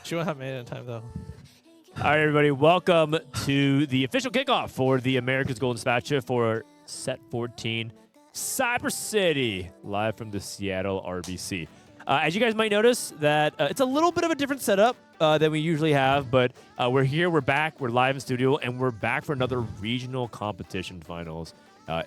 She wouldn't have made it in time, though. All right, everybody, welcome to the official kickoff for the America's Golden Spatula for Set 14, Cyber City, live from the Seattle RBC. As you guys might notice, that it's a little bit of a different setup than we usually have, but we're here, we're back, we're live in studio, and we're back for another regional competition finals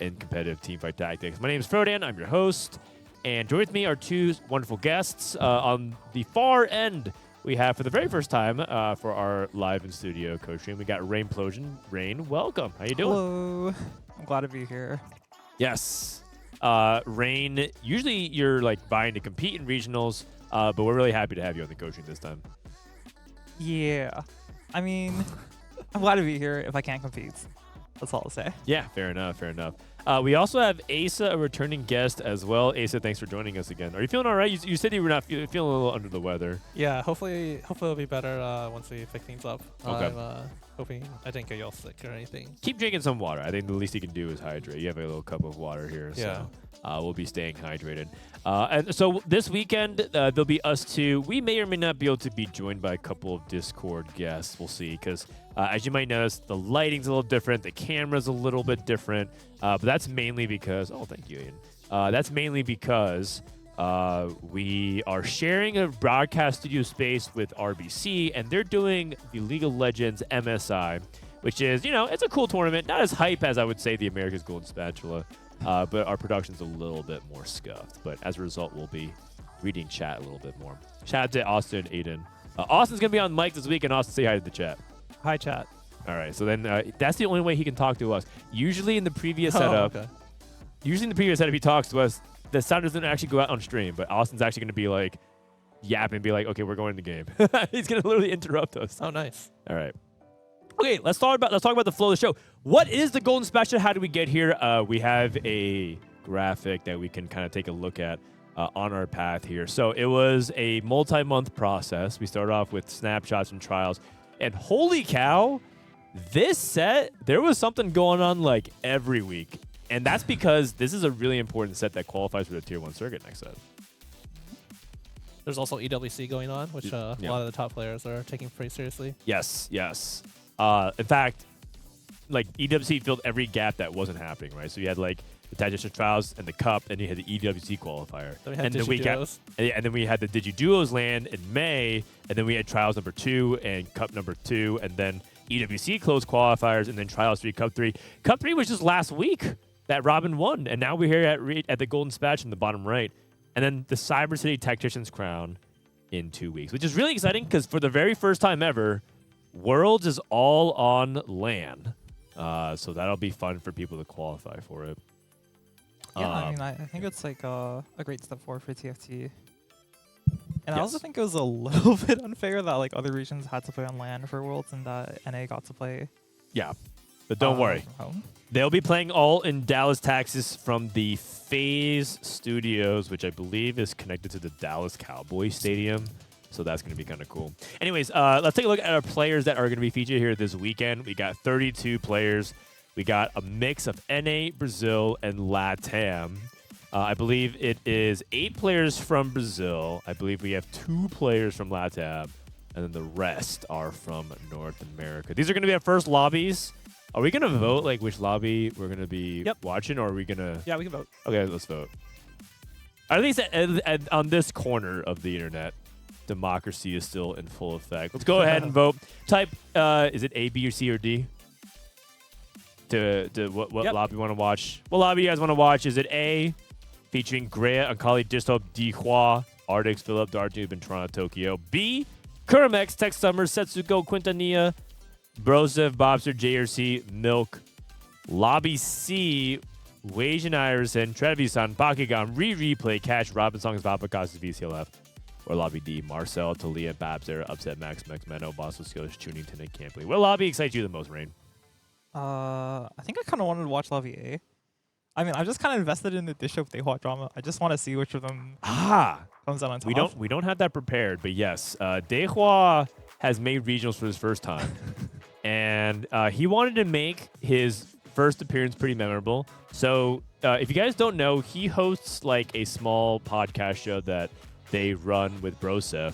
in competitive teamfight tactics. My name is Frodan, I'm your host, and joined with me are two wonderful guests. On the far end, we have, for the very first time, for our live in studio Costream, we got Rainplosion. Rain, welcome. How you doing? Hello. I'm glad to be here. Yes. Rain, usually you're like vying to compete in regionals, but we're really happy to have you on the Costream this time. Yeah. I mean, I'm glad to be here if I can't compete. That's all I'll say. Yeah, fair enough, fair enough. We also have Aesah, a returning guest as well. Aesah, thanks for joining us again. Are you feeling all right? You said you were not feeling a little under the weather. Yeah, hopefully it'll be better once we pick things up. Okay. I'm hoping I didn't get y'all sick or anything. Keep drinking some water. I think the least you can do is hydrate. You have a little cup of water here, Yeah. so we'll be staying hydrated. And so this weekend, there'll be us two. We may or may not be able to be joined by a couple of Discord guests. We'll see, because as you might notice, the lighting's a little different. The camera's a little bit different. But that's mainly because, oh, thank you, Ian. That's mainly because we are sharing a broadcast studio space with RBC, and they're doing the League of Legends MSI, which is, it's a cool tournament. Not as hype as I would say the America's Golden Spatula, but our production's a little bit more scuffed. But as a result, we'll be reading chat a little bit more. Shout out to Austin and Aiden. Austin's going to be on mic this week, and Austin, say hi to the chat. Hi, chat. All right, so then that's the only way he can talk to us. Usually in the previous setup, he talks to us. The sound doesn't actually go out on stream, but Austin's actually going to be like yapping, be like, "Okay, we're going to the game." He's going to literally interrupt us. Oh, nice. All right. Okay, let's talk about the flow of the show. What is the Golden Spatula? How do we get here? We have a graphic that we can kind of take a look at on our path here. So it was a multi-month process. We started off with snapshots and trials, and holy cow! This set, there was something going on like every week. And that's because this is a really important set that qualifies for the Tier 1 circuit next set. There's also EWC going on, which a lot of the top players are taking pretty seriously. Yes, yes. In fact, like EWC filled every gap that wasn't happening, right? So you had like the Tactician Trials and the Cup, and you had the EWC qualifier. Then we had Digi-Duos. And then we had the Digi-Duos land in May, and then we had Trials number 2 and Cup number 2, and then EWC closed qualifiers, and then Trials 3, Cup 3. Cup 3 was just last week that Robin won, and now we're here at the Golden Spatula in the bottom right. And then the Cyber City Tactician's Crown in 2 weeks, which is really exciting because for the very first time ever, Worlds is all on LAN. So that'll be fun for people to qualify for it. Yeah, I mean, I think it's like a great step forward for TFT. And Yes. I also think it was a little bit unfair that like other regions had to play on LAN for Worlds and that NA got to play. Yeah, but don't worry. from home. They'll be playing all in Dallas, Texas from the FaZe Studios, which I believe is connected to the Dallas Cowboy Stadium. So that's going to be kind of cool. Anyways, let's take a look at our players that are going to be featured here this weekend. We got 32 players. We got a mix of NA, Brazil, and LATAM. I believe it is 8 players from Brazil. I believe we have 2 players from LATAM. And then the rest are from North America. These are going to be our first lobbies. Are we going to vote like which lobby we're going to be watching, or are we going to... Yeah, we can vote. Okay, let's vote. At least on this corner of the internet, democracy is still in full effect. Let's go ahead and vote. Type, is it A, B, or C, or D? To what lobby you want to watch. What lobby you guys want to watch? Is it A, featuring Grea, Akali, Dishsoap, Dehua, Ardix, Filup, Dartube, and Torontotokyo. B, Kurumx, Tech Summer, Setsuko, Quintanilla, Broseph, Bopster, JRC, Milk. Lobby C, Wasianiverson, Trevisan, Pockygom, Rereplay, Cash, Robinsongz, Vapacas, VCLF. Or Lobby D, Marcel, Tleyds, Bapzera, Upset, Max, Meno, Bossoskills, Tunington, and Cambulee. What lobby excites you the most, Rain? I think I kind of wanted to watch Lobby A. I mean, I'm just kind of invested in the Dishsoap Dehua drama. I just want to see which of them comes out on top. We don't have that prepared, but yes, Dehua has made regionals for his first time, and he wanted to make his first appearance pretty memorable. So if you guys don't know, he hosts like a small podcast show that they run with Broseph,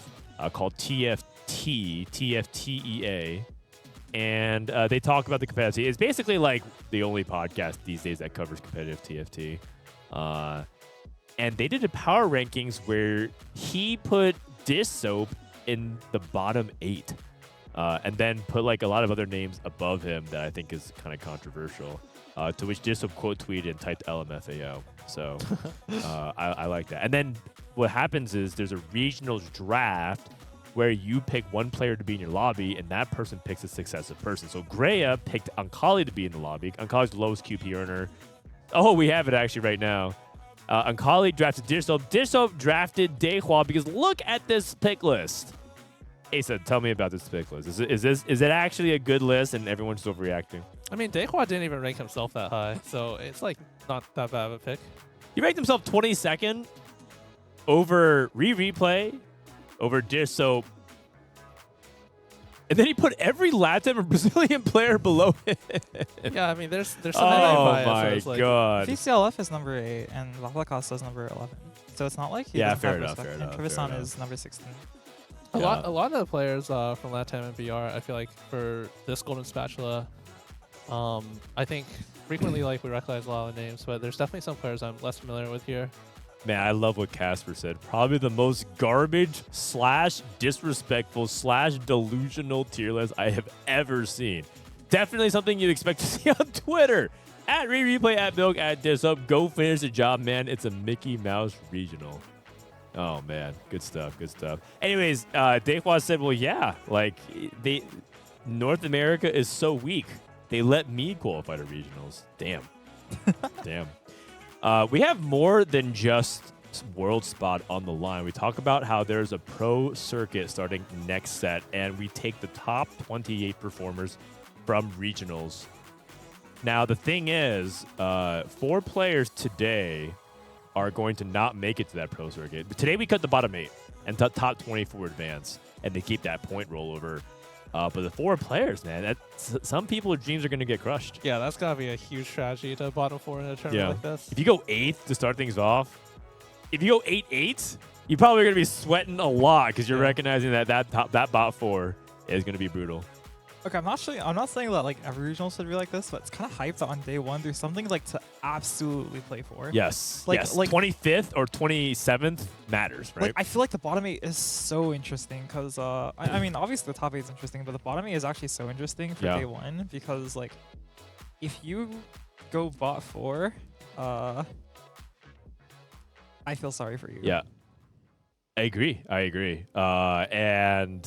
called TFTEA. And they talk about the competitive. It's basically like the only podcast these days that covers competitive TFT. And they did a power rankings where he put Dishsoap in the bottom 8. And then put like a lot of other names above him that I think is kind of controversial. To which Dishsoap quote tweeted and typed LMFAO. So I like that. And then what happens is there's a regionals draft where you pick one player to be in your lobby, and that person picks a successive person. So Grea picked Ankali to be in the lobby. Ankali's the lowest QP earner. Oh, we have it actually right now. Ankali drafted Dishsoap. Dishsoap drafted Dehua because look at this pick list. Aesah, tell me about this pick list. Is it actually a good list and everyone's just overreacting? I mean, Dehua didn't even rank himself that high, so it's like not that bad of a pick. He ranked himself 22nd over Rereplay, over Dishsoap. And then he put every Latin or Brazilian player below him. Yeah, I mean, there's some oh bias. my Like, god. VCLF is number 8 and Valaka's is number 11. So it's not like he doesn't fair have enough, respect. fair And enough, fair Trivisan enough. is number 16. A lot of the players from LATAM and BR, I feel like for this Golden Spatula, I think frequently like we recognize a lot of names, but there's definitely some players I'm less familiar with here. Man, I love what Casper said. Probably the most garbage / disrespectful / delusional tier list I have ever seen. Definitely something you'd expect to see on Twitter. At Rereplay, at Milk, at Dishsoap. Go finish the job, man. It's a Mickey Mouse regional. Oh, man. Good stuff, good stuff. Anyways, Dehua said, well, yeah, like, North America is so weak. They let me qualify to regionals. Damn. Damn. We have more than just World Spot on the line. We talk about how there's a pro circuit starting next set, and we take the top 28 performers from regionals. Now, the thing is, 4 players today are going to not make it to that pro circuit. But today we cut the bottom 8 and top 24 advance, and they keep that point rollover. But the 4 players, man, some people's dreams are going to get crushed. Yeah, that's got to be a huge tragedy to bottom 4 in a tournament like this. If you go 8th to start things off, if you go 8-8, you're probably going to be sweating a lot because you're recognizing that bot 4 is going to be brutal. Okay, I'm not saying that like every regional should be like this, but it's kind of hyped that on day 1 there's something like to absolutely play for. Yes. Like 25th or 27th matters, right? Like I feel like the bottom 8 is so interesting because I mean obviously the top 8 is interesting, but the bottom 8 is actually so interesting for day 1 because like if you go bot 4, I feel sorry for you. Yeah. I agree. And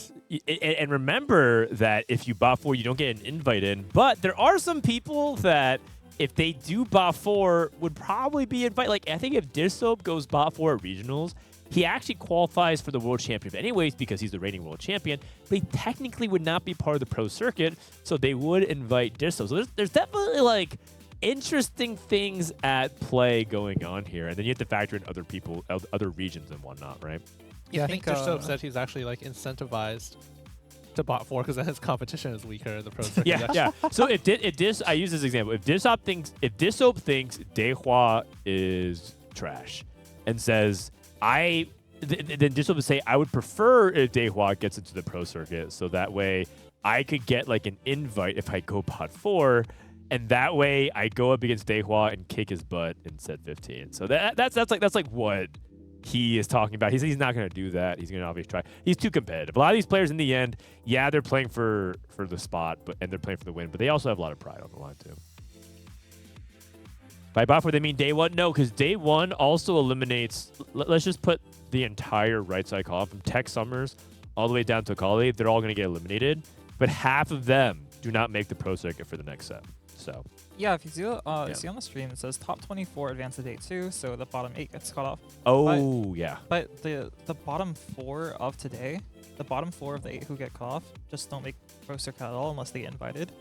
remember that if you bot 4, you don't get an invite in. But there are some people that, if they do bot 4, would probably be invited. Like, I think if Dishsoap goes bot 4 at regionals, he actually qualifies for the world championship anyways because he's the reigning world champion. But he technically would not be part of the pro circuit, so they would invite Dishsoap. So there's definitely, like, interesting things at play going on here, and then you have to factor in other people, other regions and whatnot, right? Yeah, I think Dishsoap said he's actually like incentivized to bot 4 because then his competition is weaker in the pro circuit. Yeah. So I use this example. If Dishsoap thinks Dehua is trash, and says then Dishsoap would say I would prefer if Dehua gets into the pro circuit, so that way I could get like an invite if I go bot 4. And that way, I go up against Dehua and kick his butt in set 15. So that's like what he is talking about. He's not going to do that. He's going to obviously try. He's too competitive. A lot of these players, in the end, they're playing for the spot, and they're playing for the win. But they also have a lot of pride on the line too. By bot 4, they mean day 1? No, because day 1 also eliminates. Let's just put the entire right side call from Tech Summers all the way down to Kali. They're all going to get eliminated, but half of them do not make the pro circuit for the next set. So yeah, if you see on the stream, it says top 24 advance to day 2, so the bottom 8 gets cut off. Oh, yeah. But the bottom 4 of today, the bottom 4 of the 8 who get cut off just don't make pro circuit at all unless they get invited.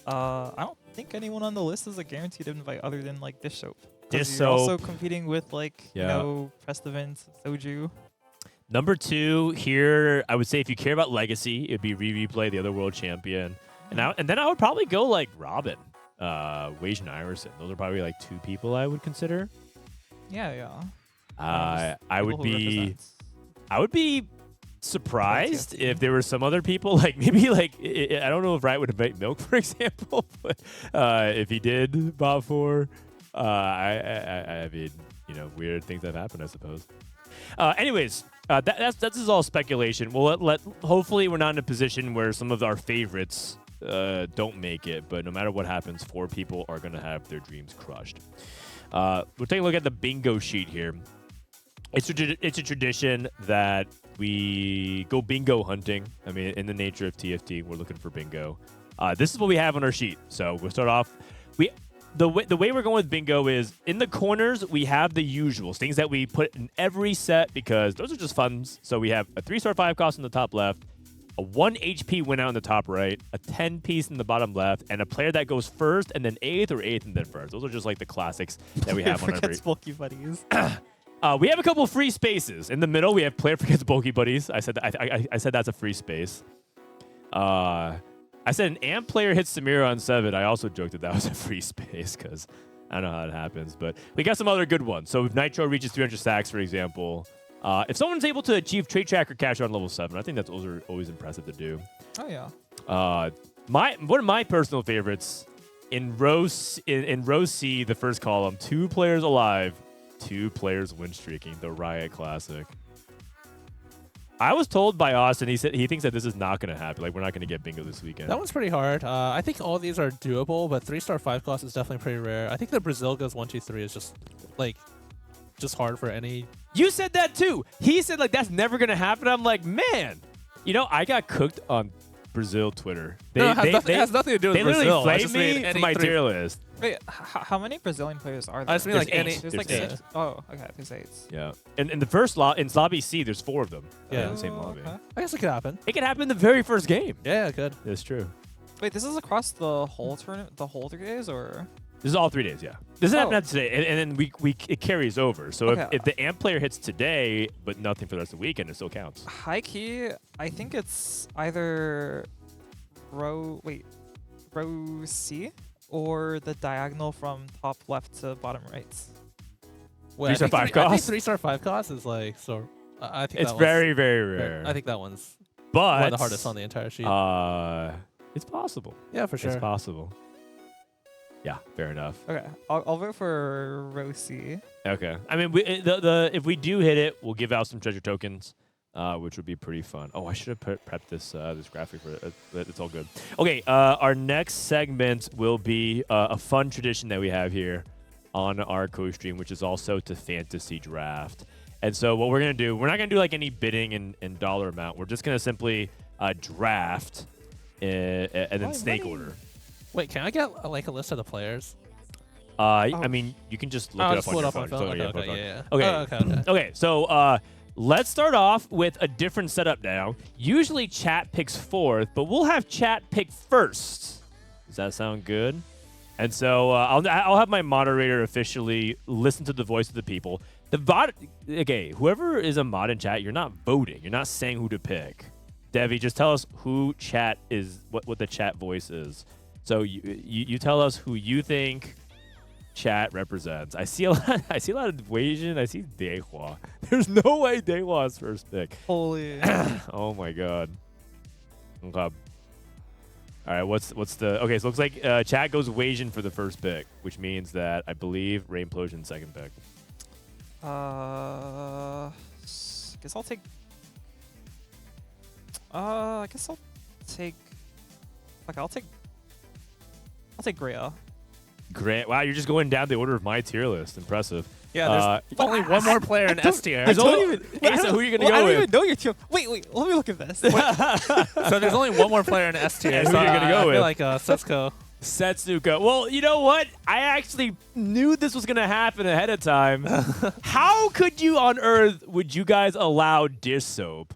I don't think anyone on the list is a guaranteed invite other than like Dishsoap. Dishsoap. You're also competing with like Prest Events, Soju. Number 2 here, I would say if you care about legacy, it'd be Rereplay, the other world champion. And then I would probably go like Robin, Wasianiverson. Those are probably like 2 people I would consider. Yeah. I would be surprised if there were some other people, like maybe like I don't know if Riot would invite Milk, for example, but if he did Bob 4, I mean, you know, weird things have happened, I suppose. Anyways, that's just all speculation. Well, hopefully we're not in a position where some of our favorites don't make it, but no matter what happens, 4 people are going to have their dreams crushed. We'll take a look at the bingo sheet here. It's a tradition that we go bingo hunting. I mean, in the nature of TFT, we're looking for bingo. This is what we have on our sheet. So we'll start off. The way we're going with bingo is in the corners, we have the usuals, things that we put in every set because those are just fun. So we have a 3-star 5 cost in the top left, a 1 HP win out in the top right, a 10 piece in the bottom left, and a player that goes first and then 8th or 8th and then first. Those are just like the classics that we have on our Forgets bulky buddies. We have a couple free spaces. In the middle, we have player forgets bulky buddies. I said that's a free space. I said an AMP player hits Samira on 7. I also joked that was a free space because I don't know how it happens. But we got some other good ones. So if Nitro reaches 300 stacks, for example, if someone's able to achieve Trade Tracker cash on level 7, I think that's always impressive to do. Oh, yeah. One of my personal favorites in row C, the first column, 2 players alive, 2 players win streaking, the Riot Classic. I was told by Austin, he said he thinks that this is not going to happen. Like, we're not going to get bingo this weekend. That one's pretty hard. I think all these are doable, but 3-star 5 cost is definitely pretty rare. I think the Brazil goes 1, 2, 3 is just hard for any. You said that too. He said like that's never going to happen. I'm like, man, you know, I got cooked on Brazil Twitter. It has nothing to do with Brazil. They literally flamed me for my tier list. Wait, how many Brazilian players are there? I just mean like any. There's like 6. Oh, okay. There's 8. Yeah. And in the first in lobby C, there's 4 of them. Yeah. In the same lobby. Okay. I guess it could happen. It could happen in the very first game. Yeah, it could. That's true. Wait, this is across the whole tournament, the whole 3 days, or? This is all 3 days, yeah. This is happening today, and then it carries over. So Okay. if the AMP player hits today, but nothing for the rest of the weekend, it still counts. High key, I think it's either row C or the diagonal from top left to bottom right. Wait, 3-star 5 I think cost? 3-star 5 cost is like so. I think It's that very, very rare. I think that one's but one of the hardest on the entire sheet. It's possible. Yeah, for sure. It's possible. Yeah, fair enough. Okay, I'll vote for row C. Okay. I mean, if we do hit it, we'll give out some treasure tokens, which would be pretty fun. Oh, I should have prepped this graphic for it. It's all good. Okay, our next segment will be a fun tradition that we have here on our Costream, which is also to fantasy draft. And so what we're going to do, we're not going to do like any bidding in dollar amount. We're just going to simply draft and then snake order. Wait, can I get like a list of the players? I mean, you can just look it up on your phone. Okay, so let's start off with a different setup now. Usually chat picks 4th, but we'll have chat pick 1st. Does that sound good? And so I'll have my moderator officially listen to the voice of the people. Whoever is a mod in chat, you're not voting. You're not saying who to pick. Devi, just tell us who chat is, what the chat voice is. So you tell us who you think chat represents. I see a lot of Wasian. I see Dehua. There's no way Dehua's first pick. Holy. Oh my god. Okay. All right, what's the okay? So it looks like chat goes Wasian for the first pick, which means that I believe Rainplosion second pick. Guess I'll take. I guess I'll take. Okay, I'll take Grea. Grant, wow, you're just going down the order of my tier list. Impressive. Yeah, there's only one more player in S tier. Asa, who are you gonna go with? I don't even know your tier. Wait, let me look at this. So there's only one more player in S tier. Yeah, who are you gonna go with? I feel like Setsuko. Setsuko. Well, you know what? I actually knew this was gonna happen ahead of time. How could you on earth would you guys allow Dishsoap,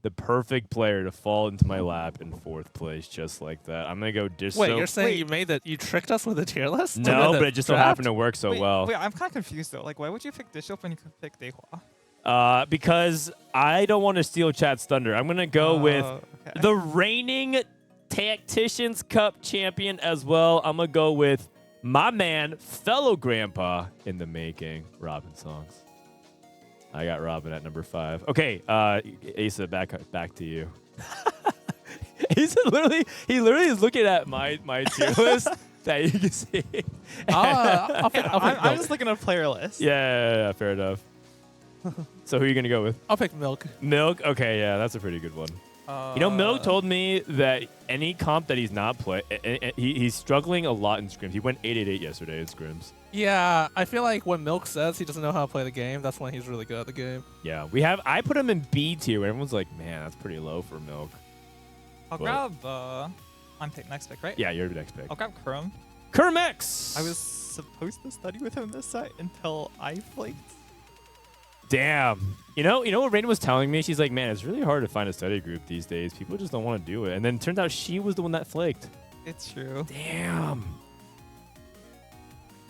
the perfect player, to fall into my lap in 4th place just like that? I'm gonna go Dishsoap. Wait, you're saying you tricked us with a tier list? No, but it just so happened to work so well. Wait, I'm kind of confused though. Like, why would you pick Dishsoap when you could pick Dehua? Because I don't want to steal chat's thunder. I'm gonna go with the reigning Tacticians Cup champion as well. I'm gonna go with my man, fellow grandpa in the making, Robinsongz. I got Robin at number 5. Okay, Aesah, back to you. Aesah literally is looking at my tier list that you can see. I'm just looking at a player list. Yeah, fair enough. So who are you gonna go with? I'll pick Milk. Milk. Okay, yeah, that's a pretty good one. Milk told me that any comp that he's not playing, he's struggling a lot in scrims. He went 888 yesterday in scrims. Yeah, I feel like when Milk says he doesn't know how to play the game, that's when he's really good at the game. Yeah, I put him in B tier. Where everyone's like, man, that's pretty low for Milk. I'll grab. I'm next pick, right? Yeah, you're the next pick. I'll grab Kurumx. Kurumx. I was supposed to study with him this set until I flaked. Damn. You know what Rain was telling me? She's like, man, it's really hard to find a study group these days. People just don't want to do it. And then it turns out she was the one that flaked. It's true. Damn.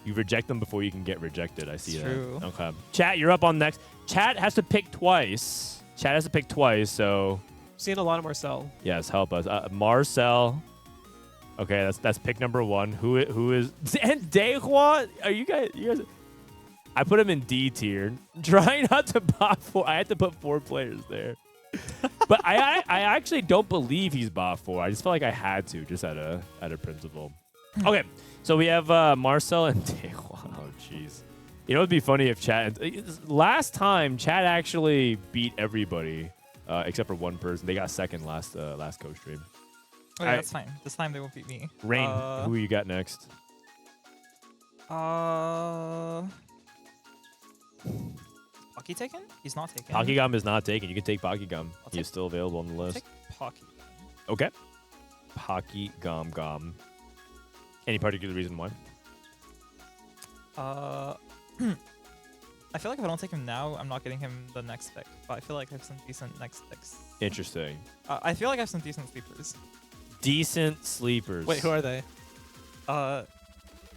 You reject them before you can get rejected. I see It's that. true. Okay. Chat, you're up on next. Chat has to pick twice. So Seeing a lot of Marcel. yes, help us. Marcel. Okay, that's pick number 1. Who is and Dehua? Are you guys? I put him in D tier. Trying not to bot 4. I had to put 4 players there. But I actually don't believe he's bot 4. I just felt like I had to, just out of principle. Okay, so we have Marcel and Dehua. Oh, jeez. You know, it'd be funny if Chat. Last time, Chat actually beat everybody except for one person. They got second last Costream. Okay, that's fine. This time they won't beat me. Rain, who you got next? Pocky taken? He's not taken. Pockygom is not taken. You can take Pockygom. I'll He is still available on the list. Take Pocky. Okay. Pockygom. Any particular reason why? I feel like if I don't take him now, I'm not getting him the next pick. But I feel like I have some decent next picks. Interesting. I feel like I have some decent sleepers. Decent sleepers. Wait, who are they?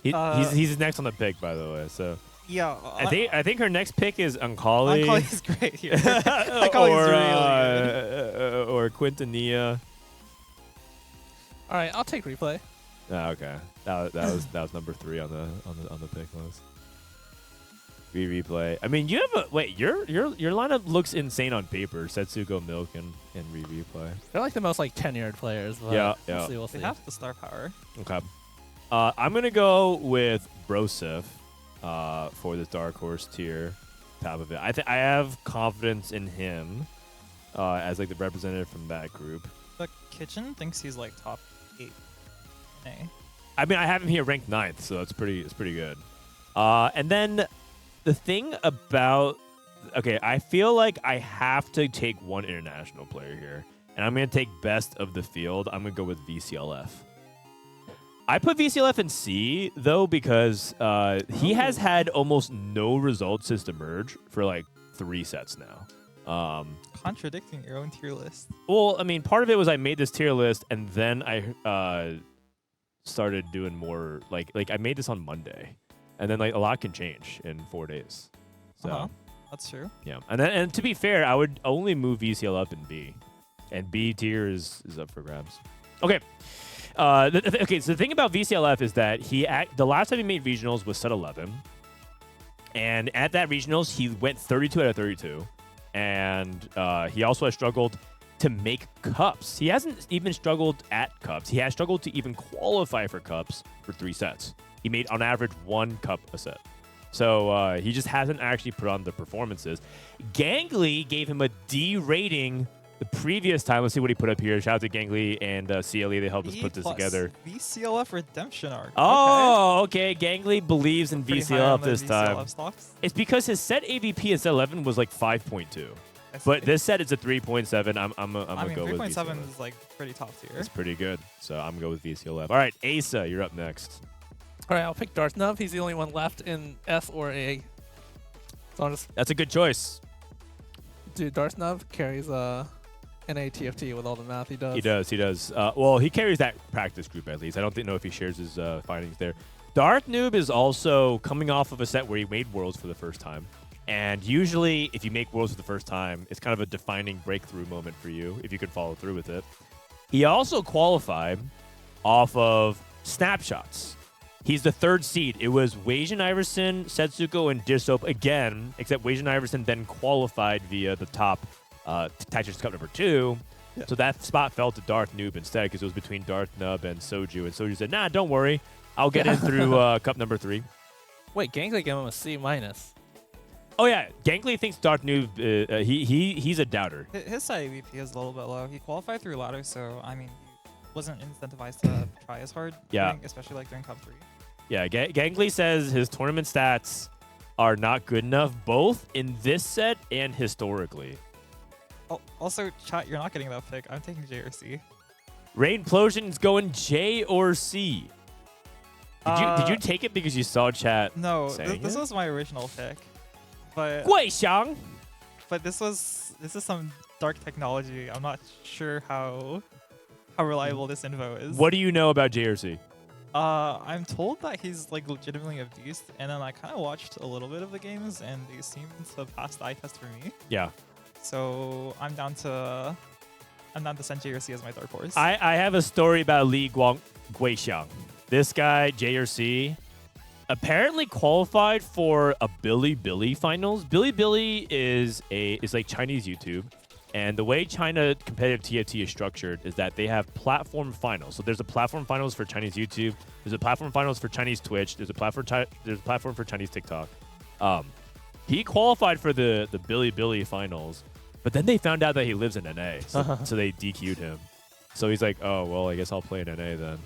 He's next on the pick, by the way. So Yeah. I think her next pick is Uncali. Uncali's great here. Uncali's really good. Or Quintanilla. All right, I'll take replay. Okay, that was number 3 on the pick list. Replay. I mean, you have your lineup looks insane on paper. Setsuko, Milk, and Replay. They're like the most tenured players. But Yeah. We'll see. They have the star power. Okay. I'm gonna go with Broseph for this dark horse tier top of it. I have confidence in him as the representative from that group. The kitchen thinks he's top 8. I mean, I have him here ranked 9th, so it's pretty good. And then the thing about I feel like I have to take one international player here, and I'm gonna take best of the field. I'm gonna go with VCLF. I put VCLF in C though because he has had almost no results since the merge for 3 sets now. Contradicting your own tier list. Well, I mean, part of it was I made this tier list and then I started doing more I made this on Monday, and then a lot can change in 4 days. So That's true. yeah, and to be fair, I would only move VCL up in B, and B tier is up for grabs. Okay. So the thing about VCLF is that the last time he made regionals was set 11, and at that regionals he went 32 out of 32, and he also has struggled to make cups. He hasn't even struggled at cups. He has struggled to even qualify for cups for 3 sets. He made on average 1 cup a set. So he just hasn't actually put on the performances. Gangly gave him a D rating the previous time. Let's see what he put up here. Shout out to Gangly and CLE. They helped us put this together. VCLF redemption arc. Oh, okay. Gangly believes in Pretty high on VCLF the this time. VCLF stocks. It's because his set AVP at set 11 was 5.2. But this set is a 3.7. I'm gonna go with 3.7 VCLF. is pretty top tier. It's pretty good. So I'm gonna go with VCLF. All right, Aesah, you're up next. All right, I'll pick Darthnub. He's the only one left in S or A. So I'll just That's a good choice. do Darthnub carries NA TFT with all the math he does. He does. Well, he carries that practice group at least. I don't know if he shares his findings there. Darth Noob is also coming off of a set where he made Worlds for the first time. And usually, if you make Worlds for the first time, it's kind of a defining breakthrough moment for you if you could follow through with it. He also qualified off of snapshots. He's the third seed. It was Wasianiverson, Setsuko, and Dishsoap again, except Wasianiverson then qualified via the top Tactics Cup number 2. Yeah. So that spot fell to Darth Noob instead because it was between Darth Nub and Soju. And Soju said, nah, don't worry. I'll get in through Cup number 3. Wait, Gangly gave him a C-. Oh, yeah. Gangly thinks Darth Noob, he's a doubter. His side AVP is a little bit low. He qualified through ladder, so I mean, he wasn't incentivized to try as hard. Yeah. Especially like during Cup 3. Yeah, Gangly says his tournament stats are not good enough, both in this set and historically. Also, chat, you're not getting that pick. I'm taking J or C. Rainplosion's going J or C. Did you take it because you saw chat? No, saying this it? was my original pick. But Guixiang. but this is some dark technology. I'm not sure how reliable this info is. What do you know about J or C? I'm told that he's like legitimately a beast, and then I kind of watched a little bit of the games, and they seem to pass the eye test for me. Yeah. So I'm down to send JRC as my dark horse. I have a story about Li Guixiang. This guy, JRC, apparently qualified for a Bilibili finals. Bilibili is like Chinese YouTube. And the way China competitive TFT is structured is that they have platform finals. So there's a platform finals for Chinese YouTube. There's a platform finals for Chinese Twitch. There's a platform for Chinese TikTok. He qualified for the Bilibili finals, but then they found out that he lives in NA, so they DQ'd him. So he's like, oh well, I guess I'll play in NA then.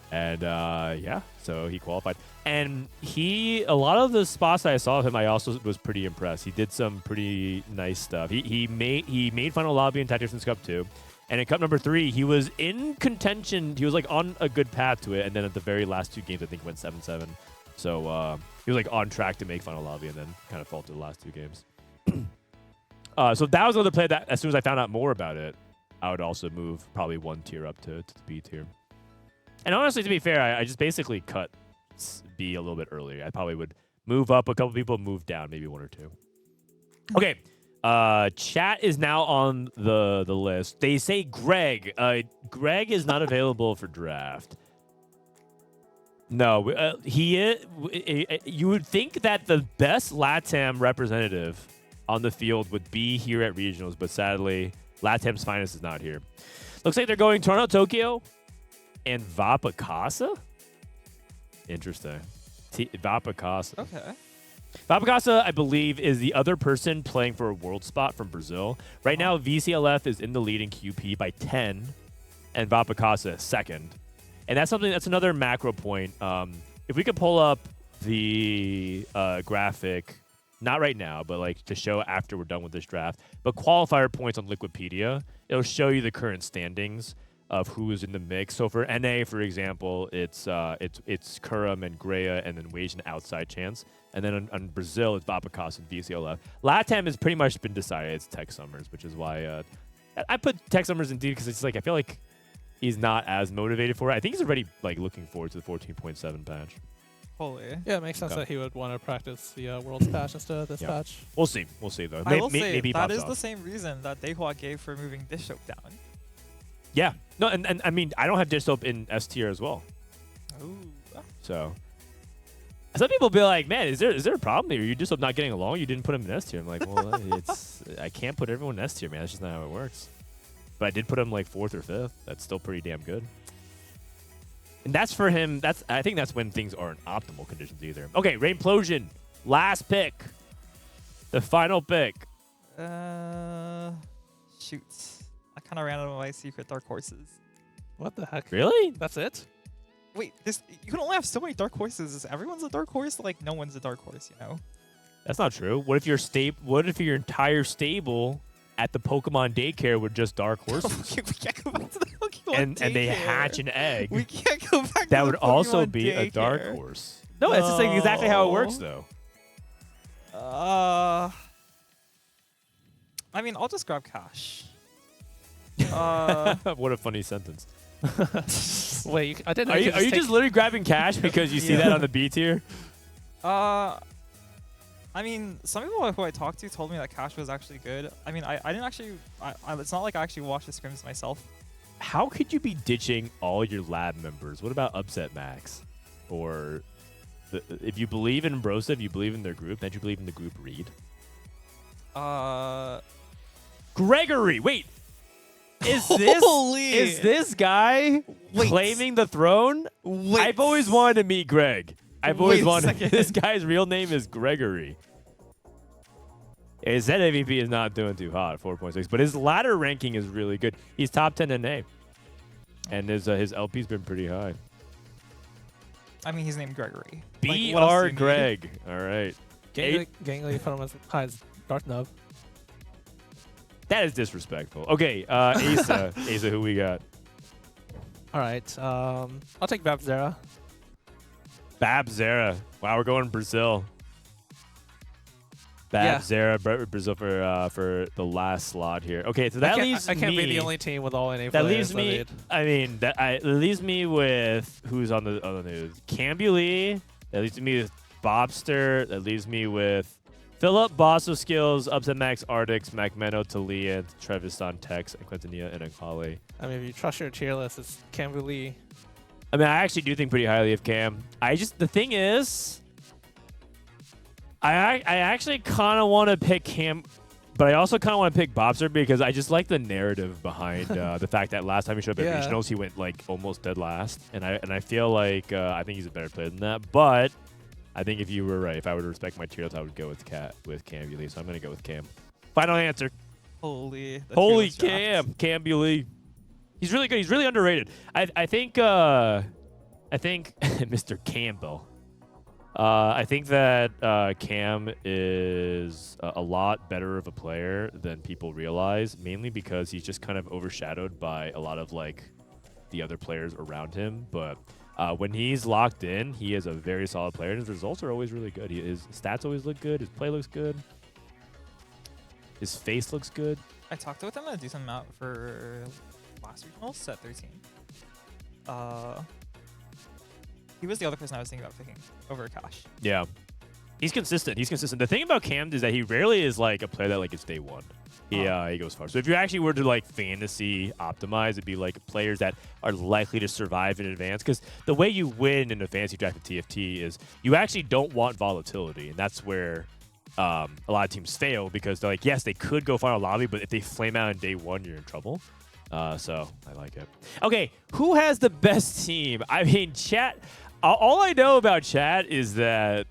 And yeah, so he qualified. And a lot of the spots I saw of him, I also was pretty impressed. He did some pretty nice stuff. He made final lobby in Tactics Cup 2. And in Cup number 3, he was in contention. He was like on a good path to it. And then at the very last 2 games, I think went 7-7. So he was like on track to make final lobby and then kind of faltered the last 2 games. So that was another play that as soon as I found out more about it, I would also move probably 1 tier up to the B tier. And honestly, to be fair, I just basically cut B a little bit earlier. I probably would move up a couple people, move down maybe 1 or 2. Okay. Chat is now on the list. They say Greg. Greg is not available for draft. No, he is. You would think that the best LATAM representative on the field would be here at regionals, but sadly, LATAM's finest is not here. Looks like they're going Torontotokyo and Vapakasa. Interesting. Vapakasa. Okay. Vapakasa, I believe, is the other person playing for a world spot from Brazil. Right now, VCLF is in the lead in QP by 10, and Vapakasa second. And that's another macro point. If we could pull up the graphic, not right now, but like to show after we're done with this draft, but qualifier points on Liquipedia, it'll show you the current standings of who is in the mix. So for NA, for example, it's Kurumx and Grea and then Wasian outside chance. And then on Brazil, it's Vapakasa and VCLF. LATAM has pretty much been decided. It's Tech Summers, which is why I put Tech Summers in D because it's like I feel like he's not as motivated for it. I think he's already like looking forward to the 14.7 patch. Holy. Yeah, it makes sense that he would want to practice the Worlds patch instead of this patch. We'll see. We'll see, though. I will say, maybe that is off. the same reason that Dehua gave for moving Dishsoap down. Yeah. No, and I mean, I don't have Dishsoap in S tier as well. Ooh. So some people be like, man, is there a problem here? Are you Dishsoap not getting along? You didn't put him in S tier. I'm like, well, I can't put everyone in S tier, man. That's just not how it works. But I did put him like 4th or 5th. That's still pretty damn good. And that's for him. I think that's when things are in optimal conditions either. Okay, Rainplosion, last pick. The final pick. Shoot. I kind of ran out of my secret dark horses. What the heck? Really? That's it? Wait, you can only have so many dark horses. Everyone's a dark horse? Like, no one's a dark horse, you know? That's not true. What if your entire stable at the Pokemon daycare were just dark horses? We can't go back to the Pokemon and they hatch an egg. We can't go back to that the would also Pokemon be a dark daycare. horse. No, that's just like exactly how it works, though. I mean, I'll just grab cash. What a funny sentence. Wait, I didn't. Are you just literally grabbing cash because you see that on the B tier? I mean, some people who I talked to told me that cash was actually good. I mean, I didn't actually. It's not like I actually watched the scrims myself. How could you be ditching all your lab members? What about Upset Max? or if you believe in Broseph, you believe in their group, then you believe in the group read. Gregory, wait. Is this guy claiming the throne? Wait. I've always wanted to meet Greg. I've always Wait a wanted. second. This guy's real name is Gregory. His Z MVP is not doing too hot, 4.6, but his ladder ranking is really good. He's top 10 in A, and his LP's been pretty high. I mean, he's named Gregory. BR Greg. All right. Gangly put him as high as Darth Nub. That is disrespectful. Okay, Aesah. Aesah, who we got? All right. I'll take Bapzera. Bapzera. Wow, we're going Brazil. Bapzera, Brazil for the last slot here. Okay, so that leaves me. I can't be the only team with all NA players. That leaves me. I mean, it leaves me with who's on the news? Cambulee. That leaves me with Bopster. That leaves me with Filup, Bossoskills, Upset Max, Ardix, MacMeno, Tleyds, Trevisan, Tex, and Quintanilla, and Akali. I mean, if you trust your tier list, it's Cambulee. I mean, I actually do think pretty highly of Cam. The thing is, I actually kind of want to pick Cam, but I also kind of want to pick Bopster because I just like the narrative behind the fact that last time he showed up at regionals, he went like almost dead last, and I feel like I think he's a better player than that. But I think if you were right, if I were to respect my tier list, I would go with Cambulee. So I'm gonna go with Cam. Final answer. Holy Cam, Cambulee. He's really good. He's really underrated. I think Mr. Campbell. I think that Cam is a lot better of a player than people realize, mainly because he's just kind of overshadowed by a lot of like the other players around him. But when he's locked in, he is a very solid player, and his results are always really good. His stats always look good. His play looks good. His face looks good. I talked with him a decent amount for last regional, set 13. He was the other person I was thinking about picking over Cash. Yeah. He's consistent. The thing about Cam is that he rarely is like a player that like is day one. He goes far. So if you actually were to like fantasy optimize, it'd be like players that are likely to survive in advance. Because the way you win in a fantasy draft of TFT is you actually don't want volatility, and that's where a lot of teams fail because they're like, yes, they could go final lobby, but if they flame out in day one, you're in trouble. So I like it. Okay, who has the best team? I mean, chat. All I know about chat is that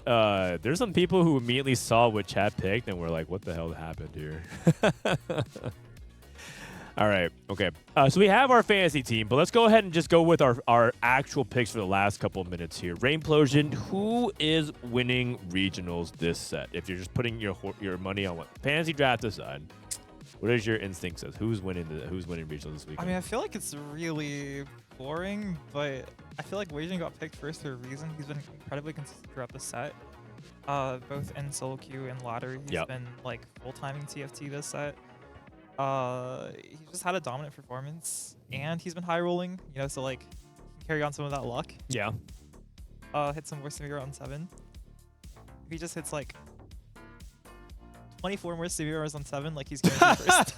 there's some people who immediately saw what chat picked and were like, what the hell happened here? All right. Okay. So we have our fantasy team, but let's go ahead and just go with our actual picks for the last couple of minutes here. Rainplosion, who is winning regionals this set? If you're just putting your money on what fantasy draft aside, what is your instinct says? Who's winning regionals this week? I mean, I feel like it's really boring, but I feel like Wasian got picked first for a reason. He's been incredibly consistent throughout the set. Both in solo queue and ladder, he's been like full-timing TFT this set. He just had a dominant performance, and he's been high rolling, you know, so like carry on some of that luck. Yeah. Hit some more severe on 7. If he just hits like 24 more Samiras on 7, like he's guaranteed first.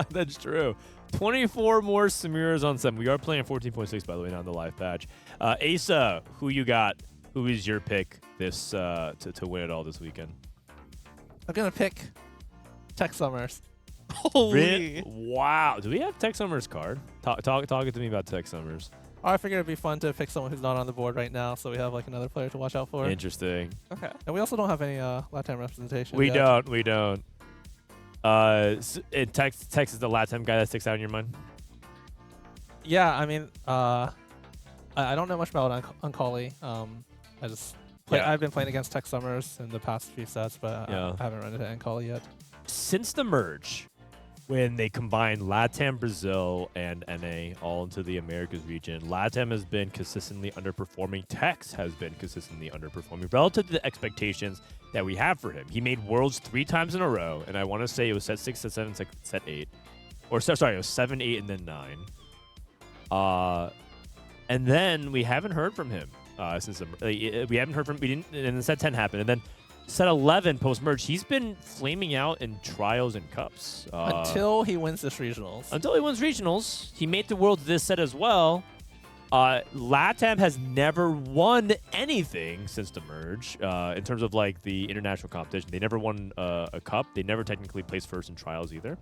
That's true. 24 more Samiras on 7. We are playing 14.6, by the way, not in the live patch. Aesah, who you got? Who is your pick this to win it all this weekend? I'm gonna pick Tech Summers. Holy! Wow. Do we have Tech Summers card? Talk to me about Tech Summers. Oh, I figured it'd be fun to pick someone who's not on the board right now, so we have like another player to watch out for. Interesting. Okay. And we also don't have any LATAM representation. We yet. don't. Tex is the LATAM guy that sticks out in your mind? Yeah, I mean, I don't know much about Uncali. I just I've been playing against Tech Summers in the past few sets, but I haven't run into Uncali yet. Since the merge, when they combined LATAM, Brazil, and NA all into the Americas region, LATAM has been consistently underperforming. Tex has been consistently underperforming relative to the expectations that we have for him. He made Worlds 3 times in a row, and I want to say it was set 6, set 7, set 8. Or, sorry, it was 7, 8, and then 9. And then we haven't heard from him since we haven't heard from him. And then set 10 happened, and then set 11 post-merge, he's been flaming out in trials and cups. Until he wins this regionals. Until he wins regionals. He made the Worlds this set as well. LATAM has never won anything since the merge in terms of like the international competition. They never won a cup. They never technically placed first in trials either.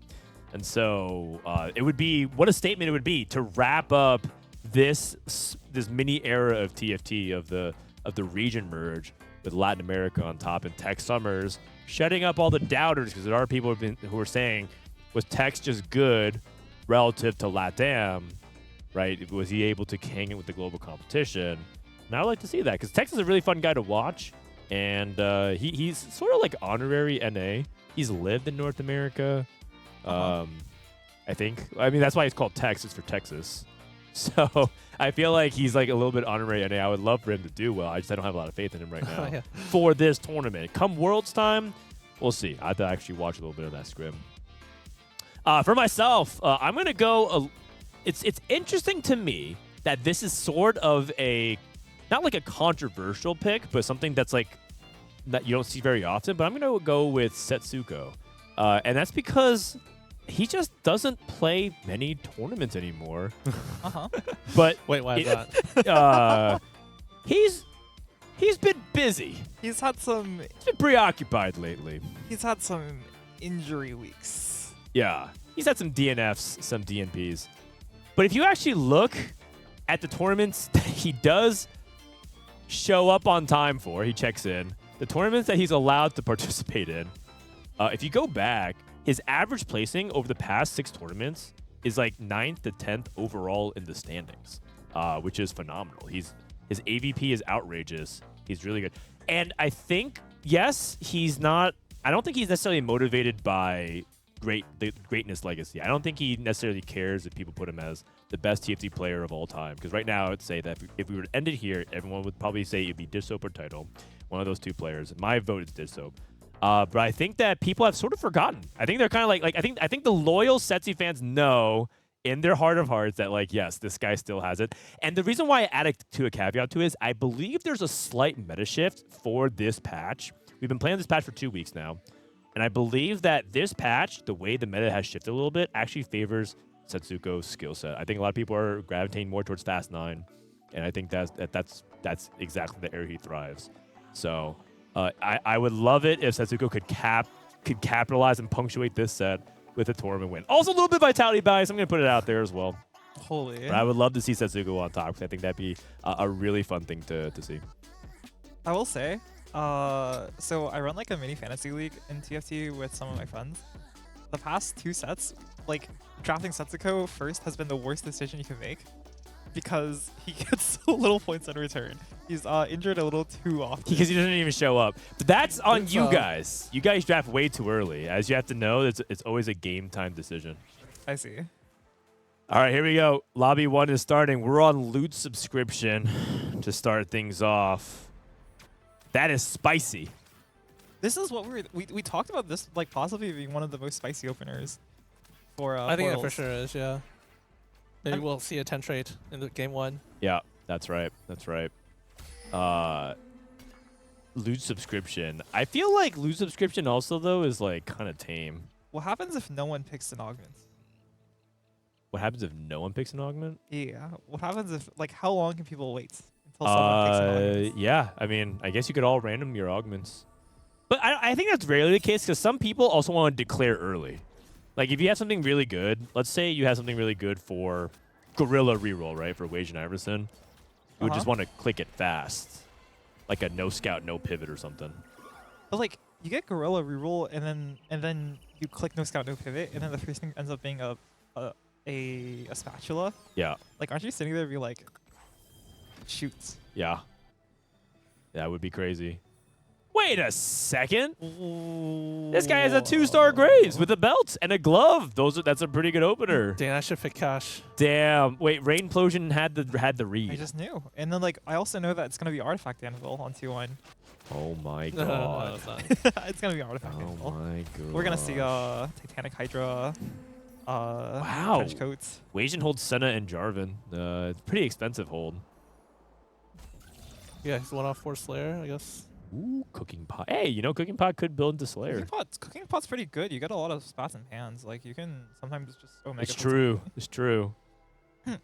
And so it would be, what a statement it would be to wrap up this mini era of TFT of the region merge with Latin America on top and Tech Summers shutting up all the doubters, because there are people who are saying, was Tex just good relative to LATAM? Right? Was he able to hang it with the global competition? And I would like to see that, because Tex is a really fun guy to watch, and he's sort of like honorary NA. He's lived in North America, I think. I mean, that's why he's called Tex. It's for Texas. So I feel like he's like a little bit honorary NA. I would love for him to do well. I don't have a lot of faith in him right now for this tournament. Come Worlds time, we'll see. I have to actually watch a little bit of that scrim. For myself, I'm going to go... It's interesting to me that this is sort of not like a controversial pick, but something that's like that you don't see very often. But I'm going to go with Setsuko. And that's because he just doesn't play many tournaments anymore. But wait, why is that? He's been busy. He's been preoccupied lately. He's had some injury weeks. Yeah. He's had some DNFs, some DNPs. But if you actually look at the tournaments that he does show up on time for, he checks in, the tournaments that he's allowed to participate in, if you go back, his average placing over the past 6 tournaments is like 9th to 10th overall in the standings, which is phenomenal. His AVP is outrageous. He's really good. And I think, yes, I don't think he's necessarily motivated by the greatness legacy. I don't think he necessarily cares if people put him as the best TFT player of all time. Because right now, I would say that if we were to end it here, everyone would probably say it'd be Dishsoap or Title, one of those 2 players. My vote is Dishsoap. But I think that people have sort of forgotten. I think they're kind of like I think the loyal Setsi fans know in their heart of hearts that, like, yes, this guy still has it. And the reason why I added a caveat to it is I believe there's a slight meta shift for this patch. We've been playing this patch for 2 weeks now. And I believe that this patch, the way the meta has shifted a little bit, actually favors Setsuko's skill set. I think a lot of people are gravitating more towards Fast 9, and I think that's exactly the area he thrives. So I would love it if Setsuko could capitalize and punctuate this set with a tournament win. Also a little bit vitality bias. I'm going to put it out there as well. Holy. But I would love to see Setsuko on top, because I think that'd be a really fun thing to see. I will say, so I run like a mini fantasy league in TFT with some of my friends. The past 2 sets, like drafting Setsuko first has been the worst decision you can make, because he gets so little points in return. He's injured a little too often. Because he doesn't even show up. But that's on you guys. You guys draft way too early. As you have to know, it's always a game time decision. I see. All right, here we go. Lobby 1 is starting. We're on loot subscription to start things off. That is spicy. This is what we talked about, this like possibly being one of the most spicy openers for I think it Portals. for sure is, yeah. Maybe we'll see a 10 trait in the game 1. Yeah, that's right. That's right. Loot subscription. I feel like loot subscription also, though, is like kind of tame. What happens if no one picks an augment? What happens if no one picks an augment? Yeah. What happens if, like, how long can people wait until someone picks an augment? Yeah, I mean, I guess you could all random your augments. But I think that's rarely the case, because some people also want to declare early. Like, if you have something really good, let's say you have something really good for Gorilla reroll, right, for Wasianiverson, you would just want to click it fast. Like a no scout, no pivot or something. But, like, you get Gorilla reroll, and then you click no scout, no pivot, and then the first thing ends up being a spatula. Yeah. Like, aren't you sitting there and be like, shoot. Yeah. That would be crazy. Wait a second. This guy has a 2-star Graves with a belt and a glove. That's a pretty good opener. Damn, I should pick Cash. Damn. Wait, Rainplosion had the read. I just knew. And then, like, I also know that it's going to be Artifact Anvil on 2-1. Oh my No, god. it's not. It's going to be Artifact Anvil. Oh my god. We're going to see Titanic Hydra, wow. trench coats. Wasian holds Senna and Jarvan. It's a pretty expensive hold. Yeah, he's 1-off 4 Slayer, I guess. Ooh, Cooking Pot. Hey, you know, Cooking Pot could build into Slayer. Cooking Pot's pretty good. You get a lot of spots and pans. Like, you can sometimes just Omega. It's true. It's true.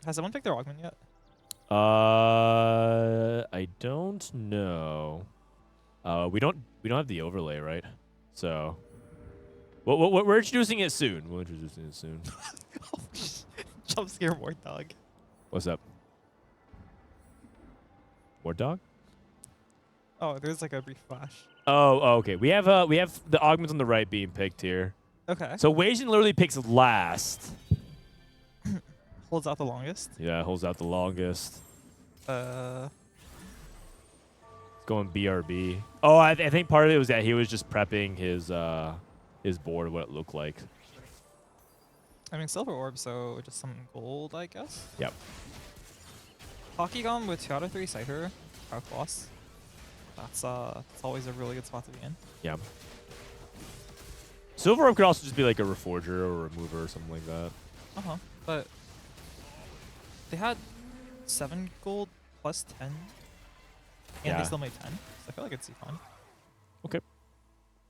Has someone picked their augment yet? I don't know. We don't have the overlay, right? So, we're introducing it soon. We're introducing it soon. Jump scare more dog. What's up? More dog? Oh, there's like a brief flash. Oh, okay. We have the augments on the right being picked here. Okay. So Wasian literally picks last. Holds out the longest. Yeah, holds out the longest. Uh. Going BRB. Oh, I think part of it was that he was just prepping his board, what it looked like. I mean, silver orb, so just some gold, I guess. Yep. Pockygom with 2 out of 3 Cypher, Crowd Boss. That's always a really good spot to be in. Yeah. Silver orb could also just be like a reforger or a remover or something like that. But they had 7 gold plus 10. And Yeah. they still made 10. So I feel like it's fun. Okay.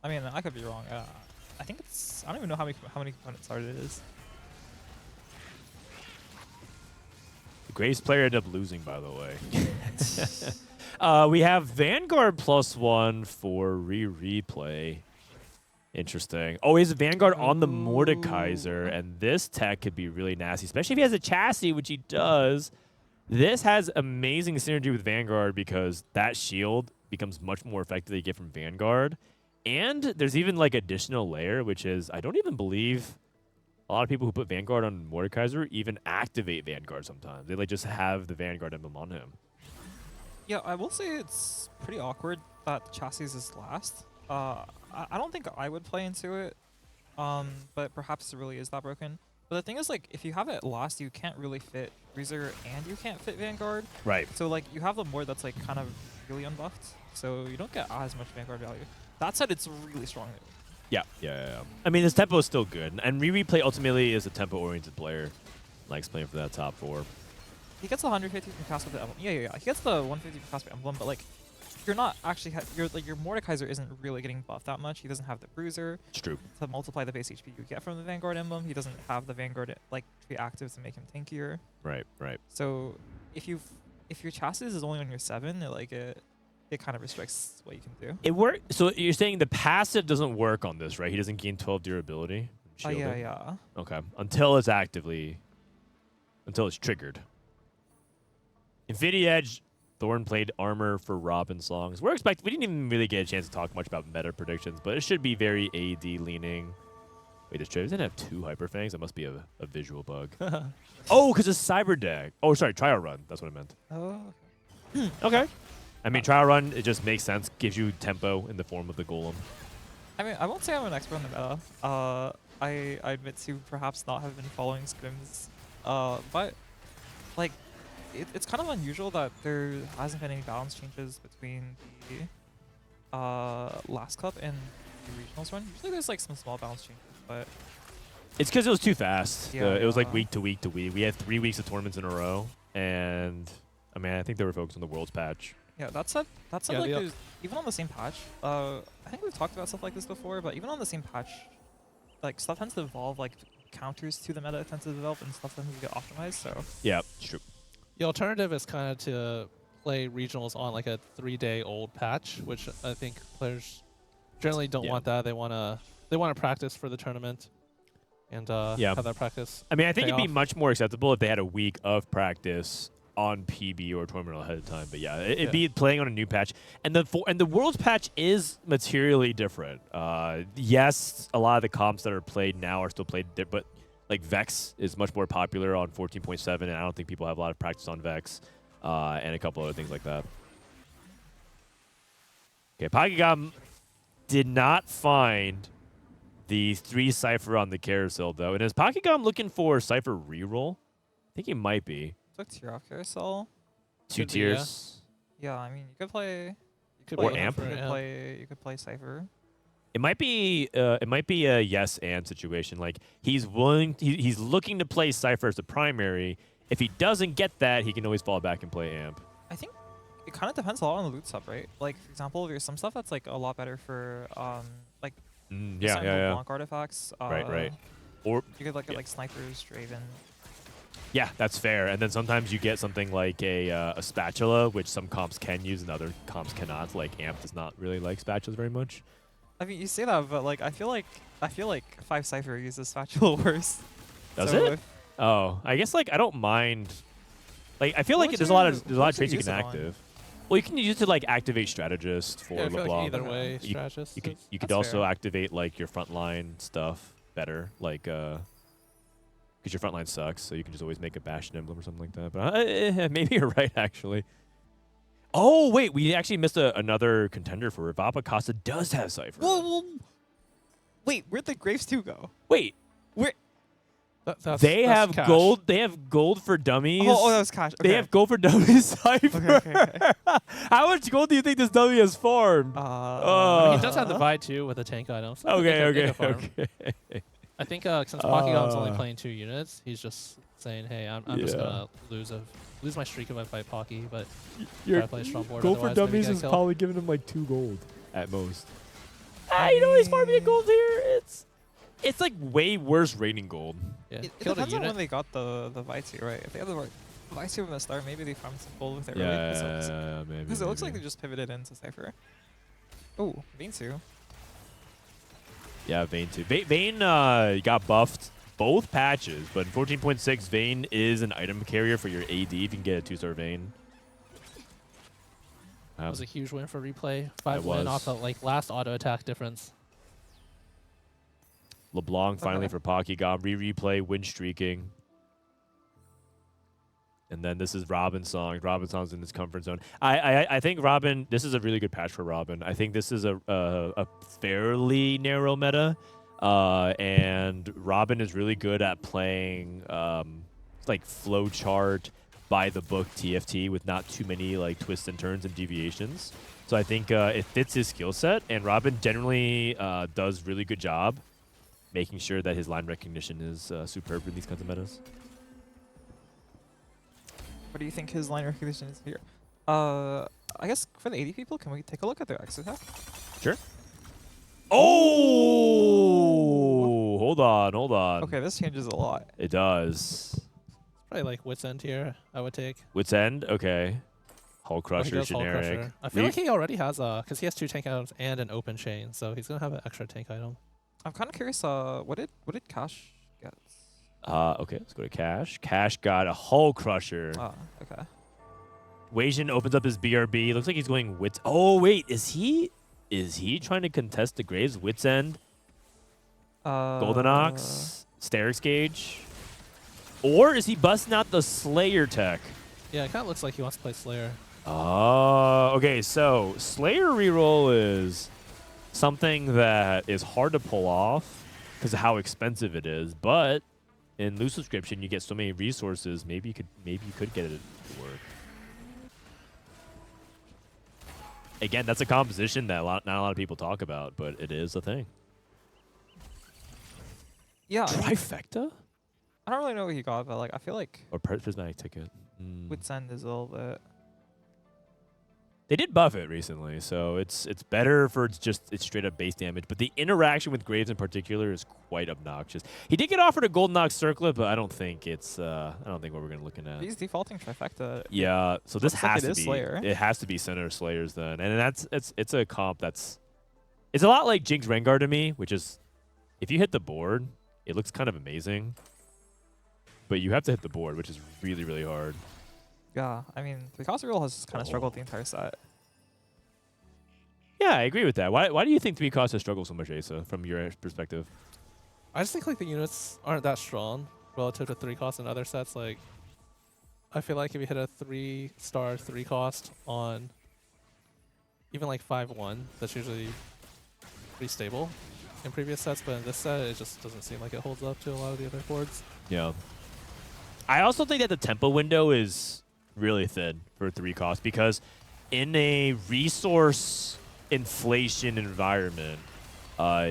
I mean, I could be wrong. I think it's. I don't even know how many components art it is. The greatest player ended up losing, by the way. We have Vanguard +1 for Rereplay. Interesting. Oh, he has a Vanguard on the Mordekaiser, and this tech could be really nasty, especially if he has a chassis, which he does. This has amazing synergy with Vanguard because that shield becomes much more effective that you get from Vanguard. And there's even like additional layer, which is, I don't even believe a lot of people who put Vanguard on Mordekaiser even activate Vanguard sometimes. They like just have the Vanguard emblem on him. Yeah, I will say it's pretty awkward that the chassis is last. I don't think I would play into it, but perhaps it really is that broken. But the thing is, like, if you have it last, you can't really fit Bruiser and you can't fit Vanguard. Right. So, like, you have the board that's, like, kind of really unbuffed. So you don't get as much Vanguard value. That said, it's really strong. Yeah. I mean, his tempo is still good. And Rereplay ultimately is a tempo-oriented player. Likes playing for that top 4. He gets the 150 from cast with the emblem. Yeah. He gets the 150 from cast with emblem, but, like, you're not actually your Mordekaiser isn't really getting buffed that much. He doesn't have the Bruiser. It's true. To multiply the base HP you get from the Vanguard emblem. He doesn't have the Vanguard like to be active to make him tankier. Right. So if your chassis is only on your 7, it kind of restricts what you can do. It works. So you're saying the passive doesn't work on this, right? He doesn't gain 12 durability. Yeah. Okay. Until it's triggered. Infinity Edge. Thorn played armor for Robinsongz. We didn't even really get a chance to talk much about meta predictions, but it should be very AD leaning. Wait, doesn't have 2 Hyper Fangs? That must be a visual bug. Oh, because it's Cyber Deck. Oh, sorry, Trial Run. That's what I meant. Oh. Okay. I mean, Trial Run, it just makes sense. Gives you tempo in the form of the Golem. I mean, I won't say I'm an expert in the meta. I admit to perhaps not have been following scrims. But, like, it's kind of unusual that there hasn't been any balance changes between the last cup and the regionals run. Usually there's like some small balance changes, but it's because it was too fast. Yeah, it was like week to week to week. We had 3 weeks of tournaments in a row, and I mean, I think they were focused on the Worlds patch. Yeah, that said, like there's even on the same patch. I think we've talked about stuff like this before, but even on the same patch, like stuff tends to evolve. Like counters to the meta tends to develop, and stuff tends to get optimized. So yeah, it's true. The alternative is kind of to play regionals on like a 3-day-old patch, which I think players generally don't want that. They want to practice for the tournament and have that practice. I mean, I think it'd be much more acceptable if they had a week of practice on PB or tournament ahead of time. But yeah, it'd be playing on a new patch, and the Worlds patch is materially different. Yes, a lot of the comps that are played now are still played, but like Vex is much more popular on 14.7, and I don't think people have a lot of practice on Vex, and a couple other things like that. Okay, Pockygom did not find the 3 Cypher on the carousel, though. And is Pockygom looking for Cypher reroll? I think he might be. took tier off carousel. 2 tiers. Yeah, I mean, you could play. Or Amp. You could play Cypher. It might be a yes and situation. Like he's looking to play Cypher as the primary. If he doesn't get that, he can always fall back and play Amp. I think it kind of depends a lot on the loot sub, right? Like for example, there's some stuff that's like a lot better for like Blanc artifacts. Right. Or you could look at like snipers, Draven. Yeah, that's fair. And then sometimes you get something like a spatula, which some comps can use and other comps cannot. Like Amp does not really like spatulas very much. I mean, you say that, but like I feel like 5 Cypher uses Spatula worse. Does So it? if- Oh, I guess like I don't mind. Like I feel What like was there's a lot of your- what traits you was can it on? active. Well, you can use it to like activate strategist for Yeah, I feel LeBlanc. like either way, You- strategist. You could is- you could That's also fair. activate like your frontline stuff better, like because your frontline sucks, so you can just always make a Bastion emblem or something like that. But maybe you're right actually. Oh wait, we actually missed another contender for it. Vapa Costa does have Cypher. Whoa. Wait, where'd the Graves 2 go? Wait, That's have cash. gold. They have gold for dummies. Oh, that was Cash. Okay. They have gold for dummies Cypher. Okay. How much gold do you think this dummy has farmed? I mean, he does have the Vi too with a tank item. So I think they Okay. could farm. I think since Pockygom's only playing 2 units, he's just saying, "Hey, I'm just Yeah. gonna lose my streak if I fight Pocky, but Your gotta play a strong board. gold for otherwise maybe dummies get is killed." probably giving him like 2 gold at most. I You know he's farming a mean- gold here. It's like way worse rating gold. Yeah, It killed a depends on unit. when they got the Vitu, right? If they had the Vitu from the start, maybe they farmed some gold with it early. Maybe. Because it looks like they just pivoted into Cypher. Oh, Vinsu. Yeah, Vayne too. Vayne got buffed both patches, but in 14.6, Vayne is an item carrier for your AD if you can get a 2-star Vayne. That was a huge win for Replay. 5 It win was. off the last auto attack difference. LeBlanc finally Okay. for Pockygom. Replay, win streaking. And then this is Robinsongz. Robinsongz in this comfort zone. I think Robin, this is a really good patch for Robin. I think this is a fairly narrow meta. And Robin is really good at playing like flowchart by the book TFT with not too many like twists and turns and deviations. So I think it fits his skill set. And Robin generally does really good job making sure that his line recognition is superb in these kinds of metas. What do you think his line recognition is here? I guess for the 80 people, can we take a look at their X attack? Oh! Hold on. Okay, this changes a lot. It does. Probably like Wits End here, I would take. Wits End? Okay. Hull Oh, he Crusher, does Hull generic. Crusher. I feel like he already has because he has 2 tank items and an open chain, so he's gonna have an extra tank item. I'm kind of curious. What did Cash get? Okay, let's go to Cash. Cash got a Hull Crusher. Okay. Wasian opens up his BRB. Looks like he's going Wits. Oh, wait. Is he trying to contest the Graves? Wits End? Golden Ox? Sterix Gauge? Or is he busting out the Slayer tech? Yeah, it kind of looks like he wants to play Slayer. Oh, okay. So Slayer reroll is something that is hard to pull off because of how expensive it is. But in loose subscription, you get so many resources. Maybe you could get it to work. Again, that's a composition that not a lot of people talk about, but it is a thing. Yeah, I mean, Trifecta I don't really know what he got, but like I feel like or prismatic ticket. Wits End is a little bit. They did buff it recently, so it's better for its straight up base damage. But the interaction with Graves in particular is quite obnoxious. He did get offered a Golden Ox Circlet, but I don't think what we're gonna look at. He's defaulting Trifecta. Yeah, so this Looks like has it to is be Slayer. It has to be Center Slayers then, and it's a comp it's a lot like Jinx Rengar to me, which is if you hit the board, it looks kind of amazing, but you have to hit the board, which is really really hard. Yeah, I mean the Costream has kind of struggled the entire set. Yeah, I agree with that. Why do you think 3 costs has struggled so much, Aesah, from your perspective? I just think like the units aren't that strong relative to 3 cost in other sets. Like, I feel like if you hit a 3-star 3 cost on even like 5-1, that's usually pretty stable in previous sets. But in this set, it just doesn't seem like it holds up to a lot of the other boards. Yeah. I also think that the tempo window is really thin for 3 cost because in a resource inflation environment,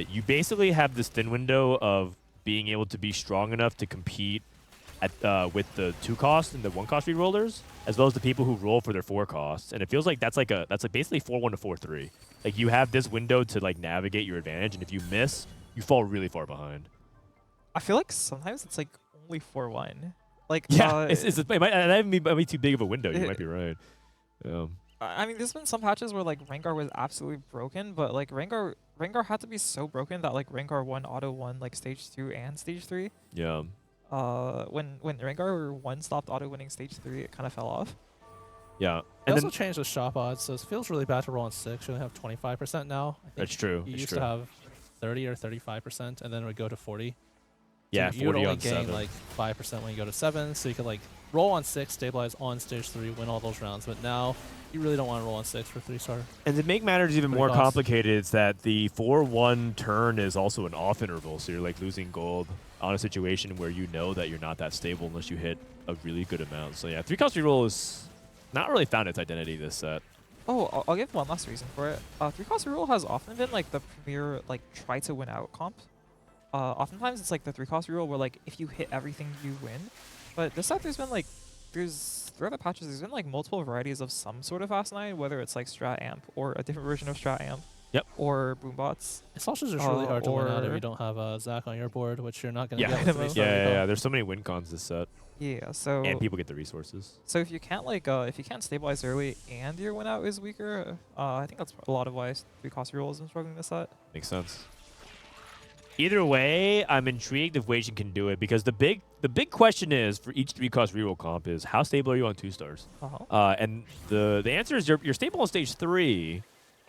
you basically have this thin window of being able to be strong enough to compete at with the 2 cost and the 1 cost rerollers, as well as the people who roll for their 4 costs. And it feels like that's like basically 4-1 to 4-3. Like you have this window to like navigate your advantage, and if you miss, you fall really far behind. I feel like sometimes it's like only 4-1. Like, Yeah, that might be too big of a window. You might be right. I mean, there's been some patches where like Rengar was absolutely broken, but like Rengar had to be so broken that like Rengar 1 auto won like stage 2 and stage 3. Yeah. When Rengar 1 stopped auto winning stage 3, it kind of fell off. Yeah. They And also changed the shop odds, so it feels really bad to roll on 6. You only have 25% now. I think that's true. You It's used true. to have 30 or 35%, and then it would go to 40. Yeah, So you would 40 only on gain 7. like 5% when you go to 7, so you could like roll on 6, stabilize on stage 3, win all those rounds. But now you really don't want to roll on 6 for 3-star. And to make matters even Pretty more fast. complicated, it's that the 4-1 turn is also an off interval, so you're like losing gold on a situation where you know that you're not that stable unless you hit a really good amount. So yeah, 3-cost reroll is not really found its identity this set. Oh, I'll give one last reason for it. 3-cost reroll has often been like the premier like try to win out comp. Oftentimes it's like the 3-cost reroll where like if you hit everything you win. But this set there's been like throughout the patches there's been like multiple varieties of some sort of Fast 9, whether it's like Strat Amp or a different version of Strat Amp. Yep. Or Boombots. It's also just really hard to win out if or- you don't have Zach on your board, which you're not going to Yeah. get with Yeah, 3-star Yeah, recall. There's so many win cons this set, Yeah, so and people get the resources. so if you can't like if you can't stabilize early and your win out is weaker, I think that's a lot of why 3-cost reroll has been struggling this set. Makes sense. Either way, I'm intrigued if Wasian can do it because the big question is for each 3-cost reroll comp is how stable are you on 2 stars? And the answer is you're stable on stage 3,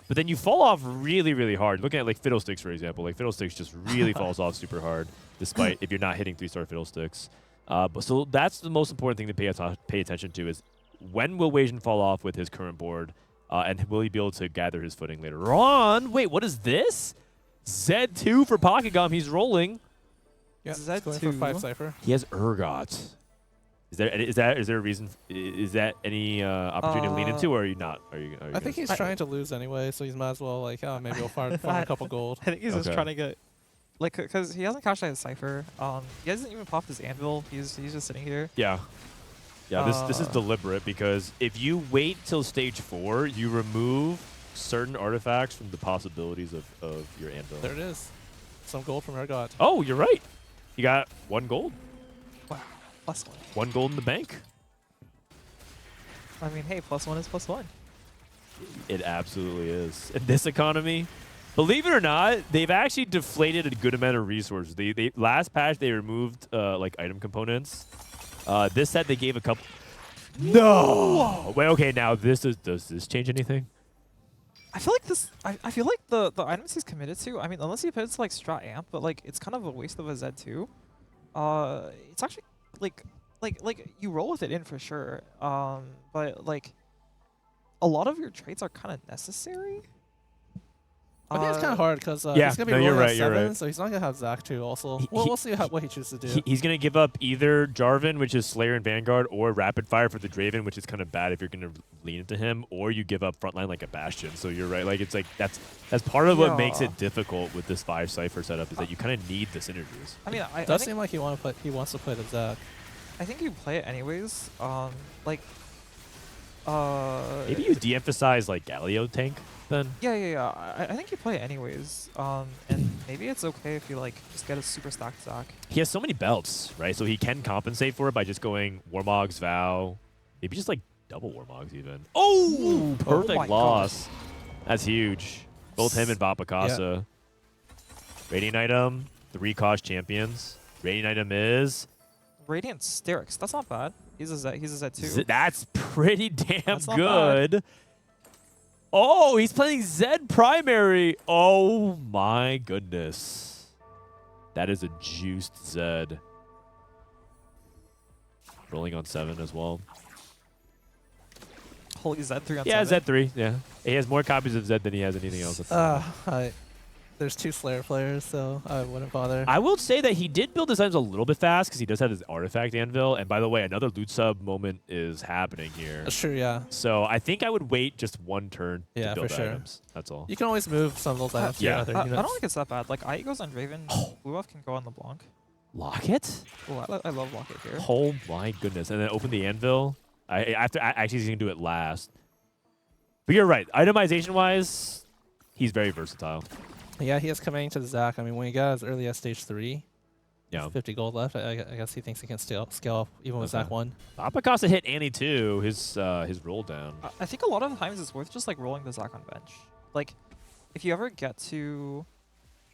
but then you fall off really, really hard. Looking at like Fiddlesticks, for example, like Fiddlesticks just really falls off super hard, despite if you're not hitting 3-star Fiddlesticks. But so that's the most important thing to pay attention to is when will Wasian fall off with his current board, and will he be able to gather his footing later on? Wait, what is this? Z2 for Pockygom. He's rolling. Yeah, Is it's that going for 5 2? Cypher. He has Urgot. Is there a reason? Is that any opportunity to lean into, or are you not? Are you I think he's trying to lose anyway, so he's might as well like, oh, maybe we'll farm a couple gold. I think he's just Okay. trying to get like because he hasn't cashed out his Cypher. He hasn't even popped his Anvil. He's just sitting here. Yeah. This is deliberate because if you wait till stage 4, you remove certain artifacts from the possibilities of your anvil. There it is. Some gold from Urgot. Oh, you're right. You got 1 gold. Wow, +1. 1 gold in the bank. I mean, hey, +1 is +1. It absolutely is. In this economy, believe it or not, they've actually deflated a good amount of resources. They last patch they removed like item components. This set they gave a couple. No. Wait. Okay. Now does this change anything? I feel like this. I feel like the items he's committed to. I mean, unless he puts like Strat Amp, but like it's kind of a waste of a Z2. It's actually like you roll with it in for sure. But like a lot of your traits are kind of necessary. I think it's kind of hard because yeah, he's going to be no, you're rolling right, at you're 7, right. so he's not going to have Zach too also. He- We'll see what he chooses to do. He's going to give up either Jarvan, which is Slayer and Vanguard, or Rapid Fire for the Draven, which is kind of bad if you're going to lean into him, or you give up Frontline like a Bastion. So you're right. Like it's like that's part of what makes Yeah. it difficult with this 5 Cypher setup is that you kind of need the synergies. I mean, I It does think, seem like he wants to play the Zach. I think you play it anyways. Like. Maybe you de-emphasize like Galio tank then. Yeah. I think you play it anyways. And maybe it's okay if you like just get a super stacked Zac. He has so many belts, right? So he can compensate for it by just going Warmogs, Vow, maybe just like double Warmogs even. Oh, perfect my loss. That's huge. Both him and Vapakasa. Radiant item, 3-cost champions. Radiant item is Radiant Styx. That's not bad. He's a Z2. That's pretty damn That's not good. Oh, he's playing Zed primary. Oh my goodness. That is a juiced Zed. Rolling on 7 as well. Holy Z3 on Yeah, 7. Z3. Yeah. He has more copies of Zed than he has anything else. There's 2 Slayer players, so I wouldn't bother. I will say that he did build his items a little bit fast because he does have his artifact anvil. And by the way, another loot sub moment is happening here. That's true, yeah. So I think I would wait just 1 turn Yeah, to build for sure. items. That's all. You can always move some of those items to your yeah. other I units. don't think it's that bad. Like, Ike goes on Draven. Blue Buff can go on LeBlanc. Locket? Oh, I love Locket here. Oh my goodness. And then open the anvil. Actually, he's going to do it last. But you're right. Itemization-wise, he's very versatile. Yeah, he has coming to the Zach. I mean, when he got as early as stage 3, Yeah. 50 gold left. I guess he thinks he can scale up even with Zach 1. Apakasa hit Annie too. His roll down. I think a lot of the times it's worth just like rolling the Zach on bench. Like, if you ever get to,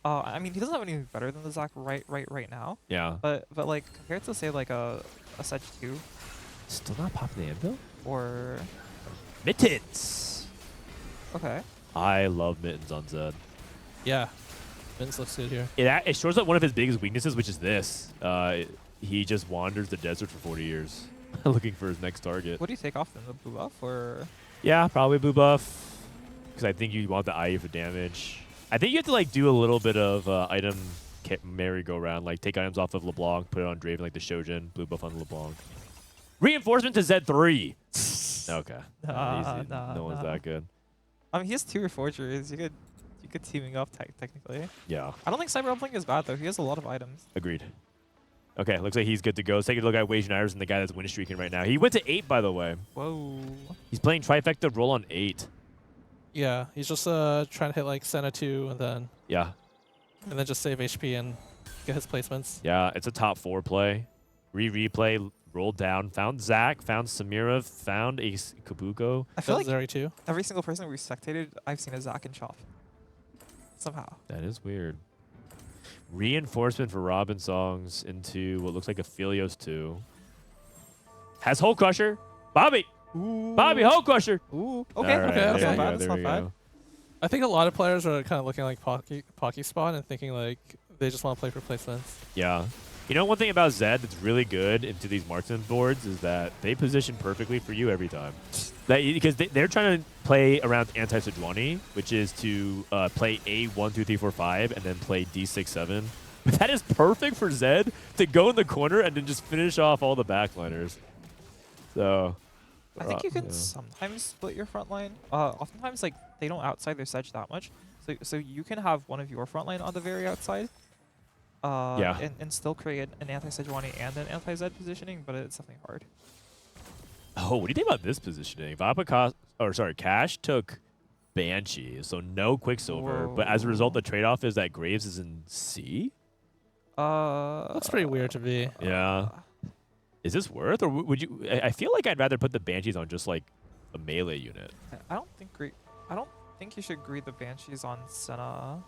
I mean, he doesn't have anything better than the Zach right now. Yeah. But like compared to say like a Sedge 2 Still not popping the anvil? or Mittens. okay. I love Mittens on Zed. Yeah. Vince looks good here. It shows up one of his biggest weaknesses, which is this. He just wanders the desert for 40 years looking for his next target. What do you take off then, the blue buff or? Yeah, probably blue buff. Because I think you want the IE for damage. I think you have to like do a little bit of item merry-go-round. Like take items off of LeBlanc, put it on Draven like the Shojin, blue buff on LeBlanc. Reinforcement to Z3. Okay. No one's that good. I mean, he has 2 Reforgers. You could teaming up technically. Yeah. I don't think Cyber Uplink is bad though. He has a lot of items. Agreed. Okay, looks like he's good to go. Let's take a look at Wasianiverson, the guy that's win streaking right now. He went to 8, by the way. Whoa. He's playing trifecta roll on 8. Yeah, he's just trying to hit like Senna 2 and then just save HP and get his placements. Yeah, it's a top 4 play. Replay, rolled down, found Zach, found Samira, found a Kabuko. I feel like Zeri 2. every single person we spectated, I've seen a Zach and Chop. Somehow. That is weird. Reinforcement for Robinsongz into what looks like a Philios 2. Has Hole Crusher. Bobby! Ooh. Bobby, Hole Crusher! Ooh. Okay, All right, okay, that's there not we bad. go, That's there not we bad. go. I think a lot of players are kind of looking like Pocky Spawn and thinking like they just want to play for placements. Yeah. You know, one thing about Zed that's really good into these marksman boards is that they position perfectly for you every time. Because they're trying to play around anti-Sejuani, which is to play A 1, 2, 3, 4, 5, and then play D 6, 7. But that is perfect for Zed to go in the corner and then just finish off all the backliners. So I think you can sometimes split your front line. Oftentimes, like they don't outside their sedge that much, so you can have one of your front line on the very outside. And still create an anti-Sejuani and an anti-Zed positioning, but it's definitely hard. Oh, what do you think about this positioning? Cash took Banshee, so no Quicksilver, but as a result, the trade-off is that Graves is in C. That's pretty weird to be. Yeah. Is this worth, or would you? I feel like I'd rather put the Banshees on just like a melee unit. I don't think you should greed the Banshees on Senna.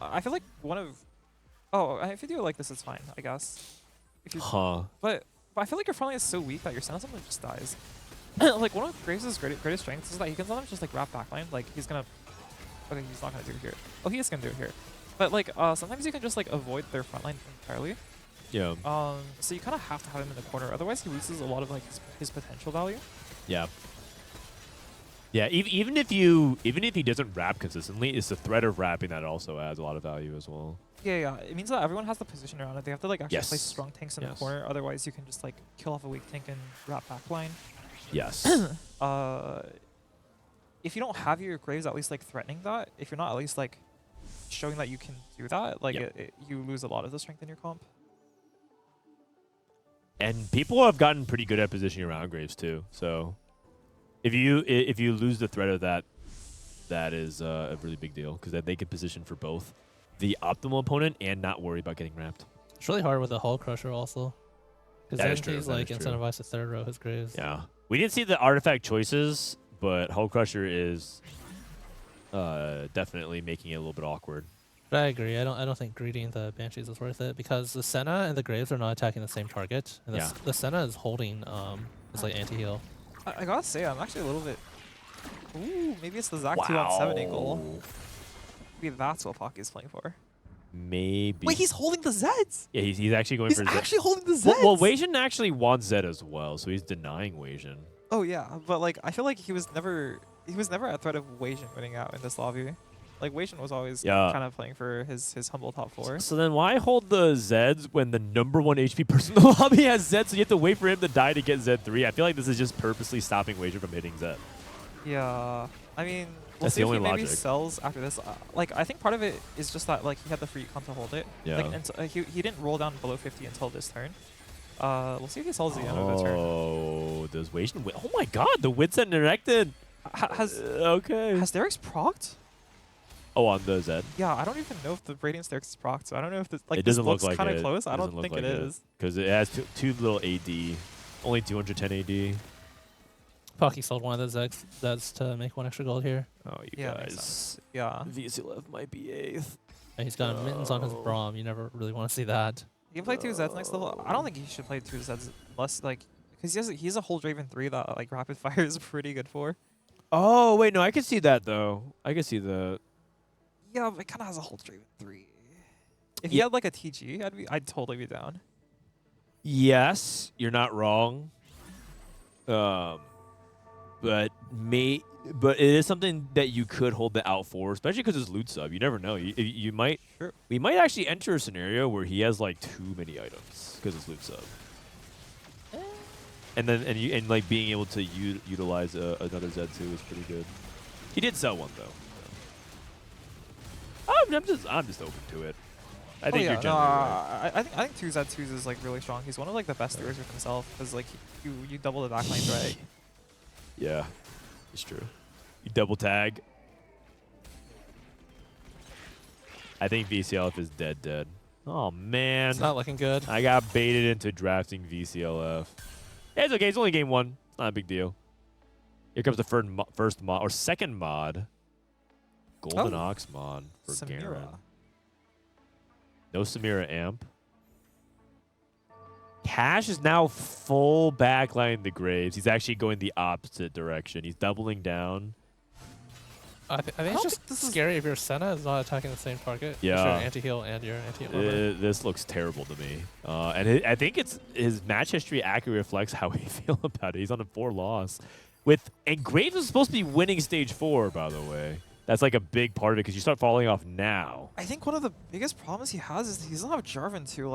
I feel like one of. Oh, if you do it like this, it's fine, I guess. If you, But I feel like your front line is so weak that your Senna sometimes just dies. Like one of Graves' greatest strengths is that he can sometimes just like wrap backline. Like he's gonna. Okay, he's not gonna do it here. Oh, he is gonna do it here. But like sometimes you can just like avoid their front line entirely. Yeah. So you kind of have to have him in the corner, otherwise he loses a lot of like his potential value. Yeah. Yeah. Even if he doesn't wrap consistently, it's the threat of wrapping that also adds a lot of value as well. Yeah. It means that everyone has the position around it. They have to like actually place strong tanks in the corner. Otherwise, you can just like kill off a weak tank and wrap backline. Yes. If you don't have your Graves at least like threatening that, if you're not at least like showing that you can do that, like you lose a lot of the strength in your comp. And people have gotten pretty good at positioning around Graves too. So if you lose the threat of that, that is a really big deal because they can position for both the optimal opponent and not worry about getting wrapped. It's really hard with the Hull Crusher also. Because then he's like incentivized to third row his Graves. Yeah. We didn't see the artifact choices, but Hull Crusher is definitely making it a little bit awkward. But I agree. I don't think greeting the Banshees is worth it because the Senna and the Graves are not attacking the same target. And the Senna is holding his like anti-heal. I gotta say, I'm actually a little bit. Ooh, maybe it's the Zach 2 on 7 angle. Maybe that's what Pocky's playing for. Maybe. Wait, he's holding the Zeds. Yeah, he's actually going for Zed. He's actually holding the Zeds. Well, Wasian actually wants Zed as well, so he's denying Wasian. Oh yeah, but like I feel like he was never at threat of Wasian winning out in this lobby. Like Wasian was always kind of playing for his humble top 4. So then why hold the Zeds when the #1 HP person in the lobby has Zed, so you have to wait for him to die to get Zed3? I feel like this is just purposely stopping Wasian from hitting Zed. Yeah, I mean, we'll That's see the if he only maybe logic. sells after this. Like I think part of it is just that like he had the free econ to hold it. Yeah. Like, and so, he didn't roll down below 50 until this turn. We'll see if he sells the end of the turn. Oh, does Wasian win? Oh my God, the Wits are directed. Has okay. Derek's procced? Oh, on the Zed. Yeah, I don't even know if the Radiant Staircase is procced. So I don't know if this like It this doesn't look looks like kind it. of close. I Doesn't don't look think like it is. because it has two little AD, only 210 AD. Pocky sold one of those Zeds to make 1 extra gold here. Oh, you Yeah, makes guys. sense. Yeah. VCLF might be 8th. And he's got mittens on his No. Braum. You never really want to see that. He can play 2 Zeds next level. I don't think he should play 2 Zeds unless like because he's a whole Draven 3 that like rapid fire is pretty good for. Oh, wait, no, I can see that, though. I can see that. Yeah, but it kind of has a whole Draven 3. If he had like a TG, I'd totally be down. Yes, you're not wrong. But it is something that you could hold the out for, especially because it's loot sub. You never know. You might. Sure. We might actually enter a scenario where he has like too many items because it's loot sub. And like being able to utilize another Z2 is pretty good. He did sell one though. I'm just open to it. I think you're generally right. I think 2 Z2s is like really strong. He's one of like the best throwers with himself because like you double the backlines right. Yeah, it's true. You double tag. I think VCLF is dead. Oh man, It's not looking good. I got baited into drafting VCLF. It's okay. It's only game 1. It's not a big deal. Here comes the first mod or second mod. Golden Ox mod for Samira. Garen. No Samira amp. Cash is now full backline the Graves. He's actually going the opposite direction. He's doubling down. I think it's just scary if your Senna is not attacking the same target. Yeah. If you're anti-heal and your anti-armor. This looks terrible to me. And I think his match history accurately reflects how we feel about it. He's on a 4 loss. And Graves was supposed to be winning stage 4, by the way. That's like a big part of it because you start falling off now. I think one of the biggest problems he has is he doesn't have Jarvan too.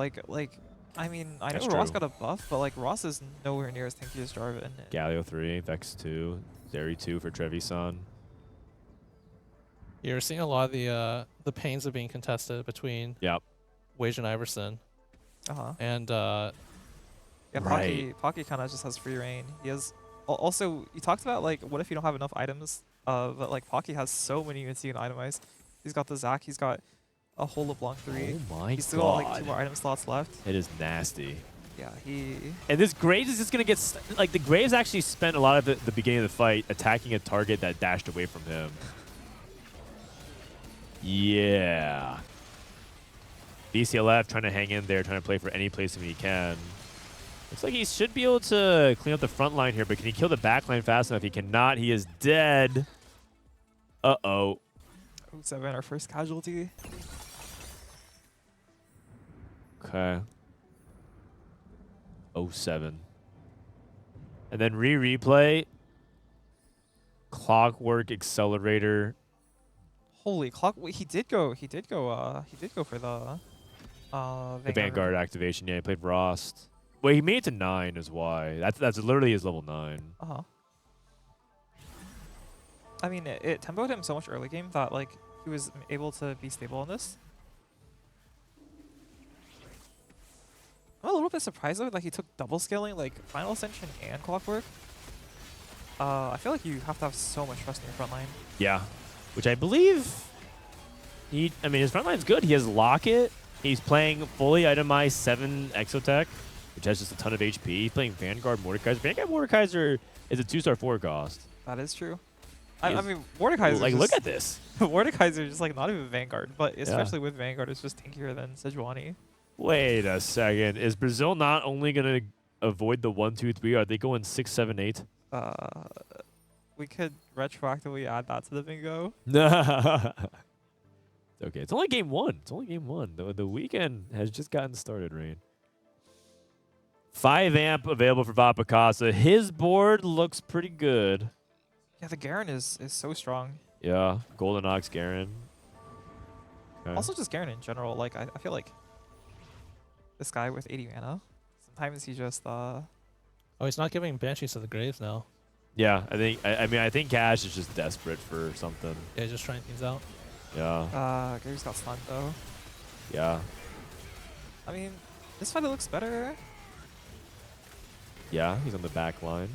I mean, I know That's Ross true. got a buff, but like Ross is nowhere near as tanky as Jarvan. Galio 3, Vex 2, Zeri 2 for Trevisan. You're seeing a lot of the pains of being contested between Yep. Wasianiverson Uh-huh. and Yeah, Right. Pocky kind of just has free reign. He has also you talked about like what if you don't have enough items? But like Pocky has so many units you can itemize. He's got the Zac. He's got a whole LeBlanc 3. Oh my He's still got like god. 2 more item slots left. It is nasty. Yeah, And this Graves is just going to get... Like, the Graves actually spent a lot of the beginning of the fight attacking a target that dashed away from him. Yeah. VCLF trying to hang in there, trying to play for any placement he can. Looks like he should be able to clean up the front line here, but can he kill the back line fast enough? He cannot. He is dead. Uh-oh. 7, our first casualty. Okay. 07. And then Rereplay. Clockwork Accelerator. Holy clock! Wait, he did go for the Vanguard activation. Yeah, he played Rost. Wait, he made it to 9 is why. That's literally his level 9. Uh-huh. I mean, it tempoed him so much early game that like he was able to be stable on this. I'm a little bit surprised though, like he took double scaling, like Final Ascension and Clockwork. I feel like you have to have so much trust in your front line. Yeah. Which I believe I mean, his front line's good. He has Locket. He's playing fully itemized 7 Exotech, which has just a ton of HP. He's playing Vanguard Mordekaiser. Vanguard Mordekaiser is a 2-star 4 cost. That is true. I mean, Mordekaiser. Like, look at this. Mordekaiser is just like not even Vanguard, but especially with Vanguard, it's just tankier than Sejuani. Wait a second. Is Brazil not only going to avoid the 1, 2, 3? Are they going 6, 7, 8? We could retroactively add that to the bingo. Okay, it's only game 1. It's only game 1. The weekend has just gotten started, Rain. 5 amp available for Vapakasa. His board looks pretty good. Yeah, the Garen is so strong. Yeah, Golden Ox Garen. Okay. Also just Garen in general. Like I feel like this guy with 80 mana, sometimes he just Oh, he's not giving Banshees to the Graves now. Yeah, I think Cash is just desperate for something. Yeah, just trying things out. Yeah. Graves got stunned though. Yeah. I mean, this fight looks better. Yeah, he's on the back line.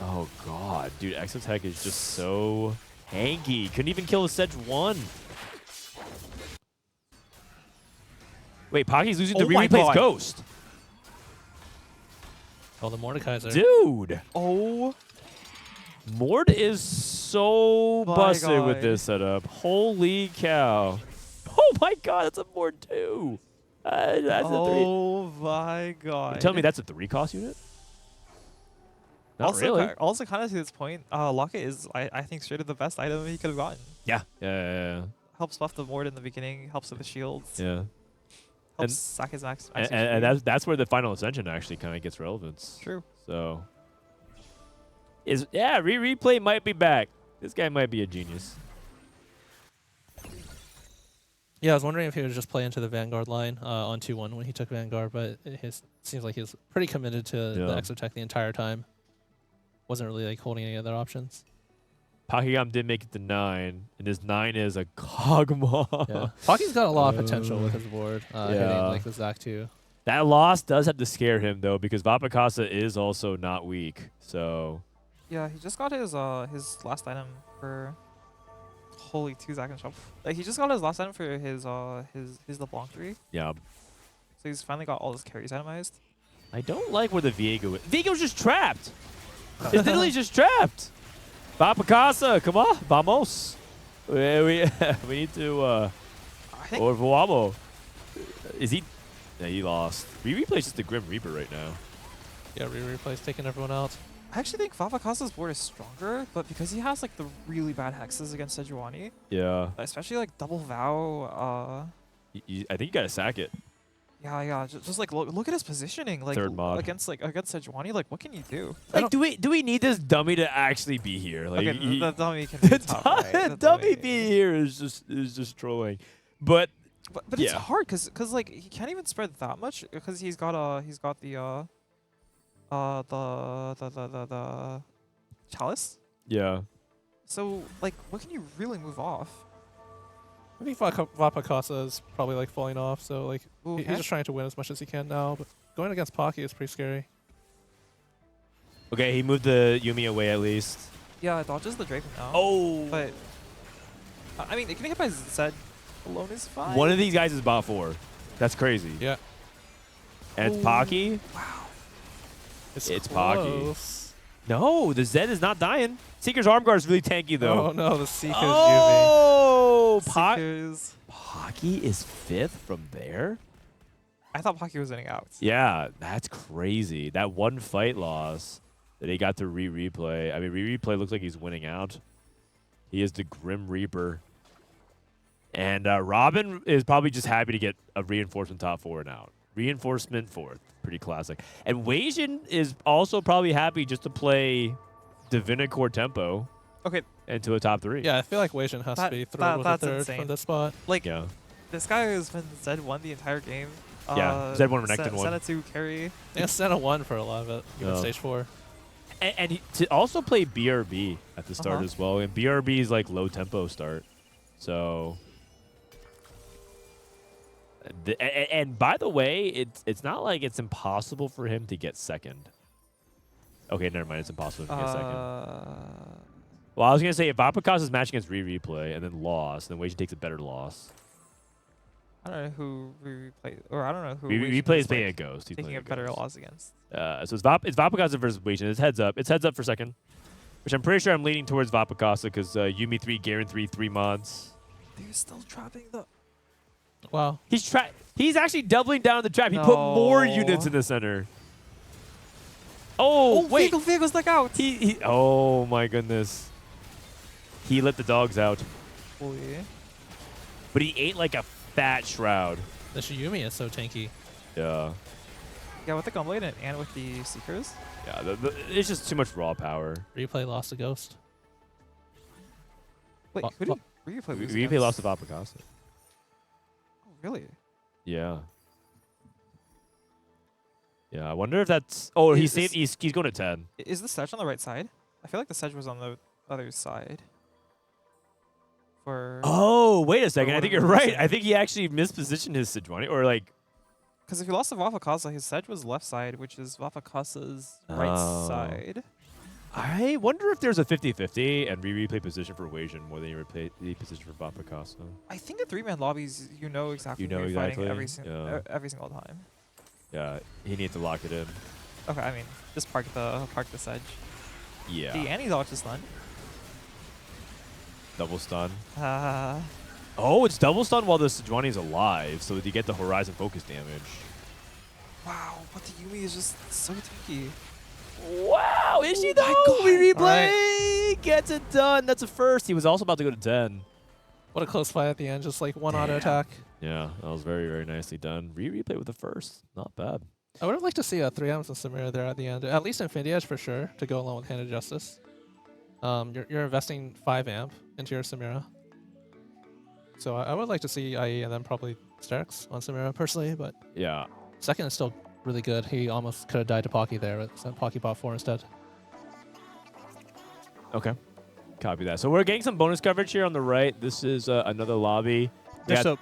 Oh god, dude, Exotech is just so hanky. Couldn't even kill a Sedge 1. Wait, Pocky's losing to Oh my Replay's God. Ghost. Oh, the Mordekaiser. Dude! Oh. Mord is so My busted with God. this setup. Holy cow. Oh my god, that's a Mord too. That's a 3. Oh my god. Tell me that's a 3 cost unit? Not also, really. Also, kind of to this point, Locket is, I think, straight up the best item he could have gotten. Yeah. Helps buff the ward in the beginning, helps with the shields, Yeah. helps sack his max. And that's where the final ascension actually kind of gets relevance. True. So Rereplay might be back. This guy might be a genius. Yeah, I was wondering if he would just play into the Vanguard line on 2-1 when he took Vanguard, but it seems like he was pretty committed to the Exotech the entire time. Wasn't really like holding any other options. Pockygom did make it to 9, and his 9 is a Kog'Maw. Yeah. Pocky's got a lot of potential with his board, hitting like the Zac 2. That loss does have to scare him though, because Vapakasa is also not weak. So Yeah, he just got his last item for holy 2 Zac and Shop. Like he just got his last item for his LeBlanc 3. yeah, So he's finally got all his carries itemized. I don't like where the Viego is. Viego's just trapped. It's literally just trapped. Vapakasa, come on, vamos. We need to. I think Or Vuamo. Is he? Yeah, he lost. Replay's just the Grim Reaper right now. Yeah, Replay's taking everyone out. I actually think Vapakasa's board is stronger, but because he has like the really bad hexes against Sejuani, Yeah. especially like double vow. I think you gotta sack it. Yeah. Just like look at his positioning, like Third mod. against Sejuani. Like, what can you do? Like, do we need this dummy to actually be here? Like, Okay, the dummy can be top right. the dummy being here is just trolling. But But it's hard because like he can't even spread that much because he's got the chalice. yeah. So like, what can you really move off? I think Vapakasa is probably like falling off, so like Ooh, he's just trying to win as much as he can now. But going against Pocky is pretty scary. Okay, he moved the Yumi away at least. Yeah, it dodges the Draven now. Oh. But I mean, getting hit by Zed alone is fine. One of these guys is bot 4. That's crazy. Yeah. And it's Pocky. Wow. It's Pocky. close. No, the Zed is not dying. Seeker's arm guard is really tanky though. Oh no, the Seeker's Yumi. Oh, Seekers. Pocky is 5th from there? I thought Pocky was winning out. Yeah, that's crazy. That one fight loss that he got to replay. I mean, replay looks like he's winning out. He is the Grim Reaper. And Robin is probably just happy to get a reinforcement top 4 and out. Reinforcement 4th. Pretty classic. And Wasian is also probably happy just to play Divinicore tempo. Okay. Into a top 3. Yeah, I feel like Wasian has to be thrown with a that's third insane. from this spot. Like, Yeah. this guy has been Zed1 the entire game. Yeah, Zed1 Renekton 1. Senatsu carry. Yeah, Senna 1 for a lot of it, even Oh. stage 4. And to also play BRB at the start as well. And BRB is like low tempo start. So. And by the way, it's not like it's impossible for him to get second. Okay, never mind. It's impossible to get second. Well, I was gonna say if Vapakasa's match against Rereplay and then lost, then Wasian takes a better loss. I don't know who Rereplay, or I don't know who Rereplay is playing a Ghost. He's taking playing a better Ghost. loss against. So it's Vapakasa versus Wasian. It's heads up. It's heads up for second, which I'm pretty sure I'm leaning towards Vapakasa because Yumi 3, Garen 3 mods. They're still trapping the. Wow. He's actually doubling down the trap. He put more units in the center. Oh, wait. Viego's like out. He oh my goodness. He let the dogs out. Holy. But he ate like a fat shroud. The Yumi is so tanky. Yeah. Yeah, with the Gunblade and with the Seekers. Yeah, it's just too much raw power. Replay lost a Ghost. Wait, who did Replay lose Replay lost to Vapakasa. Oh, really? Yeah. Yeah, I wonder if that's... Oh, he's going to 10. Is the Sedge on the right side? I feel like the Sedge was on the other side. Oh, wait a second. I think you're right. reason. I think he actually mispositioned his Sejuani, or like... Because if he lost to Vapakasa, his Sedge was left side, which is Vapakasa's right side. I wonder if there's a 50-50 and replay position for Wasian more than you replay the position for Bob Picasso. I think the 3-man lobbies, you know exactly You know who you're exactly, fighting yeah. every single time. Yeah, he needs to lock it in. Okay, I mean, just park the sedge. Yeah. The anti-dodge is stunned. Double stun. Uh, Oh, it's double stun while the Sejuani's alive, so that you get the Horizon focus damage. wow, but the Yumi is just so tanky. Wow, is she Oh though? my God. Rereplay gets it done. That's a first. He was also about to go to 10. What a close fight at the end. Just like one auto Damn. attack. Yeah, that was very, very nicely done. Replay with the first. Not bad. I would have liked to see a 3Ms and Samira there at the end. At least Infinity Edge for sure to go along with Hand of Justice. You're investing 5 amp into your Samira. So I would like to see IE and then probably Sterx on Samira personally, but Yeah. second is still really good. He almost could have died to Pocky there, but sent Pocky bot 4 instead. Okay. Copy that. So we're getting some bonus coverage here on the right. This is another lobby. Dishsoap.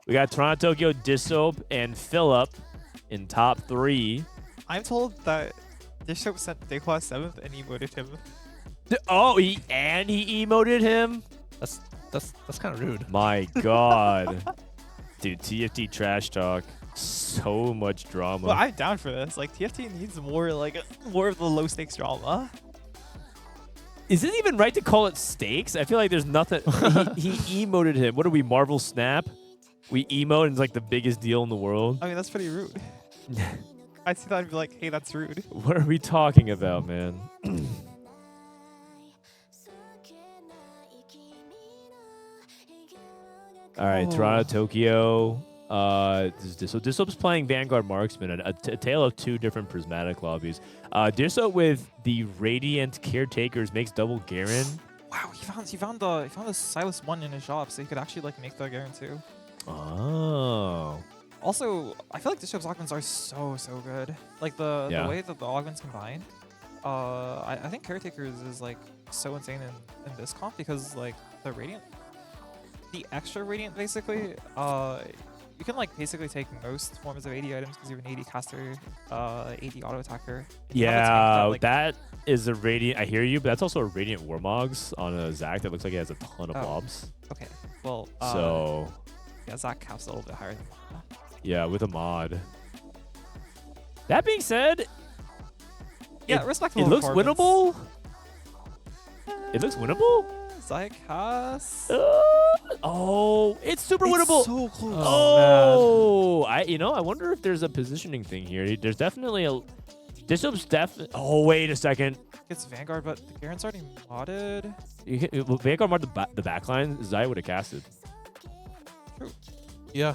We got Torontotokyo, Dishsoap, and Filup in top 3. I'm told that Dishsoap sent Dehua 7th and emoted him. Oh, he emoted him? That's kind of rude. My God. Dude, TFT trash talk. So much drama. Well, I'm down for this. Like, TFT needs more of the low stakes drama. Is it even right to call it stakes? I feel like there's nothing. he emoted him. What are we, Marvel Snap? We emote and it's like the biggest deal in the world. I mean, that's pretty rude. I'd see that and be like, hey, that's rude. What are we talking about, man? All right, Torontotokyo. So Dishsoap's playing Vanguard Marksman, a tale of 2 different Prismatic lobbies. Dishsoap with the Radiant Caretakers makes double Garen. Wow, he found the Silas 1 in his shop, so he could actually like make the Garen too. Oh. Also, I feel like Dishsoap's augments are so good. Like the way that the augments combine. I think Caretakers is like so insane in this comp because like the extra Radiant basically, you can like basically take most forms of AD items because you have an AD caster, AD auto attacker. Yeah, that is a Radiant. I hear you, but that's also a Radiant Warmogs on a Zac that looks like it has a ton of blobs. Okay, well, yeah, Zac caps a little bit higher than that. Yeah, with a mod. That being said, yeah, respectable. It looks winnable. It looks winnable. Zac has. Oh, it's super winnable. So close. Oh, I wonder if there's a positioning thing here. There's definitely a. Dishsoap's Oh, wait a second. It's Vanguard, but the Garen's already modded. Vanguard mod the backline. Zai would have casted. True. Yeah.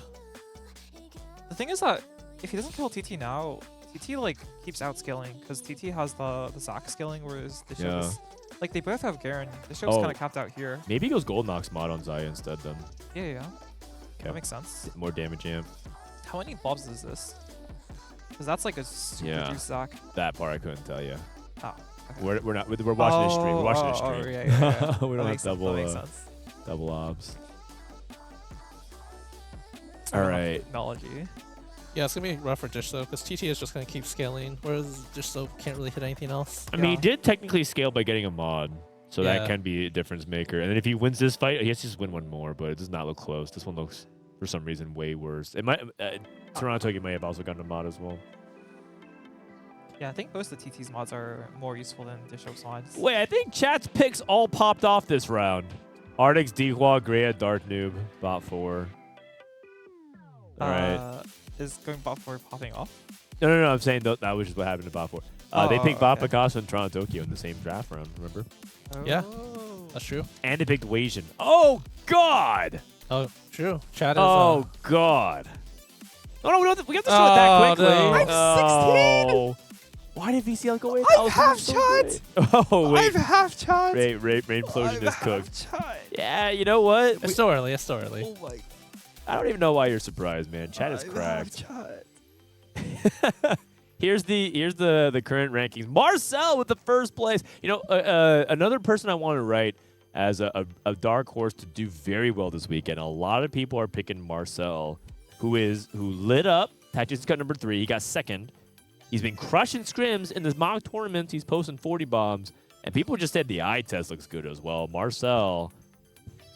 The thing is that if he doesn't kill TT now, TT like keeps outscaling because TT has the Zac scaling, whereas Dishsoap is like they both have Garen. Dishsoap's kind of capped out here. Maybe he goes Gold Nox mod on Zai instead then. Yeah. That makes sense. More damage amp. How many blobs is this? Because that's like a super juice Zac. That part I couldn't tell you. Oh, okay. We're watching a stream. We're watching a stream. Yeah. We don't have double obs. All right. Technology. Yeah, it's going to be rough for Dishsoap because TT is just going to keep scaling, whereas Dishsoap can't really hit anything else. I mean, he did technically scale by getting a mod, so that can be a difference maker. And then if he wins this fight, he has to just win one more, but it does not look close. This one looks, for some reason, way worse. It might. Torontotokyo may have also gotten a mod as well. Yeah, I think most of the TT's mods are more useful than Dishsoap's mods. Wait, I think chat's picks all popped off this round. Artix, Dehua, Grea, Dark Noob, Bot 4. All right. Is going bot 4 popping off? No. I'm saying that was just what happened to bot 4. They picked Bot Picasso and Torontotokyo in the same draft round, remember? Yeah, that's true. And they picked Wasian. Oh, God! Oh, true. Chat is... Oh, God. Oh, no, we have to show it that quickly. No. I'm 16! Why did VCL go away? I'm half shot! Oh, wait. I'm half shot! Rainplosion is cooked. Shot. Yeah, you know what? It's still early. Oh my. I don't even know why you're surprised, man. Chat is cracked. Here's the current rankings. Marcel with the first place. You know, another person I want to write as a dark horse to do very well this weekend. A lot of people are picking Marcel, who lit up Tactics Cut number 3. He got second. He's been crushing scrims in this mock tournament. He's posting 40 bombs. And people just said the eye test looks good as well. Marcel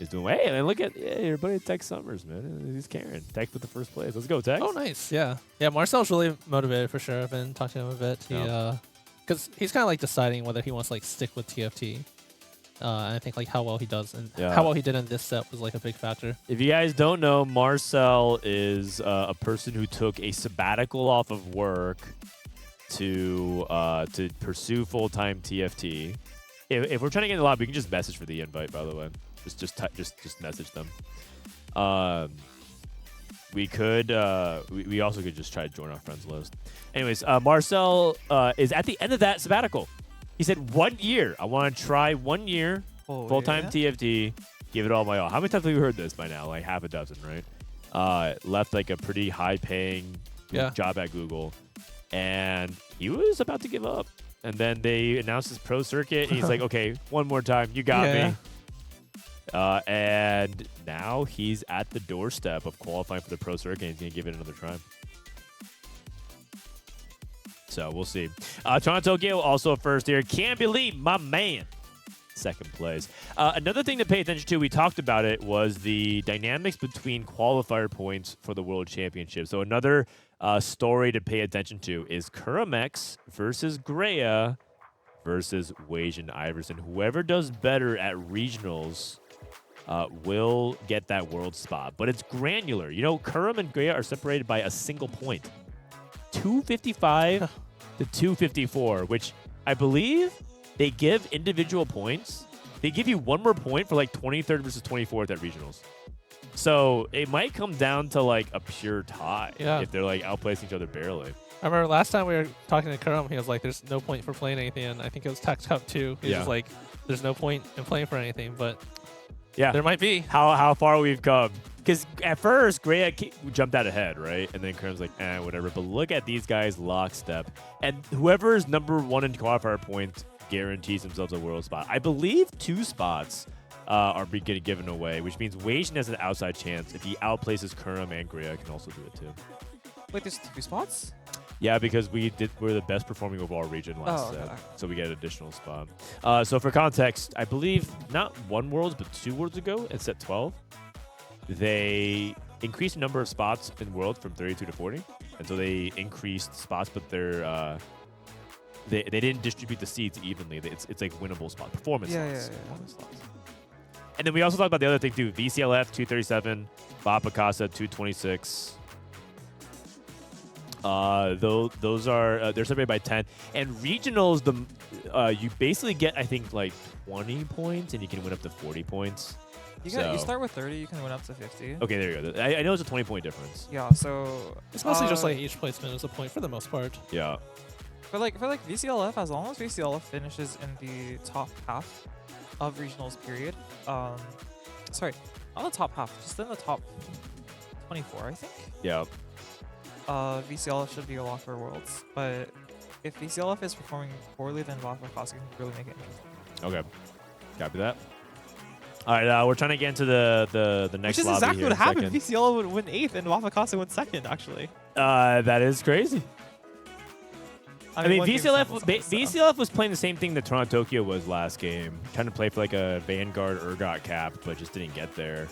is doing, hey, man, look at your buddy Tech Summers, man. He's carrying. Tech with the first place. Let's go, Tech. Oh, nice. Yeah. Yeah, Marcel's really motivated for sure. I've been talking to him a bit. Because he's kind of like deciding whether he wants to like stick with TFT. And I think like how well he does and how well he did in this set was like a big factor. If you guys don't know, Marcel is a person who took a sabbatical off of work to pursue full-time TFT. If we're trying to get in the lobby, we can just message for the invite, by the way. Just message them. We could we also could just try to join our friends list. Anyways, Marcel is at the end of that sabbatical. He said 1 year. I want to try 1 year full-time TFT, give it all my all. How many times have we heard this by now? Like half a dozen, right? Left like a pretty high-paying job at Google, and he was about to give up. And then they announced his pro circuit, and he's like, okay, one more time. You got me. And now he's at the doorstep of qualifying for the pro circuit, and he's going to give it another try. So we'll see. Torontotokyo also first here. Cambulee, my man. Second place. Another thing to pay attention to, we talked about it, was the dynamics between qualifier points for the World Championship. So another story to pay attention to is Kurumx versus Grea versus Wasianiverson. Whoever does better at regionals will get that world spot. But it's granular. You know, Kurum and Grea are separated by a single point. 255 to 254, which I believe they give individual points. They give you one more point for like 23rd versus 24th at regionals. So it might come down to like a pure tie if they're like outplacing each other barely. I remember last time we were talking to Kurum, he was like, there's no point for playing anything. And I think it was Tax Cup 2. He was like, there's no point in playing for anything. But there might be. How far we've come. Because at first, Grea jumped out ahead, right? And then Kurum's like, whatever. But look at these guys lockstep. And whoever's number one in qualifier points guarantees themselves a world spot. I believe 2 spots are getting given away, which means Wasian has an outside chance. If he outplaces Kurum and Grea, can also do it too. Wait, there's 2 spots? Yeah, because we're the best performing overall region last set, so we get an additional spot. So for context, I believe not 1 Worlds, but 2 Worlds ago at set 12, they increased the number of spots in World from 32 to 40, and so they increased spots, but they didn't distribute the seeds evenly. It's like winnable spot performance slots. And then we also talked about the other thing too. VCLF 237, Bopster 226. Those are they're separated by 10. And regionals, you basically get I think like 20 points, and you can win up to 40 points. You start with 30, you can win up to 50. Okay, there you go. I know it's a 20-point difference. Yeah, so it's mostly just like each placement is a point for the most part. Yeah. For like VCLF, as long as VCLF finishes in the top half of regionals period, sorry, not the top half, just in the top 24, I think. Yeah. VCLF should be a lock for Worlds, but if VCLF is performing poorly, then Bossoskills can really make it interesting. Okay, copy that. All right, we're trying to get into the next lobby. Which is exactly what happened. VCLF would win 8th and Bossoskills would 2nd, actually. That is crazy. I mean, VCLF was playing the same thing that Torontotokyo was last game, trying to play for like a Vanguard Urgot cap, but just didn't get there.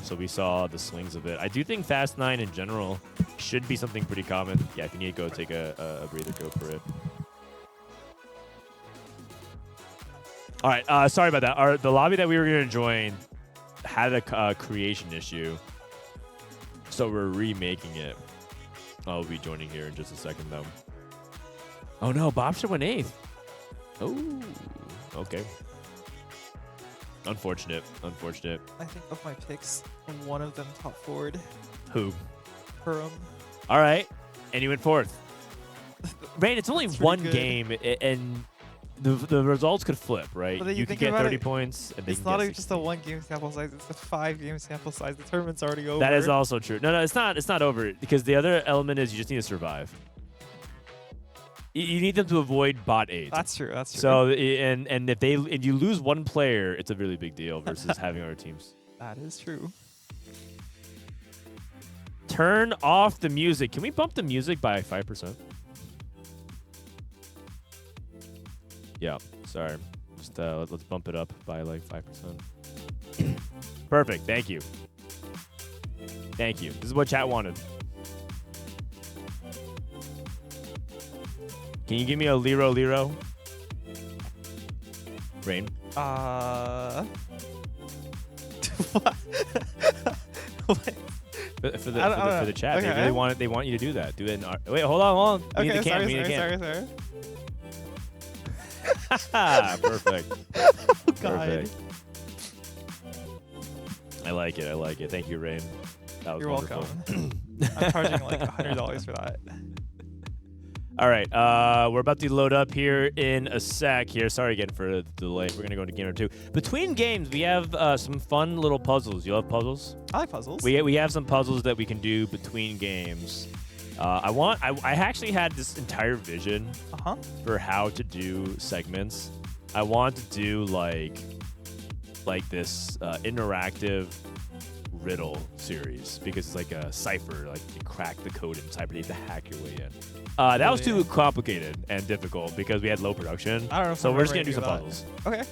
So we saw the swings of it. I do think Fast 9 in general should be something pretty common. Yeah, if you need to go take a breather, go for it. All right, sorry about that. The lobby that we were going to join had a creation issue, so we're remaking it. I'll be joining here in just a second, though. Oh, no, Bopster went 8th. Oh, okay. Unfortunate. I think of my picks, one of them top forward. Who? Kurum. All right, and you went 4th. Rain, it's only one game, and the results could flip, right? You could get 30 points. And it's not just a 1-game sample size; it's a 5-game sample size. The tournament's already over. That is also true. No, it's not. It's not over because the other element is you just need to survive. You need them to avoid bot 8. That's true. So and if you lose one player, it's a really big deal versus having other teams. That is true. Turn off the music. Can we bump the music by 5%? Yeah, sorry. Just let's bump it up by like 5%. Perfect. Thank you. Thank you. This is what chat wanted. Can you give me a Lero? Rain. What? For the chat, Okay. they really want it. They want you to do that. Do it. Wait, hold on. We need the cam. Sorry. Perfect. Oh, God. Perfect. I like it. Thank you, Rain. That was You're wonderful. welcome. I'm charging like $100 for that. All right, we're about to load up here in a sec here. Sorry again for the delay. We're going to go into game number 2. Between games, we have some fun little puzzles. You love puzzles? I like puzzles. We have some puzzles that we can do between games. I actually had this entire vision for how to do segments. I want to do like this interactive riddle series because it's like a cipher, like you crack the code in cipher, you have to hack your way in. That was too complicated and difficult because we had low production. I don't know if so I'm we're just ever gonna do some gonna do puzzles. Okay.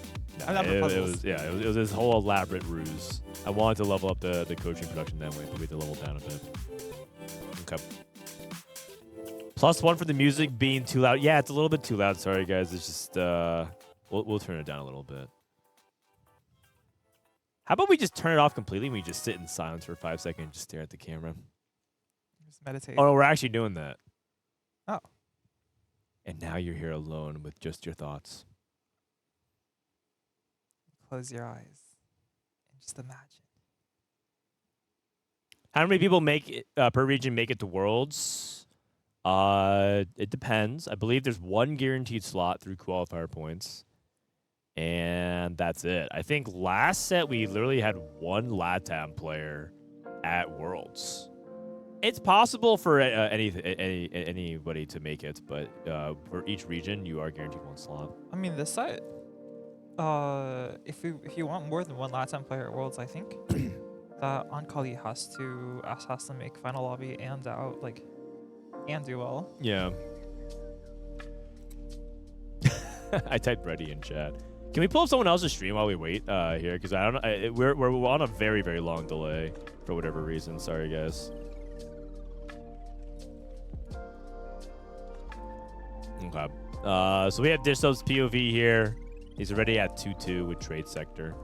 I'm down for puzzles. It was this whole elaborate ruse. I wanted to level up the coaching production that way, but we had to level down a bit. Okay. +1 for the music being too loud. Yeah, it's a little bit too loud. Sorry guys. It's just we'll turn it down a little bit. How about we just turn it off completely and we just sit in silence for 5 seconds and just stare at the camera? Just meditate. Oh, no, we're actually doing that. Oh. And now you're here alone with just your thoughts. Close your eyes and just imagine. How many people make it, per region make it to Worlds? It depends. I believe there's 1 guaranteed slot through qualifier points. And that's it. I think last set we literally had 1 LATAM player at Worlds. It's possible for anybody to make it, but for each region you are guaranteed 1 slot. I mean, this set, if you want more than 1 LATAM player at Worlds, I think that Ankali has to make final lobby and out and do well. Yeah. I typed ready in chat. Can we pull up someone else's stream while we wait here? Because I don't know. We're on a very, very long delay for whatever reason. Sorry, guys. Okay. So we have Dishsoap's POV here. He's already at 2-2 with Trade Sector.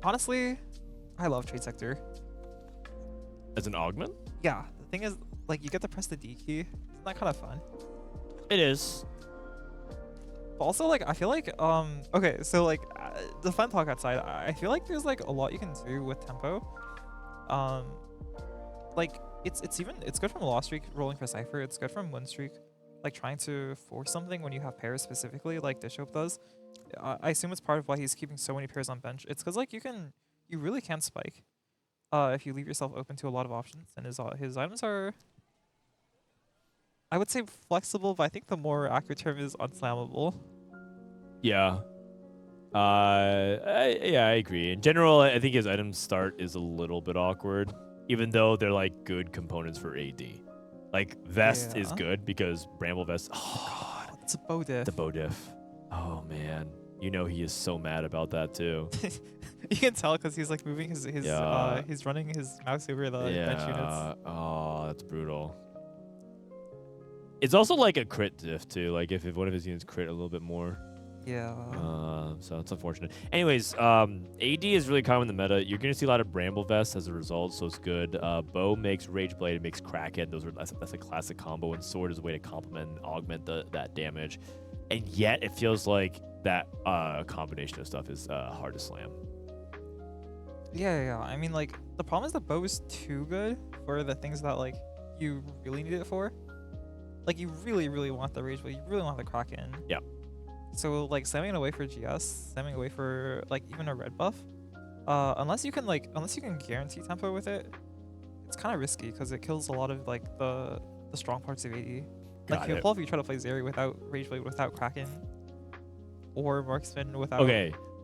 Honestly, I love Trade Sector. As an augment? Yeah. The thing is, you get to press the D key. Isn't that kind of fun? It is. Also, I feel like, okay, so, the fun talk outside, I feel like there's, a lot you can do with tempo. It's good from Lost Streak rolling for Cypher. It's good from Win Streak, trying to force something when you have pairs specifically, like Dishsoap does. I assume it's part of why he's keeping so many pairs on bench. It's because, you really can spike if you leave yourself open to a lot of options. And his items are, I would say flexible, but I think the more accurate term is unslammable. Yeah. I agree. In general, I think his item start is a little bit awkward, even though they're good components for AD. Vest is good because Bramble Vest. Oh, God, it's a bow diff. The bow diff. Oh man, he is so mad about that too. You can tell because he's moving his he's running his mouse over the bench units. Oh, that's brutal. It's also a crit diff too. If one of his units crit a little bit more. Yeah. So it's unfortunate. Anyways, AD is really common in the meta. You're gonna see a lot of Bramble Vests as a result, so it's good. Bow makes Rage Blade, it makes Kraken. That's a classic combo, and Sword is a way to complement and augment that damage. And yet it feels like that combination of stuff is hard to slam. Yeah. I mean, the problem is the bow is too good for the things that you really need it for. You really, really want the Rage Blade. You really want the Kraken. Yeah. So, slamming it away for GS, slamming away for, even a red buff, unless you can guarantee tempo with it, it's kind of risky because it kills a lot of, the strong parts of AD. If you try to play Zeri without Rage Blade, without Kraken, or Marksman without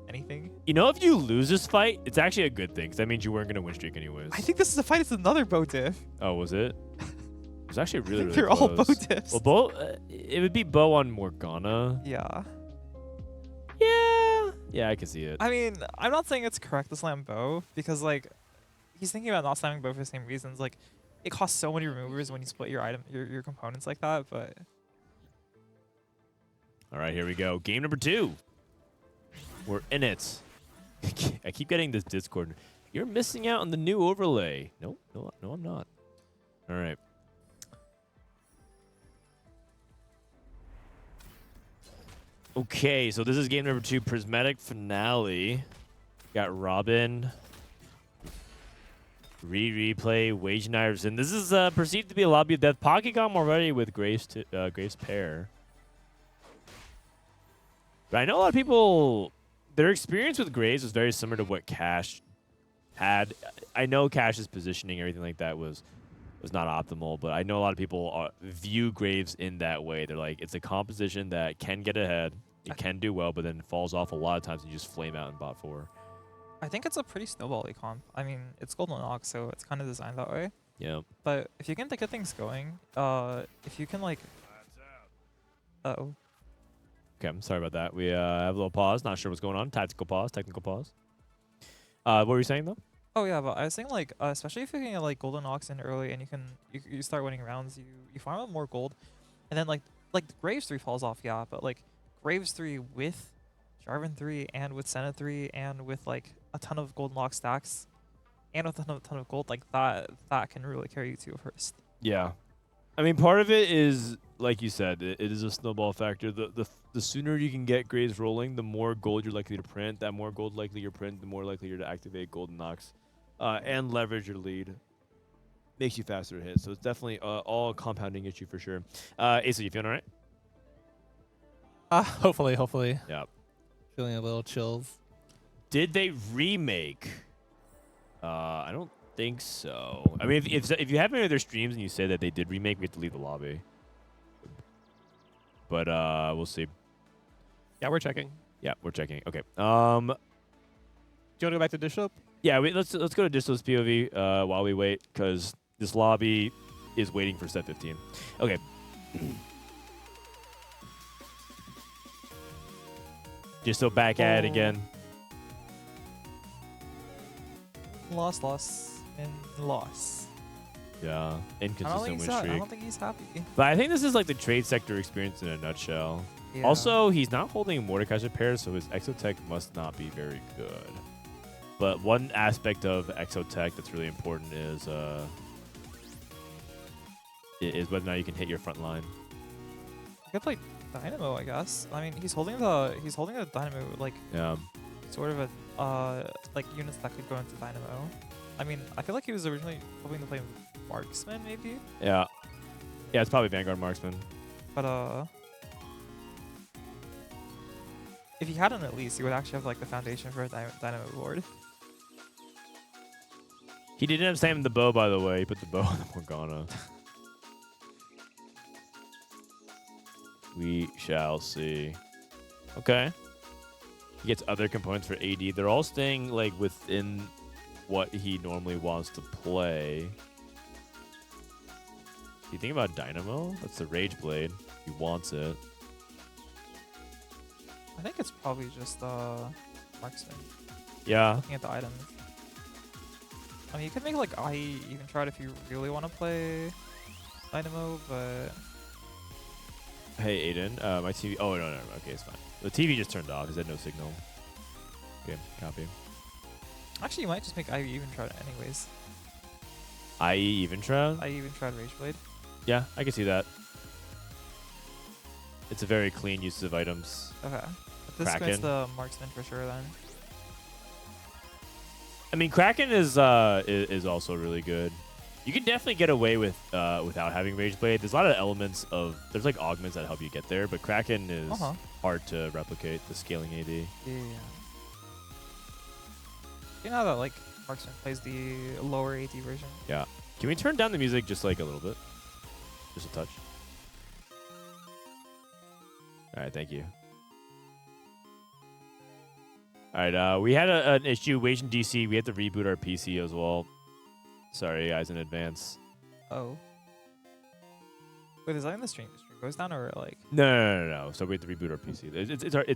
anything. If you lose this fight, it's actually a good thing because that means you weren't going to win streak anyways. I think this is a fight. It's another bow diff. Oh, was it? It was actually really, really They're close. all bow diffs. Well, it would be bow on Morgana. Yeah. Yeah, I can see it. I mean, I'm not saying it's correct to slam bow because like he's thinking about not slamming bow for the same reasons. Like it costs so many removers when you split your components like that. But All right, here we go. Game number 2. We're in it. I keep getting this Discord. You're missing out on the new overlay. No, I'm not. All right. Okay, so this is game number 2, Prismatic Finale. Got Robin, Rereplay, Wasianiverson. This is perceived to be a lobby of death. Pockygom already with Graves pair. But I know a lot of people, their experience with Graves was very similar to what Cash had. I know Cash's positioning, everything like that was not optimal, but I know a lot of people view Graves in that way. They're like, it's a composition that can get ahead, it can do well, but then falls off a lot of times and you just flame out in bot 4. I think it's a pretty snowbally comp. I mean, it's Golden Ox, so it's kind of designed that way. Yeah. But if you can get things going, if you can like, uh-oh. Okay, I'm sorry about that. We have a little pause. Not sure what's going on. Tactical pause. Technical pause. What were you saying though? Oh yeah, but I was saying like, especially if you can get like Golden Ox in early and you start winning rounds, you farm up more gold, and then like Graves 3 falls off, yeah, but like Graves 3 with Jarvan 3 and with Senna 3 and with like a ton of Golden Ox stacks and with a ton of gold, like that can really carry you to a first. Yeah. I mean, part of it is, like you said, it is a snowball factor. The sooner you can get Graves rolling, the more gold you're likely to print. That more gold likely you print, the more likely you're to activate Golden Ox and leverage your lead. Makes you faster to hit. So it's definitely all a compounding issue for sure. Aesah, you feeling all right? Hopefully. Yeah. Feeling a little chills. Did they remake? I don't think so. I mean, if you have any of their streams and you say that they did remake, we have to leave the lobby. But we'll see. Yeah, we're checking. Yeah, we're checking. Okay. Do you want to go back to Dishsoap? Yeah, let's go to Dishsoap's POV while we wait, because this lobby is waiting for set 15. Okay. Dishsoap back at it again. Loss, and loss. Yeah, inconsistent win I streak. don't think he's happy. But I think this is like the trade sector experience in a nutshell. Yeah. Also, he's not holding Mordekaiser pairs, so his Exotech must not be very good. But one aspect of Exotech that's really important is whether or not you can hit your front line. You could play Dynamo, I guess. I mean, he's holding the Dynamo like sort of a like units that could go into Dynamo. I mean, I feel like he was originally hoping to play Marksman, maybe. Yeah, it's probably Vanguard Marksman. But if he hadn't, at least he would actually have like the foundation for a Dynamo board. He didn't have Sam the bow, by the way. He put the bow on the Morgana. We shall see. Okay. He gets other components for AD. They're all staying like within what he normally wants to play. Do you think about Dynamo? That's the Rage Blade. He wants it. I think it's probably just Marksman. Yeah. Looking at the items. I mean, you could make like IE even try it if you really want to play Dynamo, but... Hey, Aiden. My TV... Oh, no. Okay, it's fine. The TV just turned off. Is that no signal? Okay, copy. Actually, you might just make IE even try it anyways. IE even shroud? IE even tried Rage Blade. Yeah, I can see that. It's a very clean use of items. Okay. But this Kraken. is the Marksman for sure then. I mean, Kraken is also really good. You can definitely get away with without having Rage Blade. There's a lot of elements of... There's like augments that help you get there, but Kraken is hard to replicate, the scaling AD. Yeah. You know how that like Marksman plays the lower AD version? Yeah. Can we turn down the music just like a little bit? Just a touch. All right, thank you. All right, we had an issue. Wasian DC. We had to reboot our PC as well. Sorry, guys, in advance. Oh. Wait, is that in the stream? The stream goes down or like? No. So we have to reboot our PC. It's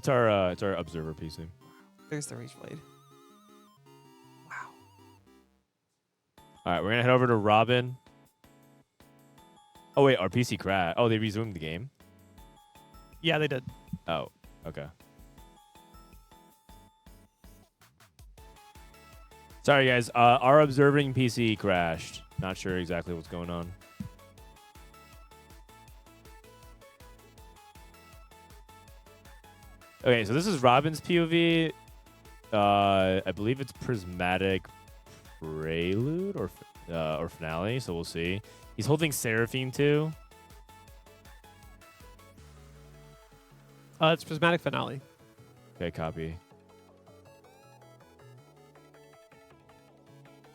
our observer PC. There's the Rage Blade. Wow. All right, we're gonna head over to Robin. Oh wait, our PC crashed. Oh, they resumed the game. Yeah, they did. Oh, okay. Sorry guys, our observing PC crashed. Not sure exactly what's going on. Okay, so this is Robin's POV. I believe it's Prismatic Prelude or Finale, so we'll see. He's holding Seraphine too. It's Prismatic Finale. Okay, copy.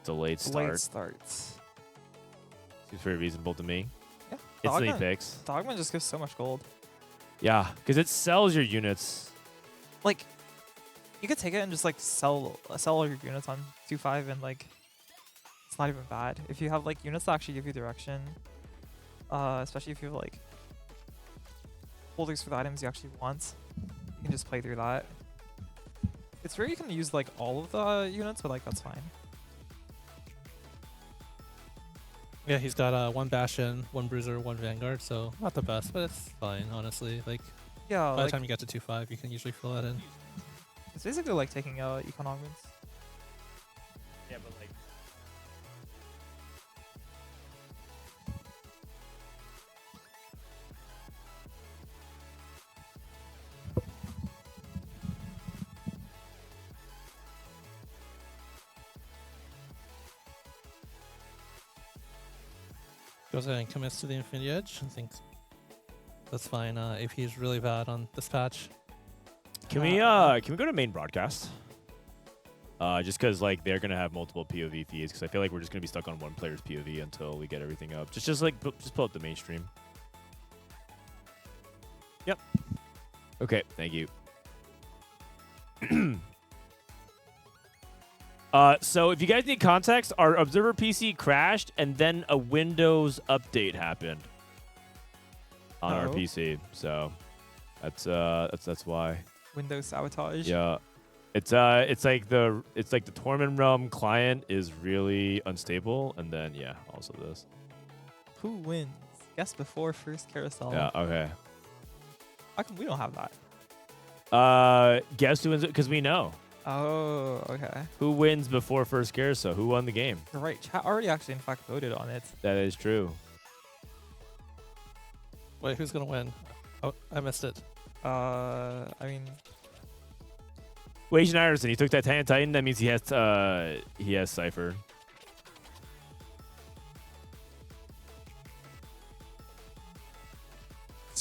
Delayed start. Late starts. Seems very reasonable to me. Yeah. Instantly picks. Dogman just gives so much gold. Yeah, because it sells your units. Like, you could take it and just like sell all your units on 2-5 and like it's not even bad. If you have like units that actually give you direction, especially if you have like holders for the items you actually want, you can just play through that. It's rare you can use like all of the units, but like that's fine. Yeah, he's got 1 Bastion, 1 Bruiser, 1 Vanguard, so not the best, but it's fine, honestly. Like, Yeah, by like, the time you get to 2-5, you can usually fill that in. it's basically like taking econ augments. Yeah, but like. Goes ahead and commits to the Infinity Edge. I think that's fine. AP is really bad on this patch. Can we go to main broadcast? Just because like they're gonna have multiple POV feeds, because I feel like we're just gonna be stuck on one player's POV until we get everything up. Just pull up the mainstream. Yep. Okay, thank you. So if you guys need context, our observer PC crashed and then a Windows update happened on our PC. So that's why. Windows sabotage. Yeah. It's like the Torment Realm client is really unstable, and then yeah, also this. Who wins? Guess before first carousel. Yeah, okay. How come we don't have that? Guess who wins it? Because we know. Oh, okay. Who wins before first carousel? Who won the game? You're right. Chat already actually in fact voted on it. That is true. Wait, who's gonna win? Oh, I missed it. I mean, Wasianiverson, he took Titanium Titan. That means he has Cypher.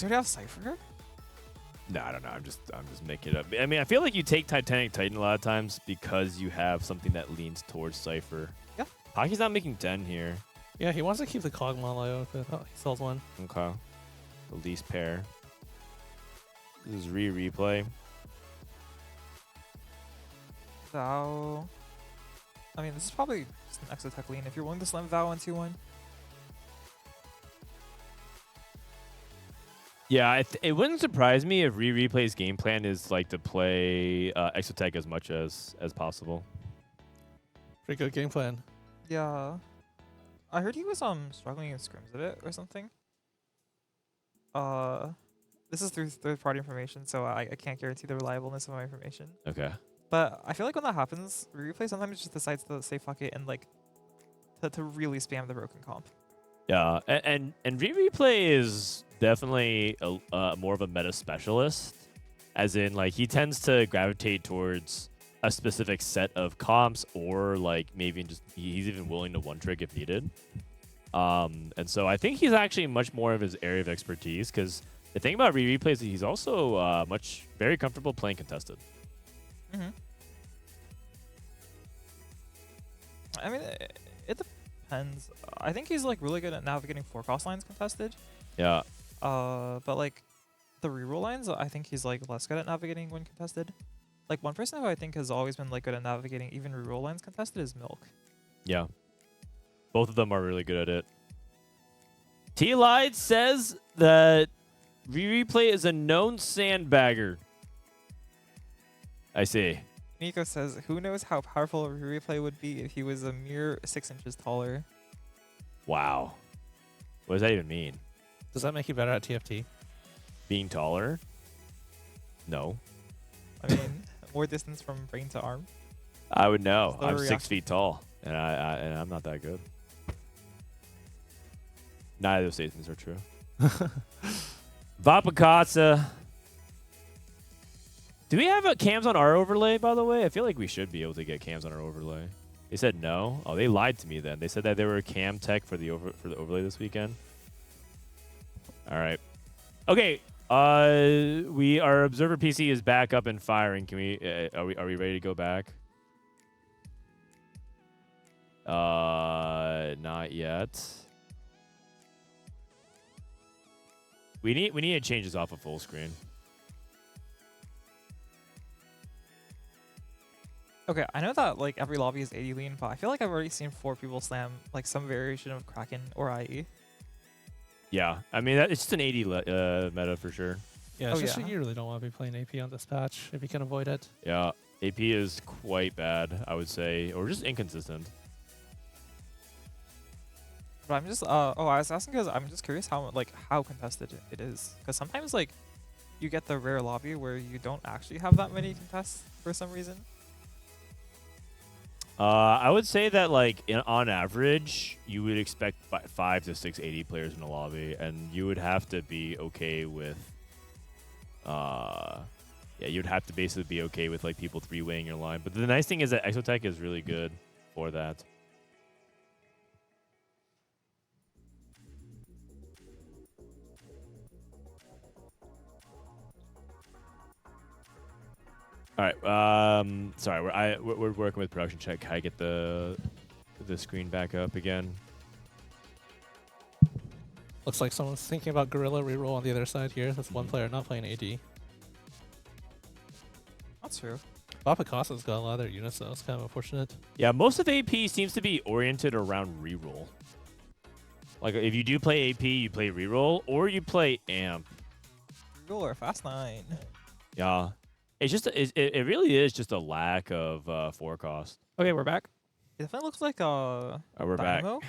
does he already have Cypher? No, I don't know. I'm just making it up. I mean, I feel like you take Titanic Titan a lot of times because you have something that leans towards Cypher. Yeah. Hockey's not making 10 here. Yeah, he wants to keep the Cog Malio, but oh, he sells 1. Okay. The least pair. This is Rereplay. Vow. I mean, this is probably just an Exotech lean. If you're willing to slam Vow on 2-1. Yeah, it wouldn't surprise me if Replay's game plan is like to play Exotech as much as possible. Pretty good game plan. Yeah. I heard he was struggling in scrims a bit or something. This is through third-party information, so I can't guarantee the reliableness of my information. Okay. But I feel like when that happens, Rereplay sometimes just decides to say fuck it and like to really spam the broken comp. Yeah, and Rereplay is definitely more of a meta specialist, as in like he tends to gravitate towards a specific set of comps, or like maybe just he's even willing to one trick if needed. And so I think he's actually much more of his area of expertise, because the thing about Rereplay is that he's also very comfortable playing contested. Mm-hmm. I mean, it depends. I think he's like really good at navigating 4 cost lines contested. Yeah. But like the reroll lines, I think he's like less good at navigating when contested. Like one person who I think has always been like good at navigating even reroll lines contested is Milk. Yeah. Both of them are really good at it. Tleyds says that Rereplay is a known sandbagger. I see. Nico says, who knows how powerful a replay would be if he was a mere 6 inches taller? Wow. What does that even mean? Does that make you better at TFT? Being taller? No. I mean, more distance from brain to arm. I would know. Slower I'm 6 reaction. feet tall, and I'm not that good. Neither of those statements are true. Vapakasa. Do we have cams on our overlay, by the way? I feel like we should be able to get cams on our overlay. They said no. Oh, they lied to me then. They said that they were cam tech for the overlay this weekend. All right. Okay. Our observer PC is back up and firing. Can we? Are we ready to go back? Not yet. We need to change this off of full screen. Okay, I know that like every lobby is 80 lean, but I feel like I've already seen 4 people slam like some variation of Kraken or IE. Yeah, I mean it's just an 80 meta for sure. Yeah, it's Oh, just yeah. you really don't want to be playing AP on this patch if you can avoid it. Yeah, AP is quite bad, I would say, or just inconsistent. But I'm just I was asking because I'm just curious how contested it is. Because sometimes like you get the rare lobby where you don't actually have that many contests for some reason. I would say that like on average, you would expect 5 to 6 80 players in a lobby, and you would have to be okay with. Yeah, you'd have to basically be okay with like people 3-weighing your line. But the nice thing is that Exotech is really good for that. All right. Sorry, we're working with production check. Can I get the screen back up again? Looks like someone's thinking about Gorilla reroll on the other side here. That's one player not playing AD. That's true. Vapakasa's got a lot of their units though. It's kind of unfortunate. Yeah, most of AP seems to be oriented around reroll. Like if you do play AP, you play reroll, or you play amp. Roller fast 9. Yeah, it's just it really is just a lack of forecast. Okay, we're back. It definitely looks like We're back. Dynamo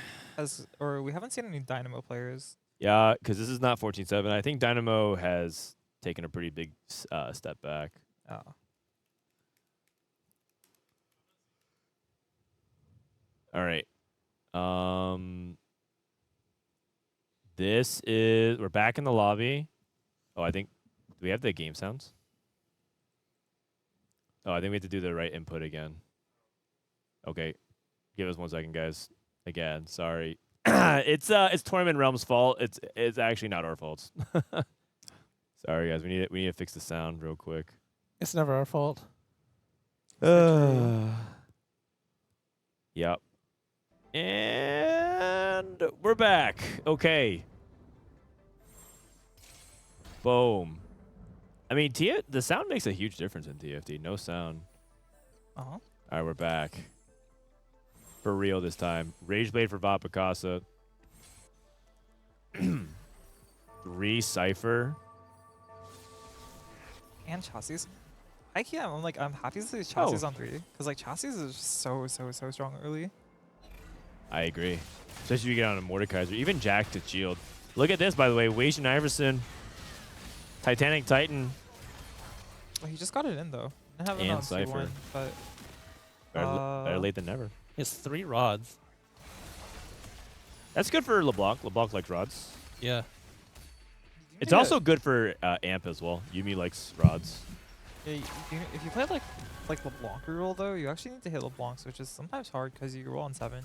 or we haven't seen any Dynamo players. Yeah, because this is not 14-7. I think Dynamo has taken a pretty big step back. All right. We're back in the lobby. Oh, do we have the game sounds? Oh, I think we have to do the right input again. Okay. Give us 1 second, guys. Again, sorry. It's Tournament Realm's fault. It's actually not our fault. Sorry, guys. We need to fix the sound real quick. It's never our fault. Yep. And we're back. Okay. Boom. I mean, the sound makes a huge difference in TFT. No sound. Uh-huh. All right, we're back. For real this time. Rageblade for Vapakasa. 3 Cypher. And chassis. I'm happy to see chassis on 3 because like chassis is so strong early. I agree. Especially if you get on a Mordekaiser. Even Jack to shield. Look at this, by the way. Wasianiverson. Titanic Titan. Well, he just got it in though. I have it And on Cypher. C1, but Better late than never. He has 3 rods. That's good for LeBlanc. LeBlanc likes rods. Yeah. It's also good for Amp as well. Yumi likes rods. Yeah, if you play like LeBlanc reroll though, you actually need to hit LeBlancs, which is sometimes hard because you roll on 7.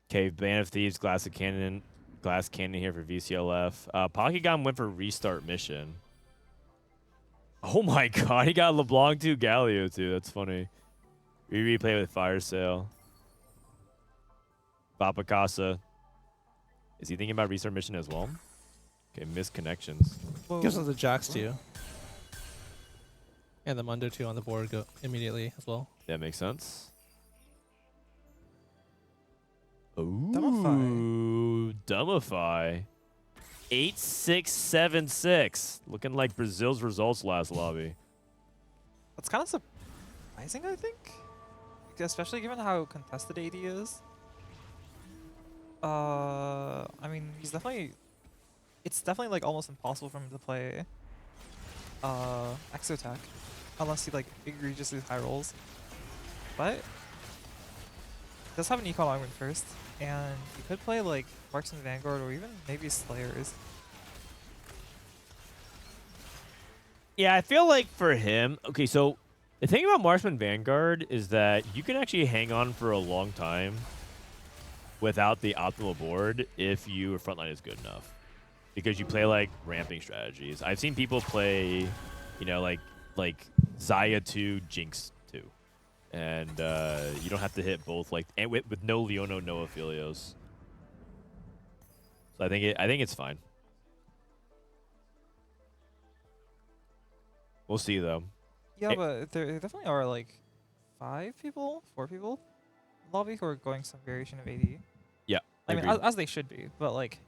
Okay, Band of Thieves, Glass Cannon here for VCLF. Pockygom went for restart mission. Oh my god, he got LeBlanc 2, Galio 2. That's funny. Replay with Fire Sale. Vapakasa. Is he thinking about restart mission as well? Okay, missed connections. Gives us the Jax too. And the Mundo 2 on the board go immediately as well. That makes sense. Ooh, Dumbify. Dumbify. 8-6-7-6. Looking like Brazil's results last lobby. That's kind of surprising, I think. Especially given how contested AD is. I mean, it's definitely like almost impossible for him to play Exotech unless he like egregiously high rolls. But he does have an Econ Augment first, and he could play like Marksman Vanguard or even maybe Slayers. Yeah, I feel like for him, okay, so the thing about Marksman Vanguard is that you can actually hang on for a long time without the optimal board if your frontline is good enough. Because you play like ramping strategies. I've seen people play, you know, like Xayah 2, Jinx 2. And you don't have to hit both like and with no Leono, no Aphelios. So I think it's fine. We'll see though. Yeah, but there definitely are like 4 people in lobby who are going some variation of AD. Yeah, I mean, as they should be, but like.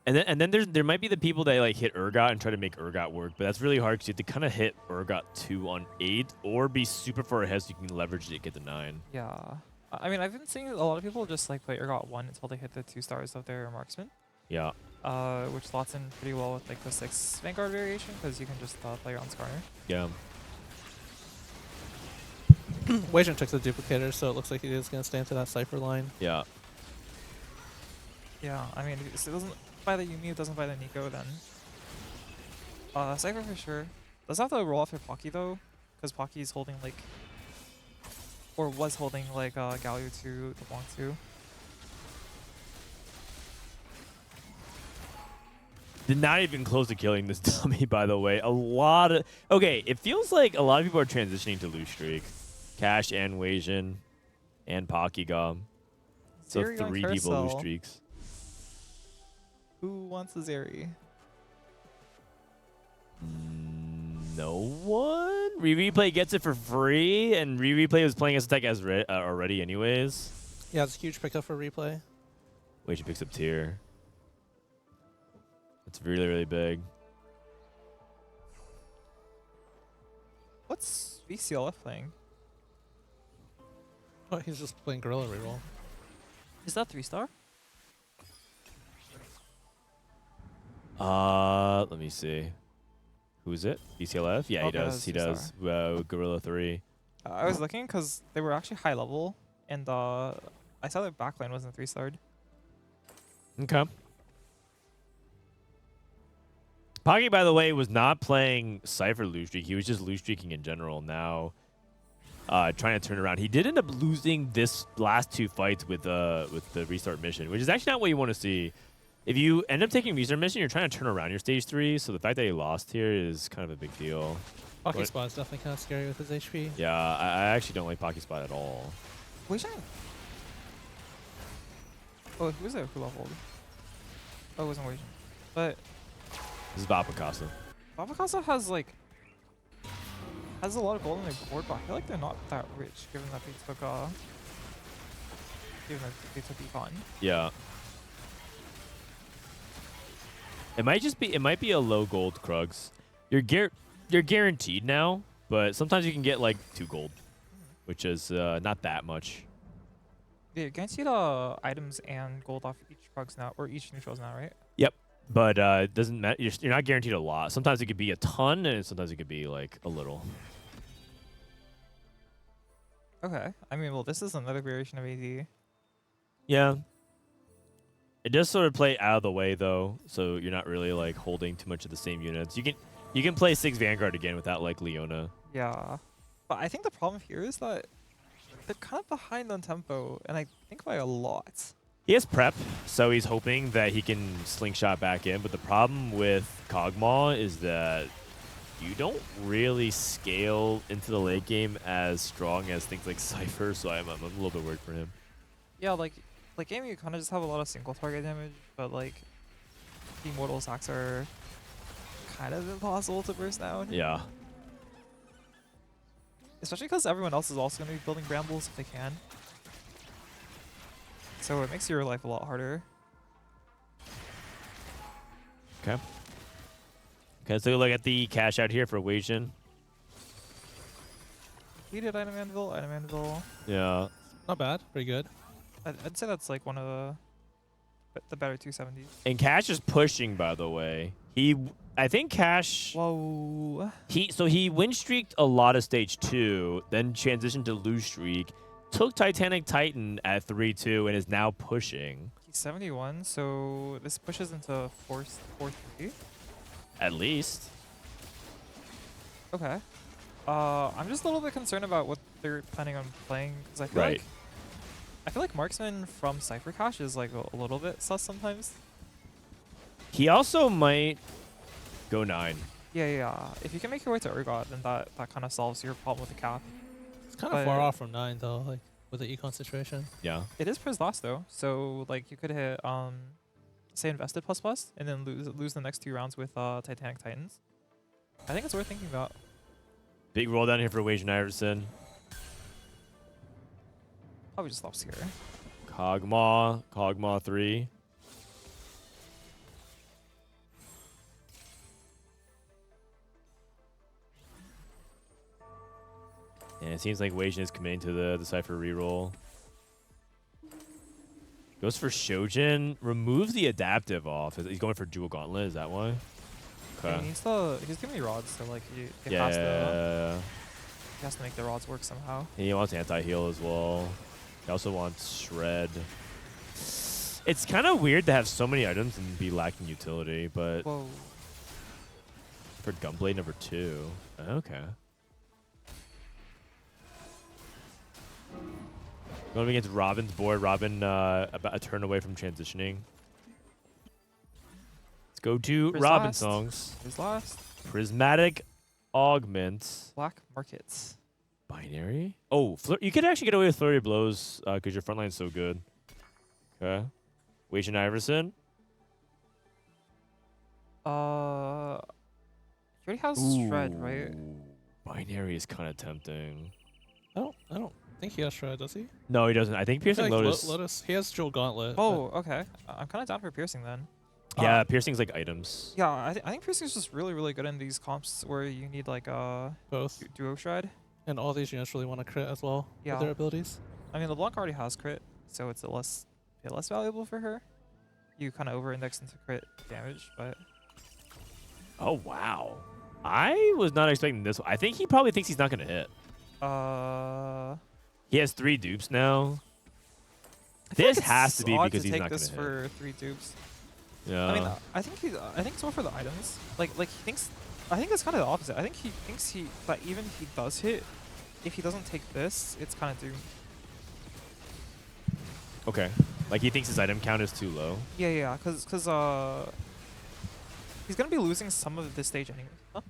And then there might be the people that like hit Urgot and try to make Urgot work, but that's really hard because you have to kind of hit Urgot 2 on 8 or be super far ahead so you can leverage it to get to 9. Yeah, I mean, I've been seeing a lot of people just like play Urgot 1 until they hit the 2 stars of their marksman. Yeah. Which slots in pretty well with like the 6 Vanguard variation because you can just play around Skarner. Yeah. Wasian took the duplicator, so it looks like he is going to stay into that Cypher line. Yeah. Yeah, I mean, if it doesn't buy the Yumi, it doesn't buy the Nico, then Cypher for sure. Does have to roll off your Pocky though, because Pocky's holding like, or was holding like Galio 2, the Blanc 2. Did not even close to killing this dummy, by the way. Okay, it feels like a lot of people are transitioning to Loose Streak. Cash and Wasian and Pockygom. So Zeri on 3 people Loose Carousel. Streaks. Who wants a Zeri? No one? Rereplay gets it for free, and Rereplay was playing as tech as already anyways. Yeah, it's a huge pickup for replay. Wasian picks up tier. It's really, really big. What's VCLF playing? Oh, he's just playing Gorilla Reroll. Is that 3-star? Let me see. Who is it? VCLF? Yeah, Okay, he does. Gorilla 3. I was looking because they were actually high level, and I saw their backline wasn't 3-starred. Okay. Pocky, by the way, was not playing Cypher Loose Streak. He was just Loose Streaking in general. Now, trying to turn around. He did end up losing this last 2 fights with the restart mission, which is actually not what you want to see. If you end up taking restart mission, you're trying to turn around your stage 3. So the fact that he lost here is kind of a big deal. Pocky Spot is definitely kind of scary with his HP. Yeah, I actually don't like Pocky Spot at all. Wasian. Oh, who was there who leveled? Oh, it wasn't Wasian. But This is Vapakasa. Vapakasa has like a lot of gold on their board, but I feel like they're not that rich given that they took Econ. Yeah. It might be a low gold Krugs. You're guaranteed now, but sometimes you can get like 2 gold, which is not that much. Yeah, you're guaranteed items and gold off each Krugs now, or each neutrals now, right? Yep. But it doesn't matter. You're not guaranteed a lot. Sometimes it could be a ton, and sometimes it could be like a little. Okay. I mean, well, this is another variation of AD. Yeah. It does sort of play out of the way though, so you're not really like holding too much of the same units. You can play 6 Vanguard again without like Leona. Yeah. But I think the problem here is that they're kind of behind on tempo, and I think by a lot. He has prep, so he's hoping that he can slingshot back in. But the problem with Kog'Maw is that you don't really scale into the late game as strong as things like Cypher, so I'm a little bit worried for him. Yeah, like game you kind of just have a lot of single target damage, but like the Immortal Sacks are kind of impossible to burst down. Yeah. Especially because everyone else is also going to be building brambles if they can. So it makes your life a lot harder. Okay. Okay, so look at the cash out here for Wasian. Heated item anvil. Yeah. Not bad. Pretty good. I'd say that's like one of the better 270s. And Cash is pushing, by the way. I think Cash. Whoa. He win streaked a lot of stage 2, then transitioned to lose streak, took Titanic Titan at 3-2, and is now pushing. He's 71, so this pushes into 4-3. At least. Okay. I'm just a little bit concerned about what they're planning on playing, because I feel like Marksman from Cypher Cash is like a little bit sus sometimes. He also might go 9. Yeah. If you can make your way to Urgot, then that kind of solves your problem with the cap. It's kind of far off from 9 though, like with the econ situation. Yeah. It is Priz lost though, so like you could hit say invested plus and then lose the next 2 rounds with Titanic Titans. I think it's worth thinking about. Big roll down here for Wasianiverson. Probably just lost here. Kog'Maw 3. And it seems like Wasian is committing to the Cypher reroll. Goes for Shojin. Removes the adaptive off. He's going for dual gauntlet. Is that why? Okay. He's too many rods, so like he Yeah. has to make the rods work somehow. He wants anti-heal as well. He also wants Shred. It's kind of weird to have so many items and be lacking utility, but Whoa. for Gunblade number 2. Okay. Going against Robin's board. Robin about a turn away from transitioning. Let's go to Robinsongz. Who's last? Prismatic Augments. Black Markets. Binary? Oh, you could actually get away with Flurry of Blows because your front line's so good. Okay. Wasianiverson. He already has Shred, right? Binary is kind of tempting. I don't think he has Shred, does he? No, he doesn't. I think Piercing Lotus. Lotus. He has Dual Gauntlet. Oh, okay. I'm kind of down for Piercing then. Yeah, Piercing's like items. Yeah, I think Piercing is just really, really good in these comps where you need like both. Duo Shred. And all these units really want to crit as well with their abilities. I mean, LeBlanc already has crit, so it's less valuable for her. You kind of over-index into crit damage, but... Oh, wow. I was not expecting this one. I think he probably thinks he's not going to hit. He has 3 dupes now. This has to be because he's not going to hit. For 3 dupes. Yeah. I mean, I think it's more for the items. Like he thinks. I think it's kind of the opposite. I think he thinks that even if he does hit, if he doesn't take this, it's kind of doomed. Okay. Like he thinks his item count is too low. Yeah, because he's gonna be losing some of this stage anyway. Huh?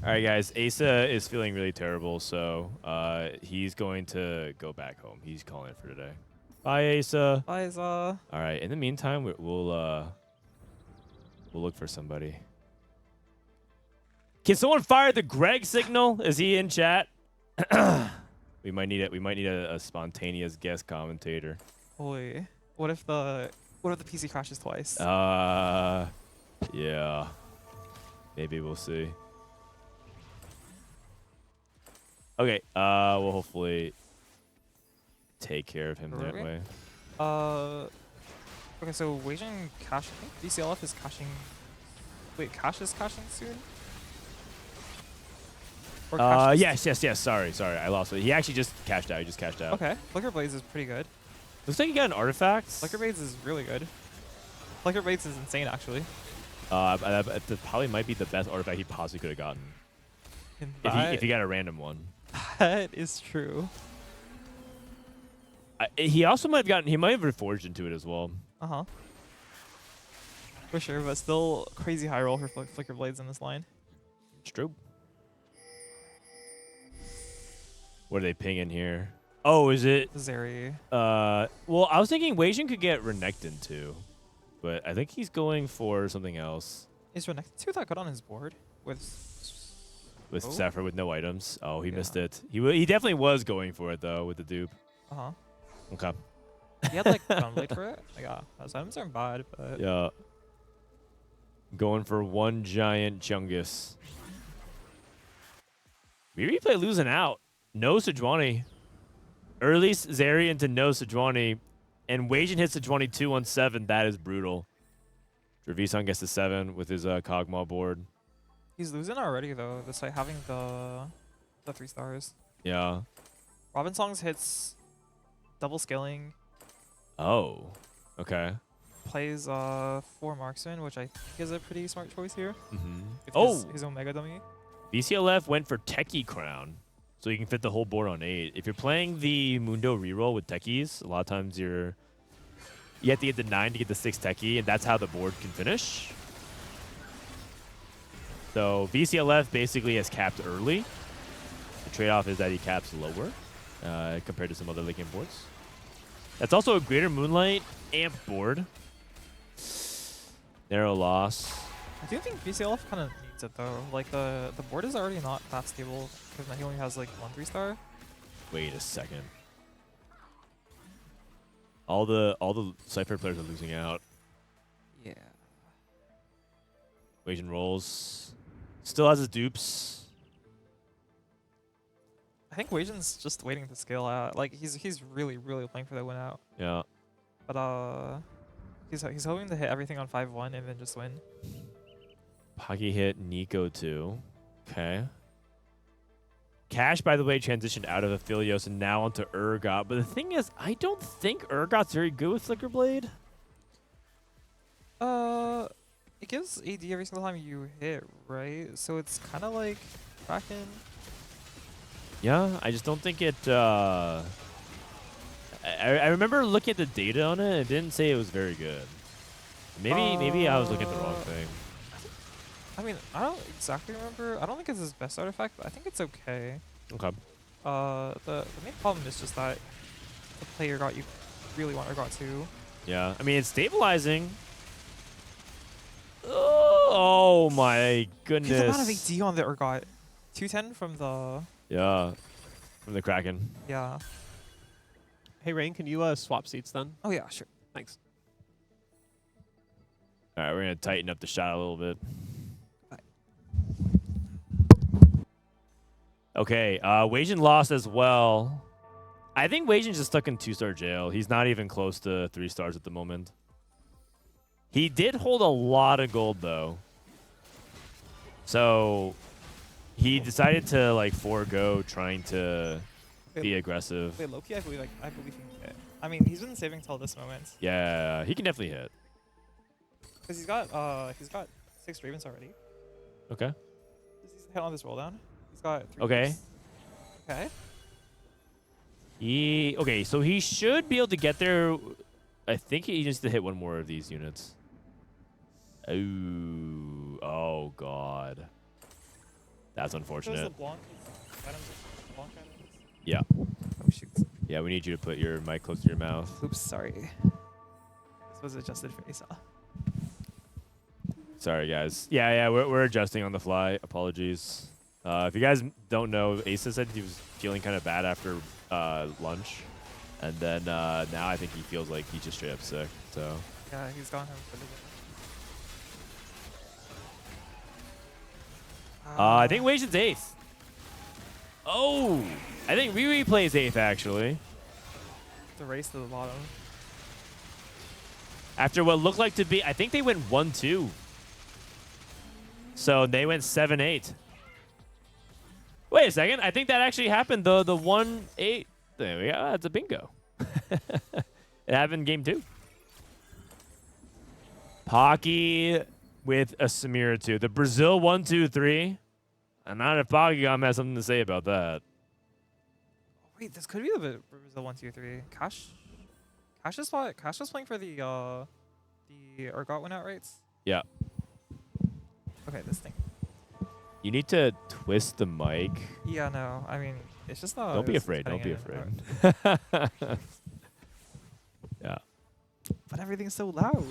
All right, guys. Aesah is feeling really terrible, so he's going to go back home. He's calling it for today. Bye, Aesah. Bye, Aesah. All right. In the meantime, we'll look for somebody. Can someone fire the Greg signal? Is he in chat? We might need it. We might need a spontaneous guest commentator. Holy. What if the PC crashes twice? Yeah. Maybe we'll see. Okay, we'll hopefully take care of him that way. Okay, so Wasian cash. I think VCLF is caching. Wait, Cash is caching soon? Or yes. Sorry, I lost it. He actually just cashed out. Okay, Flicker Blades is pretty good. Looks like he got an artifact. Flicker Blades is really good. Flicker Blades is insane, actually. That probably might be the best artifact he possibly could have gotten. If he got a random one. That is true. He also might have gotten. He might have reforged into it as well. For sure, but still crazy high roll for Flicker Blades in this line. It's true. What are they pinging here? Oh, is it? Zeri. Well, I was thinking Wasian could get Renekton too, but I think he's going for something else. Is Renekton 2 that good on his board? With with Oh. Zephyr with no items. Oh, he Yeah. missed it. He definitely was going for it though with the dupe. Uh-huh. Okay. He had like Gunblade for it. Like, yeah, those items aren't bad, but Yeah. Going for one giant Chungus. Rereplay losing out. No Sejuani. Early Zerian to no Sejuani. And Wasian hits Sejuani 2 on 7. That is brutal. Vison gets to 7 with his Kog'Maw board. he's losing already though, despite having the 3 stars. Yeah. Robinsongz hits double scaling, Oh. Okay. plays 4 marksman, which I think is a pretty smart choice here. Mm-hmm. With Oh! his Omega dummy. VCLF went for Techie Crown. So you can fit the whole board on 8. If you're playing the Mundo reroll with Techies, a lot of times you have to get the 9 to get the 6 Techie, and that's how the board can finish. So VCLF basically has capped early. The trade-off is that he caps lower compared to some other late game boards. That's also a Greater Moonlight amp board. Narrow loss. I do think VCLF kind of needs it though. Like the board is already not that stable because he only has like 1 3 star. Wait a second. All the Cypher players are losing out. Yeah. Wasian rolls. Still has his dupes. I think Wasian's just waiting to scale out. Like he's really playing for that win out. Yeah. But he's hoping to hit everything on 5-1 and then just win. Pocky hit Nico too. Okay. Cash, by the way, transitioned out of Aphelios and now onto Urgot. But the thing is, I don't think Urgot's very good with Flicker Blade. It gives AD every single time you hit, right? So it's kind of like Kraken. Yeah, I just don't think it. I remember looking at the data on it. It didn't say it was very good. Maybe I was looking at the wrong thing. I mean, I don't exactly remember. I don't think it's his best artifact, but I think it's okay. Okay. The main problem is just that the player got you really want Urgot to. Yeah, I mean it's stabilizing. Oh my goodness! Good amount of AD on the Urgot. 210 from the from the Kraken. yeah. Hey Rain, can you swap seats then? Oh yeah, sure. Thanks. All right, we're gonna tighten up the shot a little bit. Okay, Wasian lost as well. I think Wasian's just stuck in 2-star jail. He's not even close to 3 stars at the moment. He did hold a lot of gold though. So he decided to like forego trying to be aggressive. Wait, Loki, I believe he can hit. I mean, he's been saving till this moment. Yeah, he can definitely hit. Because he's got 6 Ravens already. Okay. Does he hit on this roll down? He's got 3 Okay. Ravens. Okay. Okay, so he should be able to get there. I think he needs to hit one more of these units. Oh god. That's unfortunate. There's the Blanc items, Blanc items. Yeah. Oh shoot. Yeah, we need you to put your mic close to your mouth. Oops, sorry. This was adjusted for Aesah. Sorry, guys. Yeah, we're adjusting on the fly. Apologies. If you guys don't know, Aesah said he was feeling kind of bad after lunch. And then now I think he feels like he's just straight up sick. So Yeah, he's gone home for the day. I think Wasian's 8th. Oh! I think Rereplay is 8th, actually. The race to the bottom. After what looked like to be, I think they went 1-2. So they went 7-8. Wait a second. I think that actually happened. The 1-8. There we go. That's a bingo. It happened in game 2. Pocky with a Samira 2. The Brazil 1-2-3. And not if Pockygom has something to say about that. Wait, this could be the 1, 2, 3. Cash is playing for the Urgot win out rates. Yeah. Okay, this thing. You need to twist the mic. Yeah, no. I mean, it's just not. Don't be it's afraid. cutting Don't be in. afraid. Yeah. But everything's so loud.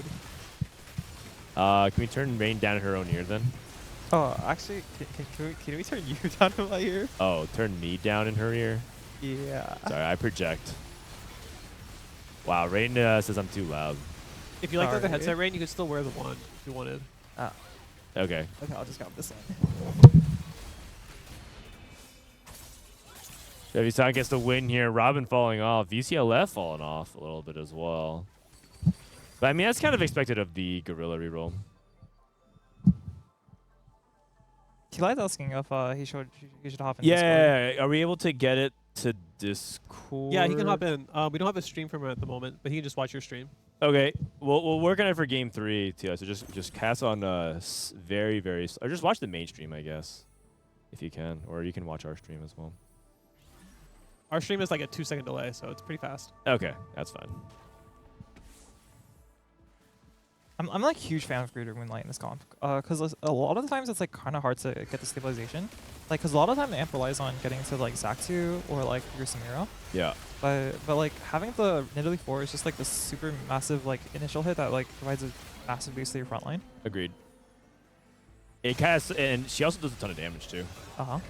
Can we turn Rain down at her own ear then? Oh, actually, can we turn you down in my ear? Oh, turn me down in her ear? Yeah. Sorry, I project. Wow, Rain says I'm too loud. If you like the other Sorry. headset, Rain, you could still wear the one if you wanted. Okay. Okay, I'll just grab this one. Wasian gets the win here. Robin falling off. VCLF falling off a little bit as well. But I mean, that's kind of expected of the Gorilla reroll. Tleyds asking if he should hop in Discord. Yeah, are we able to get it to Discord? Yeah, he can hop in. We don't have a stream from him at the moment, but he can just watch your stream. Okay, we'll work on it for game 3, Tleyds. So just cast on very, very, or just watch the main stream, I guess, if you can, or you can watch our stream as well. Our stream is like a 2-second delay, so it's pretty fast. Okay, that's fine. I'm like a huge fan of Greater Moonlight in this comp, because a lot of the times it's like kind of hard to get the stabilization, like because a lot of the time the amp relies on getting to like Zac2 or like your Samira, Yeah. but like having the Nidalee 4 is just like this super massive like initial hit that like provides a massive boost to your front line. Agreed. It casts, and she also does a ton of damage too.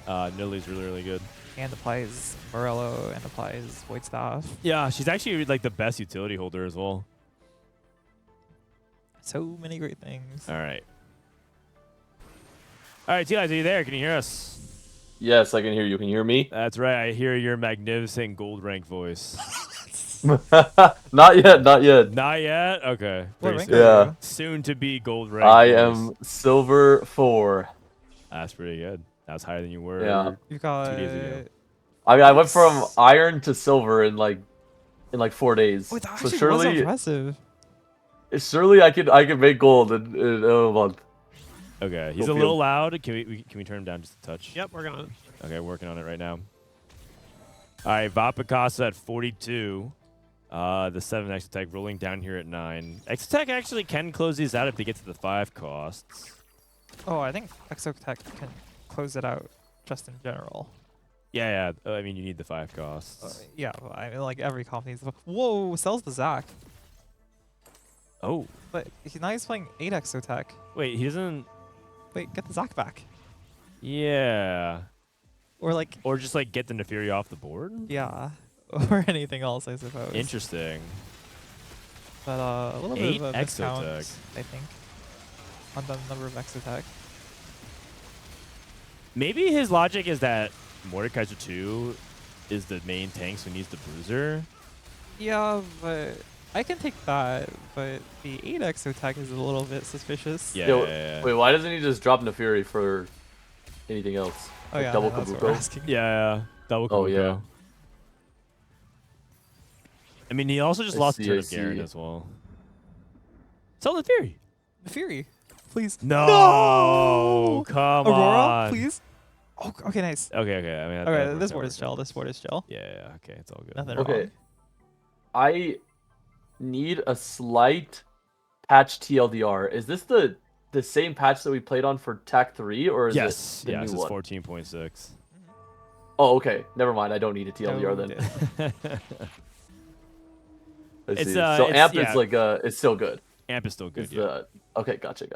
Nidalee's really, really good. And applies Morello and applies Void Staff. Yeah, she's actually like the best utility holder as well. So many great things. All right. All right, Tleyds, are you there? Can you hear us? Yes, I can hear you. Can you hear me? That's right. I hear your magnificent gold rank voice. Not yet, not yet. Not yet? Okay. What Pretty rank soon. Yeah. are you? Soon to be gold rank I voice. am silver 4. That's pretty good. That's higher than you were. Yeah. You've got. 2 days ago. I went from iron to silver in like 4 days. Wait, that So actually was surely, impressive. I could make gold in a month. Okay. He's Go a little field. loud. Can we turn him down just a touch? Yep, we're gonna. Okay, working on it right now. All right, Vapakasa at 42. The 7 Exotech rolling down here at 9. Exotech actually can close these out if they get to the 5 costs. Oh, I think Exotech can close it out just in general. Yeah. I mean, you need the 5 costs. Yeah, well, I mean, like every comp needs. Whoa, sells the Zac. Oh, But now he's playing 8 Exotech. wait, he doesn't. Wait, get the Zac back. Yeah. Or like, Or just like get the Neferi off the board? yeah. Or anything else, I suppose. Interesting. But a little 8 bit of a discount, Exotech. I think, on the number of Exotech. Maybe his logic is that Mordekaiser 2 is the main tank, so he needs the bruiser. Yeah, but I can take that. But the 8 Exotech is a little bit suspicious. Yeah. Yo, wait, why doesn't he just drop Neferi for anything else? Oh Like yeah, double that's what we're Kabuko? asking. Yeah. Double Oh, Kabuko. yeah. I mean, he also just I lost see, Turn I of Garen see. as well. Sell the Fury. The Fury, please. No! Come Aurora, on. please. Oh, okay, nice. Okay. I mean, Okay, this board is chill. This board is chill. Yeah. Okay, it's all good. Nothing Okay. wrong. I need a slight patch TLDR. Is this the same patch that we played on for TAC 3, or is Yes. it the Yes. new It's one? 14.6. Oh, okay. Never mind. I don't need a TLDR No, then. I It's, see. uh, So it's- amp yeah. is like it's still good. Amp is still good. It's Yeah. okay. Gotcha.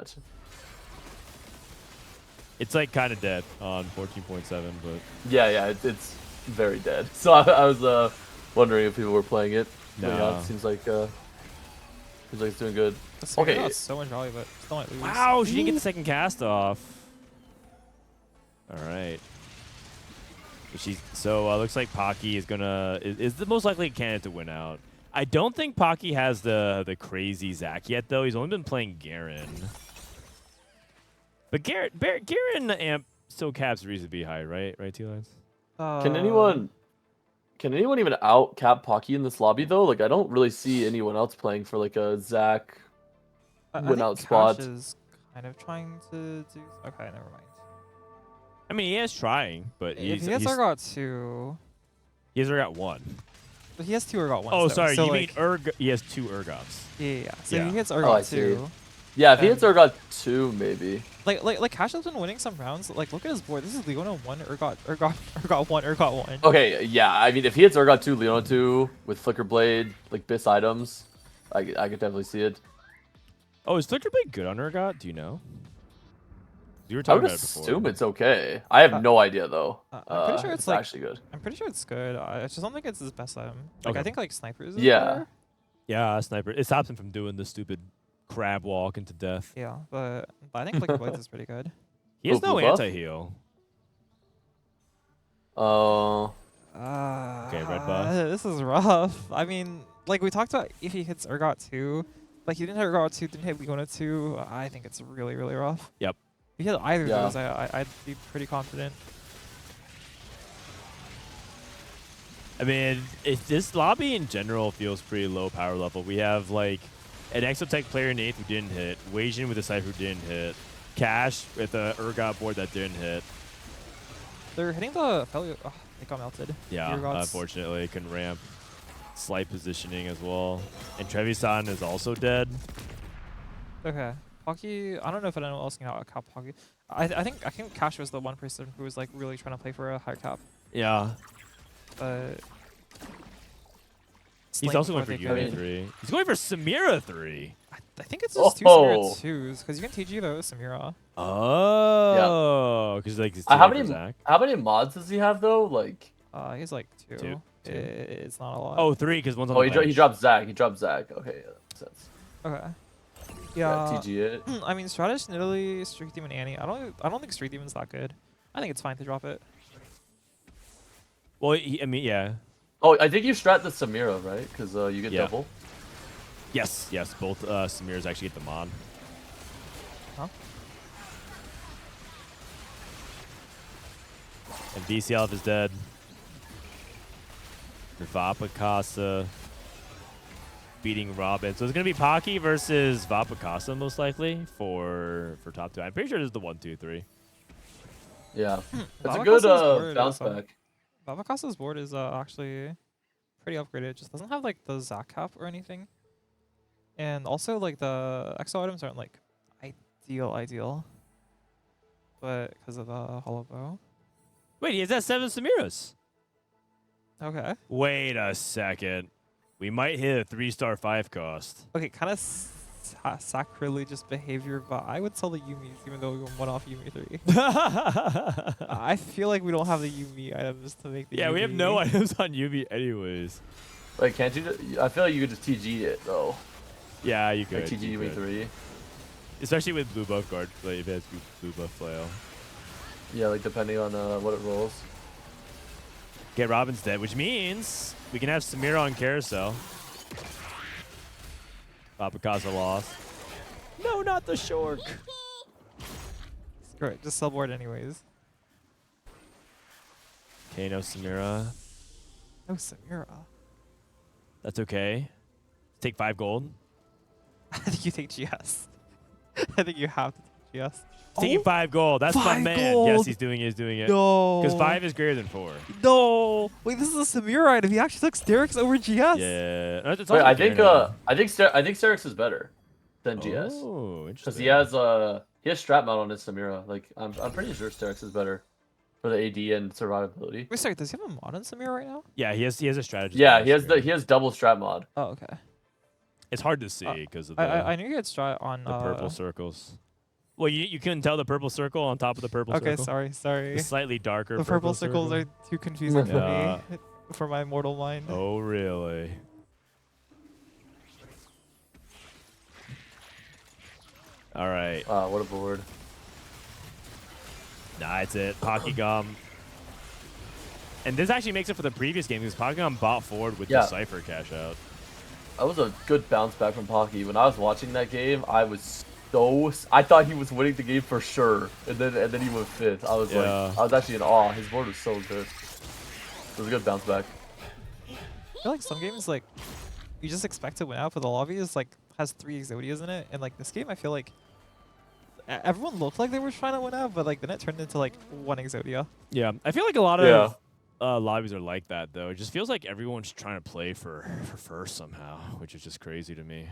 It's like kind of dead on 14.7, but Yeah. It's very dead. So I was wondering if people were playing it. But yeah, No. it seems like it's doing good. That's Okay. got so much value, but still might lose. wow, she didn't get the second cast off. All right. So looks like Pocky is the most likely candidate to win out. I don't think Pocky has the crazy Zac yet, though. He's only been playing Garen. But Garen amp still caps reasonably high, right? Right, Tleyds? Can anyone even out cap Pocky in this lobby though? Like I don't really see anyone else playing for like a Zac I win think out Cash spot. is kind of trying to do. Okay, never mind. I mean, he is trying, but If he has Urgot 2, he's already got 1. but he has 2 Urgot 1s. Oh, though, sorry, so you like, mean he has 2 Urgots. Yeah. So Yeah. he hits I Urgot see. 2. Yeah, if he hits And- Urgot 2, maybe. Like Cash has been winning some rounds. Like look at his board. This is Leona 1, Urgot 1. Okay, yeah. I mean, if he hits Urgot 2, Leona 2 with Flicker Blade, like Biss items, I could definitely see it. Oh, is Flicker Blade good on Urgot? Do you know? You were I talking would about it before. assume it's okay. I have no idea though. I'm pretty sure it's it's like actually good. I'm pretty sure it's good. I just don't think it's his best item. Like Okay. I think like snipers. Is Yeah. better. Yeah, sniper. It stops him from doing the stupid crab walk into death. Yeah, but I think like Tleyds is pretty good. He has Ooh, no blue buff? anti-heal. Oh. Okay, red buff. This is rough. I mean, like we talked about if he hits Urgot 2, like he didn't hit Urgot 2, didn't hit Legona 2. I think it's really, really rough. Yep. If he hit either of Yeah. those, I'd be pretty confident. I mean, this lobby in general feels pretty low power level. We have like an Exotech player in 8th who didn't hit, Wasian with a Cypher who didn't hit, Cash with a Urgot board that didn't hit. They're hitting the Felio. Oh, they got melted. Yeah, Urgots. unfortunately, couldn't ramp. Slight positioning as well. And Trevisan is also dead. Okay. Pocky, I don't know if anyone else can cap Pocky. I think Cash was the one person who was like really trying to play for a high cap. Yeah. But He's also going for I Yumi 3. He's going for Samira 3. I think it's just two Oh. Samira 2s because you can TG those Samira. Oh. Because like it's How for many Zach. how many mods does he have though? Like He's like two. Two. It's not a lot. Oh, 3 because one's on oh the he bench. dropped Zach. He dropped Zach. Okay, yeah, that makes sense. Okay. Yeah, Yeah. TG it. I mean, Stratus, Nidalee, Streak Demon, Annie. I don't think Streak Demon's that good. I think it's fine to drop it. Well, I mean, yeah. Oh, I think you strat the Samira, right? Because you get Yeah. double. Yes, yes. Both Samiras actually get the mod. Huh? And VCLF is dead. Vapakasa beating Robin. So it's going to be Pocky versus Vapakasa most likely for top 2. I'm pretty sure this is the 1, 2, 3. Yeah, it's a Vavakasa's good board bounce is, back. Vavakasa's board is actually pretty upgraded. It just doesn't have like the Zac cap or anything. And also like the exo items aren't like ideal. But because of the hollow bow. Wait, he has that 7 Samiras. Okay. Wait a second. We might hit a 3-star 5 cost. Okay, kind of sacrilegious behavior, but I would sell the Yumis even though we won off Yumi 3. I feel like we don't have the Yumi items to make the Yeah, Yumi. we have no items on Yubi anyways. Wait, can't you? I feel like you could just TG it though. Yeah, you could. Like TG you Yumi could. 3. Especially with blue buff guard, like if it has blue buff flail. Yeah, like depending on what it rolls. Get Robin's dead, which means we can have Samira on Carousel. Vapakasa lost. No, not the Shork. Screw it, just sell board anyways. Okay, no Samira. No Samira. That's okay. Take 5 gold. I think you take GS. I think you have to take GS. Taking 5 gold. That's my 5 man. Yes, gold. he's doing it. No. Because 5 is greater than 4. No. Wait, this is a Samira item. He actually took Sterix over GS. Yeah. No, it's Wait, also I think Grea. I think Sterix is better than GS Oh, because interesting. he has strat mount on his Samira. Like I'm pretty sure Sterix is better for the AD and survivability. Wait, sorry, does he have a mod on Samira right now? Yeah, he has a strategy. Yeah, he has double strat mod. Oh, okay. It's hard to see because of the, I knew he had strat on the purple circles. Well, you couldn't tell the purple circle on top of the purple circle? Okay, sorry. The slightly darker The purple circles circle. are too confusing for Yeah. me, for my mortal mind. Oh, really? All right. Wow, what a board. Nah, it's it. Pockygom. And this actually makes it for the previous game because Pockygom bought forward with the Cypher cash out. That was a good bounce back from Pocky. When I was watching that game, I thought he was winning the game for sure, and then he went 5th. I was like, I was actually in awe. His board was so good. It was a good bounce back. I feel like some games like you just expect to win out, but the lobby is like has 3 Exodias in it, and like this game, I feel like everyone looked like they were trying to win out, but like then it turned into like 1 Exodia. Yeah, I feel like a lot of lobbies are like that though. It just feels like everyone's trying to play for first somehow, which is just crazy to me.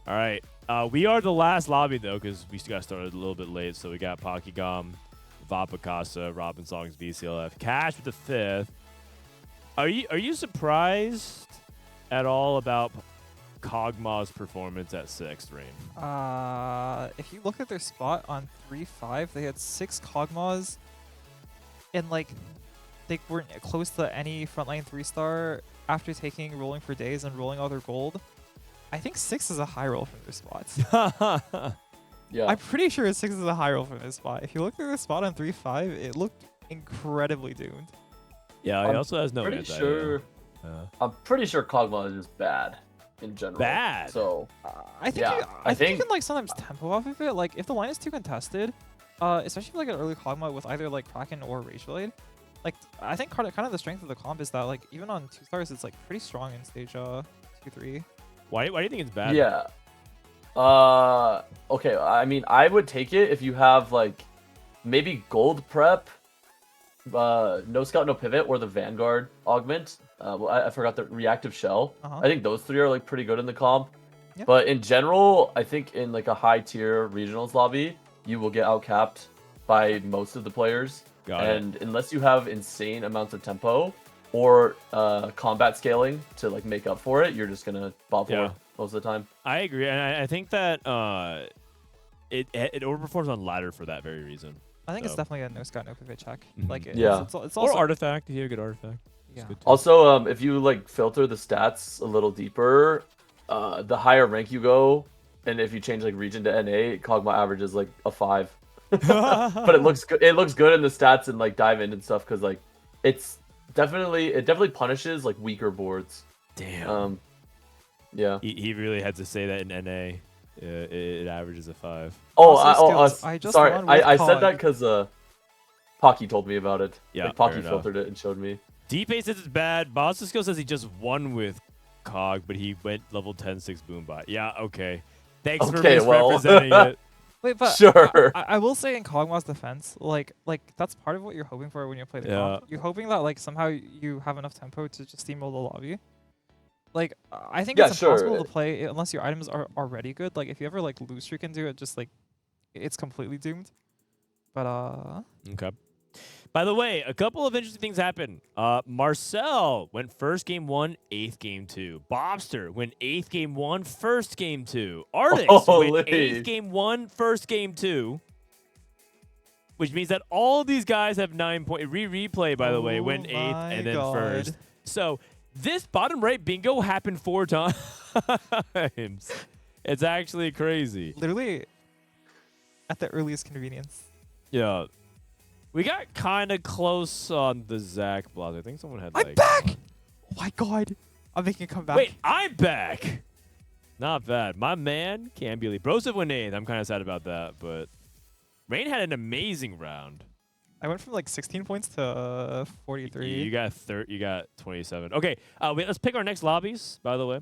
All right, we are the last lobby though because we got started a little bit late. So we got Pockygom, Vapakasa, Robinsongz, VCLF, Cash with the 5th. Are you surprised at all about Kog'Maw's performance at 6th, Rain? If you look at their spot on 3-5, they had 6 Kog'Maws, and like they weren't close to any frontline 3-star after taking rolling for days and rolling all their gold. I think 6 is a high roll from their spots. Yeah. I'm pretty sure 6 is a high roll from this spot. If you look at their spot on 3-5, it looked incredibly doomed. Yeah, he I'm also has no pretty anti. sure. I'm pretty sure Kog'Maw is just bad in general. Bad? So I think Yeah, I think you think- can like sometimes tempo off of it. Like if the line is too contested, especially like an early Kog'Maw with either like Kraken or Rage Blade, like I think kind of the strength of the comp is that like even on 2 stars it's like pretty strong in stage 2-3. Why do you think it's bad? yeah. Okay. I mean, I would take it if you have like maybe gold prep, no scout, no pivot, or the Vanguard augment. Well, I forgot the reactive shell. Uh-huh. I think those 3 are like pretty good in the comp. Yeah. But in general, I think in like a high tier regionals lobby, you will get outcapped by most of the players. Got it. And unless you have insane amounts of tempo or combat scaling to like make up for it, you're just gonna bot Yeah. most of the time. I agree, and I think that it overperforms on ladder for that very reason. I think it's So. definitely a no scout no pivot check. Mhm. Like Yeah. it's Or also artifact, if you have a good artifact. yeah. Good too. Also, if you like filter the stats a little deeper, the higher rank you go, and if you change like region to NA, Kog'Maw averages like a 5. But it looks good. It looks good in the stats and like dive in and stuff because like it definitely punishes like weaker boards. Damn. Yeah. He really had to say that in NA. It averages a 5. Bossoskills, I just sorry. won with I said Cog. that because Pocky told me about it. Yeah, like, Pocky fair enough. filtered it and showed me. D-Pace says it's bad. Bossoskills says he just won with Cog, but he went level 10-6 Boombot. Yeah, okay. Thanks for Okay, well. misrepresenting it. Wait, but Sure. I will say in Kog'Maw's defense, like that's part of what you're hoping for when you play the comp. You're hoping that like somehow you have enough tempo to just steamroll the lobby. Like I think Yeah, it's sure. impossible to play unless your items are already good. Like if you ever like lose streak into it, just like it's completely doomed. But Okay. By the way, a couple of interesting things happened. Marcel went first game 1, 8th game 2. Bopster went 8th game 1, first game 2. Artix went Holy. 8th game 1, first game 2. Which means that all these guys have 9 points. Replay, by the way, Oh went 8th my and then God. first. So this bottom right bingo happened 4 times. It's actually crazy. literally at the earliest convenience. Yeah. We got kind of close on the Zach blast. I think someone had I'm like... back! Oh my god. I'm making a comeback. Wait, I'm back. Not bad. My man, Cambulee. Broseph went 8th. I'm kind of sad about that, but Rain had an amazing round. I went from like 16 points to 43. You got You got 27. Okay, wait. Let's pick our next lobbies. By the way.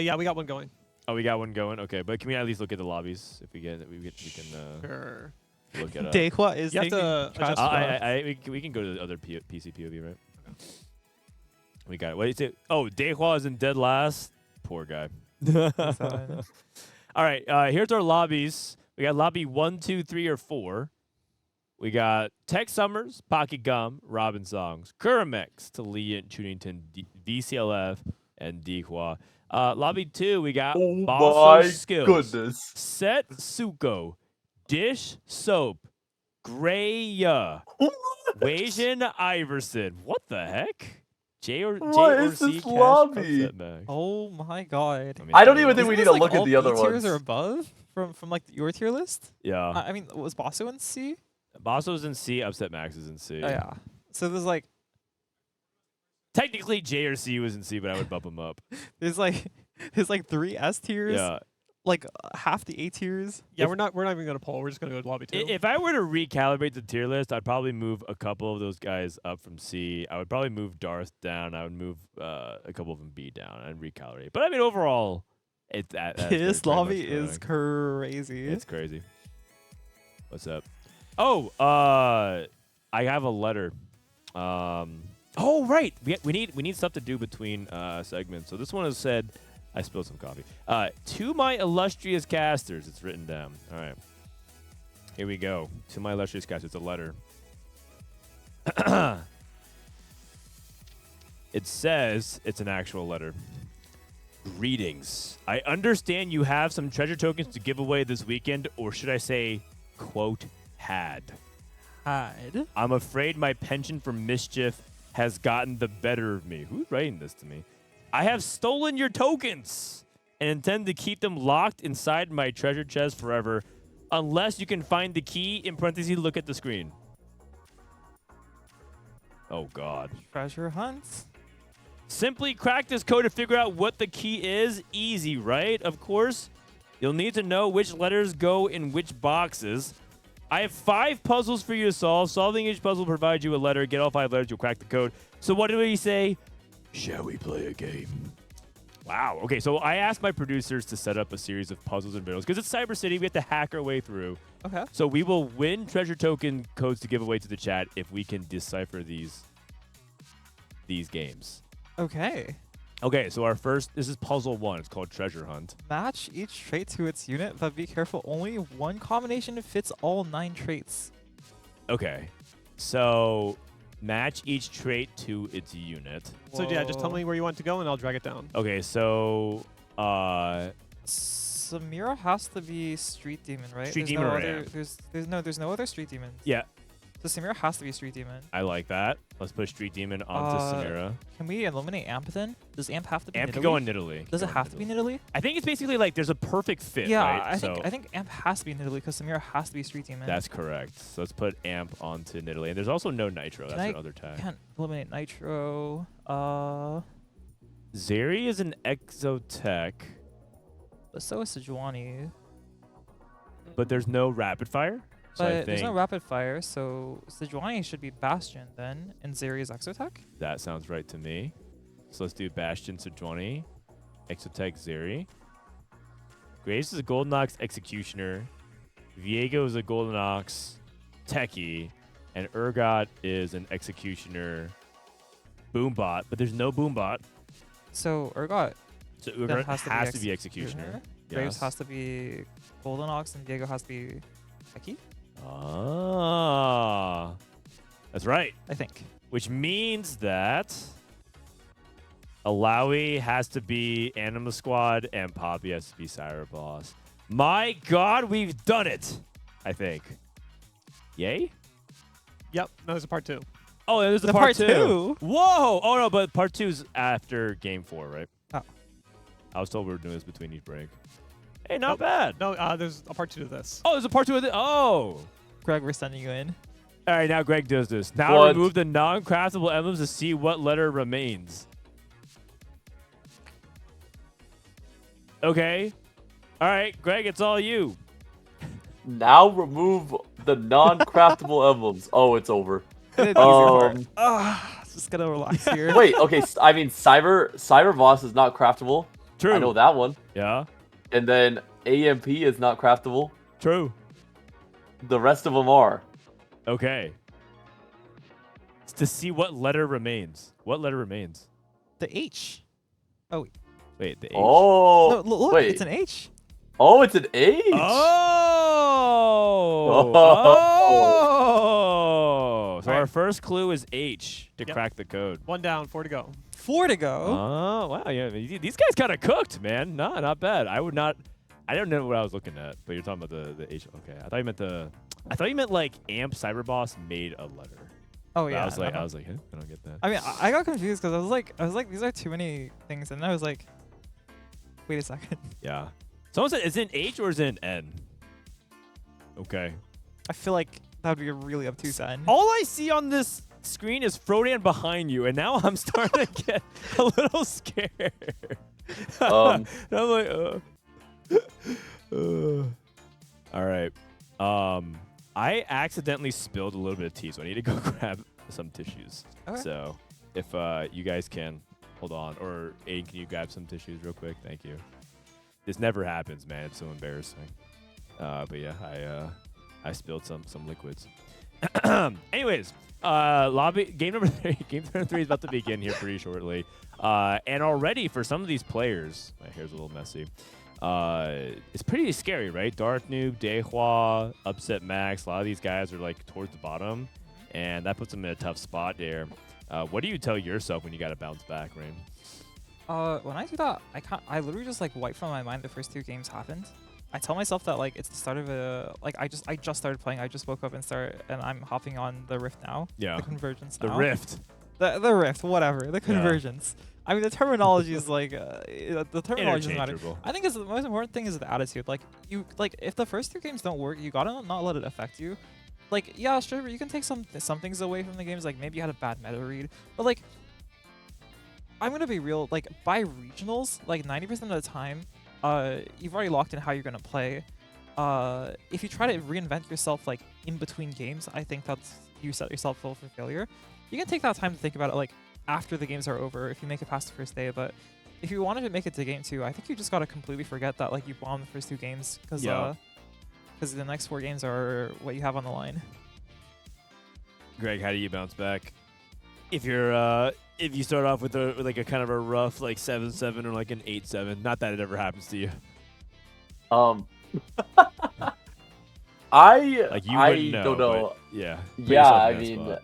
Yeah, we got one going. Oh, we got one going. Okay, but can we at least look at the lobbies if we can Sure. look at. Dehua is You have taking to trash adjust we can go to the other PC POV, right? We got it. What is it? Oh, Dehua is in dead last. Poor guy. stuff. All right, here's our lobbies. We got lobby 1, 2, 3, or 4. We got Tech Summers, Pockygom, Robinsongz, Kurumx, Tleyds, Tunington, VCLF, and Dehua. Lobby 2, we got Oh my Bossoskills, goodness. Setsuko, Dishsoap, Grea, Wasianiverson. What the heck? What is this lobby? Oh my god. I don't even think Isn't we this, need to like, look at all the other B tiers ones. or above from like your tier list? Yeah. I mean, was Bosso in C? Bosso's in C, Upset Max is in C. Oh, yeah. So there's like Technically, J or C was in C, but I would bump him up. there's like 3 S tiers, Yeah. like half the A tiers. Yeah, If- we're not even gonna poll. We're just gonna go to lobby 2. If I were to recalibrate the tier list, I'd probably move a couple of those guys up from C. I would probably move Darth down. I would move a couple of them B down and recalibrate. But I mean, overall, This lobby is crazy. It's crazy. What's up? Oh, I have a letter. Oh right, we need stuff to do between segments. So this one has said, I spilled some coffee. To my illustrious casters, it's written down. All right, here we go. To my illustrious casters, it's a letter. It says it's an actual letter. Greetings. I understand you have some treasure tokens to give away this weekend, or should I say, quote, had. Hide. I'm afraid my penchant for mischief has gotten the better of me. Who's writing this to me? I have stolen your tokens and intend to keep them locked inside my treasure chest forever, unless you can find the key, in parentheses, look at the screen. Oh, God. Treasure hunt. Simply crack this code to figure out what the key is. Easy, right? Of course. You'll need to know which letters go in which boxes. I have 5 puzzles for you to solve. Solving each puzzle will provide you a letter. Get all 5 letters, you'll crack the code. So what do we say? Shall we play a game? Wow. Okay, so I asked my producers to set up a series of puzzles and riddles because it's Cyber City. We have to hack our way through. Okay. So we will win treasure token codes to give away to the chat if we can decipher these games. Okay. Okay, so our first, this is puzzle 1. It's called Treasure Hunt. Match each trait to its unit, but be careful. Only one combination fits all 9 traits. Okay, so match each trait to its unit. So yeah, just tell me where you want to go and I'll drag it down. Okay, so Samira has to be Street Demon, right? Street there's Demon no or other, Amp? there's no other Street Demons. yeah, So Samira has to be Street Demon. I like that. Let's put Street Demon onto Samira. Can we eliminate Amp then? Does Amp have to be Amp Nidalee? could go on Nidalee. Does it have to be Nidalee? I think it's basically like there's a perfect fit, Yeah, right? I think Amp has to be Nidalee because Samira has to be Street Demon. That's correct. So let's put Amp onto Nidalee. And there's also no Nitro. That's another tag. Can't eliminate Nitro. Zeri is an Exotech, But so is Sejuani. but there's no Rapid Fire. So I But think there's no Rapid Fire, so Sejuani should be Bastion then, and Zeri is Exotech? that sounds right to me. So let's do Bastion, Sejuani, Exotech, Zeri. Graves is a Golden Ox Executioner. Viego is a Golden Ox Techie. And Urgot is an Executioner Boombot. But there's no Boombot. So Urgot So then Urgot has to be Executioner. Graves Yes. has to be Golden Ox, and Diego has to be Techie, Ah. That's right. I think. Which means that Alawi has to be Anima Squad and Poppy has to be Cyber Boss. My God, we've done it, I think. Yay? Yep. No, there's a part 2. Oh, there's The a part part two. two? Whoa! Oh, no, but part 2's after game 4, right? Oh. I was told we were doing this between each break. Hey, not bad. No, there's a part 2 to this. Oh, there's a part 2 of it. Oh. Greg, we're sending you in. All right, now Greg does this. Now What? remove the non-craftable emblems to see what letter remains. Okay. All right, Greg, it's all you. Now remove the non-craftable emblems. Oh, it's over. Let's just gotta relax here. Wait, okay. I mean, Cyber Boss is not craftable. True. I know that one. Yeah. And then AMP is not craftable. True. The rest of them are. Okay. It's to see what letter remains. What letter remains? The H. Oh, Wait, the H. Oh. no, look, wait. it's an H. Oh, it's an H. Oh. Oh. So All our right. first clue is H to Yep. crack the code. 1 down, 4 to go. 4 to go. Oh, wow. Yeah, these guys kind of cooked, man. No, not bad. I don't know what I was looking at, but you're talking about the H. Okay. I thought you meant like Amp Cyber Boss made a letter. Oh But yeah. I was like, no. huh? I don't get that. I mean, I got confused because I was like, these are too many things, and I was like, wait a second. Yeah. Someone said, is it an H or is it an N? Okay. I feel like that would be a really obtuse end. All I see on this screen is Frodan behind you, and now I'm starting to get a little scared. Um. And I'm like, All right. I accidentally spilled a little bit of tea, so I need to go grab some tissues. Okay. So if you guys can hold on, or Aiden, can you grab some tissues real quick? Thank you. This never happens, man. It's so embarrassing. But yeah, I spilled some liquids. Anyways, lobby game number 3. Game number 3 is about to begin here pretty shortly. And already for some of these players, my hair's a little messy. It's pretty scary, right? Dark Noob, Dehua, Upset Max. A lot of these guys are like towards the bottom, and that puts them in a tough spot there. What do you tell yourself when you got to bounce back, Rain? When I do that, I literally just like wipe from my mind the first 2 games happened. I tell myself that like it's the start of a like I just started playing. I just woke up and I'm hopping on the Rift now. Yeah. The convergence The now. Rift. The Rift, whatever. The convergence. I mean, the terminology is like the terminology doesn't matter. Interchangeable. I think the most important thing is the attitude. Like if the first 2 games don't work, you gotta not let it affect you. Like yeah, sure, you can take some things away from the games. Like maybe you had a bad meta read, but like I'm gonna be real. Like by regionals, like 90% of the time, you've already locked in how you're gonna play. If you try to reinvent yourself like in between games, I think that's you set yourself up for failure. You can take that time to think about it like after the games are over if you make it past the first day, but if you wanted to make it to game 2, I think you just gotta completely forget that like you bombed the first 2 games because the next 4 games are what you have on the line. Greg, how do you bounce back? If you're if you start off with like a kind of a rough like 7-7 or like an 8-7, not that it ever happens to you. Like you wouldn't know, don't know. Yeah. Yeah, I mean,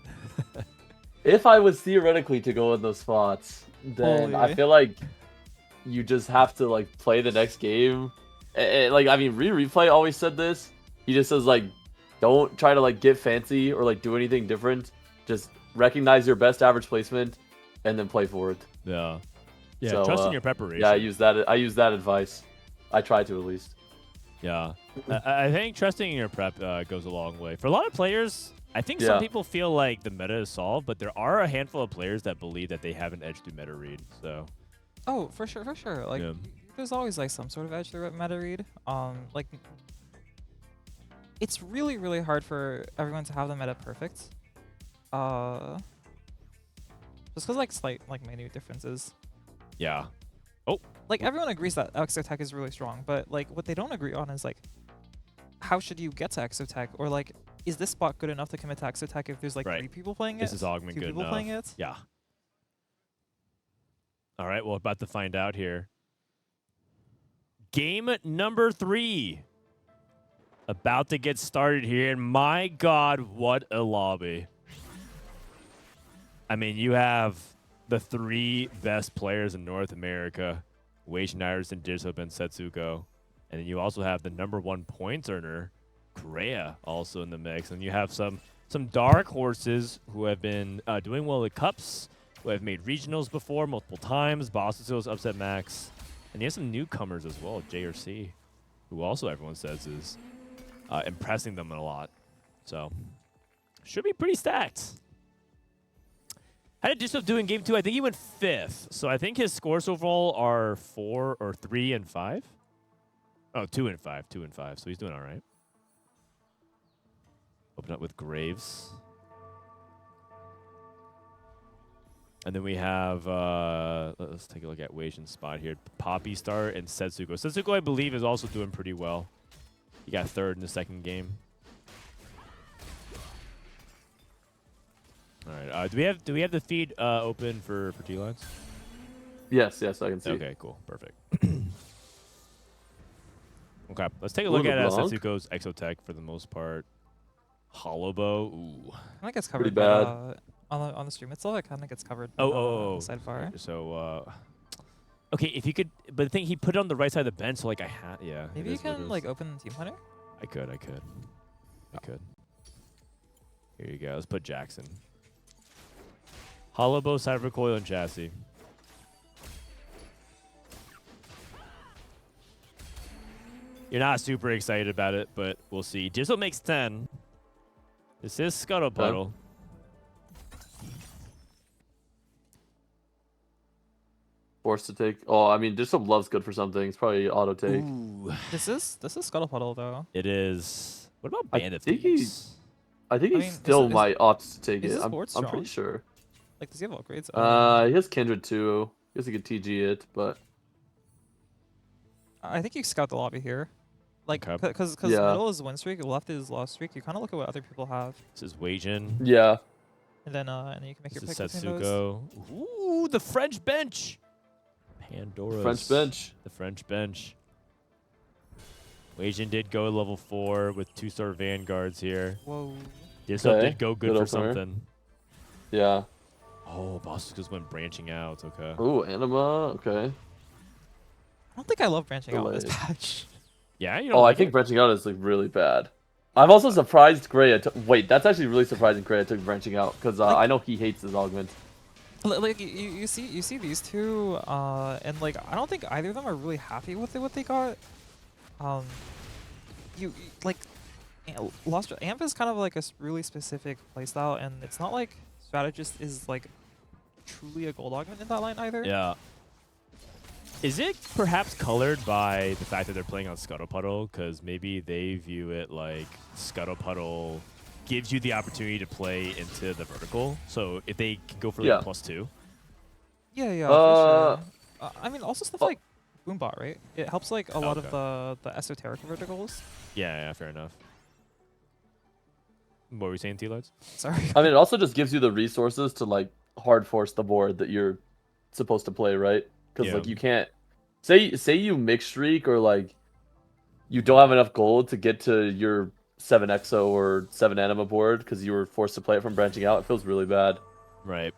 if I was theoretically to go in those spots, then I feel like you just have to like play the next game. Like I mean, Rereplay always said this. He just says like, don't try to like get fancy or like do anything different. Just recognize your best average placement and then play for it. Yeah. Yeah. So, trust in your preparation. Yeah, I use that advice. I try to at least. Yeah. I think trusting in your prep goes a long way. For a lot of players, I think some people feel like the meta is solved, but there are a handful of players that believe that they have an edge through meta read. So. Oh, for sure. Like, there's always like some sort of edge through meta read. Like, it's really, really hard for everyone to have the meta perfect. Just because like slight like minute differences. Yeah. Oh. Like everyone agrees that Exotech is really strong, but like what they don't agree on is like, how should you get to Exotech, or like, is this spot good enough to commit to Exotech if there's like 3 people playing it? This is augment 2 good people enough. playing it? Yeah. All right, well, about to find out here. Game number 3. About to get started here, and my God, what a lobby. I mean, you have the 3 best players in North America, Wasianiverson, Dishsoap, and Setsuko. And then you also have the #1 points earner, Grea, also in the mix. And you have some dark horses who have been doing well at Cups, who have made regionals before multiple times. Bossoskills, Upset Max. And you have some newcomers as well, JRC, who also everyone says is impressing them a lot. So, should be pretty stacked. How did Dishsoap do in game 2? I think he went 5th. So I think his scores overall are 4 or 3 and 5. Oh, 2 and 5. 2 and 5. So he's doing all right. Open up with Graves. And then we have, let's take a look at Wasian's spot here. Poppy Star and Setsuko. Setsuko, I believe, is also doing pretty well. He got 3rd in the 2nd game. All right. Do we have the feed open for Tleyds? Yes, I can see. Okay, cool, perfect. Okay, let's take a look at Setsuko's Exotech for the most part. Hollowbow, ooh. I think it's covered. Pretty bad. On the stream itself, it kind of gets covered. Oh. Sidebar. So, okay, if you could, but the thing, he put it on the right side of the bench, so like yeah. Maybe you can like open Team Hunter. I could. Here you go. Let's put Jackson. Hollowbow, side recoil, and chassis. You're not super excited about it, but we'll see. Dishsoap makes 10. This is Scuttle Puddle. Forced to take. Oh, I mean, Dishsoap loves good for something. It's probably auto take. Ooh. This is Scuttle Puddle though. It is. What about Bandit I think Thieves? I think he still might opt to take it. I'm pretty sure. Like, does he have upgrades? He has Kindred too. I guess he could TG it, but I think you scout the lobby here. Like, Okay. because middle is win streak, left is loss streak. You kind of look at what other people have, This is Wasian. yeah. and then you can make This your is pick between those. Setsuko. Ooh, the French bench. Pandora's. French bench. The French bench. Wasian did go level 4 with 2-star Vanguards here. Whoa. Dishsoap Okay, did go good good for opener. something. Yeah. Oh, Bossoskills went branching out. Okay. Ooh, Anima. Okay. I don't think I love branching out in this Delayed. patch. Yeah, you Oh, don't I like think it? branching out is like really bad. I'm also surprised Grea took. Wait, that's actually really surprising. Grea took branching out because Like- I know he hates his augment. Like you see these two, and like I don't think either of them are really happy with what they got. Like Lost Amp is kind of like a really specific playstyle, and it's not like Strategist is like truly a gold augment in that line either. Yeah. Is it perhaps colored by the fact that they're playing on Scuttle Puddle? Because maybe they view it like Scuttle Puddle gives you the opportunity to play into the vertical. So if they can go for like Yeah. +2. Yeah, for sure. I mean, also stuff Oh. like Boombot, right? It helps like a lot Okay. of the esoteric verticals. Yeah, fair enough. What were we saying, Tleyds? Sorry. I mean, it also just gives you the resources to like hard force the board that you're supposed to play, right? Because Yeah. like you can't say you mix streak or like you don't have enough gold to get to your 7 exo or 7 anima board because you were forced to play it from branching out. It feels really bad. Right.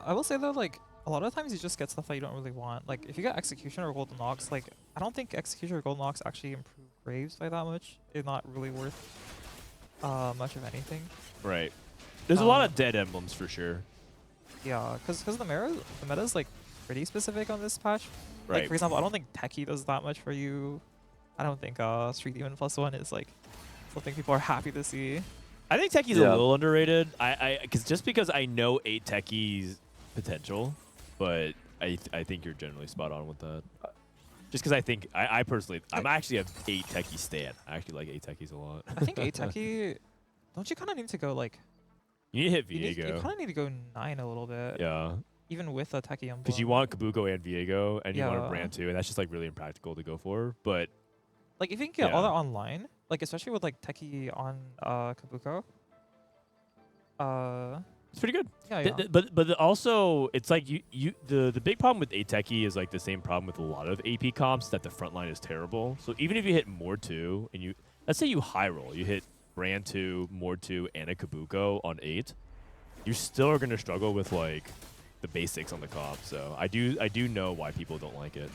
I will say though, like a lot of times you just get stuff that you don't really want. Like if you get Execution or Golden Ox, like I don't think Execution or Golden Ox actually improve Graves by that much. It's not really worth much of anything. Right. There's a lot of dead emblems for sure. Yeah, because the meta is like pretty specific on this patch. Right. Like for example, I don't think Techie does that much for you. I don't think Street Demon +1 is like something people are happy to see. I think Techie's Yeah. a little underrated. Because I know 8 Techie's potential, but I think you're generally spot on with that. Just because I think I personally I'm actually a 8 Techie stan. I actually like 8 Techies a lot. I think 8 Techie, don't you kind of need to go like You need to hit you Viego. kind of need to go 9 a little bit. Yeah. Even with a Techie emblem. Because you want Kabuko and Viego, and you want a Yeah. brand too, and that's just like really impractical to go for. But like if you can get all Yeah. that online, like especially with like Techie on Kabuko. it's pretty good. Yeah. But also it's like the big problem with 8 Techie is like the same problem with a lot of AP comps, that the front line is terrible. So even if you hit more 2 and you let's say you high roll, you hit brand 2, more 2, and a Kabuko on 8, you still are gonna struggle with like the basics on the comp. So I do know why people don't like it.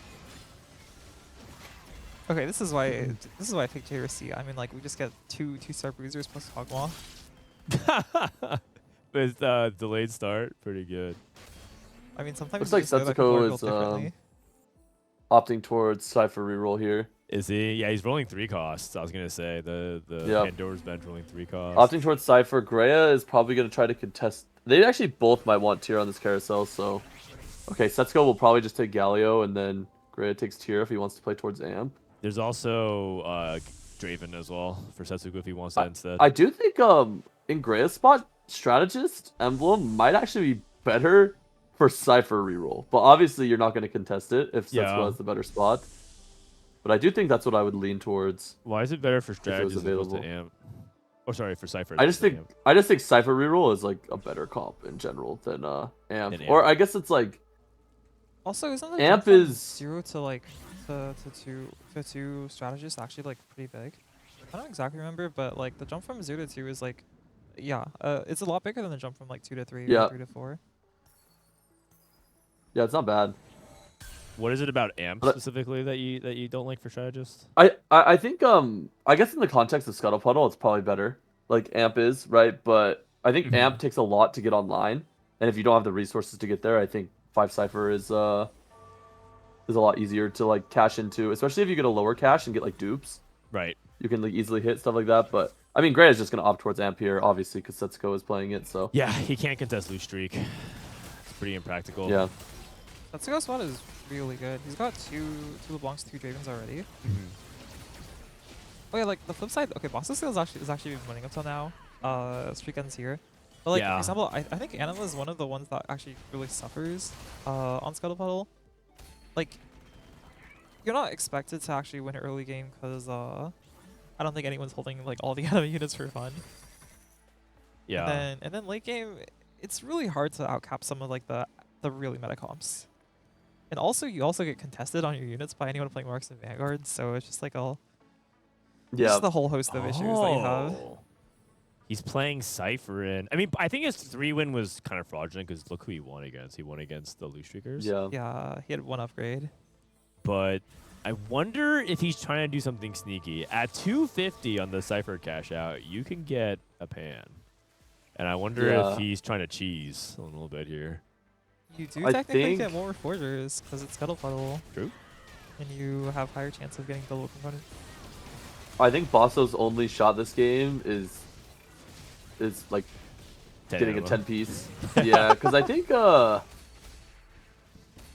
Okay, this is why I picked JRC. I mean, like we just get two 2-star bruisers plus Hogmaw. With delayed start, pretty good. I mean, sometimes Looks you like just know that people are Setsuko built is differently. opting towards Cypher reroll here. Is he? Yeah, he's rolling 3 costs. I was gonna say the Yep. Pandora's bench rolling 3 costs. Opting towards Cypher. Grea is probably going to try to contest. They actually both might want tier on this carousel, so. Okay, Setsuko will probably just take Galio, and then Grea takes tier if he wants to play towards Amp. There's also Draven as well for Setsuko if he wants that instead. I do think in Grea's spot, Strategist emblem might actually be better for Cypher reroll. But obviously you're not going to contest it if Setsuko Yeah. has the better spot. But I do think that's what I would lean towards. Why is it better for it was strategies as opposed to available. Amp? Oh, sorry, for Cypher. I just as opposed think to Amp. Cypher reroll is like a better comp in general than Amp. Than Or Amp. I guess it's like Also, isn't the Amp jump from is- 0 to like to two strategist actually like pretty big? I don't exactly remember, but like the jump from 0 to 2 is like, yeah, it's a lot bigger than the jump from like 2 to 3 Yeah. or 3 to 4. yeah, it's not bad. What is it about Amp But- specifically that you don't like for strategists? I think I guess in the context of Scuttle Puddle, it's probably better. Like Amp is, right? But I think Mhm. Amp takes a lot to get online, and if you don't have the resources to get there, I think 5 Cypher is a lot easier to like cash into, especially if you get a lower cash and get like dupes. Right. You can like easily hit stuff like that. But I mean, Grea is just gonna opt towards Amp here, obviously, because Setsuko is playing it. So Yeah, he can't contest loose streak. It's pretty impractical. yeah, Setsuko's spot is really good. He's got two LeBlancs, 2 Dravens already. Mhm. Oh yeah, like the flip side. Okay, Bossoskills is actually been winning up till now. Streak ends here. But like Yeah. for example, I think Anima is one of the ones that actually really suffers on Scuttle Puddle. Like you're not expected to actually win an early game because I don't think anyone's holding like all the enemy units for fun. Yeah. And then late game, it's really hard to outcap some of like the really meta comps. And also you also get contested on your units by anyone playing Marks and Vanguard, so it's just like all yeah. just the whole host of issues that you have. Oh. He's playing Cypher in. I mean, I think his 3-win was kind of fraudulent because look who he won against. He won against the Loose Streakers. Yeah. Yeah, he had 1 upgrade. But I wonder if he's trying to do something sneaky. At 250 on the Cypher cash out, you can get a pan. And I wonder if he's trying to cheese a little bit here. You do I technically think- get more Forgers because it's Scuttle Puddle. True. And you have higher chance of getting double component. I think Bosso's only shot this game is like 10 getting a ammo. 10 piece. Yeah, because I think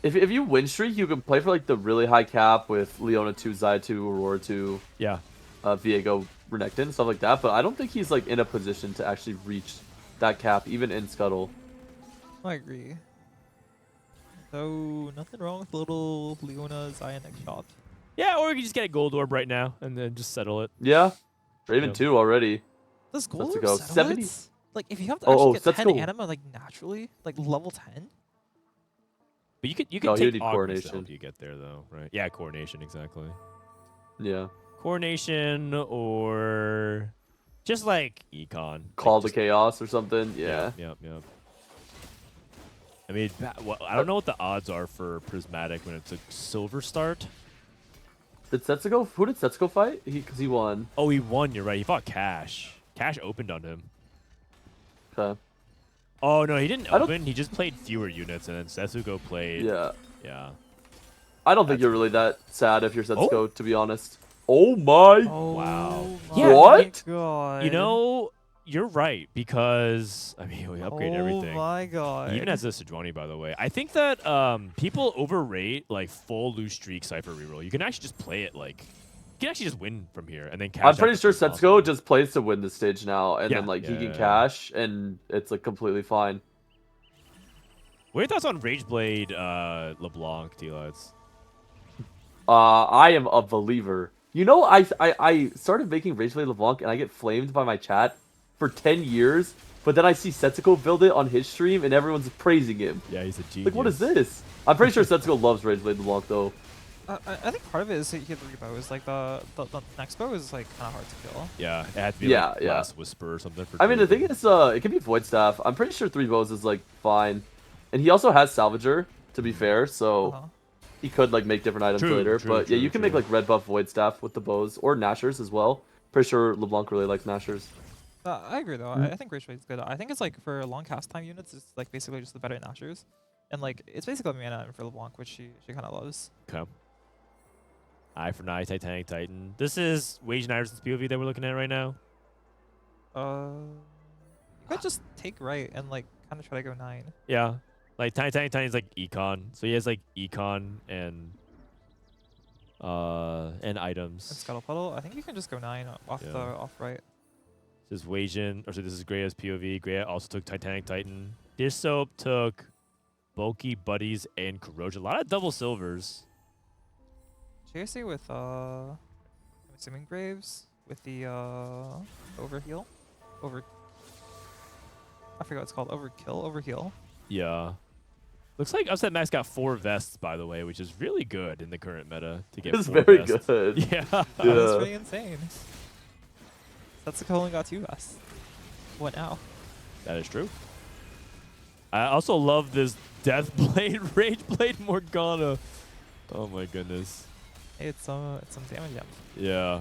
if you win streak, you can play for like the really high cap with Leona 2, Zaya 2, Aurora 2, Yeah. Viego, Renekton, stuff like that. But I don't think he's like in a position to actually reach that cap, even in Scuttle. I agree. So nothing wrong with little Leona Zaya next shop. Yeah, or you can just get a gold orb right now and then just settle it. Yeah, or even Yep. 2 already. Does Golem Setsuko, settle 70. it? Like if you have to Oh, actually get 10 Setsuko. anima like naturally, like level 10. But you could No, you take need augments to coordination. help you get there though, right? Yeah, coordination exactly. Yeah, Coordination or just like econ. Call like the just- Chaos or something. Yeah. Yep. I mean, I don't know what the odds are for Prismatic when it's a silver start. Did Setsuko? Who did Setsuko fight? Because he won. Oh, he won. You're right. He fought Cash. Cash opened on him. Okay. Oh no, he didn't I don't- open. He just played fewer units, and then Setsuko played. Yeah. Yeah. I don't think you're really that sad if you're Setsuko, to be honest. Oh my! Oh Wow. my Yeah. What? God. You know, you're right because I mean we upgrade everything. Oh my god. He even has a Sejuani, by the way. I think that people overrate like full loose streak Cypher reroll. You can actually just play it like you can actually just win from here and then cash. I'm pretty out sure the first Setsuko boss. just plays to win the stage now, and Yeah, then like he can yeah. cash, and it's like completely fine. What are your thoughts on Rageblade LeBlanc, Tleyds? I am a believer. You know, I started making Rageblade LeBlanc, and I get flamed by my chat for 10 years, but then I see Setsuko build it on his stream, and everyone's praising him. Yeah, he's a genius. Like, what is this? I'm pretty sure Setsuko loves Rageblade LeBlanc, though. I think part of it is that he had 3 bows. Like the next bow is like kind of hard to kill. Yeah, it had to be Yeah, like yeah. Last Whisper or something. For I mean, the two. thing is, it can be Void Staff. I'm pretty sure 3 bows is, like, fine. And he also has Salvager, to be fair, so Uh-huh. he could, like, make different items True, later. true, But, yeah, true, you can make, true. like, red buff Void Staff with the bows, or Nashers as well. Pretty sure LeBlanc really likes Nashers. I agree though. Hmm. I think Rageblade is good. I think it's like for long cast time units, it's like basically just the better Nashers, and like it's basically a mana item for LeBlanc, which she kind of loves. Okay. Eye for an Eye, Titanic Titan. This is Wasianiverson's POV that we're looking at right now. You could just take right and like kind of try to go 9. Yeah. Like Titanic Titan is like econ. So he has like econ and items. And Scuttle Puddle. I think you can just go 9 off Yeah. the off right. This is Wasian, or so this is Grea's POV. Grea also took Titanic Titan. Dishsoap took Bulky Buddies and Corrosion. A lot of double silvers. JSA with I'm assuming Graves with the overheal, I forget what it's called. Overheal. Yeah. Looks like Upset Max got 4 vests, by the way, which is really good in the current meta to get It's 4 very vests. good. Yeah. That's Yeah. pretty insane. Setsuko only got 2 vests. What now? That is true. I also love this Deathblade, Rageblade Morgana. Oh my goodness. It's some damage jump. Yeah.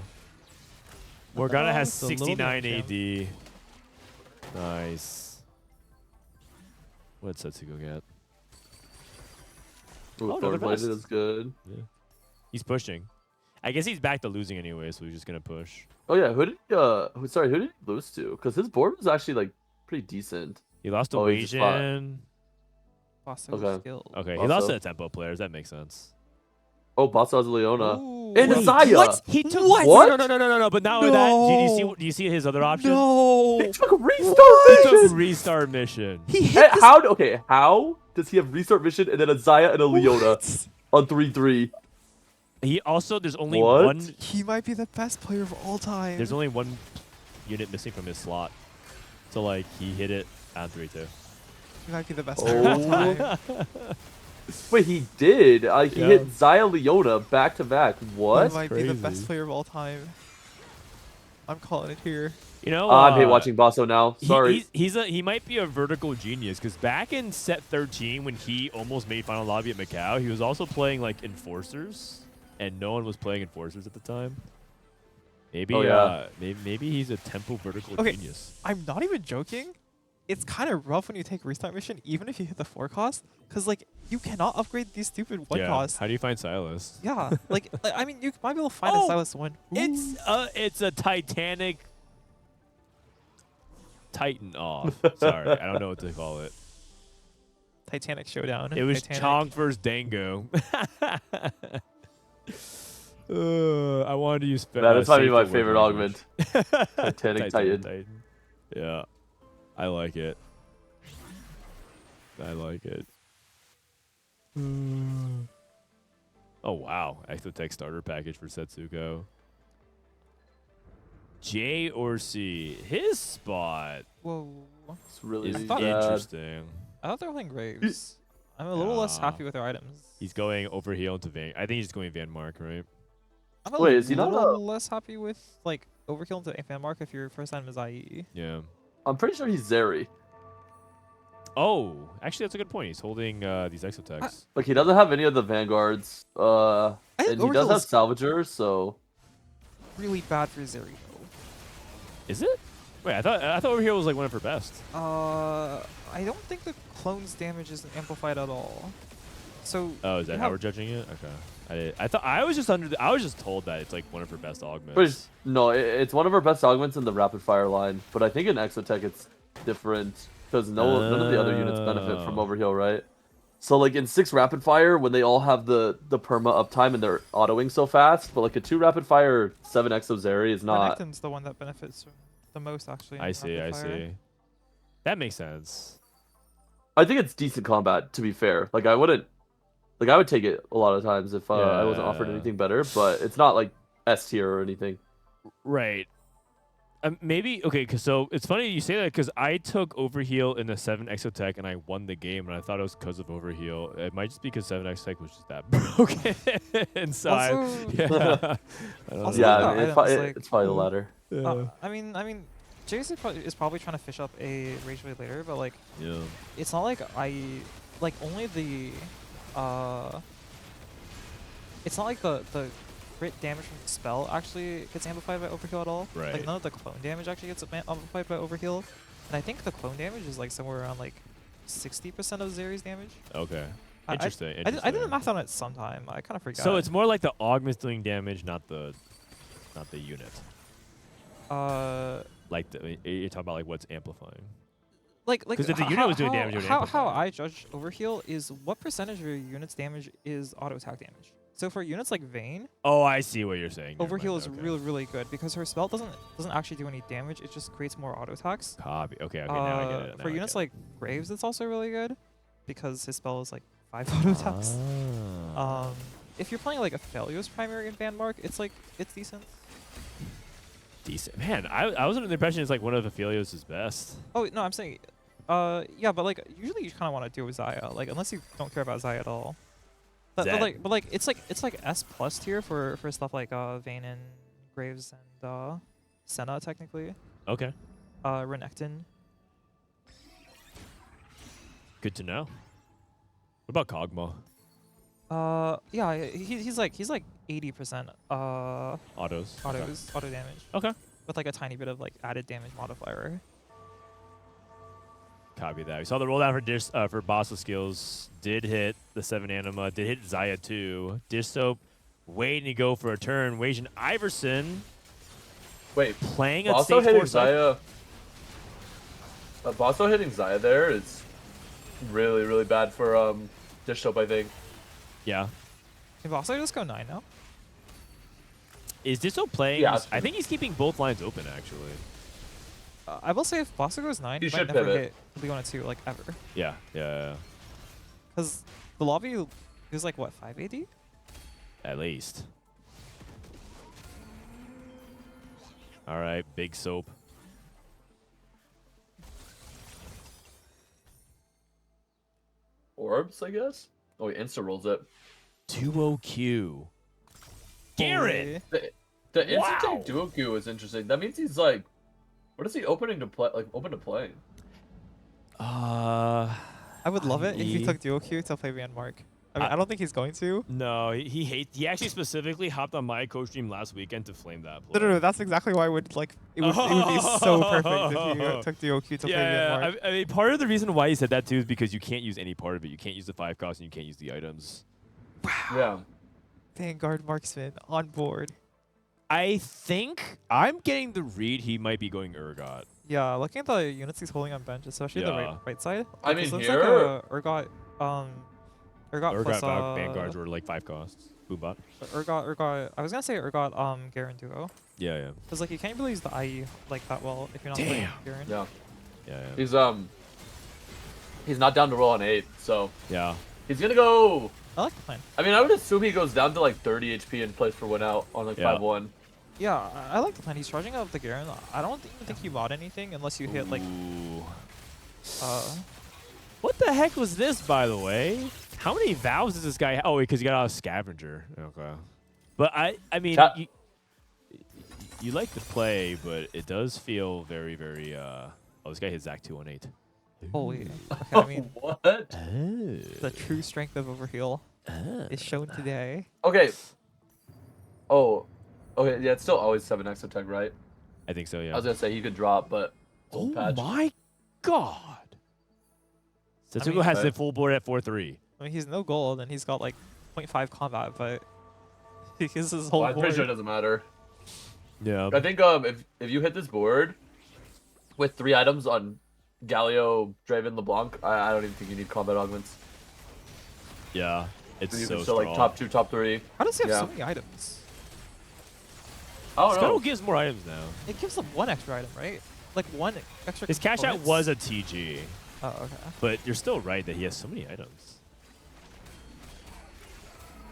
Morgana has it's a little 69 damage AD. Nice. What did Setsuko get? Ooh, Oh, another Thornblade vest. is good. Yeah. He's pushing. I guess he's back to losing anyway, so he's just gonna push. Oh yeah, who did he lose to? Because his board was actually like pretty decent. He lost to Oh, he just fought. Wasian. Bossoskills. Okay, he Also- lost to the tempo players. That makes sense. Oh, Bossa has Leona. Ooh. And Wait, Isaiah! What? He took What? No, no. But not only that, No. do you see his other option? No. He took a restart He took mission! restart mission. He Hey, hit this. how does he have restart mission and then a Zaya and a Leona What? on 3-3? He also there's only What? one. He might be the best player of all time. There's only one unit missing from his slot, so like he hit it on 3-2. He might be the best player of all Oh. time. Wait, he did. He Yeah. hit Zaya Leona back to back. What? He might be the Crazy. best player of all time. I'm calling it here. You know, I hate watching Bosso now. Sorry. He might be a vertical genius because back in set 13 when he almost made final lobby at Macau, he was also playing like enforcers, and no one was playing enforcers at the time. Maybe maybe he's a tempo vertical genius. I'm not even joking. It's kind of rough when you take restart mission, even if you hit the 4 cost, because like you cannot upgrade these stupid 1 costs. How do you find Silas? Yeah, like I mean, you might be able to find a Silas 1. It's a Titanic Titan off. Sorry, I don't know what to call it. Titanic showdown. It was Titanic. Chong versus Dango. I wanted to use. That's probably my safer favorite word augment. language. Titanic Titan. Yeah, I like it. I like it. Oh wow, Exotech starter package for Setsuko. J or C? His spot Whoa. It's really is bad. interesting. I thought they were playing Graves. I'm a little less happy with their items. He's going overheal into Van. I think he's going Van Mark, right? I'm a Wait, is he not little less happy with like overkill into Fan Mark if your first item is IE. Yeah. I'm pretty sure he's Zeri. Oh, actually, that's a good point. He's holding these Exotechs. Like he doesn't have any of the Vanguards. I And think he does have Overkill's Salvagers, so really bad for Zeri though. Is it? Wait, I thought overheal was like one of her best. I don't think the clone's damage is amplified at all. So. Oh, is that how we're judging it? Okay. I was just told that it's like one of her best augments. but no, it's one of her best augments in the rapid fire line. But I think in Exotech it's different because none of the other units benefit from overheal, right? So like in 6 rapid fire, when they all have the perma uptime and they're autoing so fast, but like a 2 rapid fire 7 Exo Zeri is not. Renekton's the one that benefits the most actually. I see. That makes sense. I think it's decent combat, to be fair. Like I would take it a lot of times if I wasn't offered anything better, but it's not like S tier or anything. Right. Maybe okay. So it's funny you say that because I took overheal in the 7 Exotech and I won the game, and I thought it was because of overheal. It might just be because 7 Exotech was just that broken inside. Also, yeah. It's probably the latter. Yeah. I mean, Jason is probably trying to fish up a Rage Blade later, but like, Yeah. it's not like only the it's not like the crit damage from the spell actually gets amplified by overheal at all. Right. Like none of the clone damage actually gets amplified by overheal, and I think the clone damage is like somewhere around like 60% of Zeri's damage. Okay. I did the math on it sometime. I kind of forgot. So it's more like the augment's doing damage, not the unit. Like you're talking about like what's amplifying. Like because if the unit was doing damage, it would how amplify. I judge overheal is what percentage of your unit's damage is auto attack damage. So for units like Vayne, Oh, I see what you're saying. Never overheal mind. is Okay. really good because her spell doesn't actually do any damage. It just creates more auto attacks. Copy. Okay, now I get it. For units like Graves, it's also really good because his spell is like 5 auto attacks. If you're playing like a Phalios primary in Van Mark, it's decent. Decent. Man, I was under the impression it's like one of Aphelios' best. Oh no, I'm saying, yeah, but like usually you kind of want to do with Xayah, like unless you don't care about Xayah at all. But like it's like S plus tier for stuff like Vayne and Graves and Senna technically. Okay. Renekton. Good to know. What about Kog'Maw? Yeah, he's like 80% Autos. auto damage. Okay. With like a tiny bit of like added damage modifier. Copy that. We saw the rollout for Bossoskills. Did hit the 7 Anima. Did hit Xayah too. Dishsoap waiting to go for a turn. Wasianiverson Wait, playing at Bosso stage hitting 4 side. Xayah. Bosso hitting Xayah there is really bad for Dishsoap, I think. Yeah. Can Bosso just go 9 now? Is Dishsoap playing? Yeah. I think he's keeping both lines open actually. I will say if Bosso goes 9, He he might should never pivot. hit Leona 2 like ever. Yeah. Because the lobby is like what, 5 AD? At least. All right, big soap. Orbs, I guess. Oh, he insta rolls it. 2-0Q. Garrett. Holy- The instant Wow. take duo Q is interesting. That means he's like What is he opening to play? Like open to playing? I would love it if he IE. took duo Q to play Mark. I mean, I don't think he's going to. No, he hates. He actually specifically hopped on my Costream last weekend to flame that play. No. That's exactly why I would like. It would be so perfect if he took duo Q to play Mark. I mean, part of the reason why he said that too is because you can't use any part of it. You can't use the 5 cost and you can't use the items. Yeah. Vanguard Marksman on board. I think I'm getting the read he might be going Urgot. Yeah, looking at the units he's holding on bench, especially the Yeah. right side. I mean, this looks here- like Urgot Urgot plus Vanguards were like 5 costs. Boombot. Urgot. I was gonna say Urgot Garen duo. Yeah. Because like you can't really use the IE like that well if you're not playing Garen. Yeah. He's not down to roll on 8, so Yeah. he's gonna go. I like the plan. I mean, I would assume he goes down to like 30 HP and plays for win out on like Yeah. 5-1. Yeah, I like the plan. He's charging up the Garen. I don't even think you mod anything unless you hit like Ooh. What the heck was this, by the way? How many vows does this guy have? Oh, because he got out of Scavenger. Okay. But I mean, you like to play, but it does feel very, very. Oh, this guy hit Zach 218. holy. Okay, I mean What? the true strength of Overheal is shown today. Okay. Oh. Okay, yeah, it's still always 7x attack, right? I think so, yeah. I was gonna say he could drop, but Oh patch. my god! Setsuko mean, has the full board at 4-3. I mean, he's no gold and he's got like 0.5 combat, but he gives his whole Well, I'm board. pretty sure it doesn't matter. Yeah. I think if you hit this board with 3 items on Galio, Draven, LeBlanc, I don't even think you need combat augments. Yeah. It's You so can still strong. like top 2, top 3. How does he have Yeah. so many items? I don't Scuttle know. gives more items now. It gives him one extra item, right? Like one extra. His cash out components? was a TG, Oh, okay. but you're still right that he has so many items.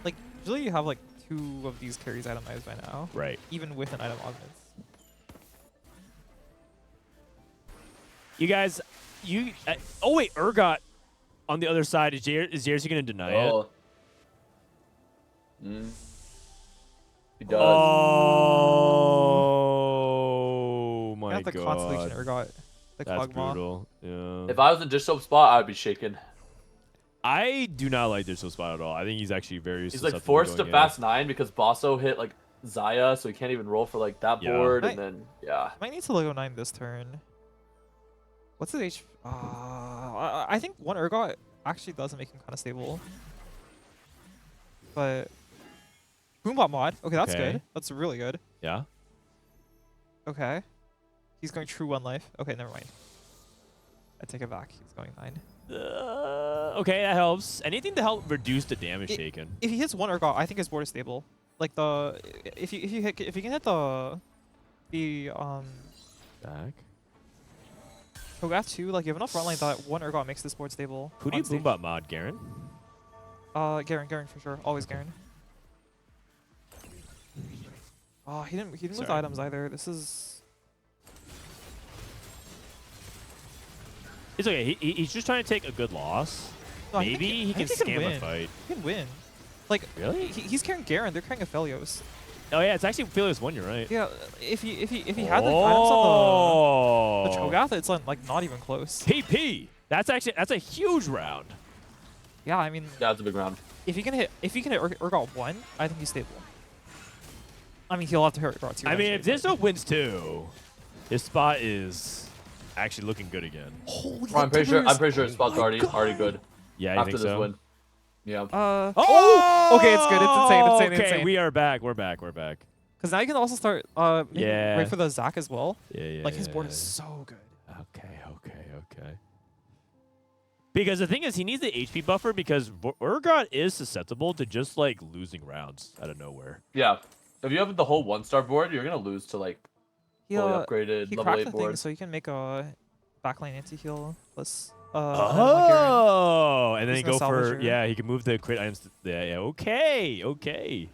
Like usually you have like 2 of these carries itemized by now, Right. even with an item augments. You guys, oh wait, Urgot on the other side. Is Jersey going to deny it? He does. Oh my Got the god. Constellation Urgot, the That's Kog'Maw. brutal. Yeah. If I was in Dishsoap spot, I'd be shaking. I do not like Dishsoap spot at all. I think he's actually very He's susceptible like forced to going in. fast 9 because Bosso hit like Zaya, so he can't even roll for like that Yeah. board, Right. and then yeah. Might need to Lego 9 this turn. What's his H? I think one Urgot actually does make him kind of stable. But Boombot mod. Okay, that's Okay. good. That's really good. Yeah. Okay. He's going true 1 life. Okay, never mind. I take it back. He's going 9. Okay, that helps. Anything to help reduce the damage It- taken. If he hits 1 Urgot, I think his board is stable. Like the if you can hit the Back. Cho'Gath 2, like you have enough front line that 1 Urgot makes this board stable. Who do you on stage. Boombot mod, Garen? Garen for sure. Always Garen. Oh, he didn't move the Sorry. items either. This is It's okay. He's just trying to take a good loss. no, I Maybe think he I can think scam a win. fight. He can win. Like Really? he's carrying Garen. They're carrying Aphelios. Oh yeah, it's actually Philius 1. You're right. Yeah, if he had the items on the Oh. Cho'Gath, it's like not even close. PP. That's a huge round. Yeah, I mean, Yeah, it's a big round. if he can hit Urgot 1, I think he's stable. I mean, he'll have to hit Urgot 2. I mean, if eventually, Dishsoap wins 2, his spot is actually looking good again. Holy I'm pretty sure his spot's already good Yeah, you after think this so? win. Yeah. Oh! Okay, it's good. It's insane. Okay, Insane. we are back. We're back. Because now you can also start maybe Yeah. wait for the Zac as well. Yeah. Like his board is so good. Okay. Because the thing is, he needs the HP buffer because Urgot is susceptible to just like losing rounds out of nowhere. Yeah. If you have the whole 1-star board, you're gonna lose to like He, fully upgraded he level cracked 8 the board. thing so you can make a backline anti-heal plus Oh, and then he He's go no for salvager. he can move the crit items. Yeah. Okay.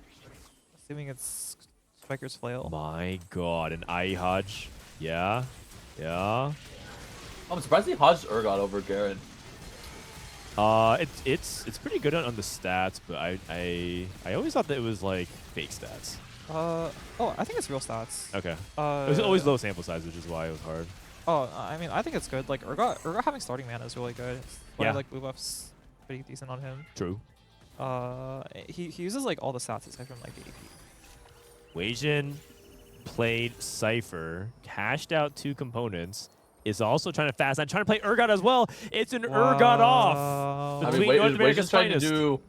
assuming it's Spiker's Flail. My God, an IE Hodge. Yeah. I'm surprised he hodged Urgot over Garen. It's pretty good on the stats, but I always thought that it was like fake stats. Oh, I think it's real stats. Okay. It was always low sample size, which is why it was hard. Oh, I mean, I think it's good. Like, Urgot having starting mana is really good. Yeah. Like, blue buff's pretty decent on him. True. He uses, like, all the stats aside from, like, the AP. Wasian played Cypher, cashed out 2 components, is also trying to fast. I'm trying to play Urgot as well. It's an Urgot off. I Between mean, North America's Wasian's trying to finest. do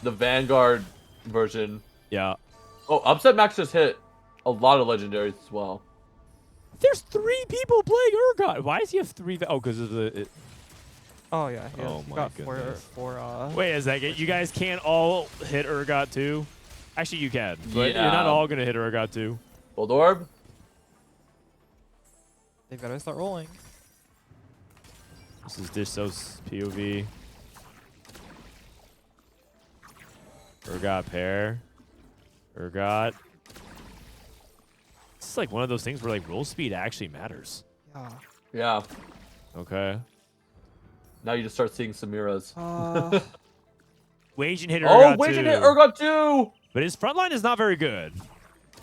the Vanguard version. Yeah. Oh, Upset Max just hit a lot of legendaries as well. There's 3 people playing Urgot. Why does he have 3? Oh, because of the. Oh, yeah. Oh he my got goodness. four. Wait a second. You guys can't all hit Urgot too? Actually, you can, but Yeah. you're not all going to hit Urgot too. Gold Orb. They've got to start rolling. This is Dishsoap's POV. Urgot pair. Urgot. This is like one of those things where like roll speed actually matters. Yeah. Yeah. Okay. Now you just start seeing Samiras. Wasian hit Oh, Urgot Wasian too. hit Urgot too. But his front line is not very good.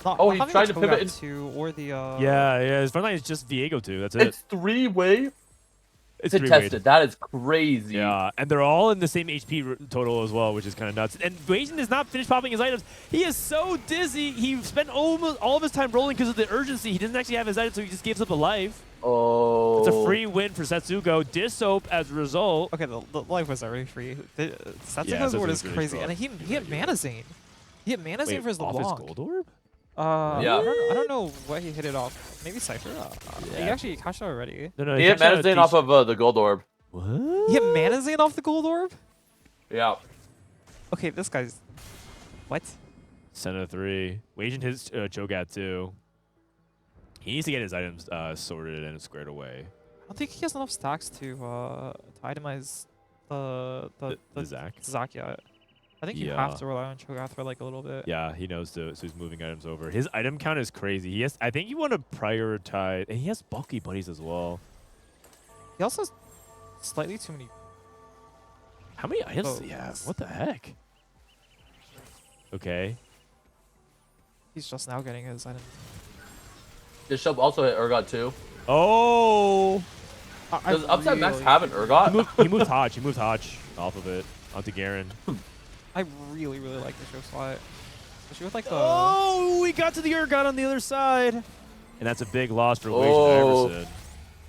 Oh, he tried to pivot in- to or the Yeah, his front line is just Viego too. That's it. It's 3-way It's to three-way. test it. That is crazy. Yeah, and they're all in the same HP total as well, which is kind of nuts. And Wasian has not finished popping his items. He is so dizzy. He spent almost all of his time rolling because of the urgency. He doesn't actually have his items, so he just gives up a life. Oh. It's a free win for Setsuko. Dishsoap as a result. Okay, the life was already free. Setsuko's Yeah, board Setsuko's is really crazy, strong. and he had Mana Zane. He had Mana Zane Wait, for his off his LeBlanc. gold orb? Yeah. I don't know what he hit it off. Maybe Cypher. He Yeah. actually cashed out already. No, He hit cashed out Mana Zane a off of the Gold Orb. What? He hit Mana Zane off the gold orb? Yeah. Okay, this guy's... What? Center 3. Wasian hits Cho'Gath too. He needs to get his items sorted and squared away. I don't think he has enough stacks to itemize the Zac. Zac yet. I think you Yeah. have to rely on Cho'Gath for like a little bit. Yeah, he knows to, so he's moving items over. His item count is crazy. He has, I think you want to prioritize, and he has bulky buddies as well. He also has slightly too many. How many items Oh, does he have? yes. What the heck? Okay. He's just now getting his items. Dishsoap also hit Urgot too. Oh! Does Upset Max really- have an Urgot? He moved Hodge. He moved Hodge off of it onto Garen. I really like the show slot. Especially with like the... Oh, we got to the Urgot on the other side. And that's a big loss for Oh. Wasianiverson.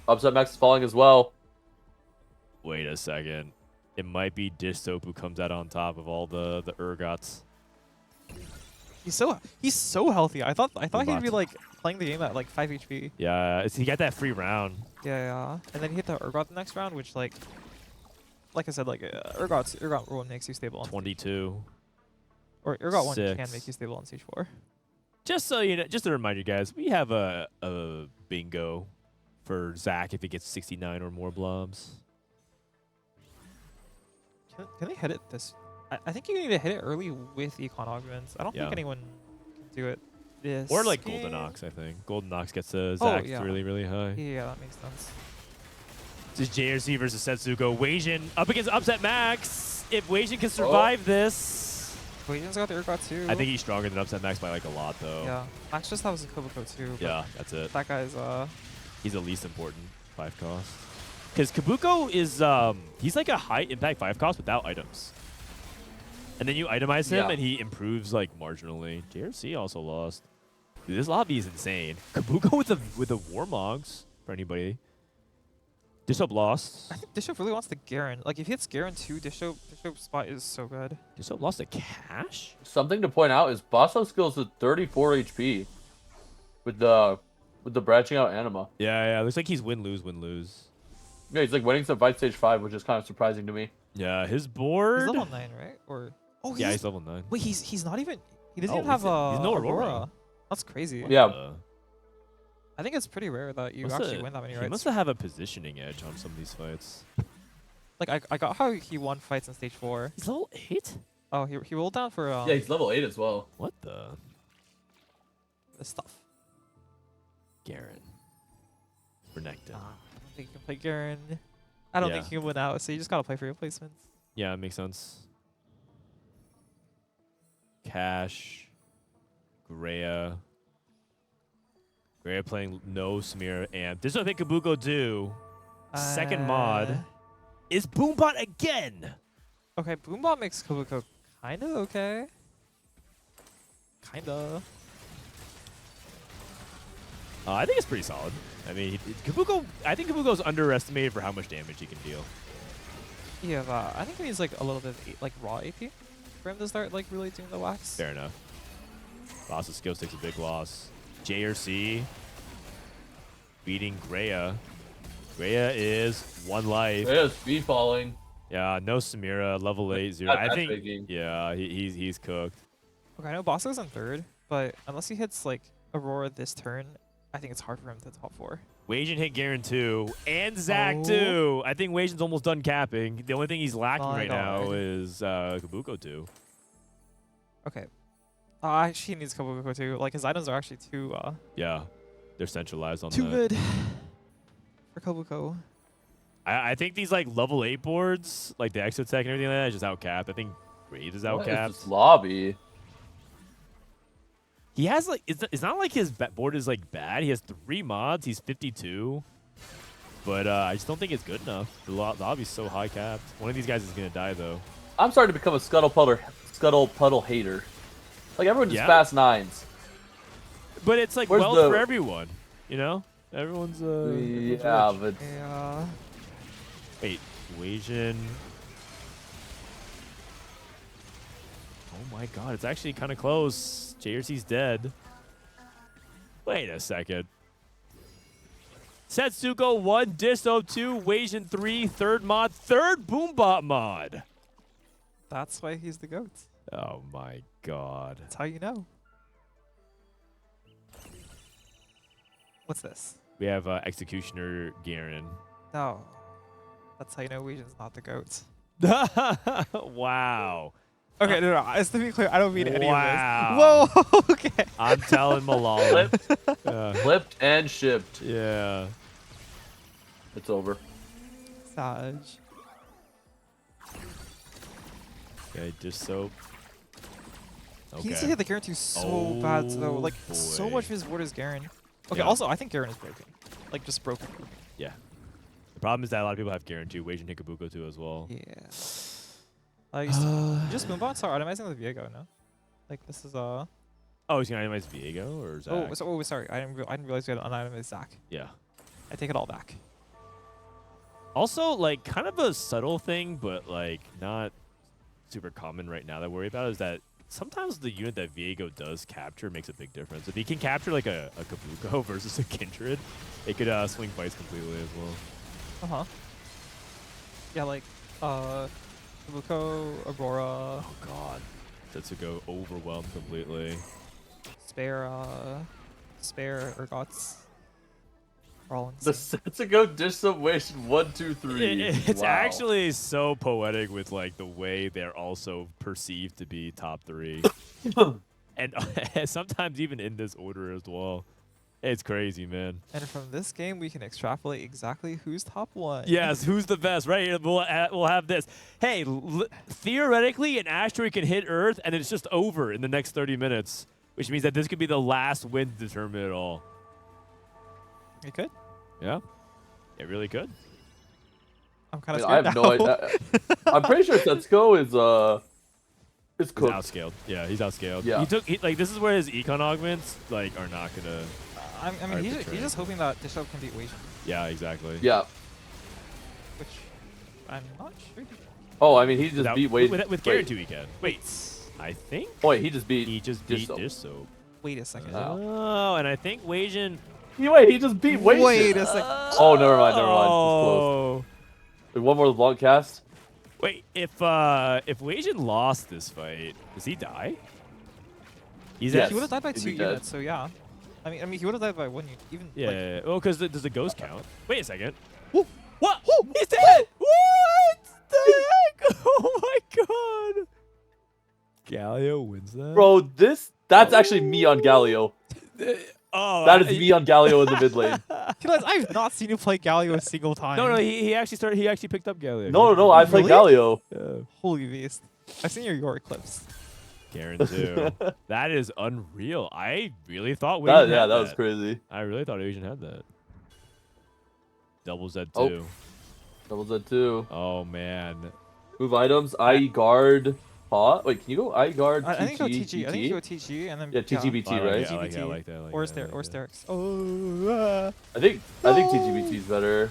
Upset Max is falling as well. Wait a second. It might be Dishsoap who comes out on top of all the Urgots. He's so healthy. I thought he'd be Robot. like playing the game at like 5 HP. Yeah, he got that free round. Yeah. And then he hit the Urgot the next round, which like I said, like Urgot 1 makes you stable on 22. or Urgot 1 can 6. make you stable on stage 4. Just so you know, just to remind you guys, we have a bingo for Zac if he gets 69 or more blobs. Can they hit it this? I think you need to hit it early with Econ Augments. I don't Yeah. think anyone can do it this Or like game. Golden Ox, I think. Golden Ox gets Zac yeah. really, really high. Yeah, that makes sense. This is JRC versus Setsuko. Wasian up against Upset Max. If Wasian can survive this, Wasian's got the Urgot too. I think he's stronger than Upset Max by like a lot, though. Yeah, Max just has a Kabuko too. but Yeah, that's it. That guy's He's the least important 5 cost. Because Kabuko is he's like a high impact 5 cost without items. And then you itemize him Yeah. and he improves like marginally. JRC also lost. Dude, this lobby is insane. Kabuko with the Warmogs for anybody. Dishsoap lost. I think Dishsoap really wants the Garen. Like if he hits Garen too, Dishsoap's spot is so good. Dishsoap lost a cash? Something to point out is Bossoskills with 34 HP with the branching out anima. Yeah. Looks like he's win-lose, win-lose. Yeah, he's like winning some fight stage 5, which is kind of surprising to me. Yeah, his board. He's level 9, right? Or Yeah, he's level 9. wait, he's not even. He doesn't Oh, even have he's no Aurora. That's crazy. Yeah. I think it's pretty rare that you Must actually have- win that many He rights. must have a positioning edge on some of these fights. Like I got how he won fights in stage 4. He's level 8? Oh, he rolled down for Yeah, he's level 8 as well. What the? this stuff. Garen. Renekton. I don't think you can play Garen. I don't think Yeah. you can win out, so you just gotta play for replacements. Yeah, it makes sense. Cash. Grea. Grea playing no Samira Amp. This is what I think Kabuko do. Second mod is Boombot again. Okay, Boombot makes Kabuko kind of okay. Kinda. I think it's pretty solid. I mean, Kabuko. I think Kabuko's underestimated for how much damage he can deal. Yeah, I think he needs like a little bit of like raw AP for him to start like really doing the wax. Fair enough. Bossoskills takes a big loss. JRC beating Grea. Grea is 1 life. Grea's speed falling. Yeah, no Samira, level 8-0. I think. Yeah, he's cooked. Okay, I know Bosso's in 3rd, but unless he hits like Aurora this turn, I think it's hard for him to top 4. Wasian hit Garen 2 and Zach too. I think Wasian's almost done capping. The only thing he's lacking now is Kabuko 2. Okay. She needs Kabuko too. Like his items are actually too yeah, they're centralized on too that. good for Kabuko. I think these like level 8 boards, like the Exotech and everything like that, is just outcapped. I think Wraith is What outcapped. is this lobby? He has like it's not like his board is like bad. He has 3 mods. He's 52, but I just don't think it's good enough. The lobby's so high capped. One of these guys is gonna die though. I'm starting to become a Scuttle Puddle hater. Like everyone just fast 9s. But it's like Where's for everyone, you know. Everyone's yeah, rich. but Yeah. Wait, Wasian. Oh my god, it's actually kind of close. JRC's dead. Wait a second. Setsuko 1, Dishsoap 2, Wasian 3, 3rd mod, 3rd Boombot mod. That's why he's the GOAT. Oh my god. That's how you know. What's this? We have Executioner Garen. No. That's how you know Wasian's not the GOAT. Wow. Okay, no. Just to be clear, I don't mean any of Wow. this. Whoa, okay. I'm telling Malala. flipped and shipped. Yeah. It's over. Saj. Okay, Dishsoap. He needs to hit the Garen 2 so bad, though. Like, so much of his board is Garen. Okay, Yeah. also, I think Garen is broken. Like, just broken. Yeah. The problem is that a lot of people have Garen too. Wasian hit Kabuko too as well. Yeah. You just Moonbot start itemizing the Viego, no? Like, this is, Oh, he's going to itemize Viego or Zach? Oh, sorry. I didn't realize we had an item as Zach. Yeah. I take it all back. Also, like, kind of a subtle thing, but, like, not super common right now that I worry about is that sometimes the unit that Viego does capture makes a big difference. If he can capture, like, a Kabuko versus a Kindred, it could swing fights completely as well. Uh-huh. Yeah, like, Kabuko, Aurora, Oh, God. Setsuko overwhelmed completely. Spare Urgots. Rollins. The Setsuko Dishsoap Wasian 1, 2, 3. It's Wow. actually so poetic with like the way they're also perceived to be top 3, and sometimes even in this order as well. It's crazy, man. And from this game, we can extrapolate exactly who's top 1. Yes, who's the best, right? We'll have this. Hey, theoretically, an asteroid can hit Earth, and it's just over in the next 30 minutes, which means that this could be the last win to determine it all. You could? Yeah, it really could. I'm kind of I scared have now. no idea. I'm pretty sure Setsuko is He's cooked. outscaled. Yeah, he's outscaled. Yeah. Like this is where his econ augments like are not gonna. I mean, he's just hoping that Dishsoap can beat Wasian, Yeah, exactly. Yeah. which I'm not sure. Oh, I mean, he just Without- beat Wade. with Garen 2 he can. Wait. I think Oh, wait, he just beat. he just beat Dishsoap. Dishsoap. Wait a second. Oh, and I think Wasian. Wait, he just beat Wade. Wait a second. Oh, never mind. It's close. Oh. Wait, one more long cast. Wait, if Wasian lost this fight, does he die? He's Yes. He would have died by he'd 2 be dead. units, so yeah. I mean, he would have died by 1 unit. Even Yeah. Oh, because does the ghost count? Wait a second. Whoa. What? He's dead! What the heck? Oh my god! Galio wins that? Bro, that's actually me on Galio. Oh, That is me on Galio in the mid lane. Like, I've not seen you play Galio a single time. No, he actually picked up Galio. No, I play Really? Galio. Yeah. Holy beast. I've seen your Yorick clips. Garen too. That is unreal. I really thought That, Wasian yeah, had that was crazy. I really thought Asian had that. Double Z2. Oh. Double Z2. Oh man. Move items. IE guard. Pot. Wait, can you go IE guard? I think go TG, TG. I think you go TG and then Yeah, TGBT, I like right? it, I like that. I like that. I like Or that, I like that. Sterix. Oh. I think TGBT is better.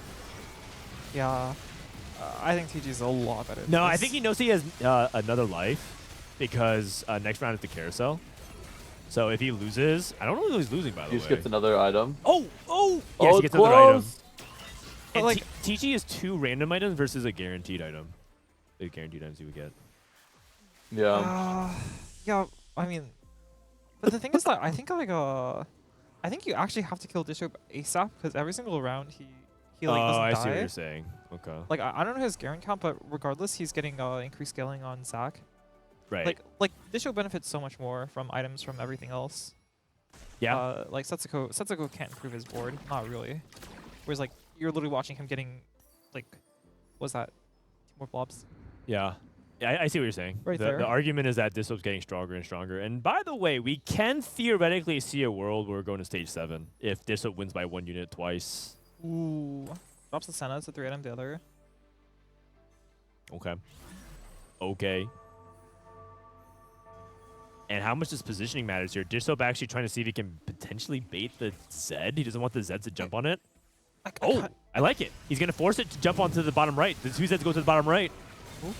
Yeah. I think TG is a lot better. No, I think he knows he has another life because next round is the carousel. So if he loses, I don't know who he's losing by the He way. just gets another item. Oh! Yes, Oh, he gets another item. close. And like- TG is 2 random items versus a guaranteed item. The guaranteed items you would get. Yeah. Yeah, I mean, but the thing is that I think like I think you actually have to kill Dishsoap ASAP because every single round he like doesn't I die. see what you're saying. Okay. Like I don't know his Garen count, but regardless, he's getting increased scaling on Zac. Right. Like Dishsoap benefits so much more from items from everything else. Yeah. Like Setsuko can't improve his board, not really. Whereas like you're literally watching him getting like, what's that? 2 more blobs. Yeah. Yeah, I see what you're saying. Right the, there. The argument is that Dishsoap's getting stronger and stronger. And by the way, we can theoretically see a world where we're going to stage 7 if Dishsoap wins by 1 unit twice. Ooh. Drops the Senna, it's a 3 item the other. Okay. Okay. And how much does positioning matters here? Dishsoap actually trying to see if he can potentially bait the Zed. He doesn't want the Zed to jump on it. Oh, I like it. He's going to force it to jump onto the bottom right. The 2 Zeds go to the bottom right. Ooh.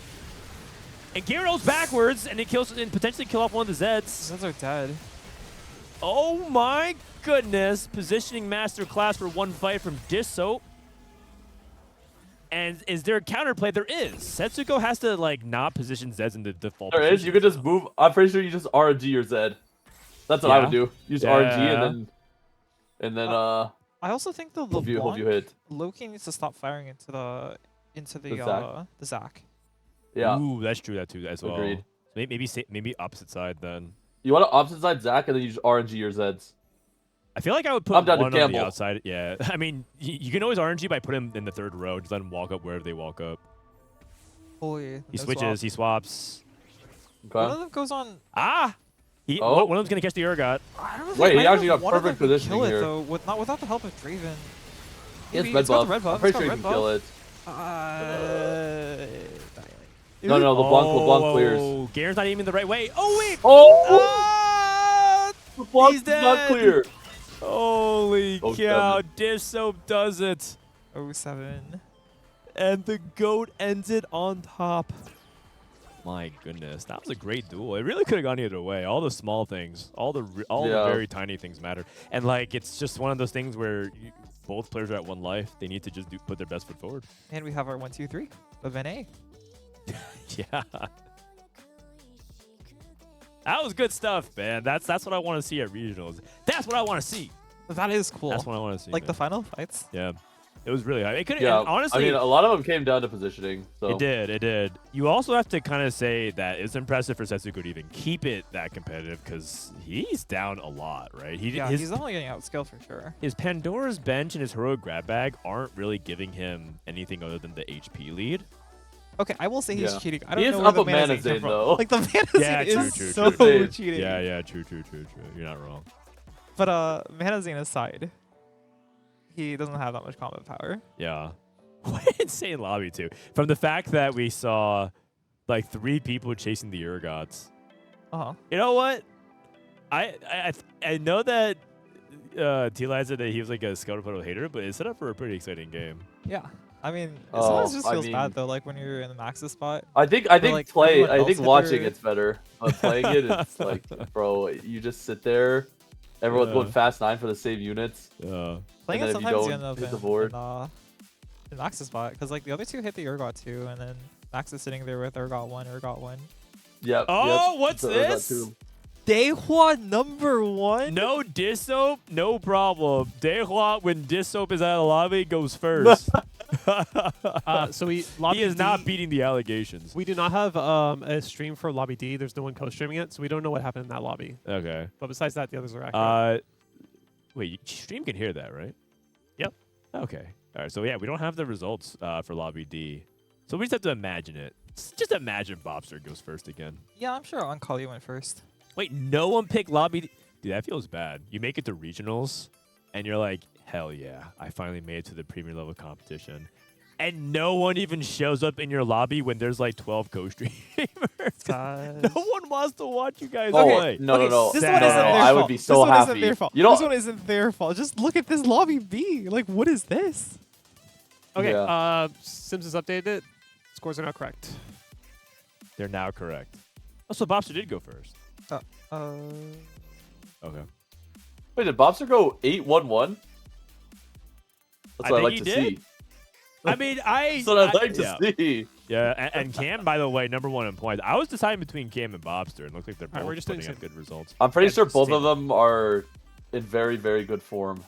And Gyarados backwards, and it kills and potentially kill off one of the Zeds. Zeds are dead. Oh my goodness. Positioning masterclass for one fight from Dishsoap. And is there a counterplay? There is. Setsuko has to like not position Zeds in the default There is. position. You could just move. I'm pretty sure you just RNG your Zed. That's what I would do. Use RNG and then I also think the hope you hit. Loki needs to stop firing into the Zac. Yeah. Ooh, that's true. That too as well. Agreed. Maybe opposite side then. You want to opposite side Zac and then you just RNG your Zeds. I feel like I would put I'm down to one on the gamble. outside. Yeah, I mean, you can always RNG by putting him in the 3rd row. Just let him walk up wherever they walk up. Boy, He switches. He swaps. One Okay. of them goes on. Ah! Oh. One of them's gonna catch the Urgot. I don't Wait, think he either actually got one of perfect them can positioning kill it, here. though, not without the help of Draven. He has Maybe red it's got buff. the red buff. I'm pretty It's sure got you red can kill buff. it. No, LeBlanc clears. Oh, Garen's not aiming the right way. Oh wait! Oh! Ah! LeBlanc he's is not dead. clear. Holy Oh, cow! seven. Dishsoap does it, 07. and the goat ends it on top. My goodness, that was a great duel. It really could have gone either way. All the small things, all the very tiny things matter. And like, it's just one of those things where both players are at 1 life. They need to just put their best foot forward. And we have our 1, 2, 3 of NA. Yeah. That was good stuff, man. That's what I want to see at regionals. That's what I want to see. That is cool. That's what I want to see. Like man. the final fights. Yeah. It was really high. It could Yeah, honestly. I mean, a lot of them came down to positioning. So. It did. It did. You also have to kind of say that it's impressive for Setsuko to even keep it that competitive because he's down a lot, right? He's definitely getting outscaled for sure. His Pandora's Bench and his Heroic Grab Bag aren't really giving him anything other than the HP lead. Okay, I will say he's Yeah. cheating. I don't He is know where up the a mana Manazane Zane, came from. though. Like the Manazane Yeah, is true, so true. cheating. Yeah, true. You're not wrong. But Manazane aside, he doesn't have that much combat power. Yeah. What an insane lobby, too. From the fact that we saw, like, 3 people chasing the Urgots. Uh-huh. You know what? I know that Tleyds said that he was, like, a Scuttle Puddle hater, but it's set up for a pretty exciting game. Yeah. I mean, it Oh, sometimes just I feels mean- bad, though, like when you're in the Max's spot. I think like, everyone else hit watching their- it's better. But playing it, it's like, bro, you just sit there. Everyone's Yeah. going fast 9 for the same units. Playing then it if you sometimes you don't end up hit the board. in Max's spot, because like the other 2 hit the Urgot 2, and then Max is sitting there with Urgot 1. Yep. Oh, yep. what's So there's that this? too. Dehua #1. No Dishsoap, no problem. Dehua, when Dishsoap is out of the lobby, goes first. So lobby He is not D, beating the allegations. We do not have a stream for lobby D. There's no one co-streaming it, so we don't know what happened in that lobby. Okay. But besides that, the others are accurate. Wait, stream can hear that, right? Yep. Okay. All right. So yeah, we don't have the results for lobby D. So we just have to imagine it. Just imagine Bopster goes first again. Yeah, I'm sure Onkali went first. Wait, no one picked lobby. Dude, that feels bad. You make it to regionals, and you're like, hell yeah, I finally made it to the premier level competition. And no one even shows up in your lobby when there's like 12 co-streamers. No one wants to watch you guys play. No. This Sad. one isn't their I would fault. be This so one happy. isn't their fault. You know, This one isn't their fault. Just look at this lobby B. Like, what is this? Okay, Yeah. Sims has updated it. Scores are now correct. They're now correct. Oh, so Bopster did go first. Okay. Wait, did Bopster go 8-1-1? That's what I'd like he to did. see. I mean, That's what I'd like to yeah. see. Yeah, and Cam, by the way, #1 in points. I was deciding between Cam and Bopster, and it looks like they're All right, both we're just putting doing up good results. I'm pretty Yeah, sure just both see. of them are in very, very good form,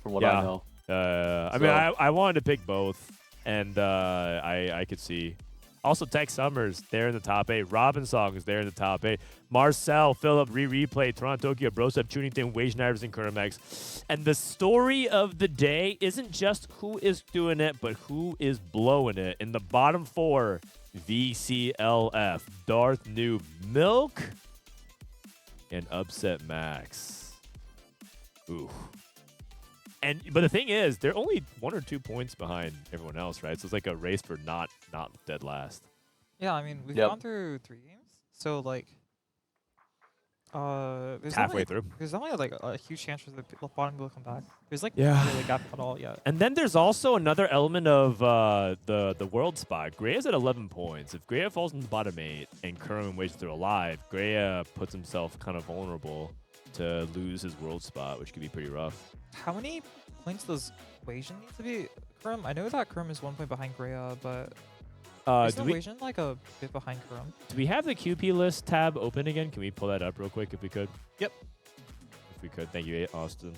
from what Yeah. I know. I mean, I wanted to pick both, and I could see. Also, Tech Summers, they're in the top 8. Robinsongz, they're in the top 8. Marcel, Filup, Rereplay, Torontotokyo, Broseph, Tunington, Wasianiverson, Kurumx. And the story of the day isn't just who is doing it, but who is blowing it. In the bottom 4, VCLF, Darth Noob, Milk, and Upset Max. Ooh. But the thing is, they're only 1 or 2 points behind everyone else, right? So it's like a race for not dead last. Yeah, I mean, we've Yep. gone through 3 games, so like, there's Halfway only, through. There's only like a huge chance for the bottom to come back. There's like Yeah. not really a gap at all yet. And then there's also another element of the world spot. Grea's at 11 points. If Grea falls in the bottom 8 and Kurumx waits they're alive, Grea puts himself kind of vulnerable to lose his world spot, which could be pretty rough. How many points does Wasian need to be? Kurumx, I know that Kurumx is 1 point behind Grea, but isn't Wasian like a bit behind Kurumx? Do we have the QP list tab open again? Can we pull that up real quick if we could? Yep. If we could. Thank you, Austin.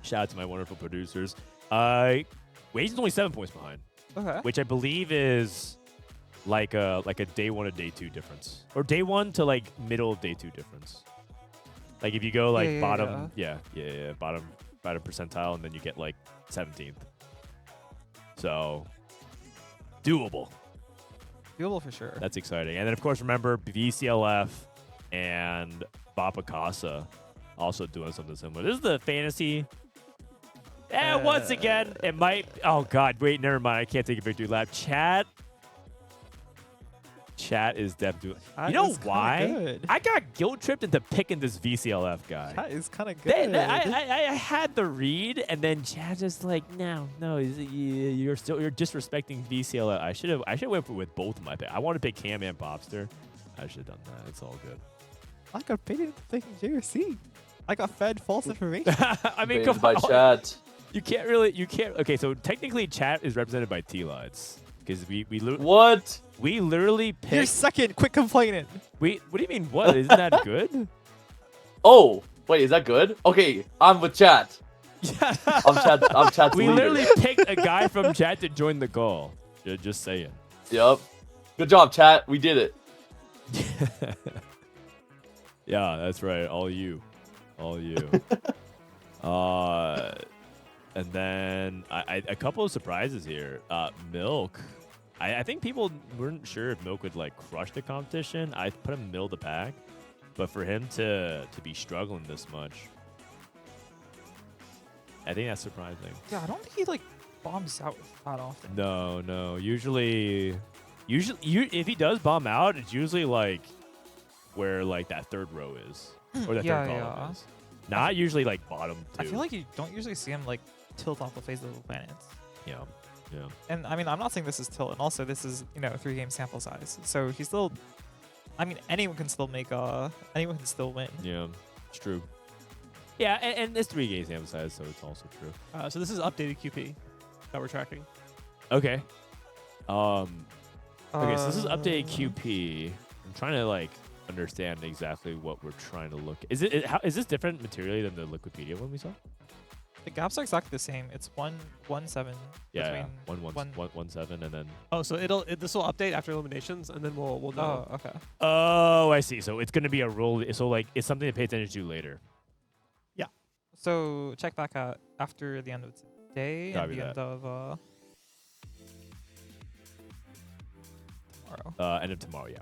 Shout out to my wonderful producers. Wasian's only 7 points behind, Okay. which I believe is like a day 1 to day 2 difference. Or day 1 to like middle of day 2 difference. Like if you go like bottom percentile, and then you get like 17th. So doable. Doable for sure. That's exciting. And then of course remember VCLF and Bapzera also doing something similar. This is the fantasy. And once again, it might. Oh God, wait, never mind. I can't take a victory lap. Chat is definitely. You know why? Good. I got guilt tripped into picking this VCLF guy. That is kind of good. I had the read, and then Chad just like, no, you're disrespecting VCLF. I should have went with both of my picks. I want to pick Cam and Bopster. I should have done that. It's all good. I got paid into thinking JRC. I got fed false information. I mean, Banned come by on. chat. You can't. Okay, so technically, chat is represented by Tleyds because we literally picked. You're second. Quit complaining. What do you mean? What? Isn't that good? Oh, wait, is that good? Okay, I'm with chat. I'm chat's We leader. literally picked a guy from chat to join the call. Just saying. Yep. Good job, chat. We did it. Yeah, that's right. All you. And then a couple of surprises here. Milk. I think people weren't sure if Milk would like crush the competition. I put him middle of the pack, but for him to be struggling this much, I think that's surprising. Yeah, I don't think he like bombs out that often. No. Usually, if he does bomb out, it's usually like where like that third row is or the Yeah, third column yeah. is. Not usually like bottom 2. I feel like you don't usually see him like tilt off the face of the planets. yeah. And I mean, I'm not saying this is tilt, and also this is 3-game sample size. So he's still. I mean, anyone can still anyone can still win. Yeah, it's true. Yeah, and it's 3 games sample size, so it's also true. So this is updated QP that we're tracking. Okay. Okay, so this is updated QP. I'm trying to like understand exactly what we're trying to look. Is this different materially than the Liquipedia one we saw? The gaps are exactly the same. It's 1-1-7. Yeah, between 1-1-7, and then. Oh, so this will update after eliminations, and then we'll know. Oh, okay. Oh, I see. So it's gonna be a roll. So like it's something to pay attention to later. So check back out after the end of today Copy and the that. end of End of tomorrow, yeah.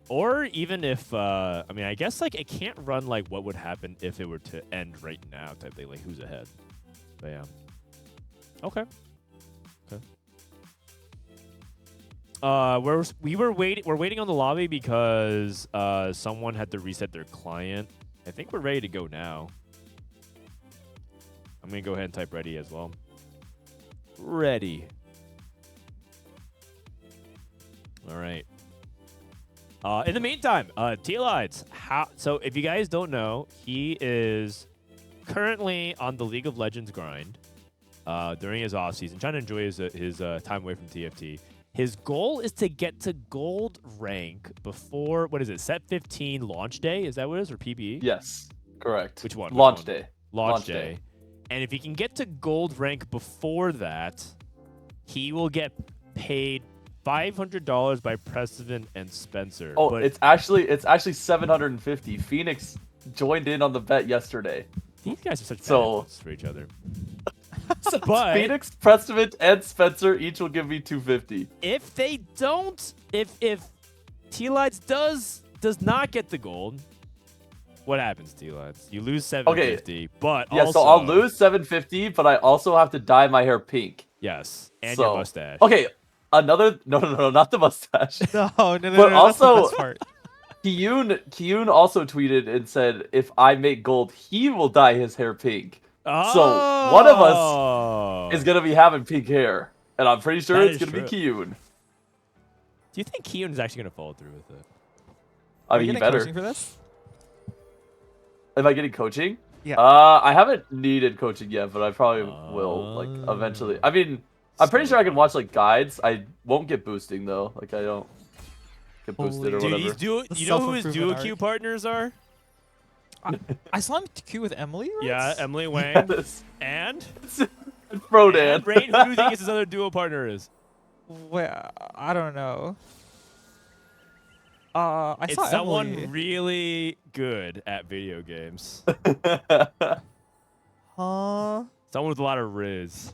Or even if, I mean, I guess like it can't run like what would happen if it were to end right now type thing, like who's ahead. But yeah. Okay. We're waiting on the lobby because someone had to reset their client. I think we're ready to go now. I'm gonna go ahead and type ready as well. Ready. All right. In the meantime, Tleyds. So if you guys don't know, he is currently on the League of Legends grind during his off season, trying to enjoy his time away from TFT. His goal is to get to gold rank before, what is it, Set 15 launch day? Is that what it is, or PBE? Yes, correct. Which one? Launch day. Launch day. And if he can get to gold rank before that, he will get paid $500 by President and Spencer. Oh, but it's actually 750. Phoenix joined in on the bet yesterday. These guys are such bad for each other. But Phoenix, President, and Spencer each will give me 250. If they don't, if Tleyds does not get the gold, what happens, Tleyds? You lose 750, okay. but yeah, also, so I'll lose 750, but I also have to dye my hair pink. Yes, and your mustache. Okay, another no, not the mustache. No, but also, that's the best part. Kiyun also tweeted and said if I make gold, he will dye his hair pink. Oh. So one of us is gonna be having pink hair, and I'm pretty sure it's gonna be Kiyun. Do you think Kiyun is actually gonna follow through with it? I mean, he better. Coaching for this? Am I getting coaching? Yeah. I haven't needed coaching yet, but I probably will, like, eventually. I mean, I'm pretty sure I can watch, like, guides. I won't get boosting, though. Like, I don't get boosted or whatever. Dude, you know who his duo queue partners are? I saw him queue with Emily, right? Yeah, Emily Wang. And? Frodan. And Rain, who do you think his other duo partner is? Well, I don't know. I saw someone Emily. really good at video games. Huh? Someone with a lot of riz.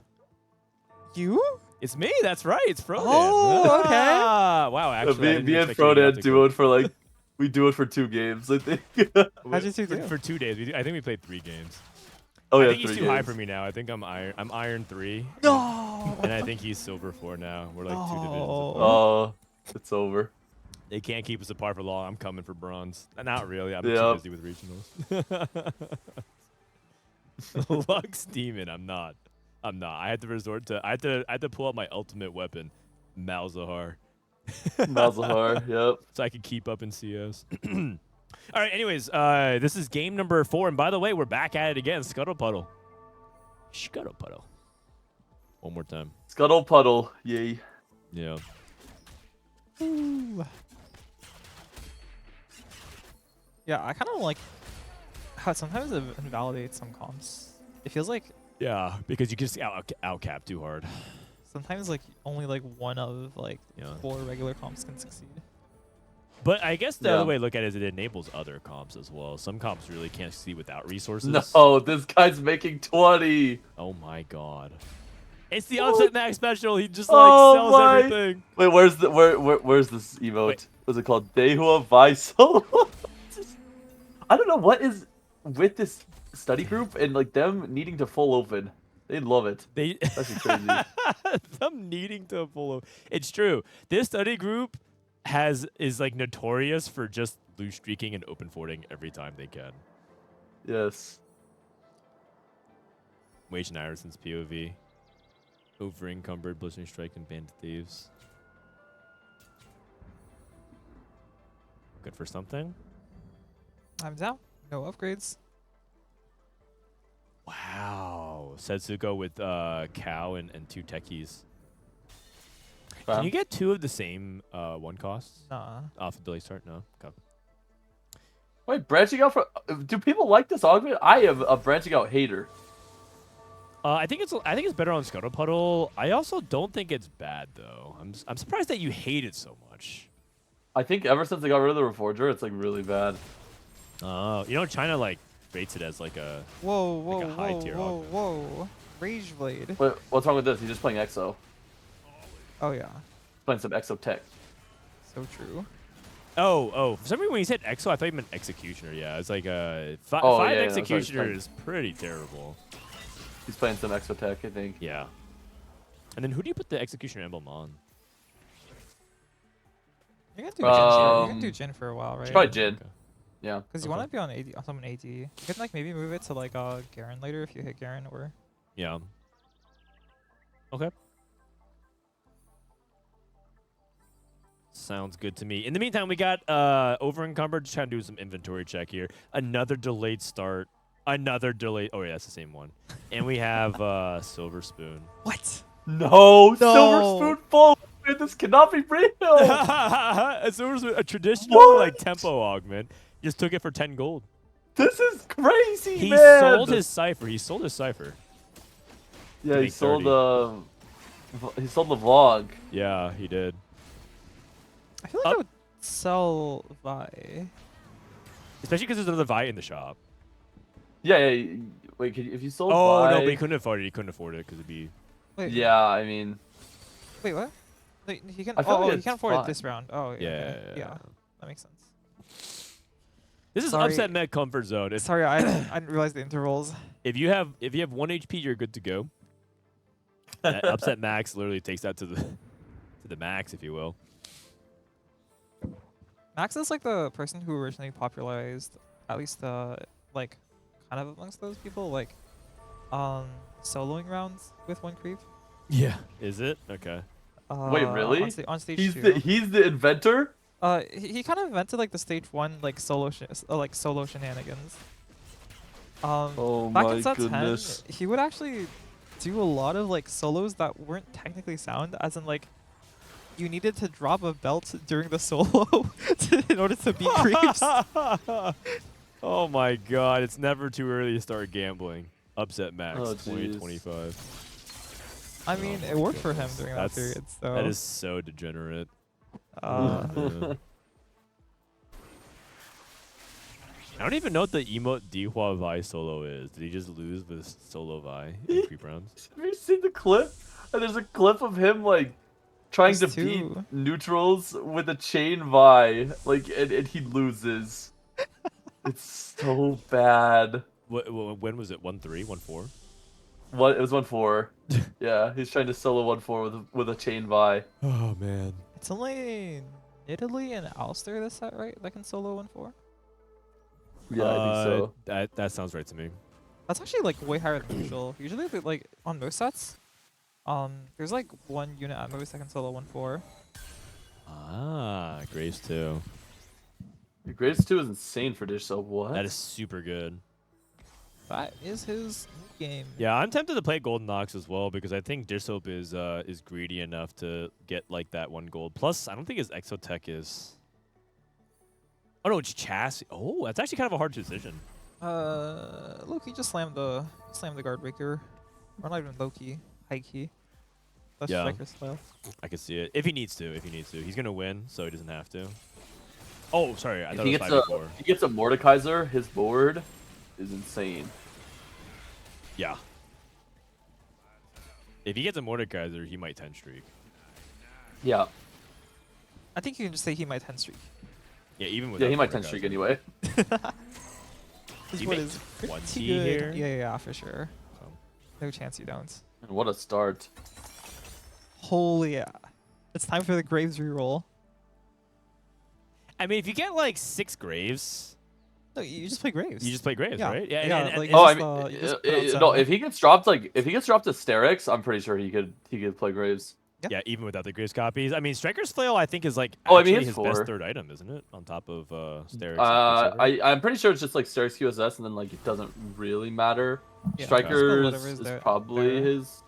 You? It's me. That's right. It's Frodan. Oh, okay. Wow. Actually, me and Frodan duoed for like we do it for 2 games. I think. How'd you two do? For 2 days. I think we played 3 games. Oh yeah, I think he's 3 too games. high for me now. I think I'm iron 3. No. And I think he's silver 4 now. We're like 2 divisions apart. Oh, it's over. They can't keep us apart for long. I'm coming for bronze. Not really. I'm too busy with regionals. Lux Demon. I'm not. I had to resort to. I had to pull out my ultimate weapon, Malzahar. Malzahar. Yep. So I could keep up in CS. All right. Anyways, this is game number 4, and by the way, we're back at it again. Scuttle Puddle. Scuttle Puddle. One more time. Scuttle Puddle. Yay. Yeah. Ooh. Yeah, I kind of like how sometimes it invalidates some comps. It feels like Yeah, because you just outcap too hard. sometimes like only like one of like 4 regular comps can succeed. But I guess the other way to look at it is it enables other comps as well. Some comps really can't succeed without resources. No, this guy's making 20. Oh my god. It's the Unset Max special. He just like sells everything. Wait, where's this emote? Wait. What's it called? Dehua Visol? I don't know what is with this study group and like them needing to full open. They love it. That's crazy. Them needing to full open. It's true. This study group is like notorious for just loose streaking and open forwarding every time they can. Yes. Wasianiverson's POV. Over encumbered, blistering strike, and bandit thieves. Good for something. I'm down. No upgrades. Wow. Setsuko with cow and 2 techies. Can you get 2 of the same 1 costs? Nah. Off the delay start? No. Okay. Wait, branching out from. Do people like this augment? I am a branching out hater. I think it's better on Scuttle Puddle. I also don't think it's bad though. I'm surprised that you hate it so much. I think ever since they got rid of the Reforger, it's like really bad. Oh, you know China like rates it as like a high tier augment. Whoa. Rage Blade. Wait, what's wrong with this? He's just playing EXO. Oh yeah. Playing some EXO tech. So true. Oh, for some reason when you said Exo, I thought you meant Executioner. Yeah, it's like Oh, five yeah, Executioner is pretty terrible. He's playing some Exotech, I think. Yeah. And then who do you put the Executioner emblem on? You're gonna do Jin. You're gonna do Jin for a while, right? Probably Jin. Okay. Yeah. Because you want to be on AD, on someone AD. You can like maybe move it to like Garen later if you hit Garen or. Yeah. Okay. Sounds good to me. In the meantime, we got over encumbered. Just trying to do some inventory check here. Another delayed start. Another delayed. Oh yeah, that's the same one. And we have Silver Spoon. What? No, Silver Spoon full. Man, this cannot be real. A Silver Spoon, a traditional like tempo augment. Just took it for 10 gold. This is crazy, He man. sold his cipher. He sold his cipher. Yeah, he sold 30. he sold the vlog. Yeah, he did. I feel like I would sell Vi. Especially because there's another Vi in the shop. Yeah. Wait, if you sold Oh, no, Vi- but he couldn't afford it. He couldn't afford it because it'd be... Wait. Yeah, I mean... Wait, what? Wait, he can. I feel like he it's can afford it fine. this round. Oh, yeah. Okay. Yeah. Yeah, that makes sense. This is Sorry. upset Met comfort zone. Sorry, I didn't realize the intervals. If you have 1 HP, you're good to go. Upset max literally takes that to the max, if you will. Max is like the person who originally popularized, at least like, kind of amongst those people, like, soloing rounds with one creep. Yeah. Is it? Okay. Wait, really? On stage He's 2. he's the inventor? He kind of invented like the stage 1 like solo shenanigans. Oh Back my in set goodness. 10, he would actually do a lot of like solos that weren't technically sound, as in like you needed to drop a belt during the solo in order to beat creeps. Oh my god, it's never too early to start gambling. Upset max, Oh, 2025. I mean, it worked for him during that period. So That is so degenerate. Uh, Yeah. I don't even know what the emote Dehua Vi solo is. Did he just lose with solo Vi in creep rounds? Have you seen the clip? And there's a clip of him like trying There's to beat two. neutrals with a chain Vi, like, and he loses. It's so bad. When was it? 1-3, 1-4? It was 1-4. Yeah, he's trying to solo 1-4 with a chain Vi. Oh man. it's only Italy and Alistair this set, right? That can solo 1-4. Yeah, I think so. That sounds right to me. That's actually like way higher than usual. Usually, like on most sets, there's like one unit at most that can solo 1-4. Ah, Graves too. Your Graves 2 is insane for Dishsoap. What? That is super good. That is his game. Yeah, I'm tempted to play Golden Ox as well because I think Dishsoap is greedy enough to get like that 1 gold. Plus, I don't think his Exotech is. Oh no, it's chassis. Oh, that's actually kind of a hard decision. Loki just slammed the guard breaker, or not even Loki, high key. That's Yeah. Striker's style. I can see it if he needs to. He's gonna win, so he doesn't have to. Oh, sorry, I If thought he it was gets 5-4. if he gets a Mordekaiser, his board is insane. Yeah. If he gets a Mordekaiser, he might 10 streak. Yeah. I think you can just say he might 10 streak. Yeah, even with Yeah, he might 10 streak anyway. His You board make is 20 pretty good. here? Yeah, for sure. So. No chance you don't. And what a start. Holy yeah. It's time for the Graves reroll. I mean, if you get like 6 Graves, No, you just play Graves. you just play Graves, Yeah. right? Yeah, and like- it's Oh, just, I mean, you just put out no. seven. If he gets dropped to Sterix, I'm pretty sure he could play Graves. yeah, even without the Graves copies. I mean, Striker's Flail, I think, is like Oh, I actually mean, it's his 4. best 3rd item, isn't it? On top of Sterix. and Quicksilver? I'm pretty sure it's just like Sterix QSS, and then like it doesn't really matter. Yeah, Strikers whatever is is there- probably there. his.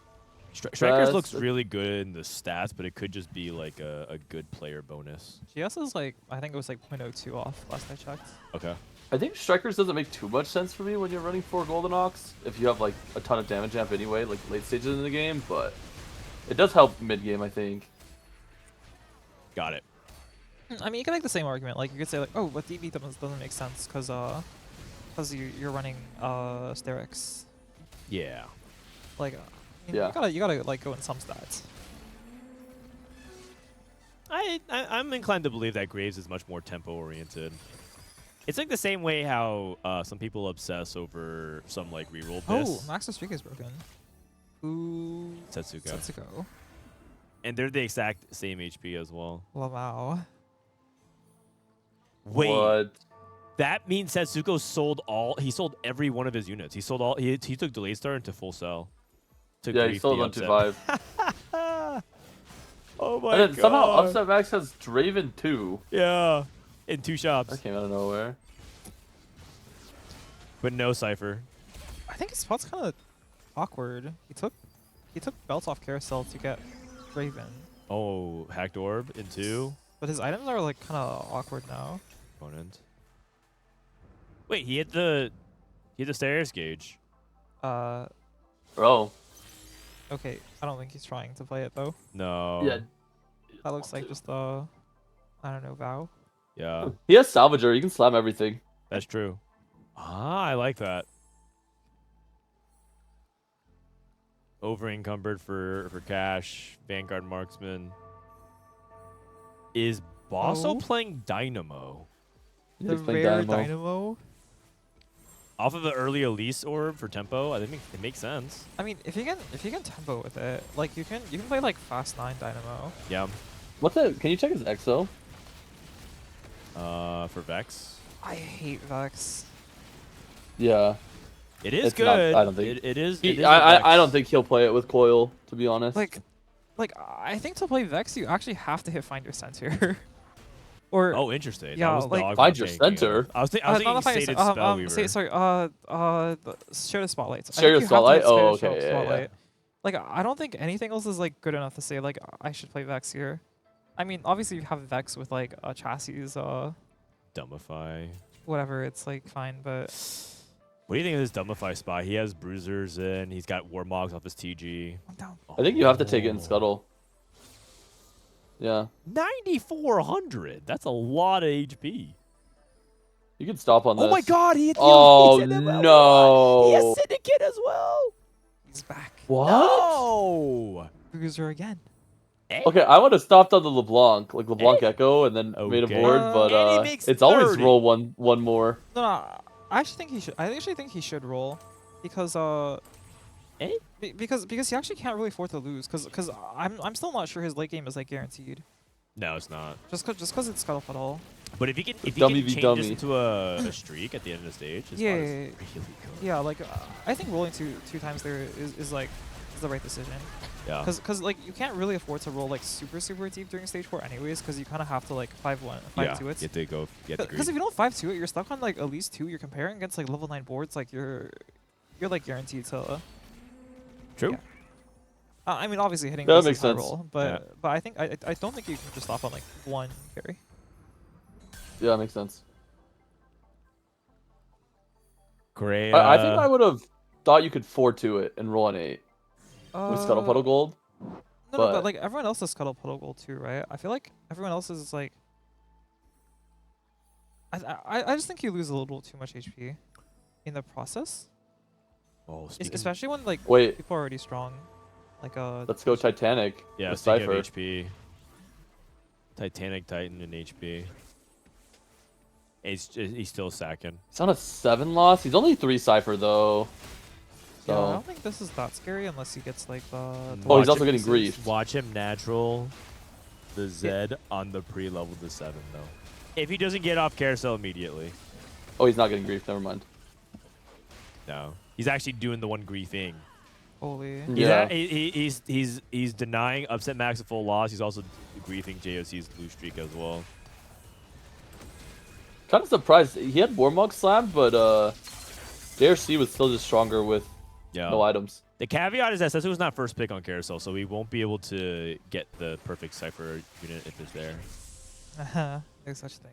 Strikers best. looks really good in the stats, but it could just be like a good player bonus. GS is like, I think it was like 0.02 off last I checked. Okay. I think Strikers doesn't make too much sense for me when you're running 4 Golden Ox. If you have like a ton of damage amp anyway, like late stages in the game, but it does help mid game, I think. Got it. I mean, you can make the same argument. Like, you could say, like, oh, but DB doesn't make sense because you're running Sterix. Yeah. Like, Yeah. you gotta like go in some stats. I'm inclined to believe that Graves is much more tempo oriented. It's like the same way how some people obsess over some like reroll Oh, this. Max's streak is broken. Ooh. Setsuko. And they're the exact same HP as well. Wow. Wait. What? That means Setsuko he sold every one of his units. He sold all. He took Delayed Star into full sell. Yeah, he sold 125. Oh my And then god. somehow Upset Max has Draven too. Yeah. In 2 shops. That came out of nowhere. But no Cypher. I think his spot's kind of awkward. He took belts off carousel to get Draven, Oh, Hacked Orb in 2. but his items are like kind of awkward now. Opponent. Wait, he hit the Stairs gauge. Bro. Okay, I don't think he's trying to play it though. No. Yeah. That looks like just I don't know, Vow. Yeah. He has Salvager. He can slam everything. That's true. Ah, I like that. Over encumbered for cash. Vanguard Marksman. Is Bosso Oh. playing Dynamo? Yeah, The he's playing rare Dynamo. Dynamo. Off of the early Elise orb for tempo? I think it makes sense. I mean, if you can tempo with it, like you can play like Fast 9 Dynamo. Yeah. What's that? Can you check his EXO? For Vex. I hate Vex. Yeah. It is It's not- good. I don't think- it is. He, it is I with Vex. don't think he'll play it with Coil, to be honest. Like I think to play Vex, you actually have to hit Find Your Center. Or Oh, interesting. Yeah, That was the like- dog Find I'm your thinking of. center? I was not thinking the Find Your Sated Center. Spellweaver. Share the spotlights. Share your spotlight? Oh, Share okay, the yeah, yeah. spotlight. Like I don't think anything else is like good enough to say like I should play Vex here. I mean, obviously you have Vex with like a chassis, Dumbify. whatever. It's like fine, but What do you think of this Dumbify spot? He has Bruisers in. He's got Warmogs off his TG. I'm down. I think you have to take it in Oh. Scuttle. Yeah. 9,400. That's a lot of HP. You can stop on this. Oh my god, he hit the Oh, he hit him. no. He has Syndicate as well. He's back. What? No. Bruiser again. Okay, I would have stopped on the LeBlanc, like LeBlanc Echo, and then made a Okay. board, but And he makes it's always 30. roll one more. No, I actually think he should. I actually think he should roll, because because he actually can't really afford to lose. Because I'm still not sure his late game is like guaranteed. No, it's not. Just cause it's Scuttle Puddle. But if he can Dummy v change dummy. this into a streak at the end of the stage, his Yeah, spot yeah, is yeah. really good. Yeah, like I think rolling two times there is like the right decision. Yeah. Cause like you can't really afford to roll like super deep during stage 4 anyways. Cause you kind of have to like 5-2 Yeah. it. You have to go get the Because if you don't 5-2 it, you're stuck on like at least 2. You're comparing against like level 9 boards. Like you're like guaranteed to. True. Yeah. I mean, obviously hitting That this makes is high sense. roll, but I think I don't think you can just stop on like 1 carry. Yeah, that makes sense. Grea. I think I would have thought you could 4-2 it and roll an 8 with Scuttle Puddle Gold. No, but- but like everyone else has Scuttle Puddle Gold too, right? I feel like everyone else is like. I just think you lose a little too much HP in the process, Oh, speaking especially when like Wait, people are already strong. Like let's go Titanic yeah, with speaking Cypher. of HP. Titanic Titan and HP. He's still sacking. He's on a 7 loss. He's only 3 Cypher though. Yeah, I So don't think this is that scary unless he gets like the. Oh, he's Watch also it. getting griefed. Watch him natural the Z on the pre-level to 7 though. If he doesn't get off carousel immediately. Oh, he's not getting griefed. Never mind. No. He's actually doing the one griefing. Holy. Yeah. He's denying upset max a full loss. He's also griefing JOC's blue streak as well. Kind of surprised. He had Warmog slammed, but JRC was still just stronger with no items. The caveat is that Setsuko's not first pick on carousel, so we won't be able to get the perfect Cypher unit if it's there. There's such a thing.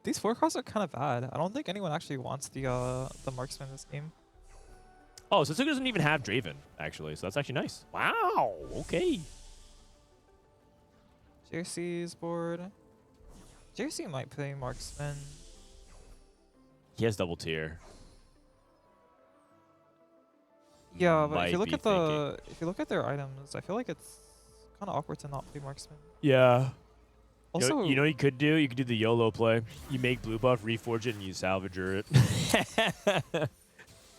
These 4 costs are kind of bad. I don't think anyone actually wants the marksman in this game. Oh, Setsuko doesn't even have Draven, actually, so that's actually nice. Wow, okay. JRC's board. JRC might play marksman. He has double tier. Yeah, but Might if you look be at if you look at their items, I feel like it's kind of awkward to not play marksman. Yeah. Also, you know what you could do? You could do the YOLO play. You make blue buff, reforge it, and you salvager it.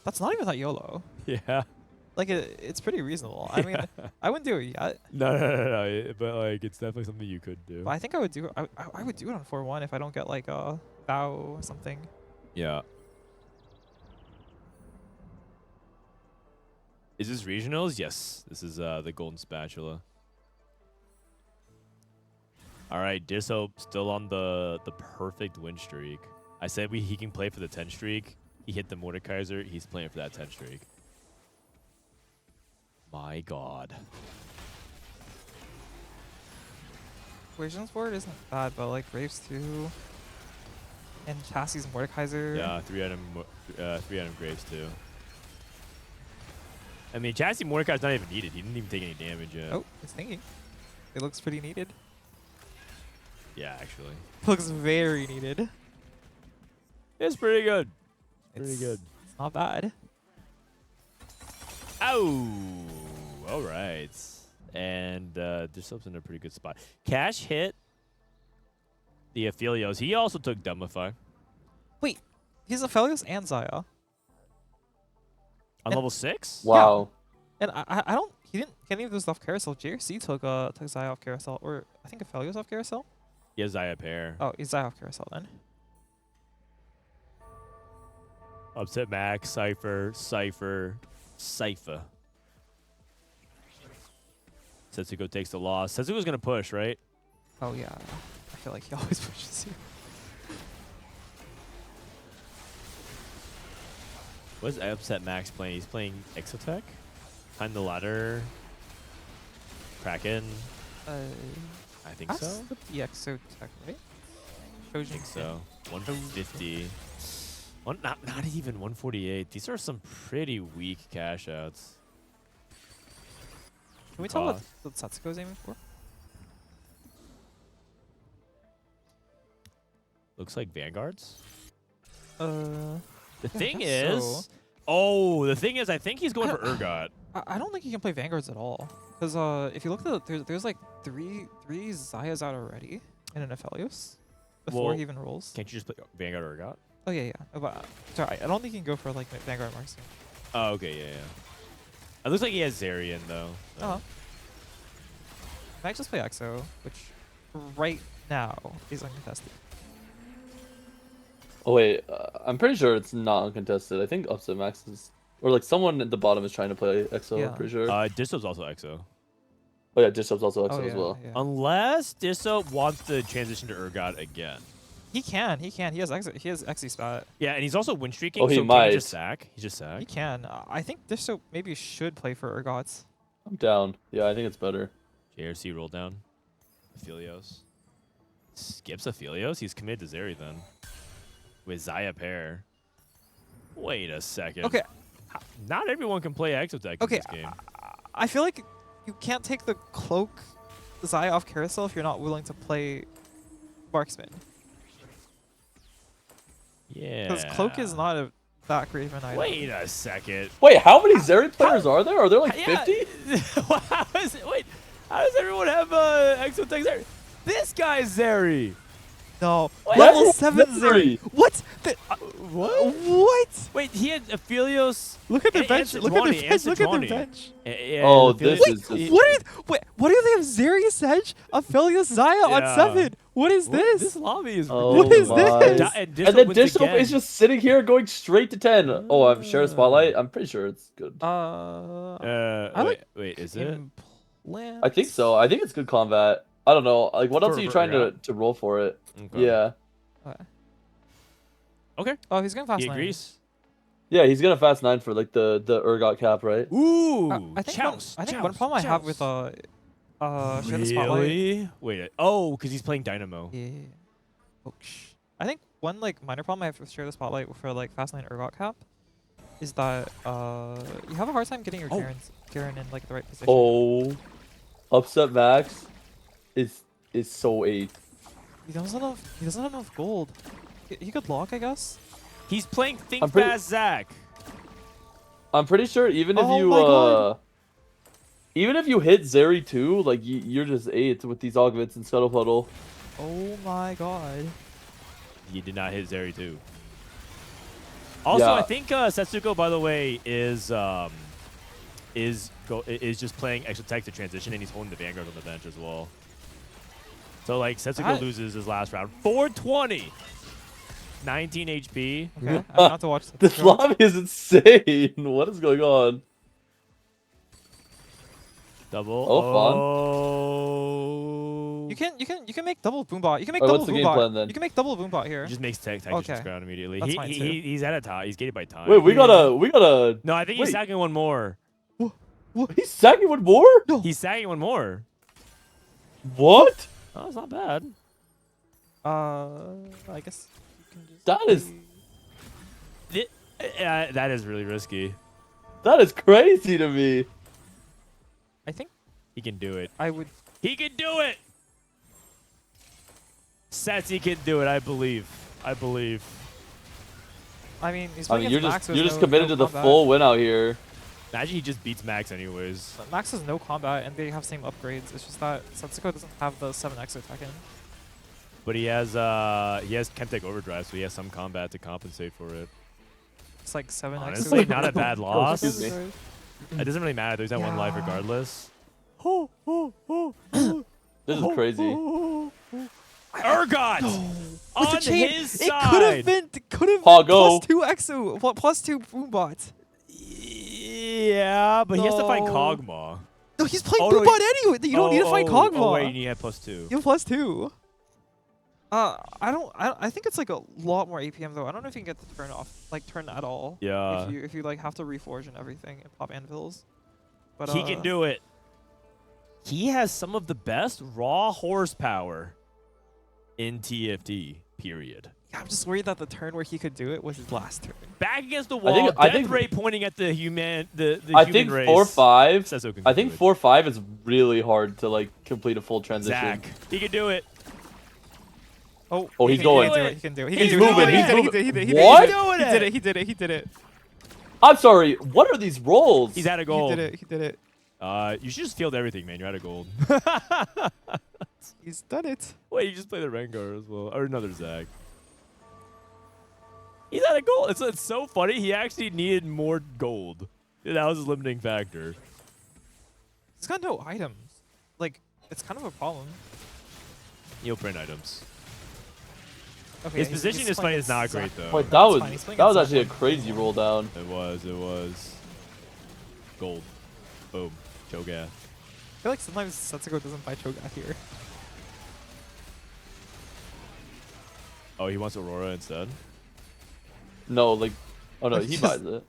that's not even that YOLO. Yeah. Like it's pretty reasonable. I mean, I wouldn't do it yet. No. But like, it's definitely something you could do. But I think I would do. I would do it on 4-1 if I don't get like a bow or something. Yeah. Is this regionals? Yes. This is the Golden Spatula. All right, Dishsoap still on the perfect win streak. I said he can play for the 10 streak. He hit the Mordekaiser. He's playing for that 10 streak. My God. Vision's board isn't bad, but like Graves too. And Chassie's Mordekaiser. Yeah, 3 item Graves too. I mean, Chassis Mordekaiser's not even needed. He didn't even take any damage yet. Oh, it's thinking. It looks pretty needed. Yeah, actually. Looks very needed. It's pretty good. Pretty good. It's not bad. Oh, all right. And Dishsoap's in a pretty good spot. Cash hit the Aphelios. He also took Dumbify. Wait, he's Aphelios and Xayah. On level 6? Wow. And I don't. He didn't get any of those off carousel. JRC took Xayah off carousel, or I think Aphelios off carousel. He has Xayah pair. Oh, he's Xayah off carousel then. Upset Max, Cypher. Setsuko takes the loss. Setsuko's going to push, right? Oh yeah, I feel like he always pushes you. What is Upset Max playing? He's playing Exotech? Climb the ladder. Kraken. I think That's so. the EXO tech, right? I think so. 150. Not even 148. These are some pretty weak cash outs. Can we tell what Setsuko's aiming for? Looks like Vanguards. The thing is, I think he's going for Urgot. I don't think he can play Vanguards at all. Because if you look at there's like three Xayahs out already in an Aphelios before he even rolls. Can't you just play Vanguard or Urgot? Oh yeah. But, sorry, I don't think he can go for like Vanguard Marksman. Oh, okay, yeah. It looks like he has Zarian though. So. Uh-huh. Might just play EXO, which right now is uncontested. Oh wait, I'm pretty sure it's not uncontested. I think Upset Max is, or like someone at the bottom is trying to play EXO. Yeah. I'm pretty sure. Dishsoap's also EXO. Oh yeah, Dishsoap's also EXO Oh, as well. Yeah. Unless Dishsoap wants to transition to Urgot again. He can. He has Xe spat. Yeah, and he's also win streaking. Oh, he so might. Can he just sack? He just sack. He can. I think Dishsoap maybe should play for Urgots. I'm down. Yeah, I think it's better. JRC roll down. Aphelios. Skips Aphelios? He's committed to Zeri then. With Xayah pair. Wait a second. Okay. Not everyone can play Exotech in this game. I feel like you can't take the cloak Xayah off carousel if you're not willing to play Marksman. Yeah. Because cloak is not that great of an item. Wait a second. Wait, how many Zeri players are there? Are there like 50? Wait, how does everyone have Exotech Zeri? This guy's Zeri. No. Wait, Level that's 7 Zeri. Zeri. What? What? What? Wait, he had Aphelios. Look at the and bench. Look at the bench. Look at the Setsuko. bench. Yeah, Oh, Aphelios- this is just- What do they have? Zeri Sedge, Aphelios Xayah on Yeah. 7. What is What? this? This lobby is Oh What is my. this? And And then wins Dishsoap again. is just sitting here going straight to 10. Oh, I've shared a spotlight. I'm pretty sure it's good. I wait, like wait, is it? Implant. I think so. I think it's good combat. I don't know. Like, what else For are you trying Urgot. to roll for it? Okay. Yeah. Okay. Oh, he's going fast. He lane. agrees. Yeah, he's gonna fast 9 for like the Urgot cap, right? Ooh, I think one problem I have with share the spotlight. Really? Wait. Oh, because he's playing Dynamo. Yeah. Oh, I think one like minor problem I have with share the spotlight for like fast lane Urgot cap is that you have a hard time getting your Garen in like the right position. Oh, Upset Max is so 8. He doesn't have enough gold. He could lock, I guess. He's playing Think I'm pretty- Fast Zach. I'm pretty sure even if Oh you my God. Even if you hit Zeri too, like you're just 8 with these augments and Scuttle Puddle. Oh my god. He did not hit Zeri too. Also, Yeah. I think Setsuko, by the way, is just playing extra tech to transition, and he's holding the Vanguard on the bench as well. So like Setsuko loses his last round. 420, 19 HP. Okay, I have to watch This lobby is insane. What is going on? Double. Oh, fun. Oh. You can make double boombot. You can make Alright, double what's the game plan boombot. then? You can make double boombot here. He just makes tech Okay. just ground immediately. That's fine too. He's at a time. He's gated by time. Wait, we gotta. No, I think he's sagging one more. He's sagging one more? No. He's sagging one more. What? Oh, it's not bad. I guess you can just. That is That is really risky. crazy to me. I think He can do it. I would. He can do it. Setsy can do it. I believe. I mean, he's I playing mean, you're against Max. just There's committed no to the combat. full win out here. Imagine he just beats Max anyways. Max has no combat, and they have same upgrades. It's just that Setsuko doesn't have the 7x attack in. But he has Chemtech Overdrive, so he has some combat to compensate for it. It's like 7x. Honestly, not a bad loss. excuse me. It doesn't really matter. He's at one life regardless. This is crazy. Urgot on his It side. could have been Poggo. plus 2 exo, plus 2 boombot. Yeah, but he has to fight No. Kog'Maw. No, he's playing Oh, no, boombot anyway. You don't need to fight Kog'Maw. Oh wait, you have plus 2. You have plus 2. I think it's like a lot more APM though. I don't know if you can get the turn off, like turn at all. Yeah. If you like have to reforge and everything and pop anvils. But He can do it. He has some of the best raw horsepower in TFT. Period. I'm just worried that the turn where he could do it was his last turn. Back against the wall. I Death think- ray pointing at the human. The I human think race. 4-5. Setsuko can I do think it. 4-5 is really hard to like complete a full transition. Zach, he can do it. Oh, Oh, he he's can going. do it. He can do it. He He's can do it. moving, He he's did it. He moving. did it. He did it. What? He did it. He did it. He did it. I'm sorry. What are these rolls? He's out of gold. He did it. He did it. You should just field everything, man. You're out of gold. He's done it. Wait, you just play the Rengar as well, or another Zach. He's out of gold. It's so funny. He actually needed more gold. That was his limiting factor. He's got no items. Like, it's kind of a problem. He'll print items. Okay, His he's position in this playing fight is not Zach. great though. Wait, That's fine, he's playing that was against actually a someone. crazy roll down. It was. Gold. Boom. Cho'Gath. I feel like sometimes Setsuko doesn't buy Cho'Gath here. Oh, he wants Aurora instead? No, like, oh no, Like, he just- buys it.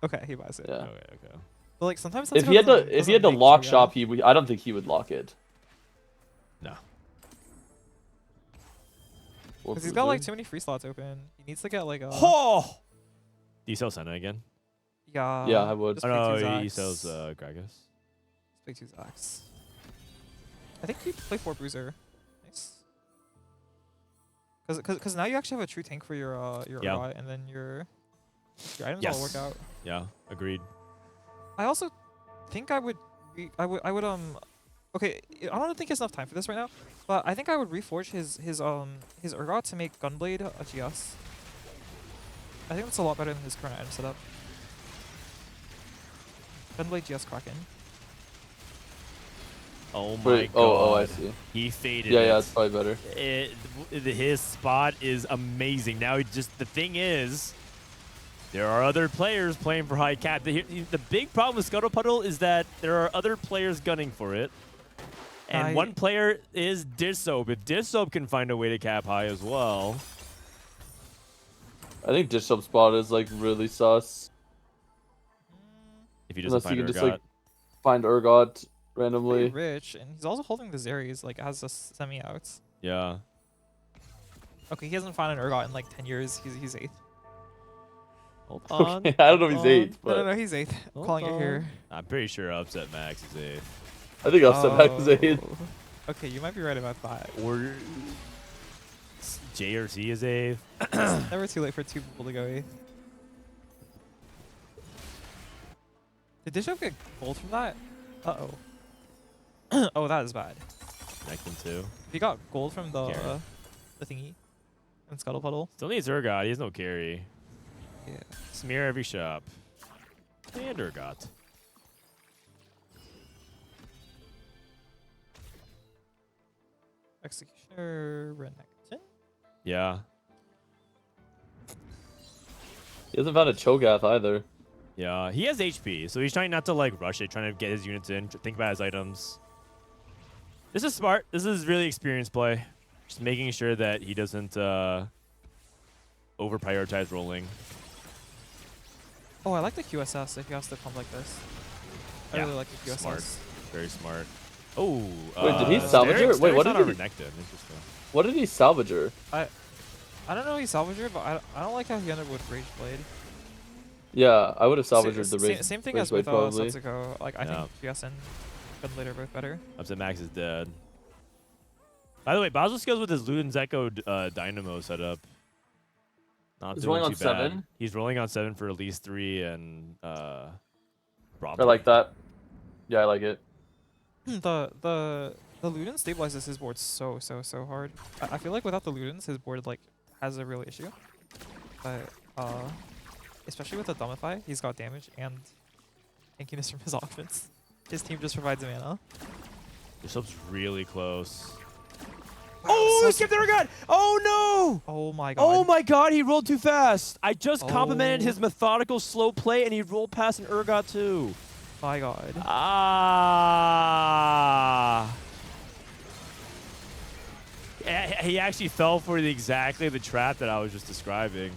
Okay, he buys it. Yeah. Okay. But like sometimes If Setsuko he had doesn't- to, if he had to doesn't make lock Cho'Gath. shop, I don't think he would lock it. No. Because he's got like too many free slots open. He needs to get like a. Oh! Do you sell Senna again? Yeah. Yeah, I would. Just Oh pick two no, he Zacs. sells Gragas. Just pick 2 Zacs. I think you play 4 Bruiser. Nice. Because now you actually have a true tank for your Yeah. Urgot, and then your items Yes. all work out. Yeah, agreed. I also think I would okay, I don't think it's enough time for this right now, but I think I would reforge his Urgot to make Gunblade a GS. I think that's a lot better than his current item setup. Gunblade GS Kraken. Oh my Wait, god. oh, I see. He faded. Yeah, it. yeah, it's probably better. His spot is amazing. Now the thing is, there are other players playing for high cap. The big problem with Scuttle Puddle is that there are other players gunning for it. And one player is Dishsoap. If Dishsoap can find a way to cap high as well. I think Dishsoap spot is like really sus. If he doesn't Unless find you can Urgot. just like find Urgot Pretty randomly. rich, and he's also holding the Zeres like as a semi out. Yeah. Okay, he hasn't found an Urgot in like 10 years. He's 8th. Hold on. Okay, I don't know if he's 8th, but No, he's 8th. I'm Hold calling it here. I'm pretty sure Upset Max is 8th. I think Upset Max is 8th. Oh. Okay, you might be right about that. Or JRC is 8th. It's never too late for 2 people to go 8th. Did Dishsoap get gold from that? Uh-oh. Oh, that is bad. Connecting too. He got gold from the Carry. thingy. And Scuttle Puddle. Still needs Urgot. He has no carry. Yeah. Smear every shop. And Urgot. Executioner Renekton? Yeah. He hasn't found a Cho'Gath either. Yeah. He has HP, so he's trying not to like rush it, trying to get his units in, think about his items. This is smart. This is really experienced play. Just making sure that he doesn't over prioritize rolling. Oh, I like the QSS if he has to pump like this. I Yeah, really like the QSS. smart. Very smart. Oh. Wait, did he salvage her? Wait, what did he? Renekton. Interesting. What did he salvage her? I don't know if he salvaged her, but I don't like how he ended up with Rage Blade. Yeah, I would have salvaged her the Rage. Same thing Rage as Blade with probably. Setsuko. Like I think GS and Gunblade are both better. Upset Max is dead. By the way, Bossoskills with his Luden's Echo Dynamo setup. Not He's doing rolling on too bad. 7? He's rolling on 7 for at least 3 and I Broseph. like that. Yeah, I like it. The Luden stabilizes his board so hard. I feel like without the Ludens, his board like has a real issue. But especially with the Dumbify, he's got damage and tankiness from his offense. His team just provides mana. Dishsoap's really close. Oh, he skipped the Urgot! Oh no! Oh my god. Oh my god, he rolled too fast. I just complimented Oh. his methodical slow play and he rolled past an Urgot too. My god. Ah. He actually fell for exactly the trap that I was just describing,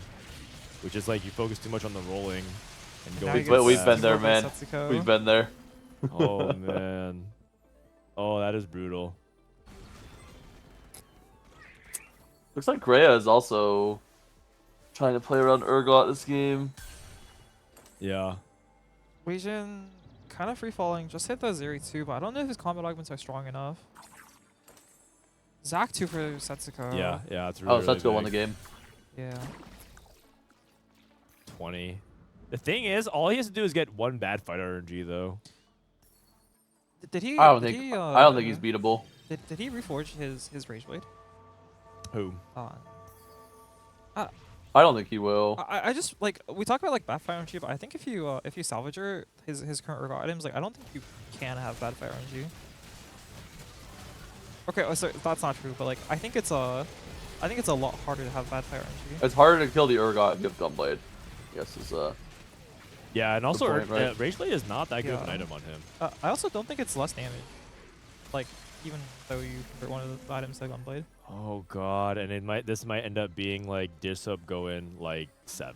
which is like you focus too much on the rolling and Now going. he too gets We've been fast. there, rolled by man. Setsuko. We've been there. Oh man. Oh, that is brutal. Looks like Grea is also trying to play around Urgot this game. Yeah. Wasian kind of free falling. Just hit the Zeri 2, but I don't know if his combat augments are strong enough. Zac 2 for Setsuko. Yeah, it's really, Oh, really Setsuko won the big. game. Yeah. 20. The thing is, all he has to do is get one bad fight RNG though. Did he? I don't did think. he, I don't think he's beatable. Did he reforge his Rage Blade? Who? I don't think he will. I just like we talk about like bad fire RNG, but I think if you salvage his current Urgot items, like I don't think you can have bad fire RNG. Okay, so that's not true, but like I think it's a lot harder to have bad fire RNG. It's harder to kill the Urgot if you have Gunblade. Yes, is Yeah, and also point, right? Rage Blade is not that good of an Yeah. item on him. I also don't think it's less damage. Like even though you convert one of the items to Gunblade. Oh god, and this might end up being like Dishsoap going like 7th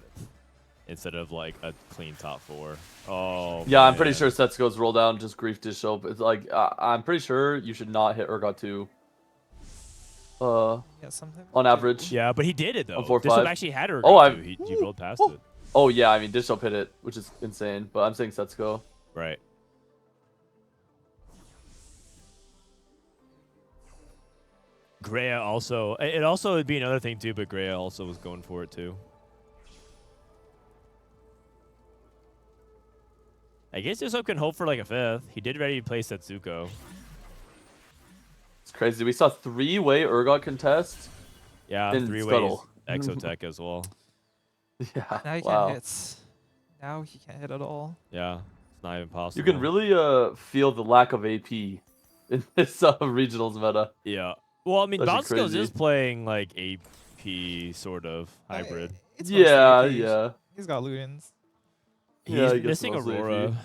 instead of like a clean top 4. Oh yeah. I'm pretty man. sure Setsuko's roll down just grief Dishsoap. It's like I'm pretty sure you should not hit Urgot 2. Yeah, something. On average. Yeah, but he did it though. On 4-5. Dishsoap actually had her. Oh, He rolled past it. Oh yeah, I mean Dishsoap hit it, which is insane. But I'm saying Setsuko. Right. Grea also. It also would be another thing too, but Grea also was going for it too. I guess Dishsoap can hope for like a 5th. He did ready to play Setsuko. It's crazy. We saw 3-way Urgot contest. Yeah, In 3 ways Scuttle. Exotech as well. Yeah. Now he wow. can't hit. Now he can't hit at all. Yeah, it's not even possible. You can really feel the lack of AP in this regionals meta. Yeah. Well, I mean, That's Bopster crazy. is playing like AP sort of hybrid. It's Yeah, mostly AP. yeah. He's got Ludens. He's Yeah, I guess missing mostly AP. Aurora.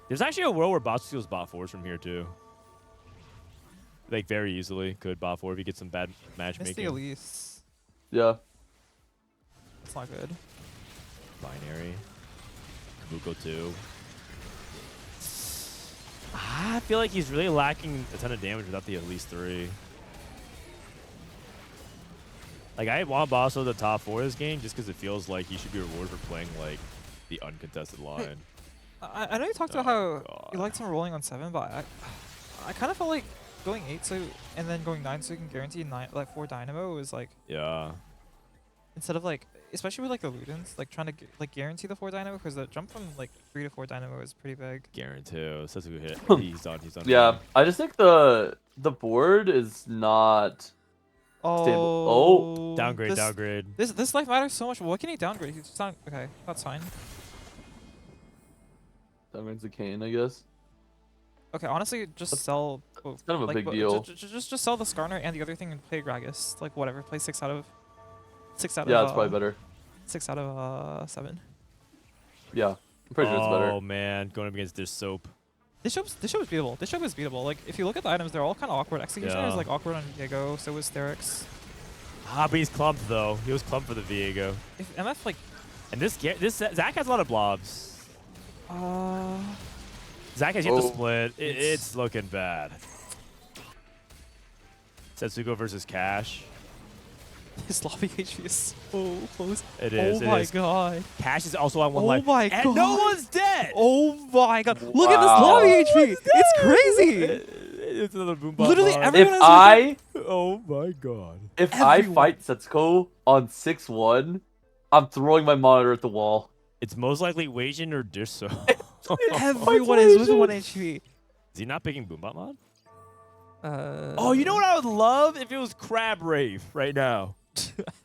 There's actually a world where Bossoskills bot 4s from here too. Like very easily could bot 4 if you get some bad Misty matchmaking. Elise. Yeah. It's not good. Binary. Kabuko 2. I feel like he's really lacking a ton of damage without the Elise 3. Like, I want Bosso the top 4 this game just because it feels like he should be rewarded for playing, like, the uncontested line. I know you talked about how you liked him rolling on 7, but I kind of felt like going 8 so and then going 9 so you can guarantee 4 Dynamo is like Yeah. instead of like especially with like the Ludens, like trying to like guarantee the 4 dynamo, because the jump from like 3 to 4 dynamo is pretty big. Guarantee. Setsuko hit. He's done. He's done. Yeah, I just think the board is not stable. Oh, Downgrade. This, Downgrade. This life matters so much. What can he downgrade? He's not okay. That's fine. downgrades the Kane, I guess. Okay, honestly, just sell. It's kind of a big deal. Just sell the Skarner and the other thing and play Gragas. Like whatever. Play 6 out of. Yeah, it's probably better. 6 out of 7. Yeah, I'm pretty sure it's better. Oh man, going up against Dishsoap. Dishsoap is beatable. Dishsoap is beatable. Like if you look at the items, they're all kind of awkward. Executioner is Yeah. like awkward on Viego. So is Therix. Ah, but he's clumped though. He was clumped for the Viego. If MF like. And this Zach has a lot of blobs. Zach has yet to split. It's looking bad. Setsuko versus Cash. His lobby HP is so close. It is. Oh my god. Cash is also on one Oh life. my and god. no one's dead. Oh my god. Look at this Wow. lobby HP. It's crazy. It's another boom bot Literally mod. everyone If has I Oh my god. if Everyone. I fight Setsuko on 6-1, I'm throwing my monitor at the wall. It's most likely Wasian or Dishsoap. everyone is with 1 HP. Is he not picking Boombot mod? Uh, Oh, you know what I would love if it was Crab Rave right now,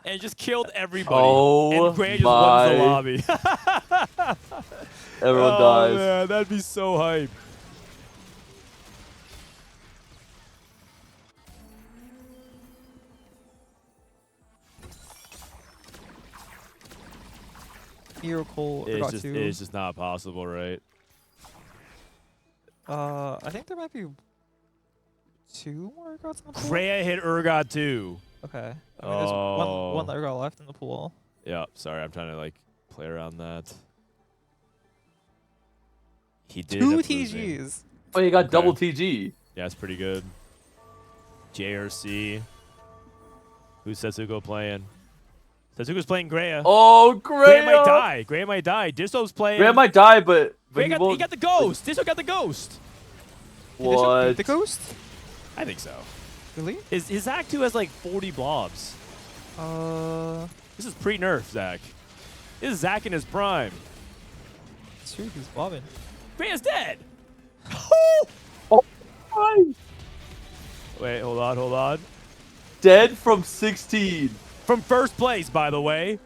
and just killed everybody. Oh and Grea just won the my. lobby. Everyone oh, dies. Man, that'd be so hype. Miracle It's got just, 2. it's just not possible, right? I think there might be 2 more Urgots in the pool. Grea hit Urgot too. Okay. I mean, there's one Urgot left in the pool. Yeah, sorry, I'm trying to like play around that. He did 2 end up losing. TGs. Oh, you got Okay. double TG. Yeah, it's pretty good. JRC. Who's Setsuko playing? Setsuko's playing Grea. Oh, Grea might Grea! die. Grea might die. Dishsoap's playing. Grea might die, but Grea he got, won't. he got the ghost. Dishsoap got the ghost. Did Dishsoap beat What? the ghost? I think so. Really? His Act 2 has like 40 blobs. This is pre-nerf, Zach. This is Zach in his prime. It's true, he's bobbing. Grea's dead. Hi. Wait, hold on. Dead from 16. From first place, by the way.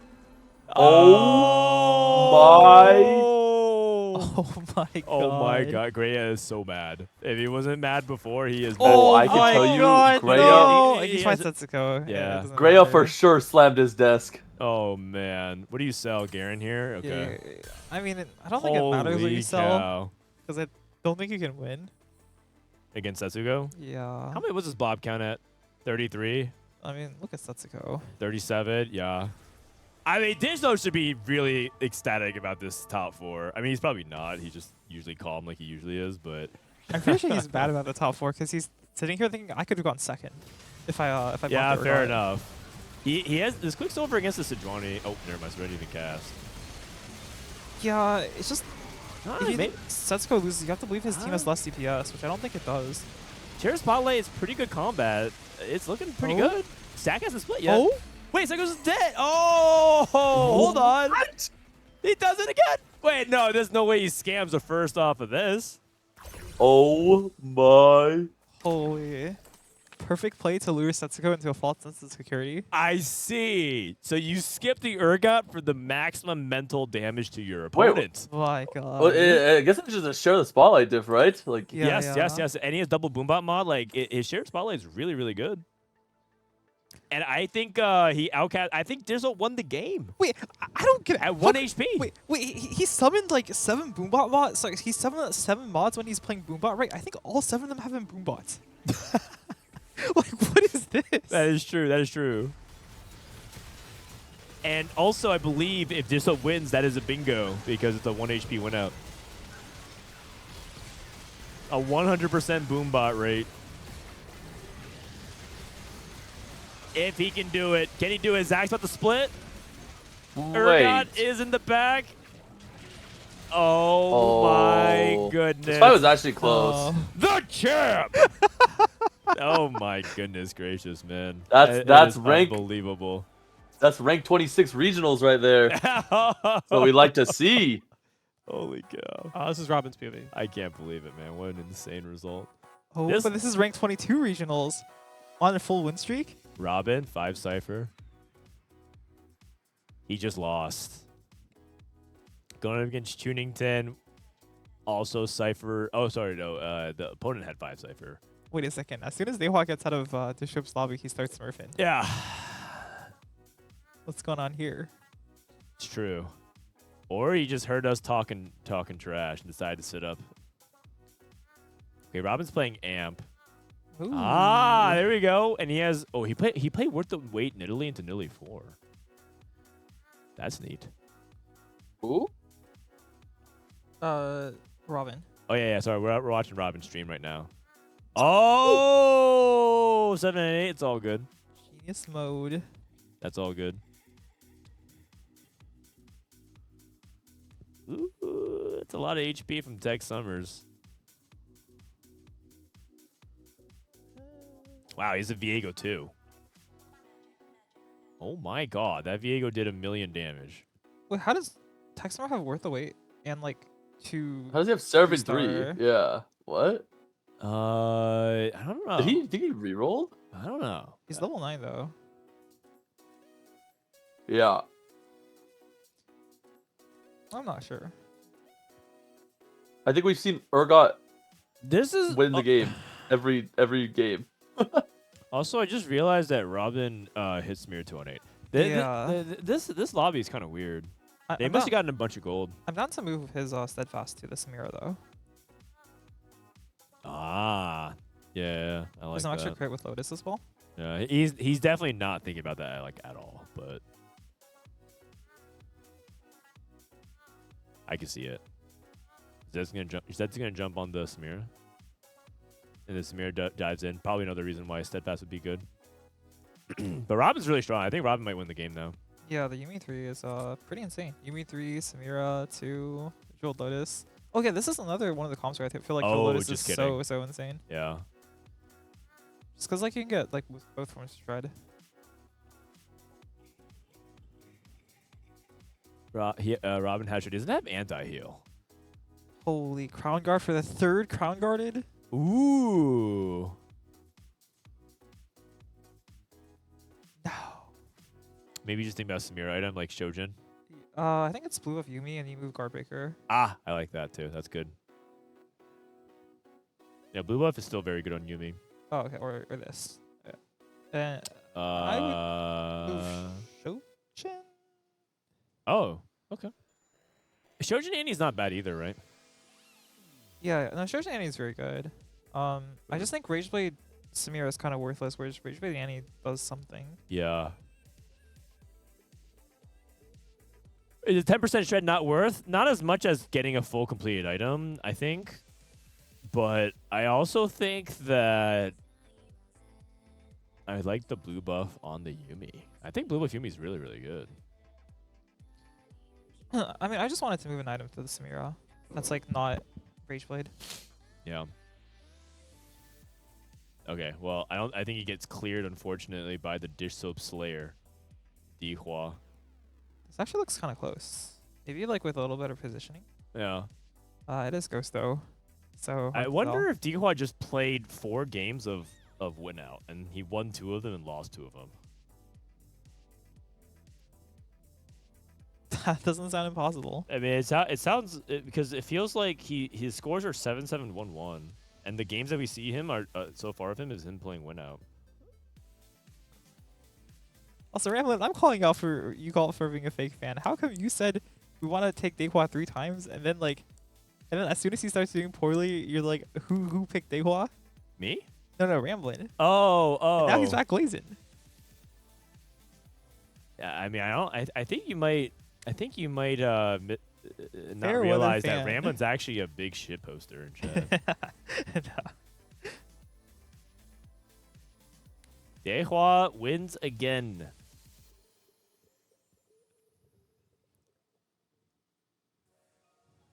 Oh my. Oh my god. Oh my god, Grea is so mad. If he wasn't mad before, he is Oh, mad. I can my tell you, god, Grea- no! He He fights has Setsuko. Yeah. it doesn't Grea matter. for sure slammed his desk. Oh man. What do you sell, Garen here? Okay. Yeah, I mean, I don't think it matters what you Holy sell, cow. because I don't think you can win. Against Setsuko? Yeah. How many was his blob count at? 33? I mean, look at Setsuko. 37? Yeah. I mean, Dishsoap should be really ecstatic about this top 4. I mean, he's probably not. He's just usually calm like he usually is, but I'm pretty sure he's bad about the top 4 because he's sitting here thinking I could have gone second if I yeah, bumped fair Urgot. enough. He has this Quicksilver against the Sejuani. Oh, never mind. Sejuani didn't cast. Yeah, it's just if you maybe. think Setsuko loses, you have to believe his team has less DPS, which I don't think it does. Chair Spotlight is pretty good combat. It's looking pretty Oh. good. Stack hasn't split yet. Oh? Wait, Psycho's dead. Oh, hold on. What? He does it again. Wait, no, there's no way he scams the first off of this. Oh my. Holy. Perfect play to lure Setsuko into a false sense of security. I see. So you skip the Urgot for the maximum mental damage to your Wait, opponent. My god. Well, I guess it's just a share the spotlight diff, right? Like, Yeah, yes. And he has double Boombot mod. Like, his shared spotlight is really, really good. And I think he outcast. I think Dishsoap won the game Wait, I don't get it. at 1 HP. Wait, he summoned like 7 Boombot mods. Sorry, he summoned 7 mods when he's playing Boombot, right? I think all 7 of them have been Boombots. Like, what is this? That is true. That is true. And also, I believe if Dishsoap wins, that is a bingo because it's a 1 HP win out. A 100% Boombot rate. If he can do it. Can he do it? Zach's about to split. Urgot wait. is in the back. Oh, my goodness. This fight was actually close. The champ! Oh my goodness gracious, man. That's That is rank- unbelievable. That's ranked 26 regionals right there. So we like to see. Holy cow. This is Robin's POV. I can't believe it, man. What an insane result. Oh, This- but this is ranked 22 regionals on a full win streak. Robin, 5 Cypher. He just lost. Going up against Tunington. Also Cypher. Oh, sorry, no. The opponent had 5 Cypher. Wait a second. As soon as Dehua gets out of Dishsoap's lobby, he starts smurfing. Yeah. What's going on here? It's true. Or he just heard us talking trash and decided to sit up. Okay, Robin's playing Amp. Ooh. Ah, there we go. And he has he played Worth the Wait in Italy into Nilly 4. That's neat. Ooh. Robin. Oh yeah, sorry. We're watching Robin stream right now. Oh, 7 and 8. It's all good. Genius mode. That's all good. Ooh, it's a lot of HP from Tech Summers. Wow, he's a Viego too. Oh my god, that Viego did 1,000,000 damage. Wait, how does Texmar have worth the weight and like 2? How does he have serve in 3? Two-star? Yeah. What? I don't know. Did he reroll? I don't know. He's level 9 though. Yeah. I'm not sure. I think we've seen Urgot This is win the game every game. Also, I just realized that Robin hit Smear 218. Yeah. This lobby is kind of weird. They I'm must have down- gotten a bunch of gold. I'm down to move his Steadfast to the Samira though. Ah, yeah, I like There's an extra that. crit with Lotus as well. Yeah, he's definitely not thinking about that like at all, but I can see it. Zed's gonna jump on the Samira, and the Samira dives in. Probably another reason why Steadfast would be good. But Robin's really strong. I think Robin might win the game though. Yeah, the Yumi 3 is pretty insane. Yumi 3, Samira 2, Jeweled Lotus. Okay, this is another one of the comps where I feel like Jeweled Oh, Lotus just is kidding. so insane. Yeah. Just because like you can get like with both forms of Shred. Robin Hatcher doesn't have anti-heal. Holy, Crown Guard for the 3rd Crown Guarded? Ooh. No. Maybe just think about Samira item like Shojin. I think it's blue of Yumi and you move Guardbreaker. Ah, I like that too. That's good. Yeah, blue buff is still very good on Yumi. Oh, okay, or this. Yeah. I would move Shojin? Oh, okay. Shojin Annie's not bad either, right? Yeah, no, Shojin Annie is very good. I just think Rageblade Samira is kind of worthless, whereas Rageblade Annie does something. Yeah. Is 10% shred not worth? Not as much as getting a full completed item, I think. But I also think that I like the blue buff on the Yumi. I think blue buff Yumi is really, really good. I mean, I just wanted to move an item to the Samira. That's like not Rageblade. Yeah. Okay, well, I think he gets cleared, unfortunately, by the Dishsoap Slayer, Dehua. This actually looks kind of close. Maybe like with a little better positioning. Yeah. It is Ghost though. So I hard to wonder tell. if Dehua just played 4 games of win out, and he won 2 of them and lost 2 of them. That doesn't sound impossible. I mean, it sounds because it feels like his scores are 7-7-1-1, and the games that we see him are so far of him is him playing win out. Also, Ramblin, I'm calling out for you call for being a fake fan. How come you said we want to take Dehua 3 times, and then as soon as he starts doing poorly, you're like, who picked Dehua? Me? No, Ramblin. Oh. And now he's back glazing. Yeah, I mean, I think you might. I think you might not Fair weather realize that fan. Ramlin's actually a big shit poster in chat. No. Dehua wins again.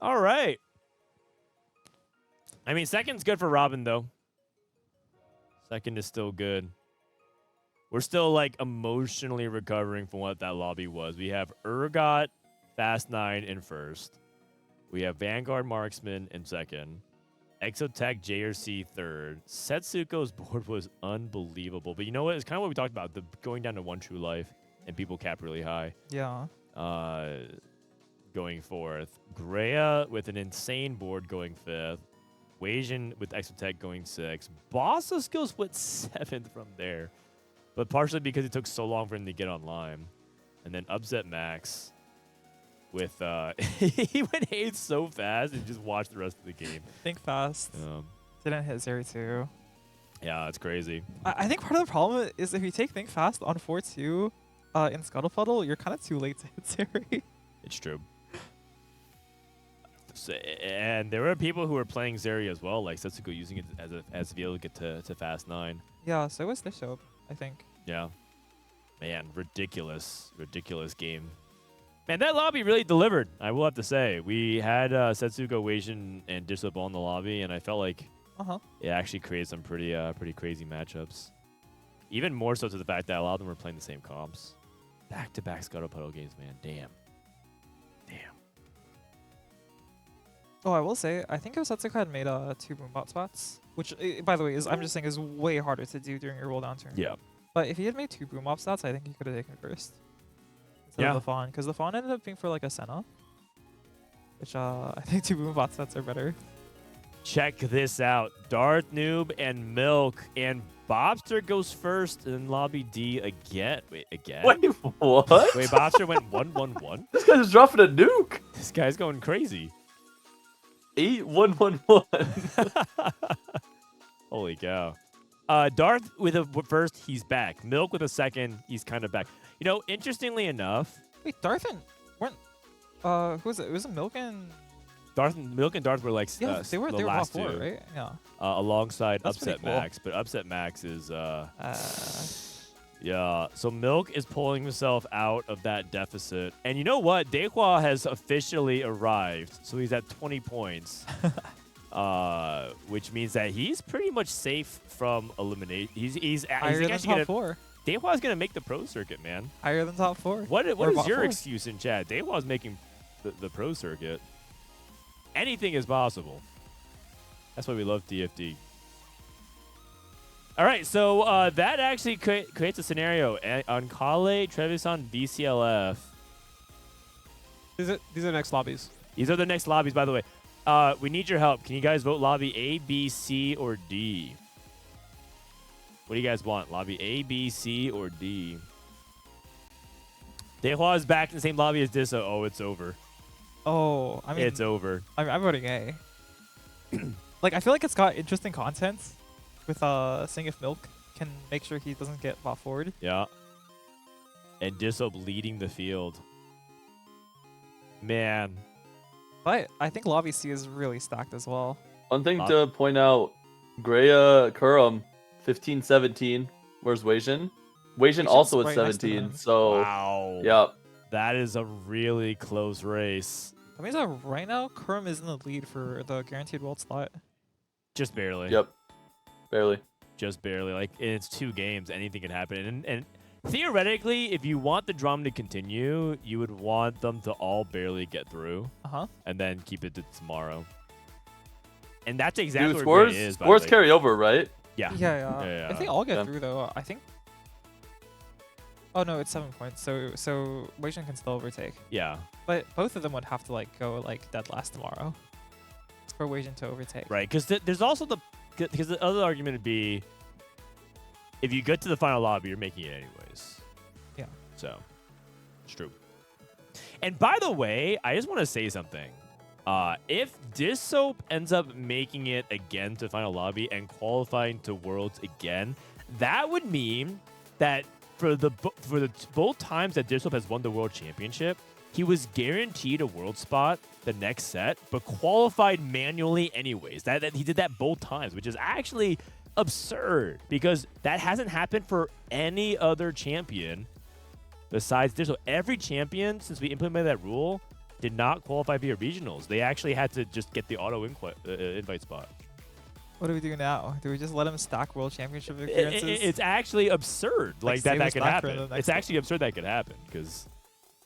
All right. I mean, second's good for Robin, though. Second is still good. We're still like emotionally recovering from what that lobby was. We have Urgot, Fast 9 in first. We have Vanguard Marksman in second. Exotech JRC third. Setsuko's board was unbelievable. But you know what? It's kind of what we talked about. The going down to one true life and people cap really high. Yeah. Going fourth. Grea with an insane board going fifth. Wasian with Exotech going sixth. Bossoskills went seventh from there. But partially because it took so long for him to get online. And then Upset Max with he went 8 so fast and just watched the rest of the game. Think fast. Didn't hit 0-2. Yeah, it's crazy. I think part of the problem is if you take Think Fast on 4-2 in Scuttle Puddle, you're kind of too late to hit Zeri. It's true. So, and there were people who were playing Zeri as well, like Setsuko using it as a vehicle to get to Fast 9. Yeah, so was Dishsoap, I think. Yeah. Man, ridiculous game. Man, that lobby really delivered, I will have to say. We had Setsuko, Wasian, and Dishsoap all in the lobby, and I felt like it actually created some pretty crazy matchups. Even more so to the fact that a lot of them were playing the same comps. Back-to-back Scuttle Puddle games, man. Damn. Oh, I will say, I think if Setsuko had made 2 Boombot spots, which, by the way, I'm just saying is way harder to do during your roll down turn. Yeah. But if he had made 2 Boombot spots, I think he could have taken first. Instead of the Fawn, because the Fawn ended up being for like a Senna, which I think 2 Boombot spots are better. Check this out. Darth Noob and Milk and Bopster goes first in Lobby D again. Wait, again? Wait, what? Wait, Bopster went 1-1-1? This guy's dropping a nuke. This guy's going crazy. 8-1-1-1. Holy cow. Darth with a first, he's back. Milk with a second, he's kind of back. You know, interestingly enough... Wait, Darth and... weren't... who was it? It was Milk and... Milk and Darth were like they were last top 4, two, right? Yeah. Alongside That's Upset pretty cool. Max. But Upset Max is... yeah, so Milk is pulling himself out of that deficit. And you know what? Dehua has officially arrived. So he's at 20 points. Which means that he's pretty much safe from elimination. He's higher than actually top 4. Dehua's going to make the pro circuit, man. Higher than top 4. What Or is bot your 4. excuse in chat? Dehua's making the pro circuit. Anything is possible. That's why we love DFD. All right, so that actually creates a scenario on Kale, Trevisan, VCLF. These are next lobbies. These are the next lobbies, by the way. We need your help. Can you guys vote lobby A, B, C, or D? What do you guys want? Lobby A, B, C, or D? Dehua is back in the same lobby as Dishsoap. Oh, it's over. Oh, I mean... It's over. I'm voting A. Like, I feel like it's got interesting content with seeing if Milk can make sure he doesn't get bot forward. Yeah. And Dishsoap leading the field. Man. But I think Lobby C is really stacked as well. One thing to point out, Grea Kurumx 15-17. Where's Wasian? Wasian also at right next to 17. him. So Wow. yeah. That is a really close race. That means that right now, Kurumx is in the lead for the guaranteed world slot. Just barely. Yep. Barely. Just barely. Like, it's 2 games. Anything can happen. And theoretically, if you want the drama to continue, you would want them to all barely get through. And then keep it to tomorrow. And that's exactly Dude, what it is. scores carry over, right? Yeah. Yeah. If they all get through, though, I think... Oh, no, it's 7 points. So Wasian can still overtake. Yeah. But both of them would have to, like, go, like, dead last tomorrow for Wasian to overtake. Right, because there's also because the other argument would be, if you get to the final lobby, you're making it anyways. Yeah. So, it's true. And by the way, I just want to say something. If Dishsoap ends up making it again to final lobby and qualifying to Worlds again, that would mean that for the both times that Dishsoap has won the World Championship, he was guaranteed a world spot the next set, but qualified manually anyways. That he did that both times, which is actually absurd because that hasn't happened for any other champion besides Dishsoap. Every champion since we implemented that rule did not qualify via regionals. They actually had to just get the auto invite spot. What do we do now? Do we just let him stack world championship appearances? It's actually absurd, Like, like that save us could back for happen. the It's next actually absurd that could happen because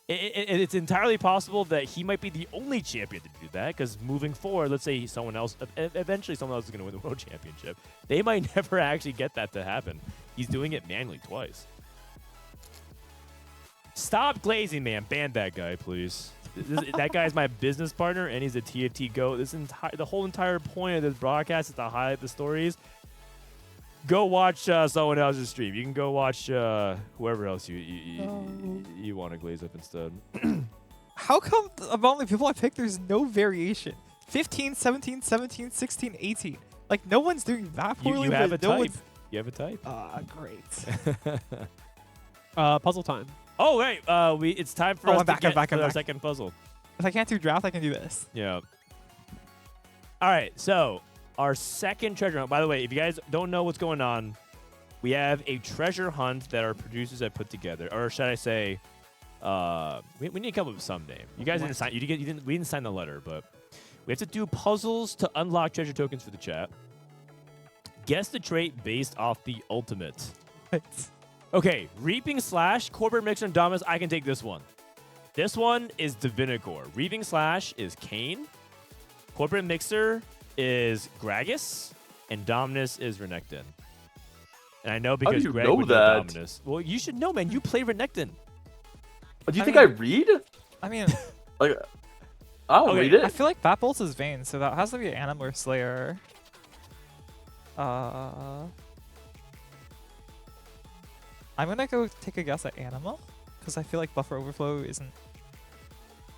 it's entirely possible that he might be the only champion to do that. Because moving forward, let's say someone else, eventually someone else is going to win the world championship. They might never actually get that to happen. He's doing it manually twice. Stop glazing, man. Ban that guy, please. That guy's my business partner, and he's a TFT GOAT. The whole entire point of this broadcast is to highlight the stories. Go watch someone else's stream. You can go watch whoever else you want to glaze up instead. How come among the people I picked, there's no variation? 15, 17, 17, 16, 18. Like, no one's doing that poorly. You have a but no type. one's- You have a type. Great. Puzzle time. Oh, wait. It's time for Oh, us I'm back, to I'm get back, I'm to our back. second puzzle. If I can't do draft, I can do this. Yeah. All right. So our second treasure hunt. By the way, if you guys don't know what's going on, we have a treasure hunt that our producers have put together, or should I say, we need to come up with some name. You guys didn't sign. We didn't sign the letter, but we have to do puzzles to unlock treasure tokens for the chat. Guess the trait based off the ultimate. Okay, Reaping Slash, Corporate Mixer, and Dominus. I can take this one. This one is Divinicor. Reaping Slash is Kane. Corporate Mixer is Gragas. And Dominus is Renekton. And I know because do you Greg know would that? Dominus. Well, you should know, man. You play Renekton. Do you I think mean- I read? I mean, Like, I don't Okay, read it. I feel like Batbolts is Vayne, so that has to be an Animal Slayer. I'm gonna go take a guess at Anima, because I feel like Buffer Overflow isn't.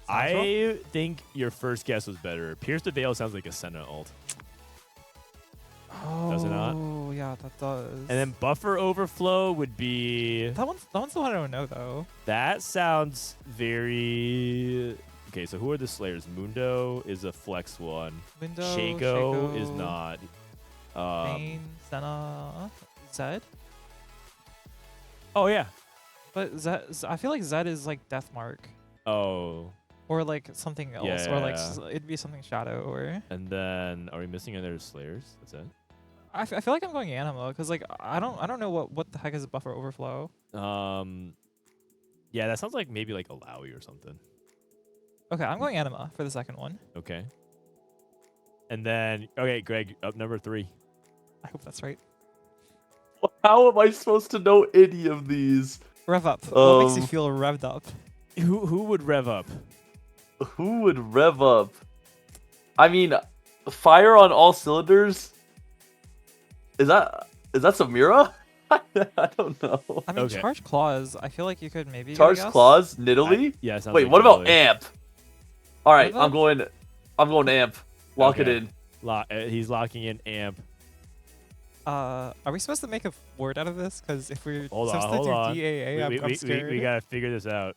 natural. I think your first guess was better. Pierce the Veil sounds like a Senna ult. Does it not? Oh, yeah, that does. And then Buffer Overflow would be... that one's the one I don't know though. That sounds very... Okay, so who are the Slayers? Mundo is a flex one. Window, Shaco is not. Vayne, Senna, Zed. Oh, yeah. But Zed, I feel like Zed is like Deathmark, Oh. or like something else, or like Yeah. it'd be something Shadow, or. And then, are we missing any other Slayers? That's it? I feel like I'm going Anima because like I don't know what the heck is a Buffer Overflow. Yeah, that sounds like maybe like Alawi or something. Okay, I'm going Anima for the second one. Okay. And then, okay, Greg, up number 3. I hope that's right. How am I supposed to know any of these? Rev up. What makes you Um, feel revved up? Who would rev up? Who would rev up? I mean, fire on all cylinders. Is that Samira? I don't know. I mean, okay. Charge Claws. I feel like you could maybe Charge get a guess. claws, Nidalee. Yeah, sounds Wait, like what about Nidalee. amp? All right, Rev up? I'm going amp. Lock it Okay. in. He's locking in amp. Are we supposed to make a word out of this? Because if we're Hold supposed on, hold to on. do DAA, I'm scared. We gotta figure this out.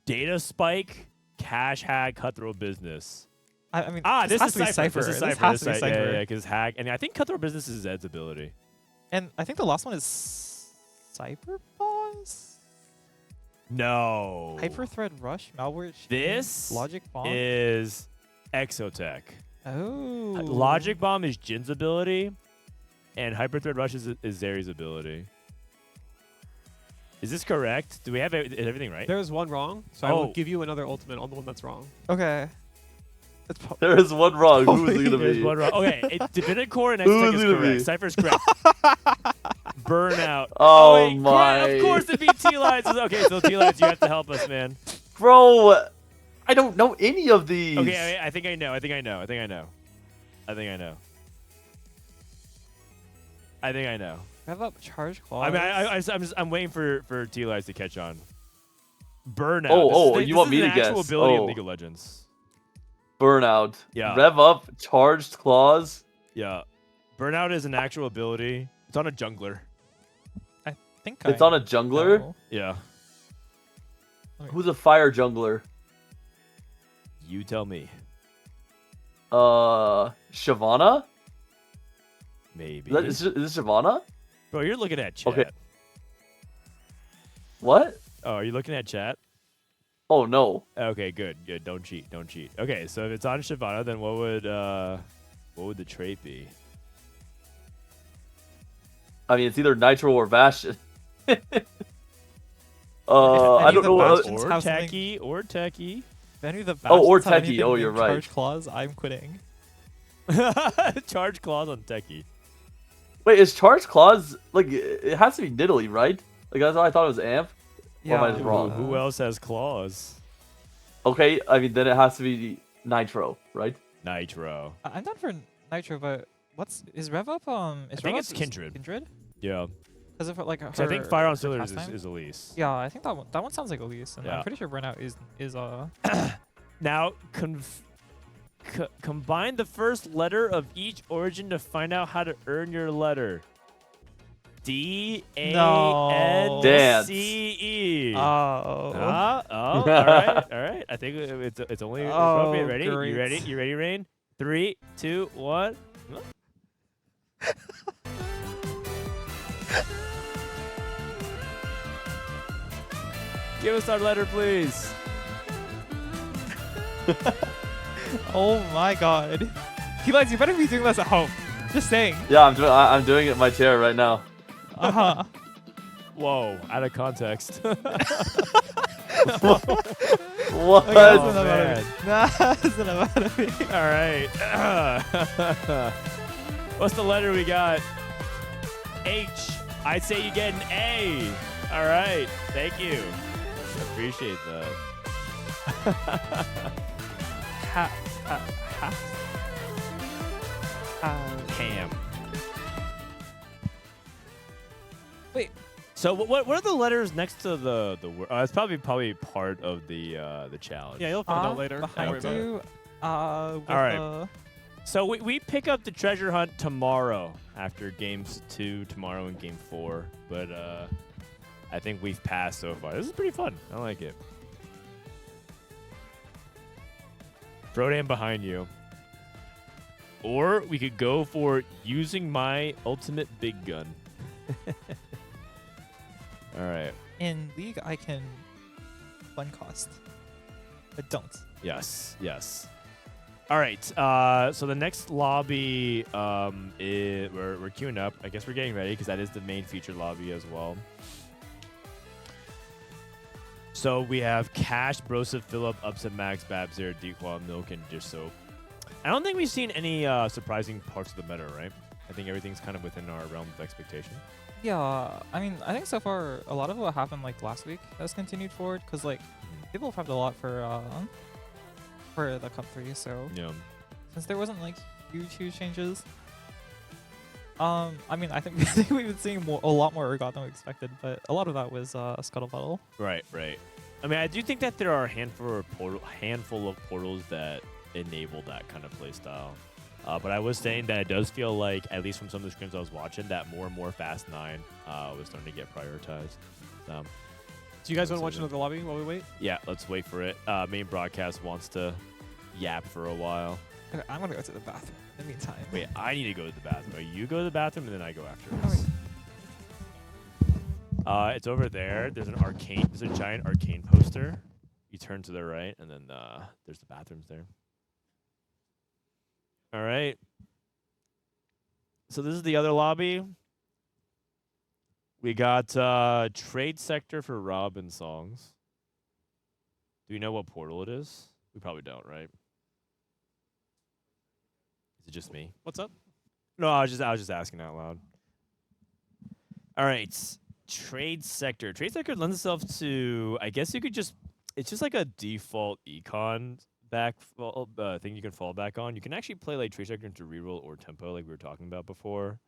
Data spike, cash hack, cutthroat business. I mean, This has is to be Cypher. Cypher. This is This Cypher. has to be Yeah, Cypher. yeah, because hack, and I think cutthroat business is Zed's ability. And I think the last one is Cypher Boss? No. Hyper Thread Rush, Malware Chain, This Logic Bomb. is Exotech. Oh. Logic Bomb is Jin's ability, and Hyper Thread Rush is Zeri's ability. Is this correct? Do we have is everything right? There's one wrong, so I Oh. will give you another ultimate on the one that's wrong. Okay. It's There is one wrong. Who is it gonna There's be? one wrong. Okay, Divinicore and Who Exotech is is it gonna correct. be? Cypher's correct. Burnout. Oh wait, my. Of course it'd be Tleyds. Okay, so Tleyds, you have to help us, man. Bro, I don't know any of these. Okay, I think I know. I think I know. Rev up Charge Claws. I mean, I'm waiting for Tleyds to catch on. Burnout. Oh, This you is want me an to guess? actual ability in Oh. League of Legends. Burnout. Yeah. Rev up, charged claws. Yeah. Burnout is an actual ability. It's on a jungler. I think It's I on a jungler. know. Yeah. Who's a fire jungler? You tell me. Shyvana? Maybe. Is this Shyvana? Bro, you're looking at chat. Okay. What? Oh, are you looking at chat? Oh no. Okay, good. Don't cheat. Okay, so if it's on Shyvana, then what would the trait be? I mean, it's either Nitro or Bastion. I any don't of the know. Bastions Or have something- Techie, or Techie. If any of the Oh, or Bastions have Techie. anything Oh, named you're right. Charge Claws, I'm quitting. Charge claws on Techie. Wait, is Charge Claws like it has to be Nidalee, right? Like that's why I thought it was Amp. Or am I just wrong? Who else has claws? Okay, I mean then it has to be Nitro, right? Nitro. I'm down for Nitro, but is Rev Up? I think it's Kindred. Kindred? Yeah. Because if like her, So I think Fire on her Steelers pastime? is Elise. Yeah, I think that one sounds like Elise, and Yeah. I'm pretty sure Burnout is Now, combine the first letter of each origin to find out how to earn your letter. D-A-N-C-E. Oh. All right. I think it's only appropriate. Ready? Great. You ready? You ready, Rain? 3, 2, 1. Give us our letter, please. Oh my god. Tleyds, you better be doing this at home. Just saying. Yeah, I'm doing it in my chair right now. Uh-huh. Whoa, out of context. What? Okay, that's Oh, enough out of me. That's enough out of me. All right. What's the letter we got? H. I'd say you get an A. All right. Thank you. Appreciate that. Ham. Wait. So what are the letters next to the word? It's probably part of the challenge. Yeah, you'll find out later. Don't worry Behind about it. you, with, Alright. So we pick up the treasure hunt tomorrow after games 2 tomorrow and game 4, but I think we've passed so far. This is pretty fun. I like it. Frodan behind you. Or we could go for using my ultimate big gun. All right. in League, I can fun cost, but don't. Yes. All right. So the next lobby, we're queuing up. I guess we're getting ready because that is the main feature lobby as well. So we have Cash, Broseph, Filup, Upset Max, Bapzera, Dehua, Milk, and Dishsoap. I don't think we've seen any surprising parts of the meta, right? I think everything's kind of within our realm of expectation. Yeah, I mean, I think so far a lot of what happened like last week has continued forward because like people have prepped a lot for the Cup 3. So Yeah. since there wasn't like huge changes, I mean, I think we've been seeing a lot more Urgot than we expected, but a lot of that was Scuttle Puddle. Right. I mean, I do think that there are a handful of portals that enable that kind of play style. But I was saying that it does feel like, at least from some of the screens I was watching, that more and more Fast 9 was starting to get prioritized. Do you guys want to watch another lobby while we wait? Yeah, let's wait for it. Main broadcast wants to yap for a while. Okay, I'm gonna go to the bathroom in the meantime. Wait, I need to go to the bathroom. You go to the bathroom, and then I go Alright. after. It's over there. There's a giant arcane poster. You turn to the right, and then there's the bathrooms there. All right. So this is the other lobby. We got trade sector for Robinsongz. Do you know what portal it is? We probably don't, right? Is it just me? What's up? No, I was just asking out loud. All right. Trade sector. Trade sector lends itself to, I guess you could just, it's just like a default econ thing you can fall back on. You can actually play like trade sector into reroll or tempo like we were talking about before.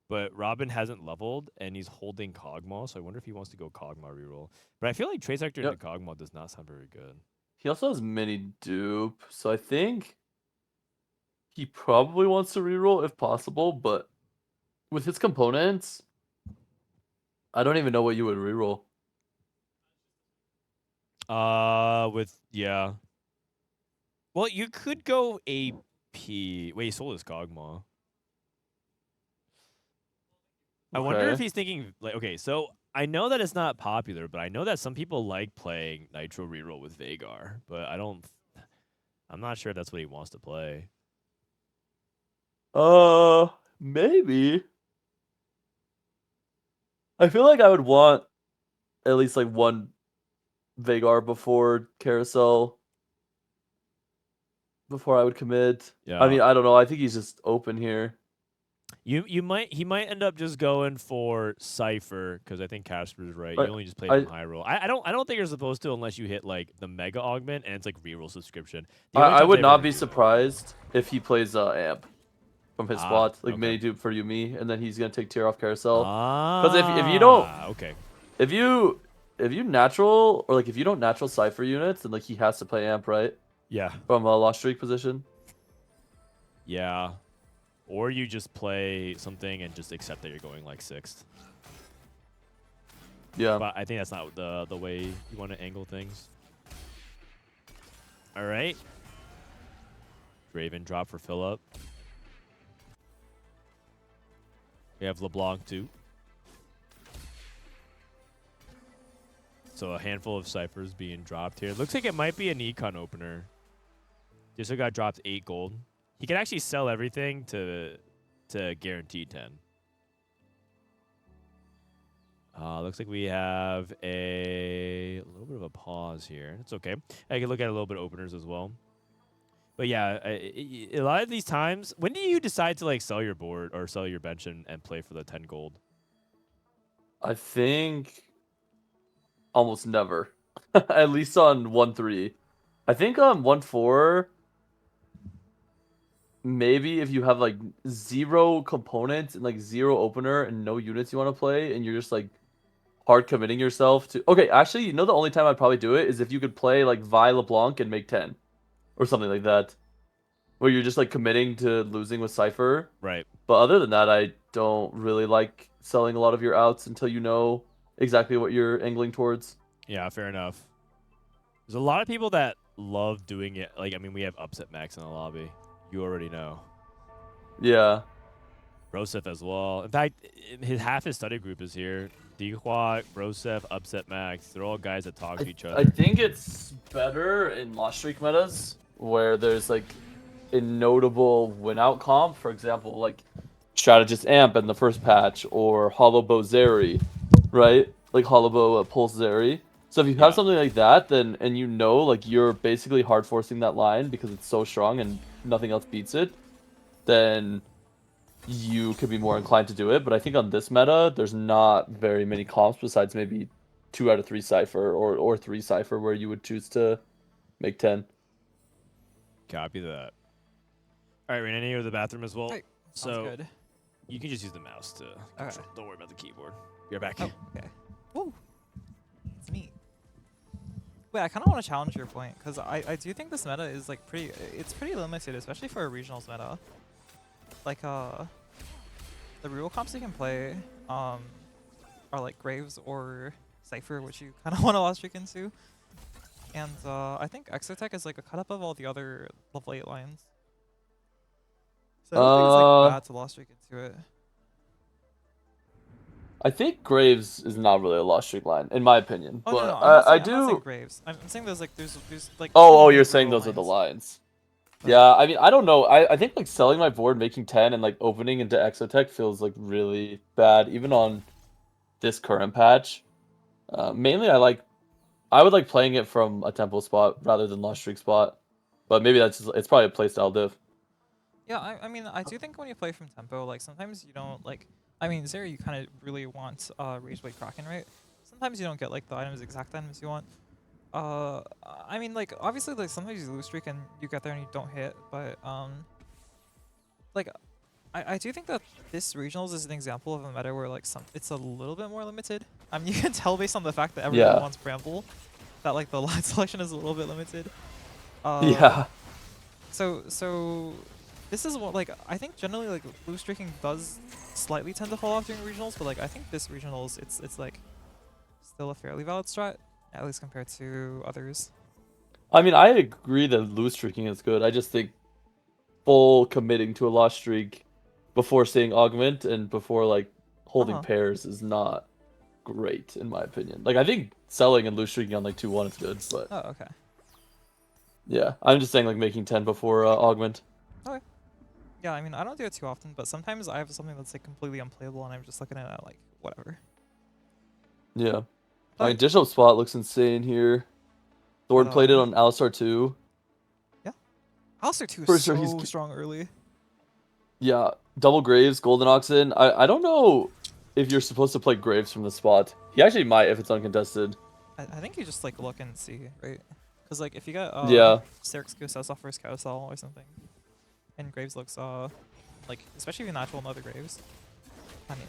But Robin hasn't leveled and he's holding Kog'Maw, so I wonder if he wants to go Kog'Maw reroll. But I feel like trade sector into Kog'Maw does not sound very good. He also has mini dupe, so I think he probably wants to reroll if possible, but with his components, I don't even know what you would reroll. Yeah. Well, you could go AP. Wait, he sold his Kog'Maw. I wonder if he's thinking, like, okay, so I know that it's not popular, but I know that some people like playing Nitro reroll with Veigar, but I'm not sure that's what he wants to play. Maybe. I feel like I would want at least like one Vagar before Carousel. Before I would commit. Yeah. I mean, I don't know. I think he's just open here. He might end up just going for Cypher because I think Casper's right. You only just play from high roll. I don't think you're supposed to unless you hit like the Mega Augment and it's like reroll subscription. I would not be surprised if he plays Amp from his spot, like mini dupe for Yumi, and then he's gonna take tier off Carousel. Because if you don't, if you natural or like if you don't natural Cypher units, then like he has to play Amp, right? Yeah. From a lost streak position. Yeah. Or you just play something and just accept that you're going like 6th. Yeah. But I think that's not the way you want to angle things. All right. Draven drop for Filup. We have LeBlanc too. So a handful of ciphers being dropped here. Looks like it might be an econ opener. Dishsoap got dropped 8 gold. He can actually sell everything to guarantee 10. Looks like we have a little bit of a pause here. It's okay. I can look at a little bit of openers as well. But yeah, a lot of these times, when do you decide to like sell your board or sell your bench and play for the 10 gold? I think almost never. At least on 1-3. I think on 1-4, maybe if you have like 0 components and like 0 opener and no units you want to play, and you're just like hard committing yourself to. Okay, actually, you know the only time I'd probably do it is if you could play like Vi LeBlanc and make 10 or something like that, where you're just like committing to losing with Cypher. Right. But other than that, I don't really like selling a lot of your outs until you know exactly what you're angling towards. Yeah, fair enough. There's a lot of people that love doing it. Like, I mean, we have Upset Max in the lobby. You already know. Yeah. Broseph as well. In fact, half his study group is here. Dehua, Broseph, Upset Max. They're all guys that talk to each other. I think it's better in lost streak metas where there's like a notable win out comp. For example, like Strategist Amp in the first patch or Hollow Bow Zeri, right? Like Hollow Bow Pulse Zeri. So if you have something like that, then and you know like you're basically hard forcing that line because it's so strong and nothing else beats it, then you could be more inclined to do it. But I think on this meta, there's not very many comps besides maybe 2 out of 3 Cypher or 3 Cypher where you would choose to make 10. Copy that. All right, Rain, I need to go to the bathroom as well. Hey, so good. You can just use the mouse to control. Don't worry about the keyboard. You're back. Oh, okay. Woo. It's neat. Wait, I kind of want to challenge your point because I do think this meta is like it's pretty limited, especially for a regionals meta. Like the real comps you can play are like Graves or Cypher, which you kind of want to lost streak into. And I think Exotech is like a cut up of all the other level 8 lines. So I don't think it's like bad to lost streak into it. I think Graves is not really a lost streak line, in my opinion. Oh, but no, I I'm do. not saying Graves. I'm saying there's like. Oh, you're saying those are the lines. Yeah, I mean, I don't know. I think like selling my board, making 10, and like opening into Exotech feels like really bad, even on this current patch. Mainly, I would like playing it from a tempo spot rather than lost streak spot, but maybe it's probably a playstyle diff. Yeah, I mean, I do think when you play from tempo, like sometimes you don't like. I mean, Zeri, you kind of really want Rageblade Kraken, right? Sometimes you don't get like the exact items you want. I mean, like obviously, like sometimes you lose streak and you get there and you don't hit, but like I do think that this regionals is an example of a meta where like it's a little bit more limited. I mean, you can tell based on the fact that everyone wants Bramble, that like the line selection is a little bit limited. Yeah. So this is what like I think generally like blue streaking does slightly tend to fall off during regionals, but like I think this regionals it's like still a fairly valid strat, at least compared to others. I mean, I agree that loose streaking is good. I just think full committing to a lost streak before seeing augment and before like holding pairs is not great in my opinion. Like I think selling and loose streaking on like 2-1 is good, but okay. Yeah, I'm just saying like making 10 before augment. Okay. Yeah, I mean I don't do it too often, but sometimes I have something that's like completely unplayable and I'm just looking at it like whatever. Yeah. I mean, Dishsoap spot looks insane here. Thorn played it on Alistar 2. Yeah. Alistar 2 For is sure, so he's strong early. Yeah, double Graves, Golden Oxen. I don't know if you're supposed to play Graves from the spot. He actually might if it's uncontested. I think you just like look and see, right? Because like if you get Yeah. Setsuko says off first carousel or something, and Graves looks like especially if you natural another Graves. I mean,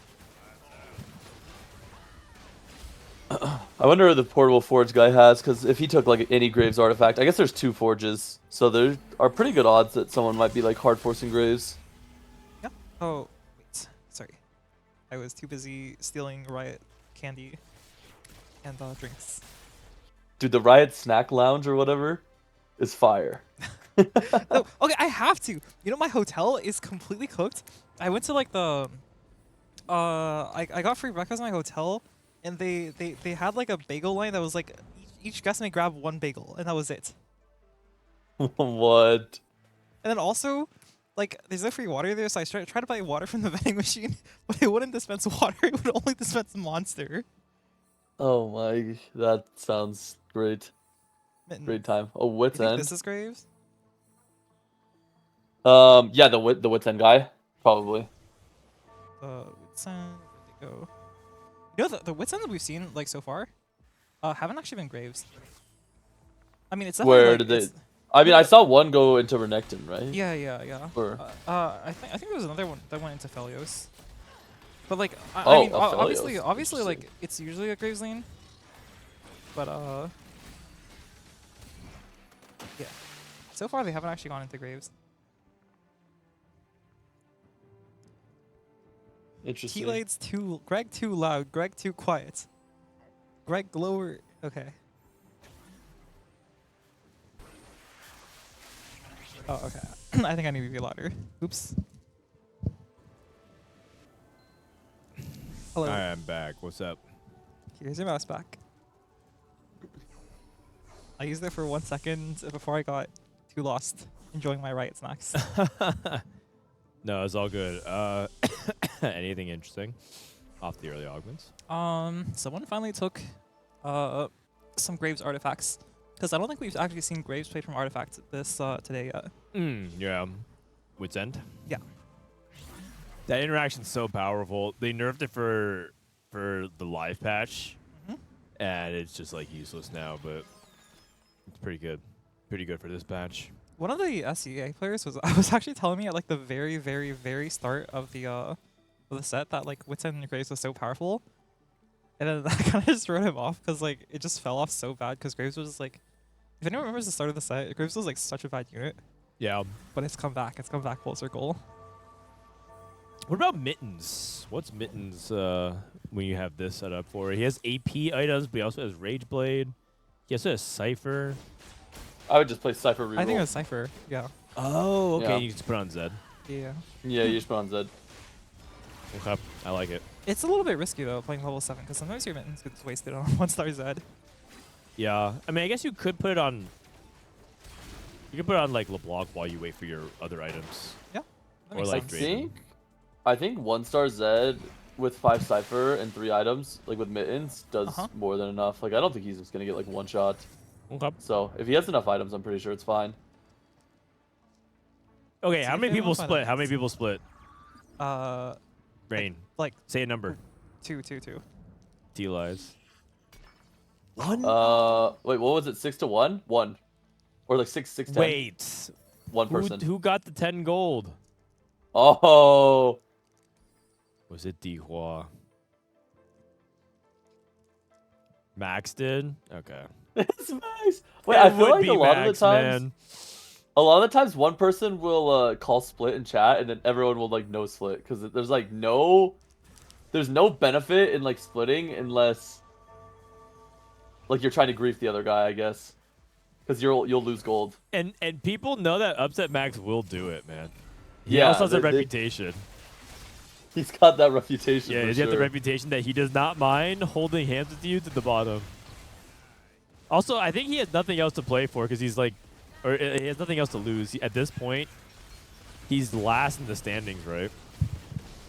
I wonder if the portable forge guy has, because if he took like any Graves artifact, I guess there's 2 forges, so there are pretty good odds that someone might be like hard forcing Graves. yeah. Oh wait, sorry, I was too busy stealing Riot candy and drinks. Dude, the Riot Snack Lounge or whatever is fire. No, okay, I have to. You know, my hotel is completely cooked. I went to like the, I got free breakfast in my hotel, and they had like a bagel line that was like each guest may grab 1 bagel, and that was it. What? And then also, like, there's no free water there, so I tried to buy water from the vending machine, but it wouldn't dispense water. It would only dispense Monster. Oh my, that sounds great. Mitten, Great time. Oh, Wit's you think End. this is Graves? Yeah, the Wit's End guy, probably. Wits End, where'd they go? You know, the Wits End that we've seen, like, so far, haven't actually been Graves. I mean, it's definitely, Where like, did they? it's- I mean, I saw one go into Renekton, right? Yeah. Or I think there was another one that went into Felios. But like, I Oh, mean, Felios. obviously, like Interesting. it's usually a Graves lane. But yeah. So far, they haven't actually gone into Graves. interesting. Tleyds too, Greg too loud, Greg too quiet. Greg lower. Okay. Oh, okay. I think I need to be louder. Oops. Hello. All right, I'm back. What's up? Here's your mouse back. I used it for 1 second before I got too lost enjoying my Riot snacks. No, it's all good. Anything interesting off the early augments? Someone finally took some Graves artifacts, because I don't think we've actually seen Graves played from artifacts this today yet. Yeah. Wit's End? Yeah. That interaction's so powerful. They nerfed it for the live patch, and it's just like useless now, but it's pretty good. Pretty good for this patch. One of the SEA players was actually telling me at like the very, very, very start of the set that like Wits End and Graves was so powerful, and then I kind of just wrote him off because like it just fell off so bad because Graves was like, if anyone remembers the start of the set, Graves was like such a bad unit, Yeah. but it's come back. It's come back full circle. What about Mittens? What's Mittens when you have this set up for? He has AP items, but he also has Rage Blade. He also has Cypher. I would just play Cypher reroll. I think it was Cypher. Yeah. Oh, okay. Yeah. You just put on Zed. Yeah. Yeah, you just put on Zed. Okay. I like it. It's a little bit risky though playing level 7 because sometimes your mittens gets wasted on 1-star Zed. Yeah. I mean, I guess you could put it on. You could put it on like LeBlanc while you wait for your other items. Yeah. That Or makes like sense. I think 1-star Zed with 5 Cypher and 3 items, like with Mittens, does more than enough. Like, I don't think he's just gonna get like 1 shot. Okay. So if he has enough items, I'm pretty sure it's fine. Okay. See How if many they people want find split? out. How many people split? Like Rain. Say a number. 2. Tleyds. Wait, what was it? 6 to 1? 1. Or like 6, 10? Wait. 1 person. Who got the 10 gold? Oh. Was it Dehua? Max did? Okay. It's Max. Wait, I feel like a lot of the times, man. a lot of the times one person will call split in chat, and then everyone will like no split because there's like there's no benefit in like splitting unless like you're trying to grief the other guy, I guess, because you'll lose gold. And people know that Upset Max will do it, man. He Yeah, also has a they- reputation. He's got that reputation. Yeah, for he sure. has the reputation that he does not mind holding hands with you to the bottom. Also, I think he has nothing else to play for because he's like, or he has nothing else to lose. At this point, he's last in the standings, right?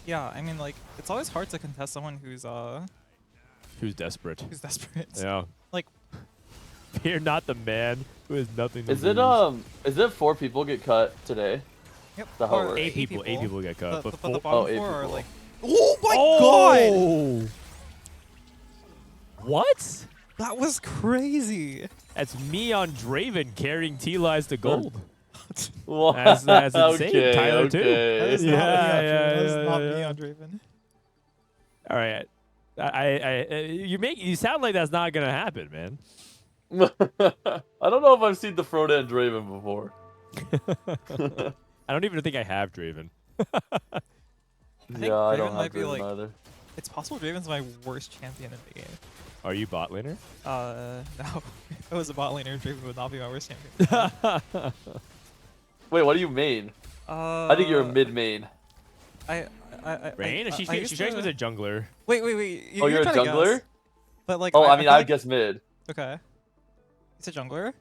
Yeah, I mean like it's always hard to contest someone who's Who's desperate? Who's desperate? Yeah. Like, Fear not the man who has nothing to Is lose. is it 4 people get cut today? yep. The whole or work. 8 people. 8 people get cut. But four- the bottom Oh, 8 4 are people. like, oh my god! Oh! What? That was crazy. That's me on Draven carrying Tleyds to gold. What? That's insane. Okay, Tyler, too. That is Yeah, not me on yeah, Draven. That is yeah, not yeah. me on Draven. All right. You sound like that's not gonna happen, man. I don't know if I've seen the Frodan Draven before. I don't even think I have Draven. I think Yeah, I Draven don't have might be Draven like, either. it's possible Draven's my worst champion in the game. Are you bot laner? No. If I was a bot laner, Draven would not be my worst champion. Wait, what do you main? I think you're a mid main. Rain? She strikes me as a jungler. Wait. Oh, you're a trying to jungler? guess. But like, Oh, I mean, feel I like, guess mid. Okay. It's a jungler?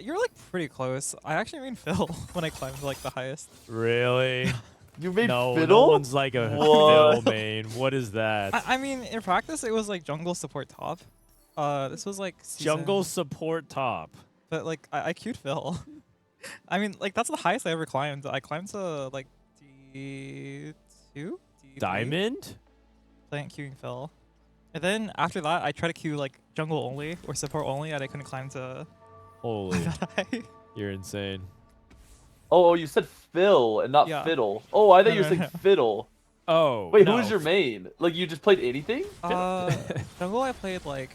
You're like pretty close. I actually mean Phil when I climbed like the highest. Really? You made No Fiddle? one's like a What? Phil main. What is that? I mean, in practice, it was like jungle support top. This was like Jungle support top. But like, I queued Phil. I mean, like that's the highest I ever climbed. I climbed to like D2, D3, Diamond? playing queuing Phil. And then after that, I tried to queue like jungle only or support only, and I couldn't climb to Holy, that high. you're insane. Oh, you said Phil and not Yeah. Fiddle. Oh, I thought you were No. saying Fiddle. Oh, Wait, no. who was your main? Like, you just played anything? Jungle I played like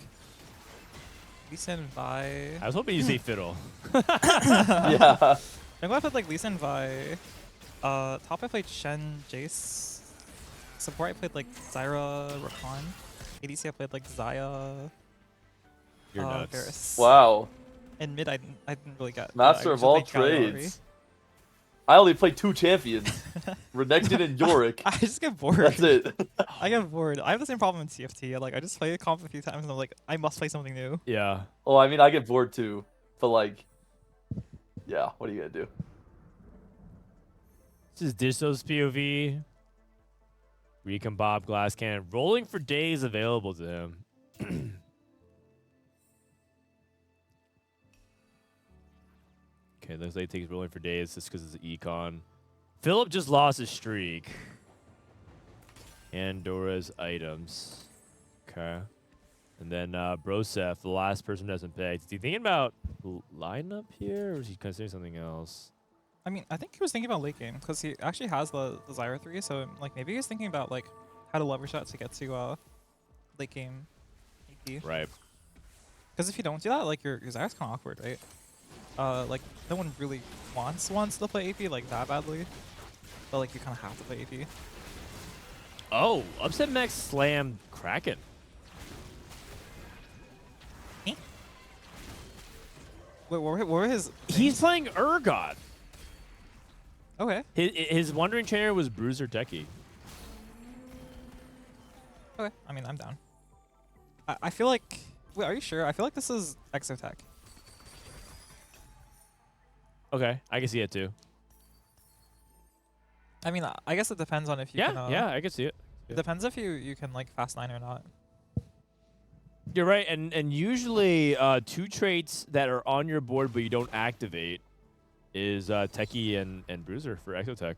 Lee Sin Vi. I was hoping you'd say Fiddle. Yeah. Jungle I played like Lee Sin Vi. Top I played Shen, Jace. Support I played like Zyra, Rakan. ADC I played like Zaya, You're nuts. Varus. Wow. And mid I didn't really get. Master I of just all played Gallery. trades. I only played 2 champions. Renekton and Yorick. I just get bored. That's it. I get bored. I have the same problem in TFT. Like I just play the comp a few times and I'm like, I must play something new. Yeah. Oh, I mean, I get bored too. But, like, yeah, what are you going to do? This is Dishsoap's POV. Recon Bob Glass Cannon. Rolling for days available to him. Okay, looks like he's rolling for days just because it's econ. Filup just lost his streak. Andora's items. Okay. And then Broseph, the last person who hasn't picked. Is he thinking about lineup here, or is he considering something else? I mean, I think he was thinking about late game because he actually has the Zyra 3. So like maybe he's thinking about like how to leverage that to get to late game AP. Right. Because if you don't do that, like your Zyra's kind of awkward, right? Like no one really wants to play AP like that badly, but like you kind of have to play AP. Oh, Upset Max slammed Kraken. Wait, what were his? He's playing Urgot. Okay. His Wandering Trainer was Bruiser Techie. Okay. I mean, I'm down. I feel like. Wait, are you sure? I feel like this is Exotech. Okay, I can see it too. I mean, I guess it depends on if you Yeah, can. yeah, I can see it. It depends if you can like fast 9 or not. You're right, and usually 2 traits that are on your board but you don't activate is Techie and Bruiser for Exotech.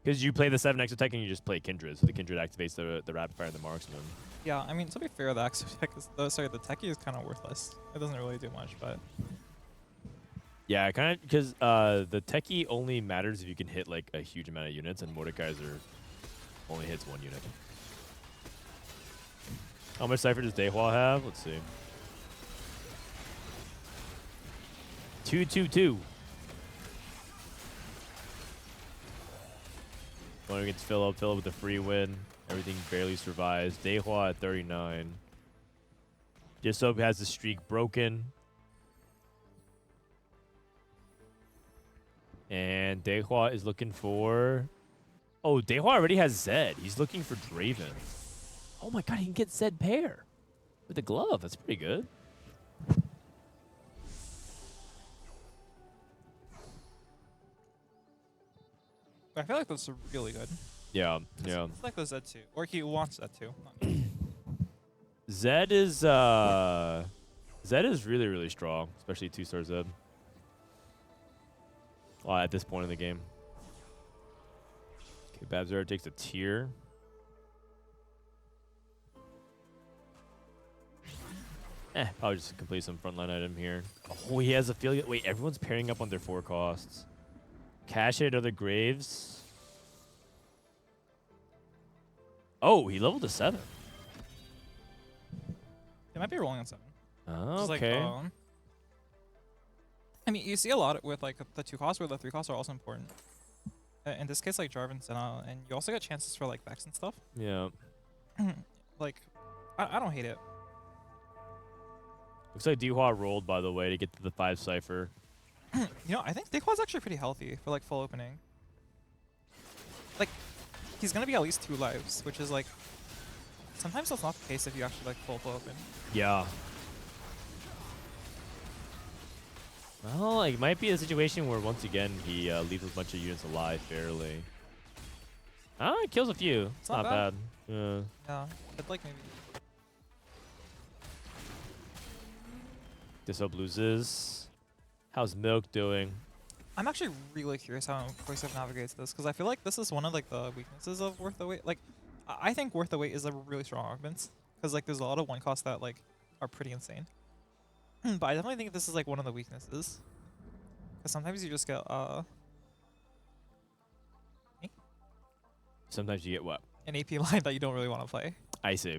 Because you play the 7 Exotech and you just play Kindred, so the Kindred activates the Rapid Fire and the Marksman. Yeah, I mean, to be fair, the Exotech is, the Techie is kind of worthless. It doesn't really do much, but Yeah, kind of, because the Techie only matters if you can hit like a huge amount of units, and Mordekaiser only hits 1 unit. How much Cypher does Dehua have? Let's see. 222. Going against Filup. Filup with a free win. Everything barely survives. Dehua at 39. Dishsoap has the streak broken. And Dehua is looking for... Oh, Dehua already has Zed. He's looking for Draven. Oh my god, he can get Zed pair with the glove. That's pretty good. I feel like that's really good. Yeah, yeah. It's like the Z2, or he wants Z2. Zed is really, really strong, especially 2-star Zed. At this point in the game. Okay, Bapzera takes a tier. Probably just complete some frontline item here. Oh, he has a field. Wait, everyone's pairing up on their 4 costs. Cash it, other graves. Oh, he leveled to 7. They might be rolling on 7. Oh, Just okay. I mean, you see a lot with like the 2 costs, where the 3 costs are also important. In this case, like Jarvan, Senna, and you also get chances for like Vex and stuff. Yeah. Like, I don't hate it. Looks like Dehua rolled, by the way, to get to the 5 cipher. You know, I think Dehua's actually pretty healthy for like full opening. Like, he's gonna be at least 2 lives, which is like, sometimes that's not the case if you actually like full open. Yeah. Well, it might be a situation where once again he leaves a bunch of units alive fairly. He kills a few. It's not bad. Yeah. Yeah, but like maybe. Dishsoap loses. How's Milk doing? I'm actually really curious how Broseph navigates this, because I feel like this is one of like the weaknesses of Worth the Wait. Like, I think Worth the Wait is a really strong augment, because like there's a lot of 1 costs that like are pretty insane. But I definitely think this is like one of the weaknesses, because sometimes you just get Sometimes you get what? an AP line that you don't really want to play. I see.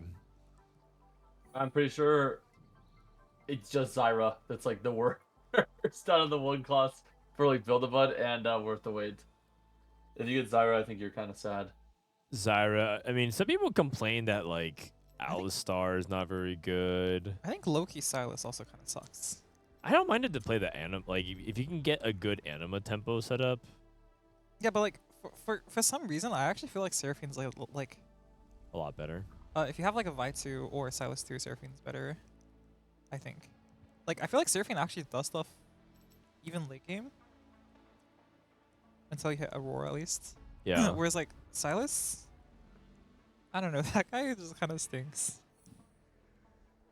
I'm pretty sure it's just Zyra that's like the worst out of the 1 cost for like Build-A-Bud and Worth the Wait. If you get Zyra, I think you're kind of sad. Zyra. I mean, some people complain that like Alistar is not very good. I think low-key Silas also kind of sucks. I don't mind it to play the anima. Like, if you can get a good anima tempo set up. Yeah, but like for some reason, I actually feel like Seraphine's like A lot better. if you have like a Vi 2 or a Silas 2, Seraphine's better. I think. Like, I feel like Seraphine actually does stuff even late game. Until you hit Aurora, at least. Yeah. Whereas, like, Silas? I don't know. That guy just kind of stinks.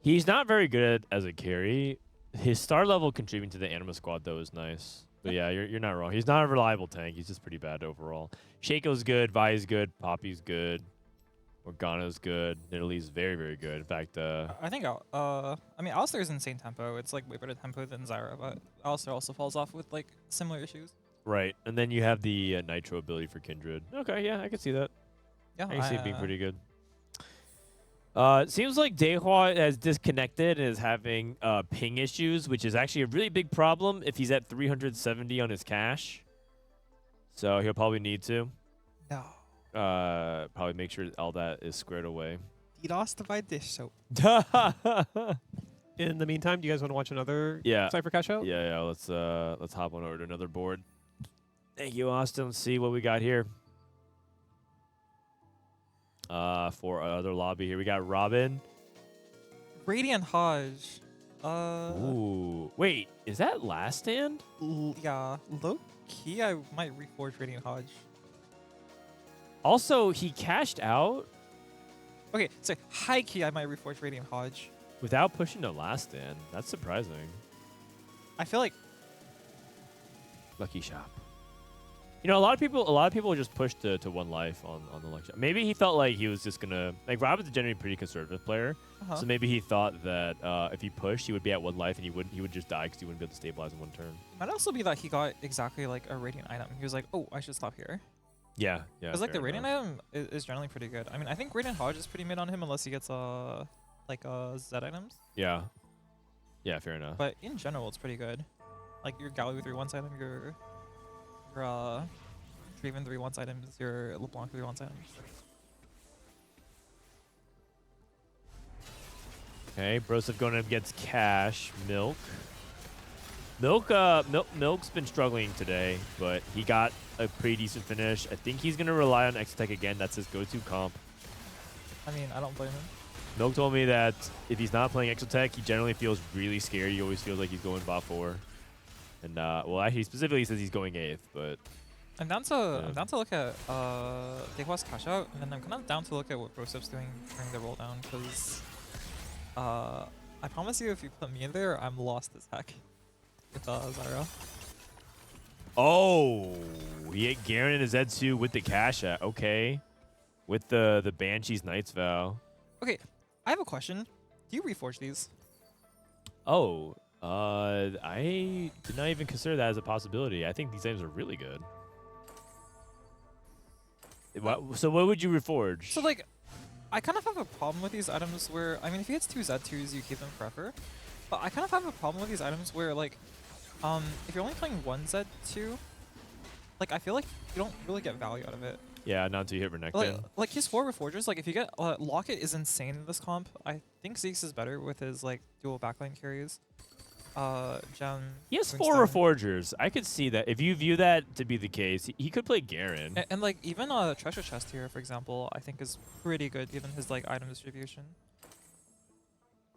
He's not very good as a carry. His star level contributing to the anima squad, though, is nice. But yeah, you're not wrong. He's not a reliable tank. He's just pretty bad overall. Shaco's good. Vi's good. Poppy's good. Morgana's good. Nidalee's very, very good. In fact, I think, I mean, Alistar's insane tempo. It's, like, way better tempo than Zyra, but Alistar also falls off with, like, similar issues. right. And then you have the Nitro ability for Kindred. Okay, yeah, I can see that. Yeah, I can see it being pretty good. It seems like Dehua has disconnected and is having ping issues, which is actually a really big problem if he's at 370 on his cache. So he'll probably need to. No. Probably make sure all that is squared away. DDoS by Dishsoap. In the meantime, do you guys want to watch another Yeah. Cypher cash out? Yeah, let's hop on over to another board. Thank you, Austin. Let's see what we got here. For another lobby here, we got Robin. Radiant Hodge. Ooh, wait, is that last stand? Yeah, low key, I might reforge Radiant Hodge. Also, he cashed out Okay, so high key, I might reforge Radiant Hodge. without pushing to last stand. That's surprising. I feel like Lucky shop. You know, a lot of people just push to 1 life on the lucky shop. Maybe he felt like he was just gonna Robin's a generally pretty conservative player, so maybe he thought that if he pushed, he would be at 1 life and he would just die because he wouldn't be able to stabilize in 1 turn. it might also be that he got exactly like a Radiant item. He was like, oh, I should stop here. Yeah. Because like fair the Radiant enough. item is generally pretty good. I mean, I think Radiant Hodge is pretty mid on him unless he gets Z items. Yeah, fair enough. But in general, it's pretty good. Like your Galio 3/1 item, your Draven 3/1 items, your LeBlanc 3/1 items. Okay, Broseph going up against Cash. Milk's been struggling today, but he got a pretty decent finish. I think he's gonna rely on Exotech again. That's his go-to comp. I mean, I don't blame him. Milk told me that if he's not playing Exotech, he generally feels really scared. He always feels like he's going bot 4. And well, actually, he specifically says he's going 8th, but I'm down to look at Dehua's cash out, and then I'm kind of down to look at what Broseph's doing during the roll down, because I promise you, if you put me in there, I'm lost as heck with Zyra. Oh, he hit Garen and his Z2 with the cash out. Okay. With the Banshee's Knight's Vow. Okay, I have a question. Do you reforge these? Oh, I did not even consider that as a possibility. I think these items are really good. So what would you reforge? So like, I kind of have a problem with these items where, I mean, if he hits 2 Z2s, you keep them forever. But I kind of have a problem with these items where like, if you're only playing 1 Z2, like I feel like you don't really get value out of it. Yeah, not until you hit Renekton. Like his 4 reforgers, like if you get Locket is insane in this comp. I think Zeke's is better with his like dual backline carries. Gem. He has 4 reforgers. I could see that if you view that to be the case, he could play Garen. And like even Treasure Chest here, for example, I think is pretty good given his like item distribution.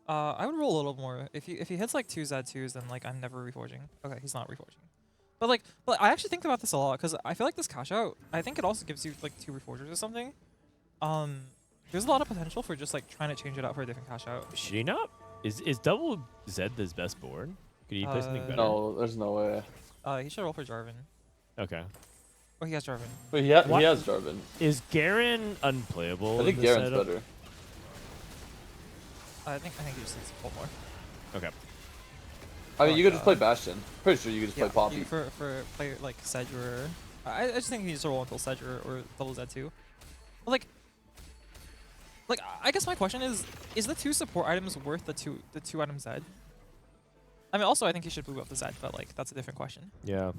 I would roll a little more. If he hits like 2 Z2s, then like I'm never reforging. Okay, he's not reforging. But I actually think about this a lot because I feel like this cash out, I think it also gives you like 2 reforgers or something. There's a lot of potential for just like trying to change it out for a different cash out. Should he not? Is double Z his best board? Could he play something better? No, there's no way. He should roll for Jarvan. Okay. Oh, he has Jarvan. But he has Jarvan. Is Garen unplayable? I think in this Garen's setup? better. I think he just needs to pull more. Okay. I mean, you could just play Bastion. Pretty sure you could just play Poppy. For play like Sedge or I just think he needs to roll until Sedge or double Z2. But like I guess my question is the 2 support items worth the two items Z? I mean, also I think he should move up the Z, but like that's a different question. Yeah.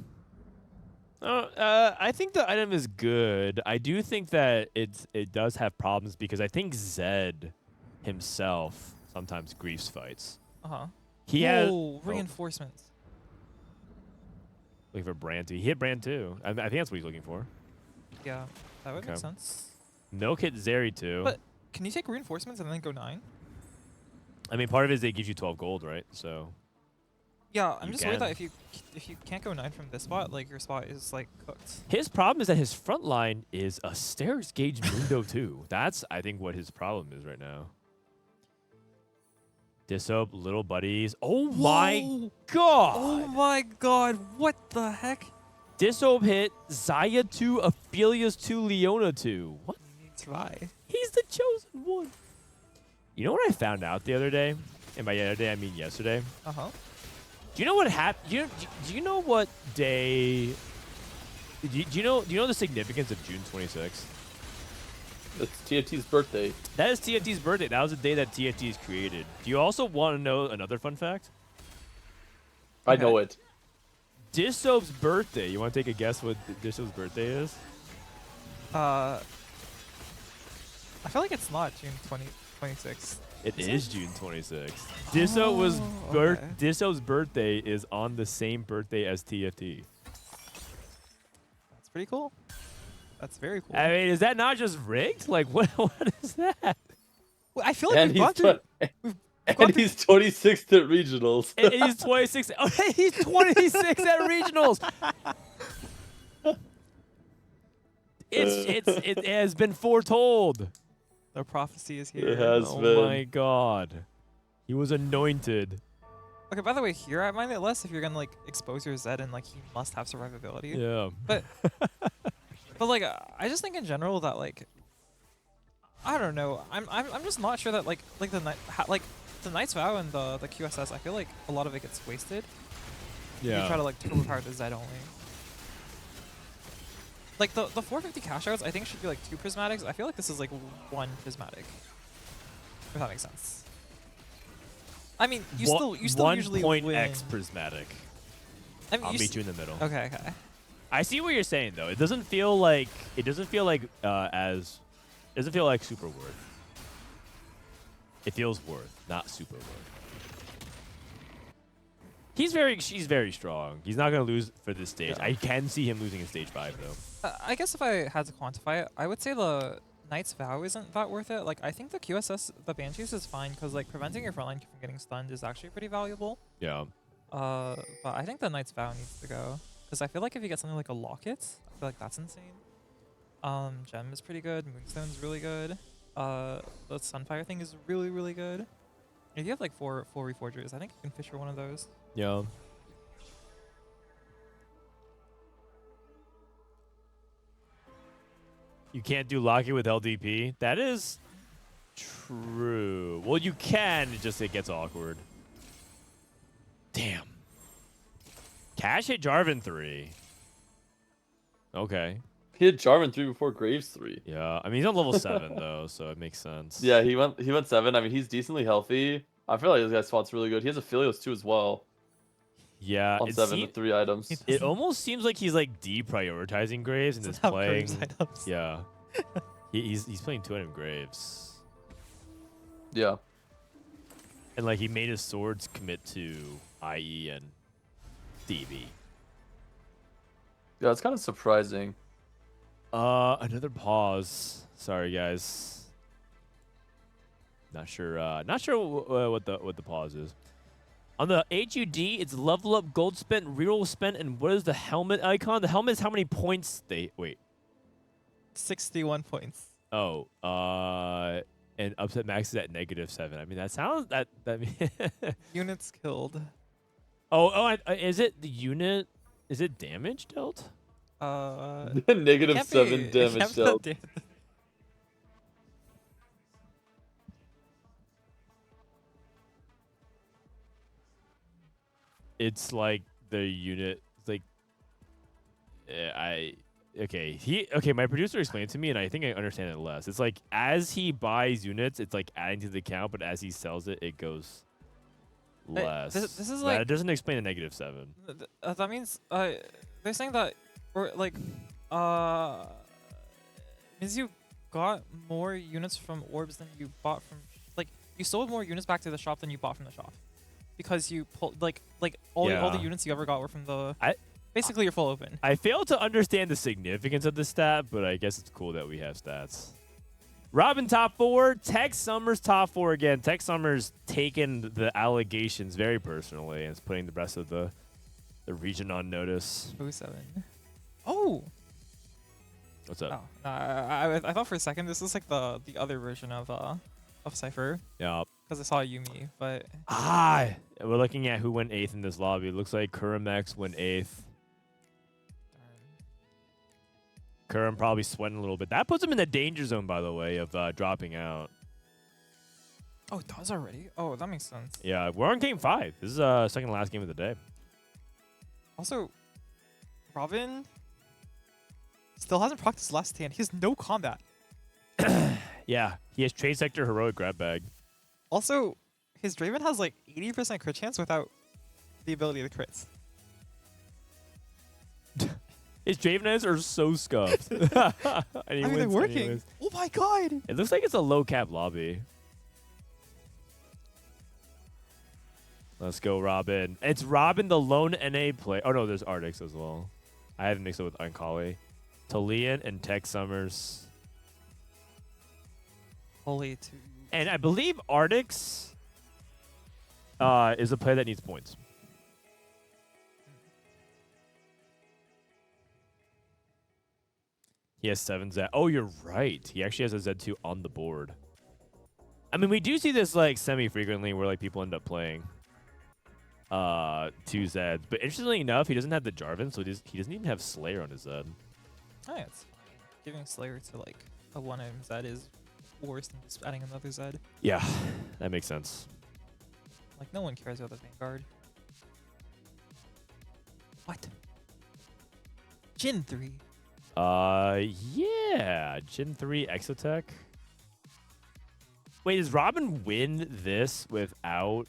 I think the item is good. I do think that it does have problems because I think Zed himself sometimes griefs fights. He has reinforcements. Looking for Brand 2. He hit Brand 2. I think that's what he's looking for. Yeah, that would make sense. Milk hit Zeri 2. But can you take reinforcements and then go 9? I mean, part of it is it gives you 12 gold, right? So. Yeah, I'm just worried can. that if you can't go 9 from this spot, like your spot is like cooked. His problem is that his front line is a Stairs Gauge Mundo 2. That's, I think, what his problem is right now. Dishsoap, little buddies. Oh my god! Oh my god, what the heck? Dishsoap hit Zaya 2, Aphelios 2, Leona 2. What? Try. He's the chosen one. You know what I found out the other day? And by the other day, I mean yesterday. Uh-huh. Do you know what happened? Do you know what day? Do you know the significance of June 26th? It's TFT's birthday. That is TFT's birthday. That was the day that TFT is created. Do you also want to know another fun fact? I know it. Dishsoap's birthday. You want to take a guess what Dishsoap's birthday is? I feel like it's not June 26th. It is June 26th. Dishsoap's birthday is on the same birthday as TFT. That's pretty cool. That's very cool. I mean, is that not just rigged? Like, what is that? Well, I feel like And he's 26th at regionals. And he's 26. Oh, he's 26 at regionals. It has been foretold. The prophecy is here. It has Oh been. my god. He was anointed. Okay, by the way, here I mind it less if you're gonna like expose your Zed and like he must have survivability. Yeah. But like I just think in general that like I don't know. I'm just not sure that like the Knight's Vow and the QSS, I feel like a lot of it gets wasted. Yeah. You try to like overpower the Zed only. Like the 450 cash outs I think should be like 2 prismatics. I feel like this is like 1 prismatic. If that makes sense. I mean, you still usually win. 1.x prismatic. I mean, I'll meet you in the middle. Okay. I see what you're saying though. It doesn't feel like super worth. It feels worth, not super worth. She's very strong. He's not gonna lose for this stage. Yeah. I can see him losing in stage 5 though. I guess if I had to quantify it, I would say the Knight's Vow isn't that worth it. Like I think the QSS, the Banshees is fine because like preventing your frontline from getting stunned is actually pretty valuable. Yeah. But I think the Knight's Vow needs to go because I feel like if you get something like a Locket, I feel like that's insane. Gem is pretty good. Moonstone's really good. The Sunfire thing is really good. If you have like 4 reforgers, I think you can fish for one of those. Yeah. You can't do Locky with LDP. That is true. Well, you can. It gets awkward. Damn. Cash hit Jarvan 3. Okay. He had Jarvan 3 before Graves 3. Yeah. I mean, he's on level 7 though, so it makes sense. Yeah, he went 7. I mean, he's decently healthy. I feel like this guy's spot's really good. He has a Philios too as well. Yeah. On 7 with 3 items. It almost seems like he's like deprioritizing Graves and is playing. Yeah. He's playing 2-item Graves. Yeah. And like he made his swords commit to IE and DB. Yeah, it's kind of surprising. Another pause. Sorry, guys. Not sure what the pause is. On the HUD, it's level up, gold spent, reroll spent, and what is the helmet icon? The helmet is how many points they wait. 61 points. Oh, and upset max is at -7. I mean, that sounds that Units killed. Is it the unit? Is it damage dealt? -7 damage dealt. It's like the unit. Like, Okay, my producer explained it to me, and I think I understand it less. It's like as he buys units, it's like adding to the count, but as he sells it, it goes less. This is like it doesn't explain the -7. That means they're saying that or like means you got more units from orbs than you bought from like you sold more units back to the shop than you bought from the shop because you pulled like all the units you ever got were from the. Basically, you're full open. I fail to understand the significance of the stat, but I guess it's cool that we have stats. Robin top 4, Tex Summers top 4 again. Tex Summers taking the allegations very personally and is putting the rest of the region on notice. 07. Oh. What's up? Oh, I thought for a second this was like the other version of Cypher. Yeah. Because I saw Yumi, but we're looking at who went 8th in this lobby. It looks like Kurumx went 8th. Kurum probably sweating a little bit. That puts him in the danger zone, by the way, of dropping out. Oh, it does already? Oh, that makes sense. Yeah, we're on game 5. This is second to last game of the day. Also, Robin still hasn't practiced last stand. He has no combat. Yeah, he has Trade Sector Heroic Grab Bag. Also, his Draven has like 80% crit chance without the ability to crits. His Dravenets are so scuffed. They're working. Anyways. Oh my god! It looks like it's a low cap lobby. Let's go, Robin. It's Robin, the lone NA player. Oh no, there's Artix as well. I haven't mixed it with Uncali. Talian and Tex Summers. Holy two. And I believe Artix is a player that needs points. He has 7 Z. Oh, you're right. He actually has a Z2 on the board. I mean, we do see this like semi-frequently where like people end up playing 2 Zs. But interestingly enough, he doesn't have the Jarvan, so he doesn't even have Slayer on his Z. Oh, yeah, it's fine. Giving Slayer to like a 1-item Z is worse than just adding another Z. Yeah, that makes sense. Like, no one cares about the Vanguard. What? Jin 3. Yeah, Gen 3 Exotech. Wait, does Robin win this without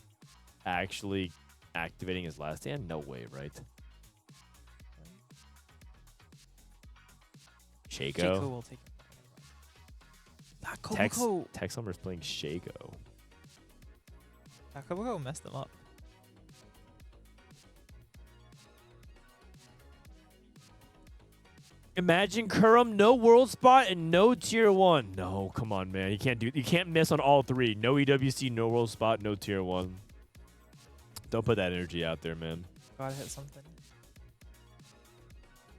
actually activating his last stand? No way, right? Shaco will take it. Tex Summer's playing Shaco. Koboko messed him up. Imagine Kurum, no world spot and no tier 1. No, come on, man. You can't miss on all 3. No EWC, no world spot, no tier 1. Don't put that energy out there, man. Gotta hit something.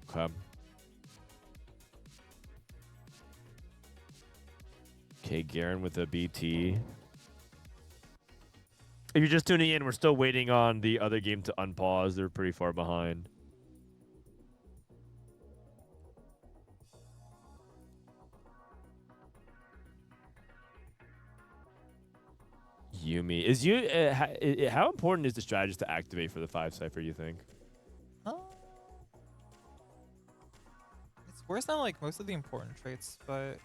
Okay. Okay, Garen with a BT. If you're just tuning in, we're still waiting on the other game to unpause. They're pretty far behind. Yumi. Is you how important is the strategist to activate for the 5 cipher, you think? It's worse than like most of the important traits, but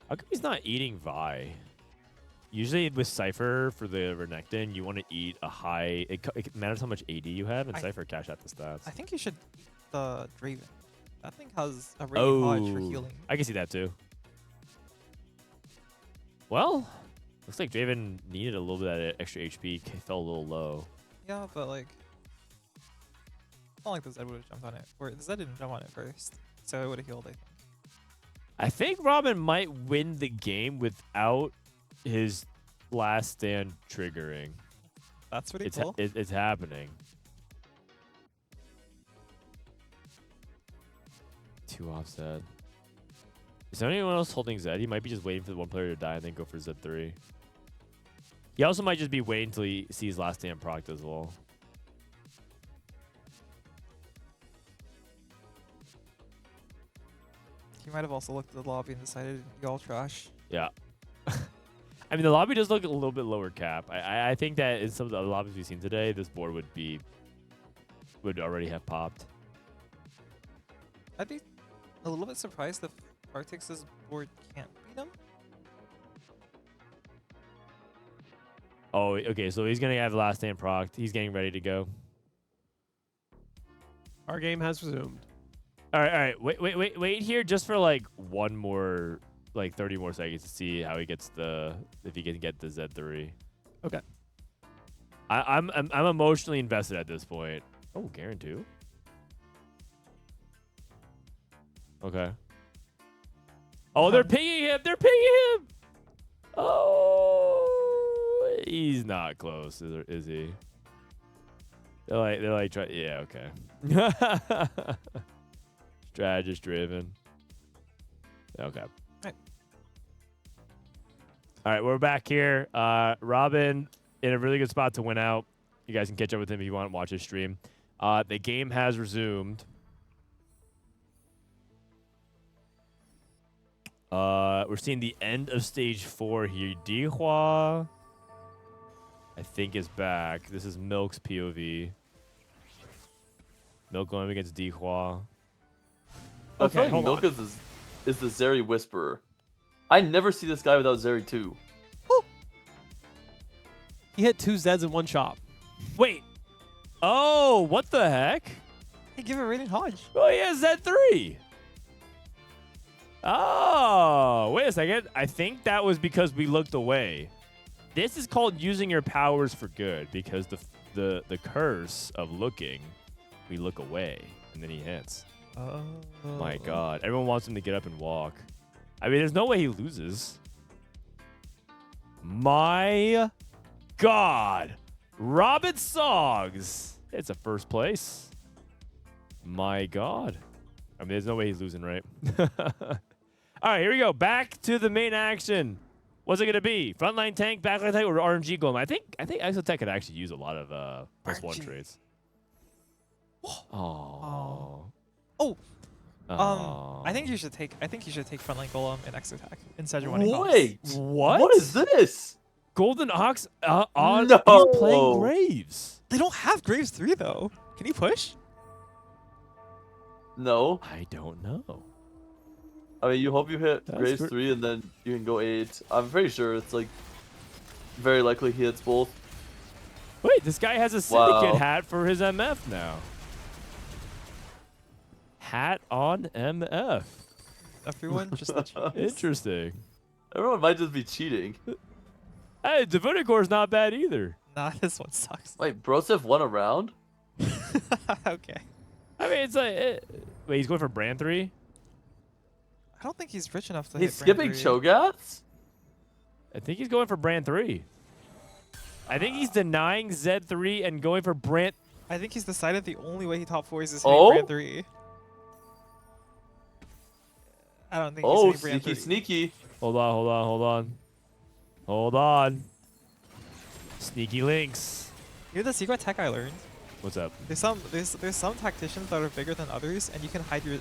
How come he's not eating Vi? Usually with Cypher for the Renekton, you want to eat a high... It matters how much AD you have, and Cypher cash out the stats. I think you should the Draven. That thing has a rating hodge for Oh, healing. I can see that too. Well, looks like Draven needed a little bit of that extra HP. Fell a little low. Yeah, but like, it's not like the Zed would have jumped on it, or the Zed didn't jump on it first, so it would have healed. I think. I think Robin might win the game without his last stand triggering. That's pretty It's cool. it's happening. 2 offset. Is there anyone else holding Zed? He might be just waiting for the one player to die and then go for Z3. He also might just be waiting until he sees last stand proc as well. He might have also looked at the lobby and decided y'all trash. Yeah. I mean, the lobby does look a little bit lower cap. I think that in some of the other lobbies we've seen today, this board would already have popped. I'd be a little bit surprised if Artix's board can't beat him. Oh, okay. So he's gonna have the last stand proc. He's getting ready to go. Our game has resumed. All right. Wait here just for like one more, like 30 more seconds to see how he gets if he can get the Z3. Okay. I'm emotionally invested at this point. Oh, Garen too. Okay. Oh, they're pinging him. They're pinging him. Oh, he's not close, is he? They're like try. Yeah, okay. Strategist driven. Okay. Right. All right, we're back here. Robin in a really good spot to win out. You guys can catch up with him if you want to watch his stream. The game has resumed. We're seeing the end of stage 4 here. Dehua, I think, is back. This is Milk's POV. Milk going against Dehua. I feel Okay, like Milk is the Zeri Whisperer. I never see this guy without Zeri 2. He hit 2 Zeds in one shot. Wait. Oh, what the heck? Hey, give it a rating hodge. Oh, he has Z3. Oh, wait a second. I think that was because we looked away. This is called using your powers for good, because the curse of looking, we look away, and then he hits. Oh. My God. Everyone wants him to get up and walk. I mean, there's no way he loses. My God. Robinsongz. It's a first place. My God. I mean, there's no way he's losing, right? All right, here we go. Back to the main action. What's it going to be? Frontline tank, backline tank, or RNG Golem? I think Aesah Tech could actually use a lot of +1 traits. Oh. I think you should take frontline golem and X attack instead of running. Wait, What? What is this? Golden Ox on No. he's playing Graves. They don't have Graves 3 though. Can he push? No. I don't know. I mean, you hope you hit That's Graves gr- 3 and then you can go 8. I'm pretty sure it's like very likely he hits both. Wait, this guy has a syndicate Wow. hat for his MF now. Hat on MF. Everyone just the cheese. Interesting. Everyone might just be cheating. Hey, Devoted Core is not bad either. Nah, this one sucks. Wait, Broseph won a round? Okay. I mean, it's like... wait, he's going for Brand 3? I don't think he's rich enough to He's hit Brand skipping 3. Cho'Gaths? I think he's going for Brand 3. I think he's denying Z3 and going for Brand... I think he's decided the only way he top 4 is hitting Oh? Brand 3. I don't think Oh, he's hitting Brand sneaky, 3. sneaky. Hold on. Sneaky links. Here's the secret tech I learned. What's up? There's some tacticians that are bigger than others, and you can hide your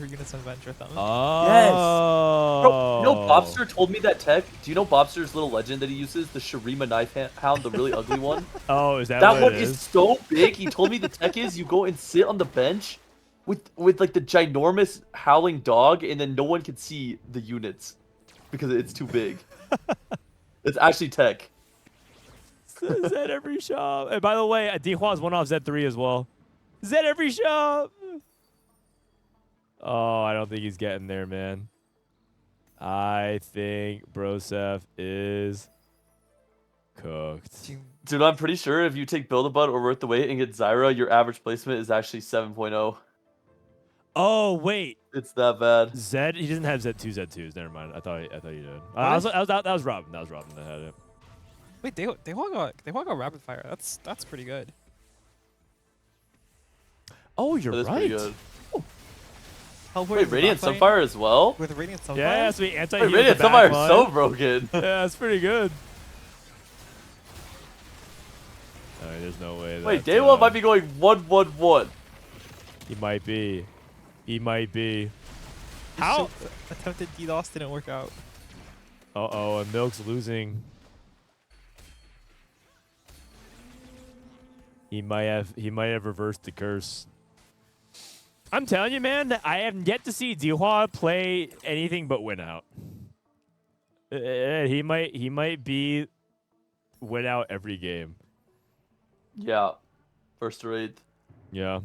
units and venture them. Oh. Bro, you know Bopster told me that tech. Do you know Bopster's little legend that he uses? The Shurima knife hound, the really ugly one? Oh, is that That what one it is so big. He told me the tech is you go and sit on the bench with like the ginormous howling dog, and then no one can see the units because it's too big. It's actually tech. Zed every shop. And by the way, Dehua is 1 off Z3 as well. Zed every shop. Oh, I don't think he's getting there, man. I think Broseph is cooked. Dude, I'm pretty sure if you take Build-A-Bud or Worth the Wait and get Zyra, your average placement is actually 7.0. Oh, wait. It's that bad. Zed, he doesn't have Z2s. Never mind. I thought he did. That was Robin. That was Robin that had it. Wait, Dehua got rapid fire. That's pretty good. Oh, you're That is right. pretty good. Teleport Wait, is Radiant not Sunfire as well? with Radiant Sunfire. Yeah, so he anti. Wait, Radiant Sunfire is so broken. Yeah, that's pretty good. There's no way. Wait, that, Dehua might be going 1-1-1. He might be. He might be. How attempted DDoS didn't work out. Uh-oh, and Milk's losing. He might have reversed the curse. I'm telling you, man, I have yet to see Dehua play anything but win out. He might be win out every game. Yeah. First to 8th. Yeah.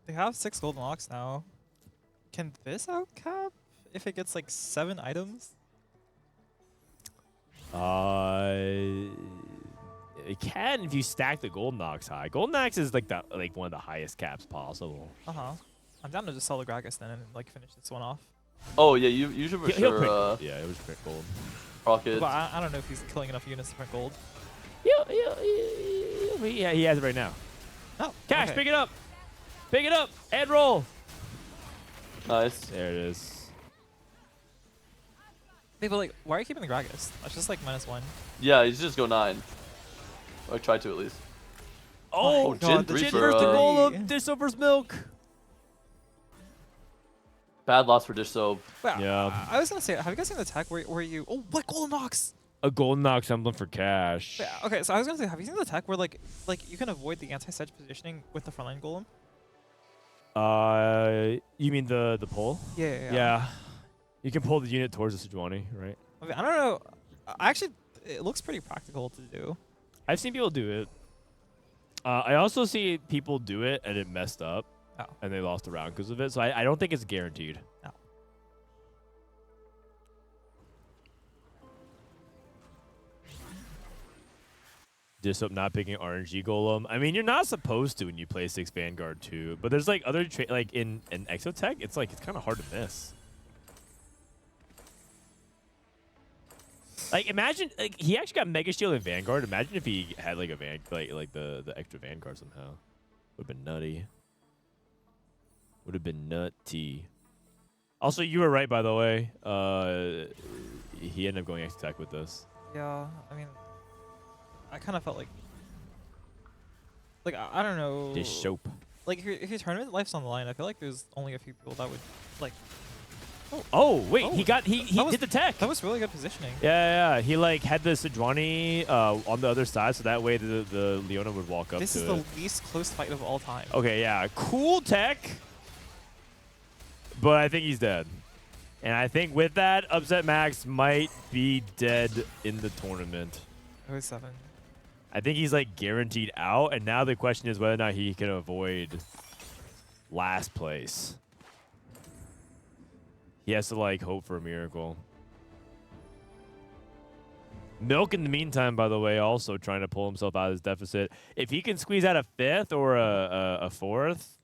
They have 6 golden locks now. Can this outcap if it gets like 7 items? It can if you stack the golden ox high. Golden ox is like one of the highest caps possible. I'm down to just sell the Gragas then and like finish this one off. Oh yeah, you should for He'll sure. print, yeah, it was print gold. Rocket. But I don't know if he's killing enough units to print gold. Yeah, he has it right now. Oh, Cash, okay. pick it up. Pick it up and roll. Nice. There it is. Hey, but like, why are you keeping the Gragas? That's just like -1. Yeah, you should just go 9. Or try to at least. Oh, Jin God, 3 Jin for versus the goal. Golem. Dishsoap versus Milk. bad loss for Dishsoap. Wait, Yeah. I was gonna say, have you guys seen the tech where you? Oh, what golden ox? A golden ox emblem for cash. Wait, okay, so I was gonna say, have you seen the tech where like you can avoid the anti-sedge positioning with the frontline golem? You mean the pull? Yeah. You can pull the unit towards the Sejuani, right? Okay, I don't know. Actually, it looks pretty practical to do. I've seen people do it. I also see people do it and it messed up. Oh. And they lost the round because of it. So I don't think it's guaranteed. No. Dishsoap not picking RNG Golem. I mean, you're not supposed to when you play 6 Vanguard too. But there's like other like in Exotech, it's kind of hard to miss. Like imagine like he actually got Mega Shield in Vanguard. Imagine if he had like a like the extra Vanguard somehow. Would have been nutty. Would have been nutty. Also, you were right by the way. He ended up going Exotech with this. Yeah, I mean, I kind of felt like I don't know. Dishsoap. Like if your tournament life's on the line, I feel like there's only a few people that would like. Oh wait, Oh, he did the tech. That was really good positioning. Yeah. He like had the Sejuani on the other side, so that way the Leona would walk up This to is it. the least close fight of all time. Okay, yeah, cool tech. But I think he's dead. And I think with that, Upset Max might be dead in the tournament. It was 7. I think he's like guaranteed out, and now the question is whether or not he can avoid last place. He has to like hope for a miracle. Milk in the meantime, by the way, also trying to pull himself out of his deficit. If he can squeeze out a 5th or a 4th,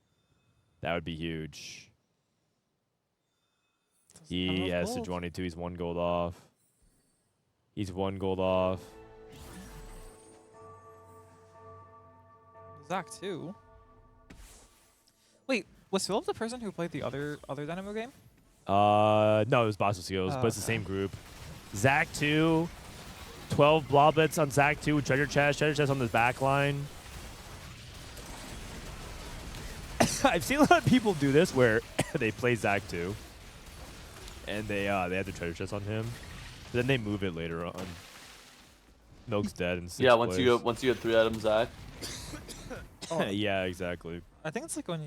that would be huge. He has Sejuani too. He's 1 gold off. He's 1 gold off. Zach too. Wait, was Filup the person who played the other Dynamo game? No, it was Bossoskills, but it's the okay. same group. Zac 2. 12 bloblets on Zac 2 with treasure chest on the back line. I've seen a lot of people do this where they play Zac 2 and they have the treasure chest on him. But then they move it later on. Milk's dead in 6th Yeah, once place. you get 3 items, Zac. Yeah, exactly. I think it's like when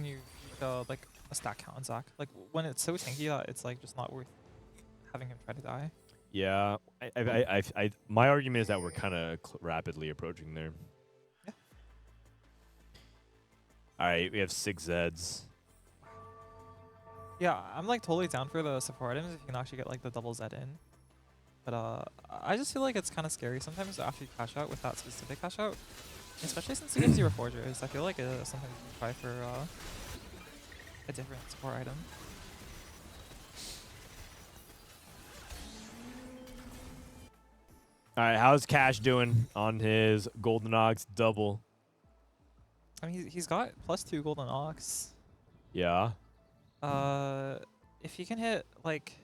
you like a stack count on Zac. Like when it's so tanky that it's like just not worth having him try to die. Yeah, my argument is that we're kind of rapidly approaching there. Yeah. All right, we have 6 Zeds. Yeah, I'm like totally down for the support items if you can actually get like the double Z in. But I just feel like it's kind of scary sometimes after you cash out with that specific cash out. Especially since it gives you Reforgers. I feel like sometimes you can try for a different support item. All right, how's Cash doing on his Golden Ox double? I mean, he's got +2 Golden Ox. Yeah. If he can hit like,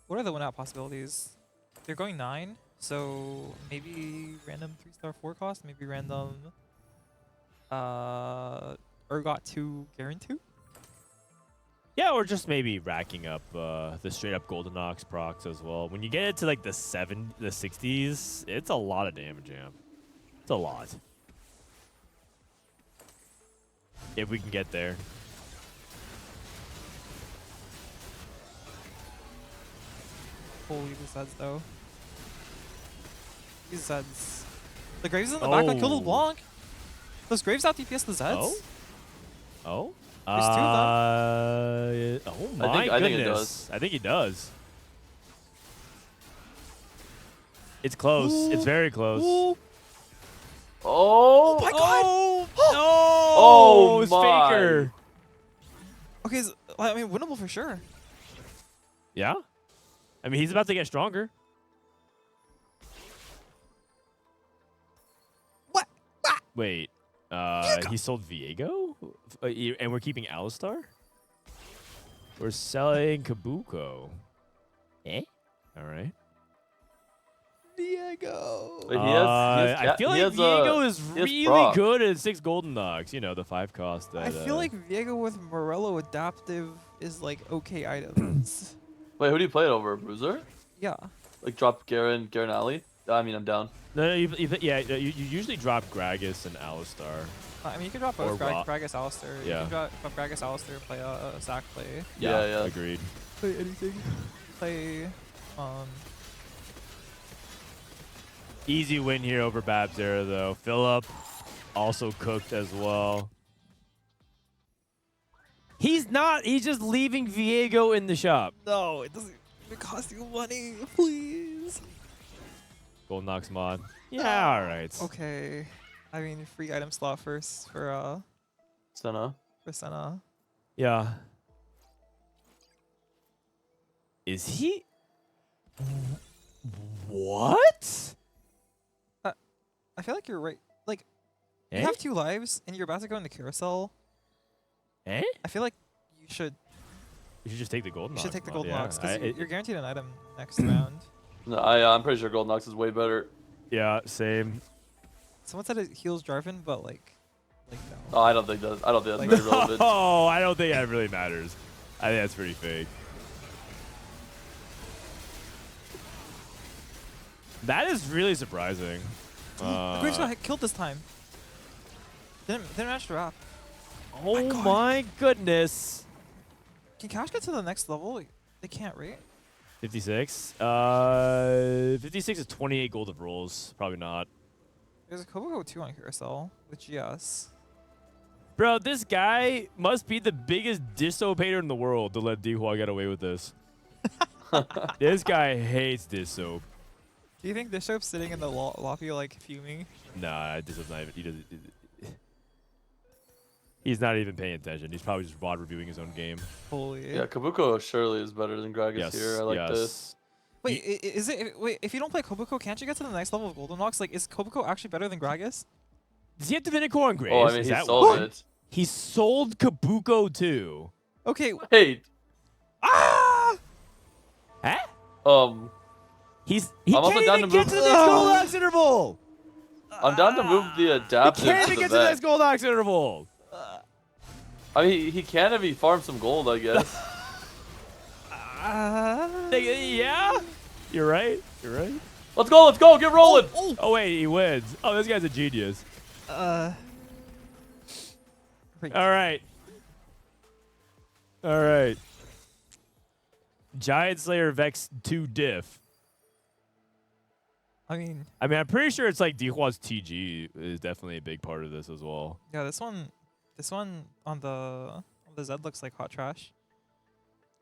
what are the win out possibilities? They're going 9, so maybe random 3-star 4 cost, maybe random Urgot 2 Garen 2. Yeah, or just maybe racking up the straight up Golden Ox procs as well. When you get it to like the 60s, it's a lot of damage, Jam. It's a lot. If we can get there. Holy, the Zeds though. These Zeds. The Graves in the back that killed LeBlanc. Those Graves out DPS the Zeds. Oh? There's 2 of them. Oh my goodness. I think he does. It's close. Ooh. It's very close. Ooh. Oh my God! Oh! Oh it's my. Faker. Okay, I mean, winnable for sure. Yeah? I mean, he's about to get stronger. What? Wait. He sold Viego? And we're keeping Alistar? We're selling Kabuko. Eh? All right. Diego. Wait, I feel like Viego is really proc. good at 6 Golden Nogs. You know, the 5 cost. That, I feel like Viego with Morello adaptive is like okay items. Wait, who do you play it over? Bruiser? Yeah. Like drop Garen Ali? I mean, I'm down. No, you usually drop Gragas and Alistar. I mean, you can drop Or both Gragas, Alistair. Yeah. You can drop Gragas, Alistair, play Zac play. Yeah. Agreed. Play anything. Play, Easy win here over Bapzera, though. Filup also cooked as well. He's not. He's just leaving Viego in the shop. No, it doesn't even cost you money. Please. Golden Ox mod. Yeah, all right. Okay. I mean, free item slot first for Senna. Senna. Yeah. Is he? What? I feel like you're right. Like, Eh? you have 2 lives and you're about to go into carousel. Eh? I feel like you should You should just take the Golden Ox. take the mod, Golden yeah. Ox because I- you're guaranteed an item next round. No, I'm pretty sure Golden Ox is way better. Yeah, same. Someone said it heals Jarvan, but like no. Oh, I don't think that's Like- very relevant. Oh, I don't think that really matters. I think that's pretty fake. That is really surprising. The Graves got killed this time. Didn't manage to wrap. Oh God. my goodness. Can Cash get to the next level? They can't, right? 56. 56 is 28 gold of rolls. Probably not. There's a Koboko 2 on Carousel with GS. Bro, this guy must be the biggest Dishsoap hater in the world to let Dehua get away with this. This guy hates Dishsoap. Do you think Dishsoap's sitting in the lobby like fuming? Nah, Dishsoap's not even. He doesn't. He's not even paying attention. He's probably just VOD reviewing his own game. Holy. Yeah, Kabuko surely is better than Gragas Yes. here. I like yes. this. Wait, is it? Wait, if you don't play Koboko, can't you get to the next level of Golden Ox? Like, is Koboko actually better than Gragas? Does he have Divinicore on Graves? Oh, I mean, Is he that sold what? it. He sold Kabuko too. Okay. Wait, Ah! Huh? He I'm also can't down even to get move- to the next Goldilocks interval. I'm down to move the He adaptive can't to even the get to the next vet. Goldilocks interval. I mean, he can if he farms some gold, I guess. Yeah, you're right. You're right. Let's go, get rolling. Oh wait, he wins. Oh, this guy's a genius. All right. All right. Giant Slayer Vex 2 diff. I mean, I'm pretty sure it's like Dehua's TG is definitely a big part of this as well. yeah, this one on the Z looks like hot trash.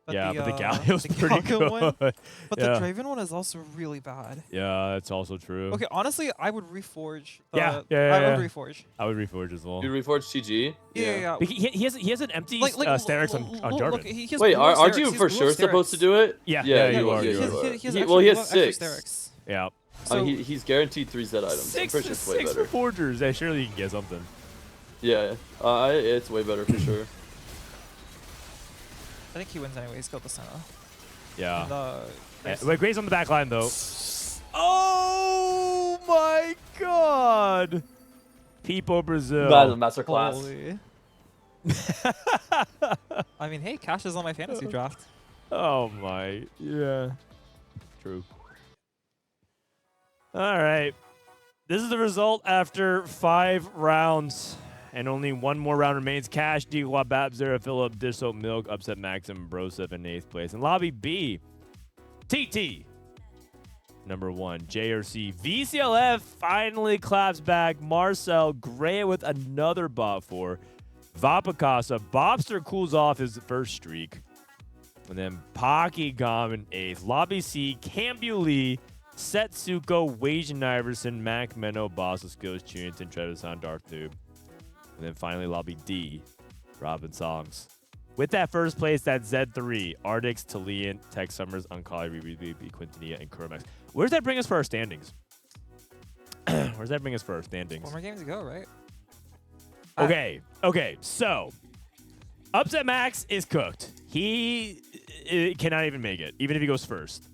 But But the Galio's the pretty Galio good. one- But Yeah. the Draven one is also really bad. Yeah, that's also true. Okay, honestly, I would reforge. Yeah, I would reforge. I would reforge as well. You reforge TG? Yeah. But he has an empty Sterix on Jarvan. Look, he has Wait, blue aren't Sterix, you he for has blue sure supposed to Sterix. do it? Yeah, Yeah, you are. He You has are. he has He- extra well, he has blue, extra 6. Sterix. Yeah. So He's guaranteed 3 Z items. I'm Six pretty sure it's way for better. forgers. Yeah, surely you can get something. Yeah, it's way better for sure. I think he wins anyway. He's got the center. Yeah. And, Wait, Gray's on the back line though. Oh my God! Peepo Brazil. That is a masterclass. Holy. I mean, hey, Cash is on my fantasy draft. Oh my, yeah. True. All right. This is the result after 5 rounds. And only one more round remains. Cash, Dehua, Bapzera, Filup, Dishsoap, Milk, Upset Maxim, Broseph in 8th place. In Lobby B, TT, number 1. JRC, VCLF finally claps back. Marcel, Grea with another bot 4. Vapakasa, Bopster cools off his first streak. And then Pockygom in 8th. Lobby C, Cambulee, Setsuko, Wasianiverson, Mac Menno, Bossoskills, Tuniton, Trevisan, Dark Noob. And then finally, Lobby D, Robinsongz. With that first place, that's Z3, Ardix, Talian, Tech Summers, Uncali, Rereplay, Quintanilla, and Kurumx. Where does that bring us for our standings? Where does that bring us for our standings? 4 more games to go, right? Okay, so Upset Max is cooked. He cannot even make it, even if he goes first.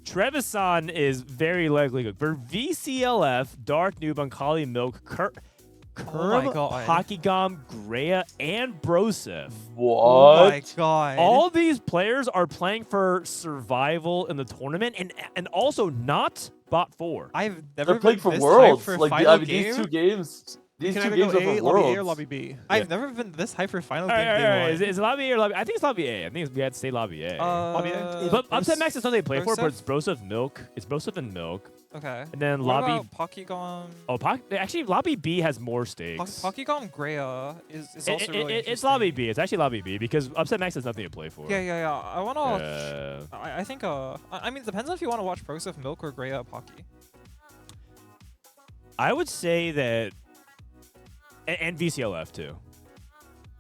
Trevisan is very likely cooked. For VCLF, Dark Noob, Uncali, Milk, Oh my God. Pockygom, Grea, and Broseph. What? Oh my God. All these players are playing for survival in the tournament, and also not bot 4. I've never They're playing been for this worlds. hyped for a Like final I mean, game. these 2 games. These Can 2 either games go are for Lobby A or worlds. Lobby B? I've never been this hyped for final All game right, day all right. one. Is it Lobby A or Lobby? I think it's Lobby A. I think we had to say Lobby A. Lobby A? But Upset Max is something they play for, but Broseph? it's Broseph Milk. It's Broseph and Milk. Okay. And then What Lobby. about Pockygom? Oh, actually, Lobby B has more stakes. Pockygom Grea is also really It's interesting. Lobby B. It's actually Lobby B because Upset Max has nothing to play for. Yeah. I want to watch. Yeah. I think. I mean, it depends on if you want to watch Broseph, Milk, or Grea Pocky. I would say that. And VCLF too.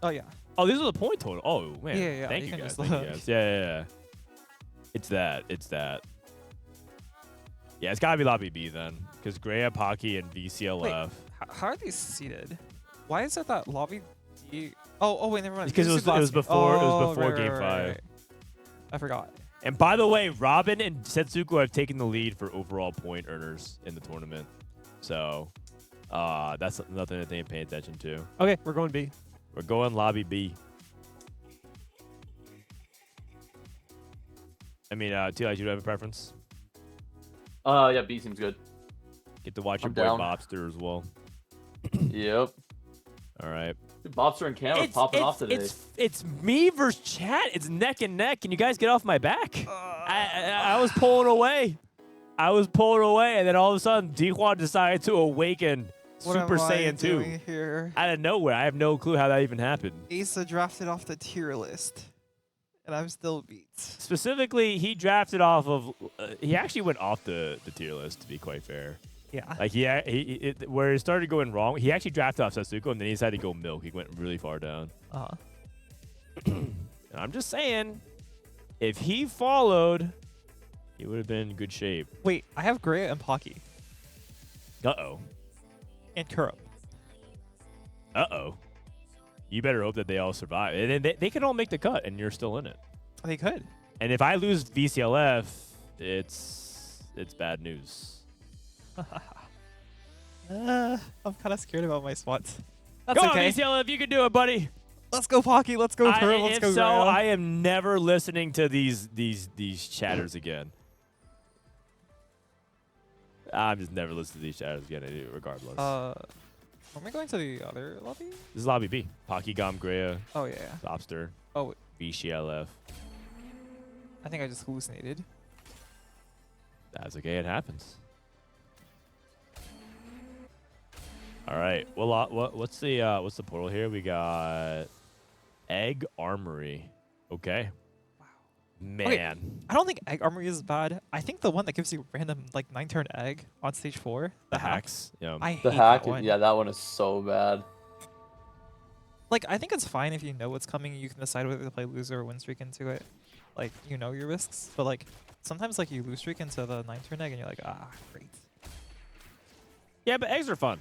Oh yeah. Oh, these are the point total. Oh man. Yeah. Thank You you can guys. just Thank you look. guys. Yeah. It's that. Yeah, it's gotta be Lobby B then, because Grea, Pocky, and VCLF. How are these seated? Why is it that Lobby D? Oh wait, never mind. Because it was before Game 5. Right. I forgot. And by the way, Robin and Setsuko have taken the lead for overall point earners in the tournament. So that's nothing to pay attention to. Okay, we're going B. We're going Lobby B. I mean, Tleyds, you have a preference? Yeah, B seems good. Get to watch your I'm boy down. Bopster as well. Yep. All right. Dude, Bopster and Cam are popping off today. It's me versus chat. It's neck and neck. Can you guys get off my back? I was pulling away. And then all of a sudden, Dehua decided to awaken Super Saiyan 2 here? out of nowhere. I have no clue how that even happened. Aesah drafted off the tier list, and I'm still beat. Specifically, he drafted off of. He actually went off the tier list, to be quite fair. Yeah. Like where it started going wrong, he actually drafted off Setsuko, and then he decided to go Milk. He went really far down. And I'm just saying, if he followed, he would have been in good shape. Wait, I have Grea and Pocky Uh-oh. and Kurumx. Uh-oh. You better hope that they all survive. And they can all make the cut, and you're still in it. They could. And if I lose VCLF, it's bad news. I'm kind of scared about my spots. That's Go okay. on, VCLF, you can do it, buddy. Let's go Pocky. Let's go Pearl. Let's If go so, Grea. I am never listening to these chatters again. I'm just never listening to these chatters again, regardless. Are we going to the other lobby? This is lobby B. Pockygom, Grea, Oh yeah. Bopster, Oh, VCLF. I think I just hallucinated. That's okay. It happens. All right. Well, what's the portal here? We got Egg Armory. Okay. Wow. Man. I don't think Egg Armory is bad. I think the one that gives you random like 9-turn egg on stage 4, The hacks. Yeah. I hate The hack, that one. yeah, that one is so bad. Like I think it's fine if you know what's coming. You can decide whether to play loser or win streak into it. Like you know your risks. But like sometimes like you lose streak into the 9-turn egg and you're like, ah, great. Yeah, but eggs are fun.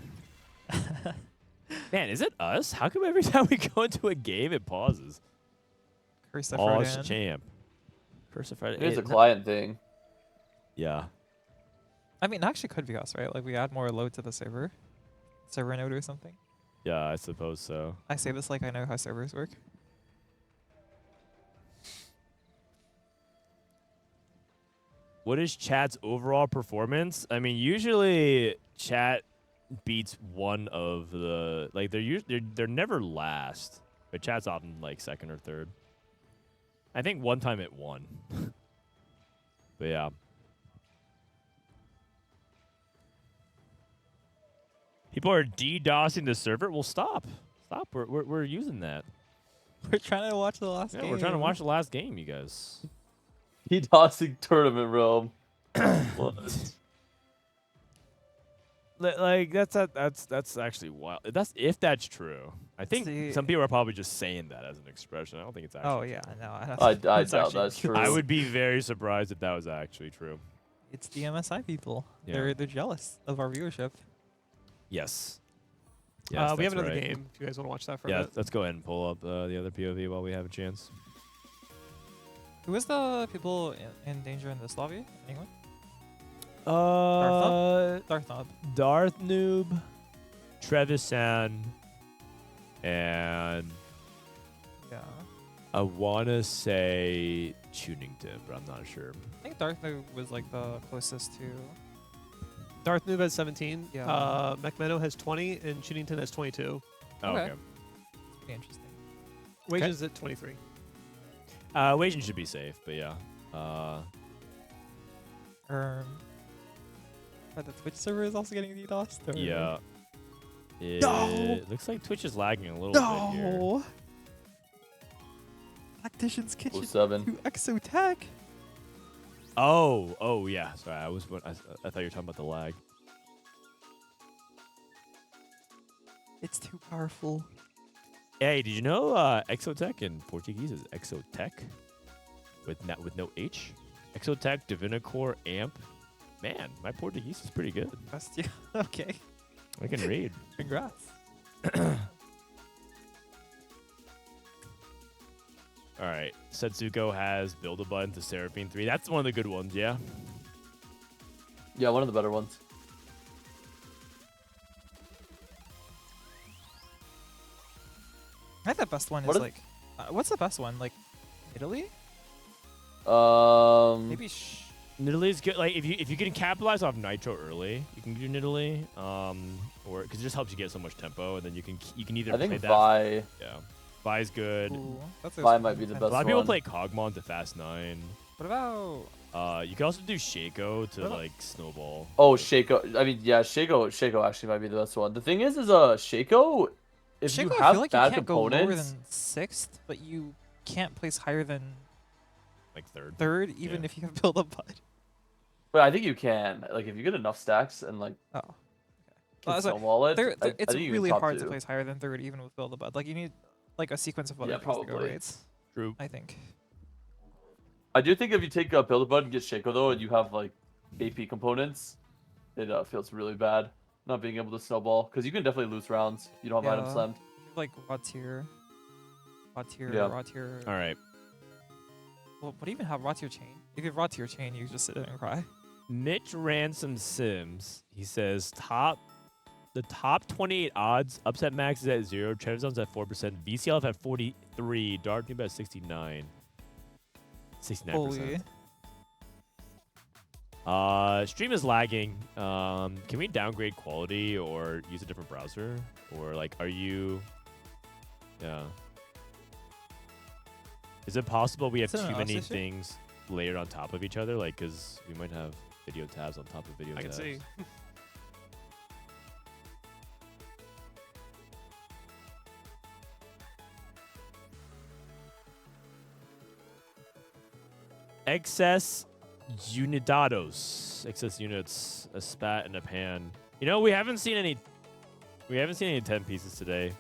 Man, is it us? How come every time we go into a game it pauses? Curse that Oh, Frodan. champ. Curse of Frodan. It is a client thing. Yeah. I mean, it actually could be us, right? Like we add more load to the server node or something. Yeah, I suppose so. I say this like I know how servers work. What is chat's overall performance? I mean, usually chat beats one of the they're never last, but chat's often like second or third. I think one time it won. But yeah. People are DDoSing the server. Well, stop. We're using that. We're trying to watch the last Yeah, game. we're trying to watch the last game, you guys. DDoSing tournament realm. What? Like that's actually wild. That's if that's true. I think See- some people are probably just saying that as an expression. I don't think it's actually. Oh yeah, no. I It's doubt actually- that's true. I would be very surprised if that was actually true. It's the MSI people. Yeah. They're jealous of our viewership. Yes. We Yes, have that's another right. game. If you guys want to watch that for a Yeah, bit. let's go ahead and pull up the other POV while we have a chance. Who is the people in danger in this lobby? Anyone? Darth Knob. Darth Noob, Trevisan, and Yeah. I wanna say Tunington, but I'm not sure. I think Darth Knob was like the closest to. Darth Noob has 17. Yeah. McMeno has 20, and Chunington has 22. Oh, Okay. okay. Pretty interesting. Wages at 23. Wasian should be safe, but yeah. But the Twitch server is also getting DDoSed. or- Yeah. It No! looks like Twitch is lagging a little bit here. No. Tactician's Kitchen 07. to Exotech. Oh, yeah. Sorry, I thought you were talking about the lag. It's too powerful. Hey, did you know Exotech in Portuguese is Exotech with no H? Exotech, Divinacore, Amp. Man, my Portuguese is pretty good. Best you. Okay. I can read. Congrats. All right. Setsuko has Build-A-Button to Seraphine 3. That's one of the good ones, yeah? Yeah, one of the better ones. I think the best one What is is- like. What's the best one? Like, Italy? Maybe. Nidalee is good. Like if you can capitalize off Nitro early, you can do Nidalee. Or because it just helps you get so much tempo, and then you can either I play think that. Vi Yeah, Vi's good. Ooh, that's Vi might be the A best lot of people one. play Cogmon to Fast 9. What about? You can also do Shaco to What about- like Snowball. Oh, Shaco. I mean, yeah, Shaco actually might be the best one. The thing is Shaco, if Shaco, you I have feel like you bad can't go lower than components, 6th, but you can't place higher than Like third. 3rd, even Yeah. if you have build a bud. but I think you can. Like, if you get enough stacks and like Oh. can I was like, snowball it, They're- I it's think you can really top hard to two. place higher than 3rd, even with build a bud. Like you need like a sequence of other Yeah, things to go probably. rates. True. I think. I do think if you take Build a Bud and get Shaco though, and you have like AP components, it feels really bad not being able to snowball because you can definitely lose rounds. You don't have item Yeah. slammed. Like raw tier, Yeah. raw tier. All right. Well, what do you even have raw tier chain? if you're brought to your chain, you just sit there and cry. Mitch Ransom Sims. He says the top 28 odds. Upset max is at 0. Trend zone's at 4%. VCLF at 43. Dark Noob at 69. 69%. Holy. Stream is lagging. Can we downgrade quality or use a different browser? Or like, are you? Yeah. Is it possible we have too many things layered on top of each other? Like, cause we might have video tabs on top of video tabs. I can see. Excess Unidados. Excess units. A spat and a pan. You know, we haven't seen any 10 pieces today.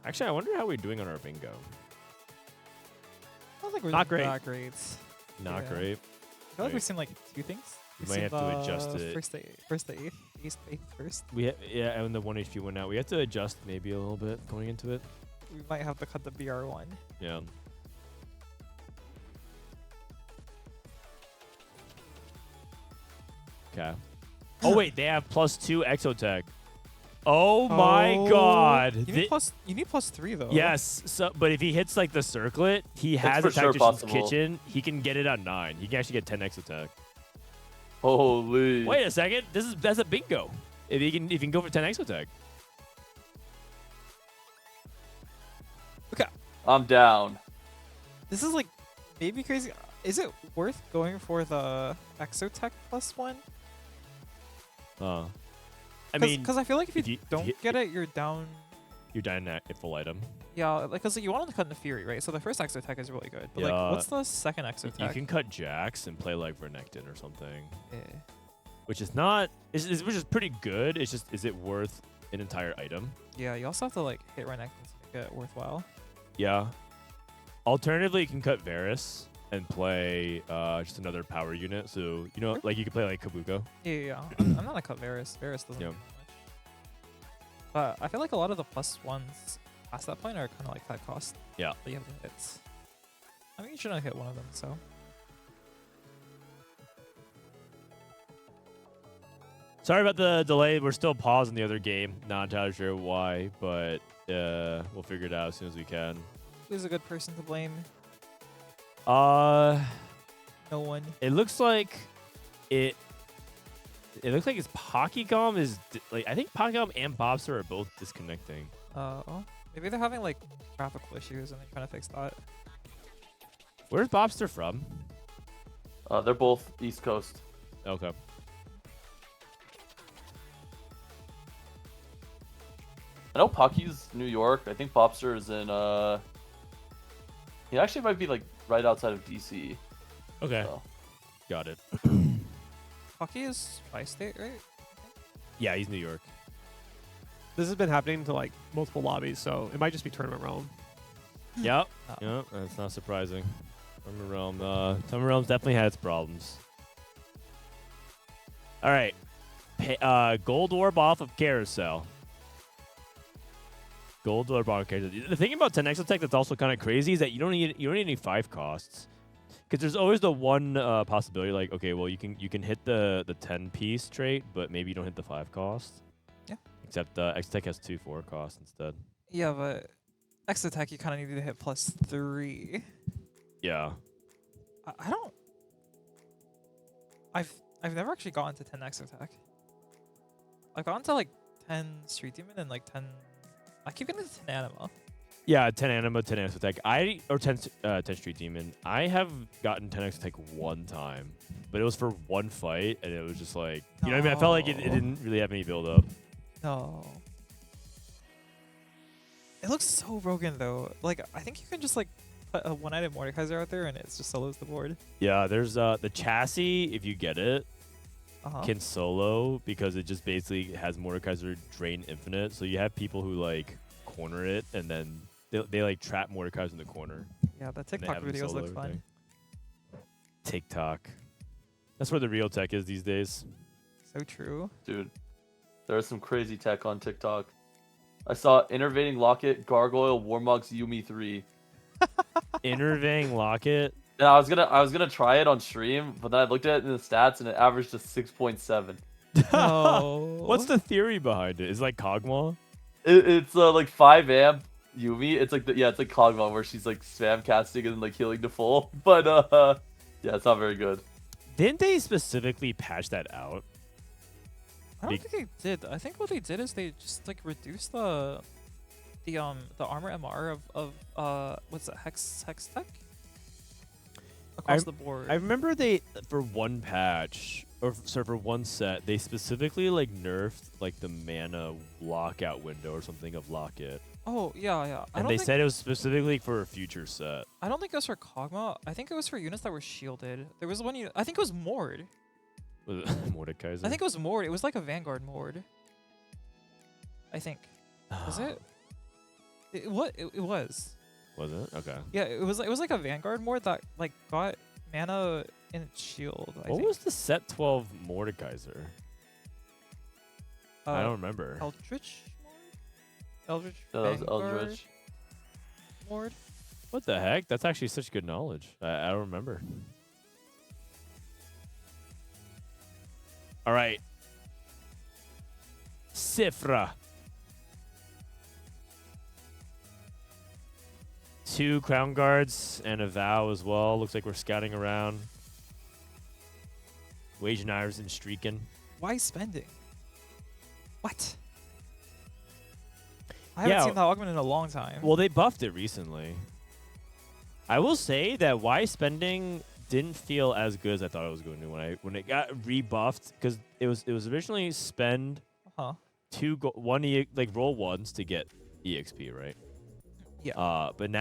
Actually, I wonder how we're doing on our bingo. I don't think we're Not great. that great. Not Yeah. great. I feel like we've seen like 2 things. We We've might seen have to adjust the it. First the 8th, eighth first. Yeah, and the 1 HP went out. We have to adjust maybe a little bit going into it. We might have to cut the BR1. Yeah. Okay. Oh wait, they have +2 Exotech. Oh my god. You need +3 though. Yes. So, but if he hits like the circlet, he has for a sure Tactician's possible. Kitchen. He can get it on 9. He can actually get 10 Exotech. Holy. Wait a second. That's a bingo. If he can go for 10 Exotech. I'm down. This is like maybe crazy. Is it worth going for the Exotech +1? I mean, because I feel like if you, if don't you- get it, you're down. you're dying at a full item. Yeah, like because you want to cut into Fury, right? So the first Exotech is really good. But Yeah. like, what's the second You Exotech? can cut Jax and play like Vernectin or something, Eh. which is not, which is pretty good. It's just, is it worth an entire item? Yeah, you also have to like hit Renekton to make it worthwhile. Yeah. Alternatively, you can cut Varus and play just another power unit. So, you know, like you could play like Kabuko. Yeah. I'm not a cut Varus. Varus doesn't Yeah. do much. But I feel like a lot of the +1s past that point are kind of like that cost. Yeah. That you have to hit. I mean, you shouldn't hit one of them, so. Sorry about the delay. We're still pausing the other game. Not entirely sure why, but we'll figure it out as soon as we can. Who's a good person to blame? No one. It looks like it looks like it's Pockygom is like, I think Pockygom and Bopster are both disconnecting. Maybe they're having like graphical issues and they're trying to fix that. Where's Bopster from? They're both East Coast. Okay. I know Pocky's New York. I think Bopster is in he actually might be like right outside of DC. Okay. So. Got it. Pocky is Tri-State, right? Yeah, he's New York. This has been happening to like multiple lobbies, so it might just be Tournament Realm. Yep. Oh. Yep. That's not surprising. Tournament Realm's definitely had its problems. All right. Gold orb off of Carousel. Gold orb off of Carousel. The thing about 10 Exotech that's also kind of crazy is that you don't need any 5 costs. Because there's always the one possibility, like, okay, well, you can hit the 10 piece trait, but maybe you don't hit the 5 cost. Yeah. Except Exotech has 2 4 costs instead. Yeah, but Exotech you kind of need to hit +3. Yeah. I don't. I've never actually gotten to 10 Exotech. I've gotten to like 10 Street Demon and like 10. I keep getting to 10 Anima. Yeah, 10 Anima, 10 Exotech. Or 10 Street Demon. I have gotten 10 Exotech one time, but it was for one fight, and it was just like, you know what I mean? I felt like it didn't really have any build up. No. It looks so broken though. Like I think you can just like put a one-item Mordekaiser out there and it just solos the board. Yeah, there's the chassis, if you get it, Uh-huh. can solo because it just basically has Mordekaiser drain infinite. So you have people who like corner it and then they like trap Mordekaiser in the corner. Yeah, the and they TikTok have him videos solo look fun. everything. TikTok. That's where the real tech is these days. So true. Dude, there's some crazy tech on TikTok. I saw Innervating Locket, Gargoyle, Warmog's Yumi 3. Innervang Locket. And I was gonna try it on stream, but then I looked at it in the stats and it averaged a 6.7. No. What's the theory behind it? Is it like Kog'Maw? It's like 5 amp Yumi. It's like it's like Kog'Maw where she's like spam casting and like healing to full. But yeah, it's not very good. Didn't they specifically patch that out? I don't think they did. I think what they did is they just like reduced the armor MR of what's it, Hex Tech? Across the board. I remember they for one patch or sorry, for one set they specifically like nerfed like the mana lockout window or something of Locket. Oh yeah. And they said it was specifically for a future set. I don't think it was for Kog'Maw. I think it was for units that were shielded. There was one I think it was Mord. Was it Mordekaiser? I think it was Mord. It was like a Vanguard Mord. I think. Was it? It was. Was it? Okay. Yeah, it was like a Vanguard Mord that like got mana in its shield. I What think. was the set 12 Mordekaiser? I don't remember. Eldritch Mord? No, that was Vanguard Eldritch. Mord? What the heck? That's actually such good knowledge. I don't remember. All right. Sifra. 2 Crown Guards and a Vow as well. Looks like we're scouting around. Wasianiverson streaking. Why spending? What? I haven't seen that augment in a long time. Well, they buffed it recently. I will say that why spending didn't feel as good as I thought it was going to when it got rebuffed, because it was originally spend roll ones to get EXP, right? Yeah. But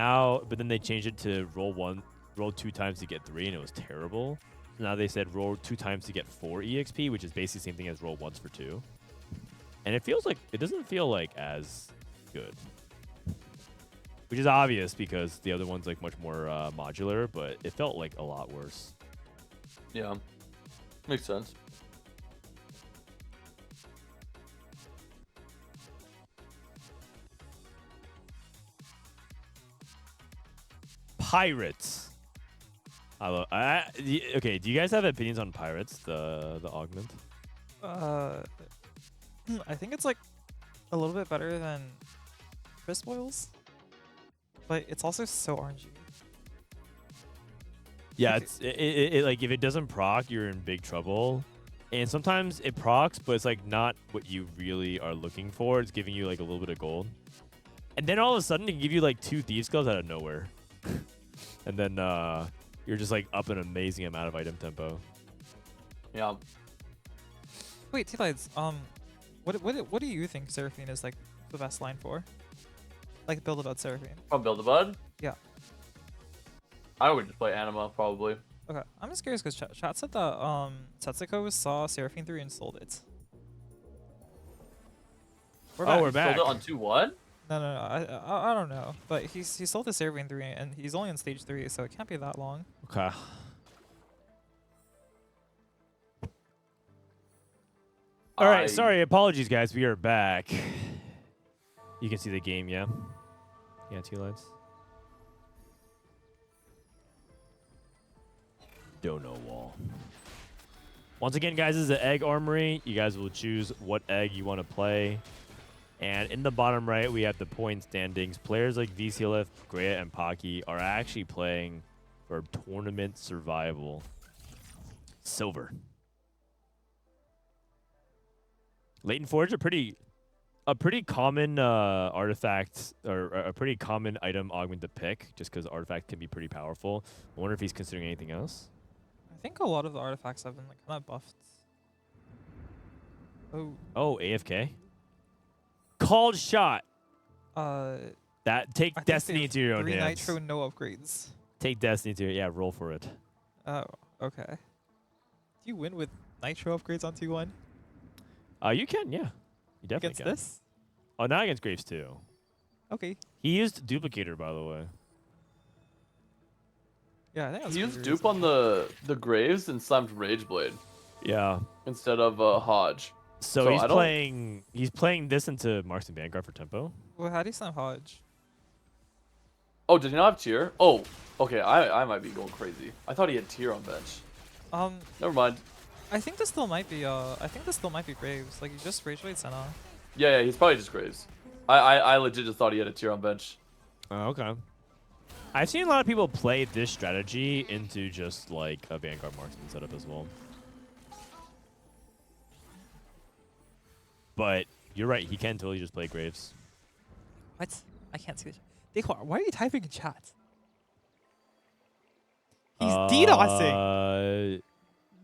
then they changed it to roll 2 times to get 3, and it was terrible. So now they said roll 2 times to get 4 EXP, which is basically the same thing as roll once for 2. And it doesn't feel like as good, which is obvious because the other one's like much more modular, but it felt like a lot worse. Yeah, makes sense. Pirates. Okay, do you guys have opinions on Pirates, the augment? I think it's like a little bit better than Crisp Oils, but it's also so RNG. Yeah, it like if it doesn't proc, you're in big trouble. And sometimes it procs, but it's like not what you really are looking for. It's giving you like a little bit of gold. And then all of a sudden it can give you like 2 Thieves' Gloves out of nowhere. And then you're just like up an amazing amount of item tempo. Yeah. Wait, Tleyds, what do you think Seraphine is like the best line for? Like build about Seraphine. From Build-A-Bud? Yeah. I would just play Anima probably. Okay, I'm just curious because chat said that Setsuko saw Seraphine 3 and sold it. We're back. Sold it on 2-1? No, I don't know, but he sold the Seraphine 3 and he's only on stage 3, so it can't be that long. Okay. All right, sorry, apologies, guys. We are back. You can see the game, yeah? Yeah, Tleyds. Dono wall. Once again, guys, this is the egg armory. You guys will choose what egg you want to play. And in the bottom right, we have the point standings. Players like VCLF, Grea, and Pocky are actually playing for tournament survival. Silver. Latent Forge, a pretty common artifact, or a pretty common item augment to pick, just because artifact can be pretty powerful. I wonder if he's considering anything else. I think a lot of the artifacts have been like kind of buffed. Oh, AFK. Called shot. Take Destiny into your own 3 hands. Nitro, no upgrades. Take Destiny to yeah, roll for it. Oh, okay. Do you win with Nitro upgrades on 2-1? You can, yeah. You definitely Against can. this? Oh, not against Graves too. Okay. He used Duplicator, by the way. Yeah, I think that's He used pretty dupe on the Graves and slammed Rageblade Yeah. instead of Hodge. So he's playing this into Marks and Vanguard for tempo. Well, how do you slam Hodge? Oh, did he not have tier? Oh, okay. I might be going crazy. I thought he had tier on bench. Never mind. I think this still might be Graves. Like, he just rage bait Senna. Yeah, he's probably just Graves. I legit just thought he had a tier on bench. Oh, okay. I've seen a lot of people play this strategy into just like a Vanguard marksman setup as well. But you're right, he can totally just play Graves. What? I can't see it. Dehua, why are you typing in chat? He's DDoSing.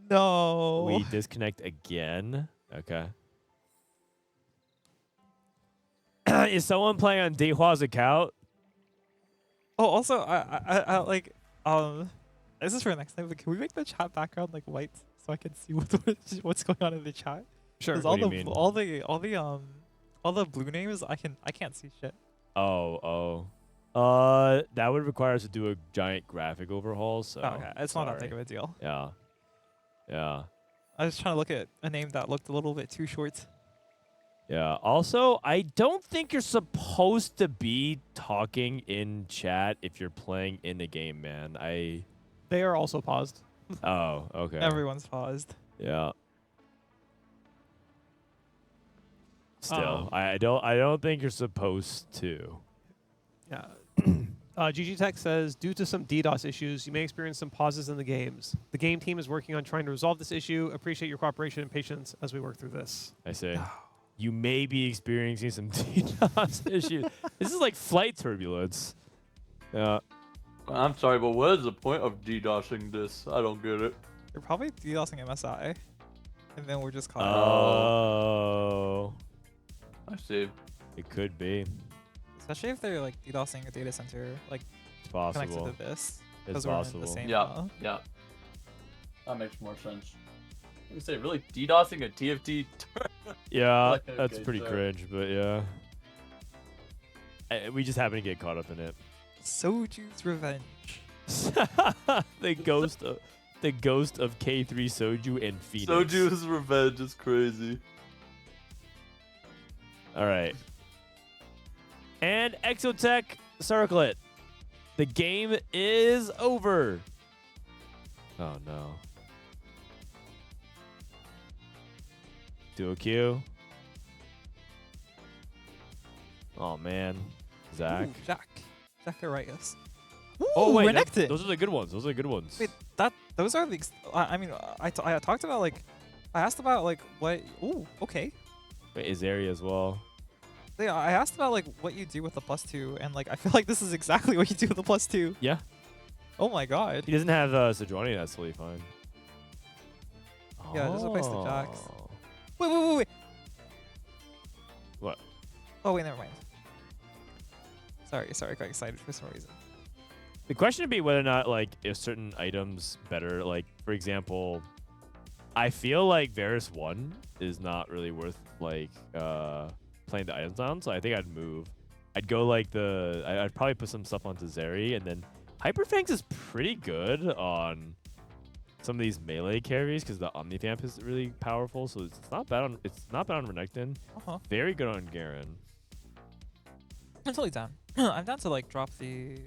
No. We disconnect again. Okay. Is someone playing on Dehua's account? Oh, also, I like, this is for next time, but can we make the chat background like white so I can see what's going on in the chat? Sure. Because all the blue names, I can't see shit. Oh. That would require us to do a giant graphic overhaul. So Okay, it's not that big of a deal. Yeah. I was trying to look at a name that looked a little bit too short. Yeah. Also, I don't think you're supposed to be talking in chat if you're playing in the game, man. They are also paused. Oh, okay. Everyone's paused. Yeah. Still, I don't think you're supposed to. Yeah. GG Tech says, due to some DDoS issues, you may experience some pauses in the games. The game team is working on trying to resolve this issue. Appreciate your cooperation and patience as we work through this. I say. You may be experiencing some DDoS issues. This is like flight turbulence. Yeah. I'm sorry, but what is the point of DDoSing this? I don't get it. They're probably DDoSing MSI, and then we're just caught. Oh. I see. It could be. Especially if they're like DDoSing a data center, like It's possible. connected to this. It's 'cause we're in possible. the same, Yeah. That makes more sense. You say really DDoSing a TFT? Yeah, Like, that's okay, pretty sorry. cringe, but yeah. We just happen to get caught up in it. Soju's revenge. the ghost of K3 Soju and Phoenix. Soju's revenge is crazy. All right. And Exotech, circle it. The game is over. Oh no. Duo Q. Oh man. Zach. Ooh, Zacharias. Oh wait, Renekton. those are the good ones. Those are the good ones. Wait, those are the. I mean, I talked about like, I asked about like what. Ooh, okay. Wait, Azaria as well. Yeah, I asked about like what you do with the +2, and like I feel like this is exactly what you do with the +2. Yeah. Oh my god. He doesn't have Sejuani. That's totally fine. Yeah, just replace the Jax. Oh. Wait. What? Oh wait, never mind. Sorry, got excited for some reason. The question would be whether or not, like, if certain items better, like, for example, I feel like Varus 1 is not really worth, like, playing the items on, so I think I'd move. I'd go, like, I'd probably put some stuff onto Zeri, and then Hyperfangs is pretty good on some of these melee carries, because the Omnivamp is really powerful, so it's not bad on Renekton. Very good on Garen. I'm totally down. I'm down to like drop the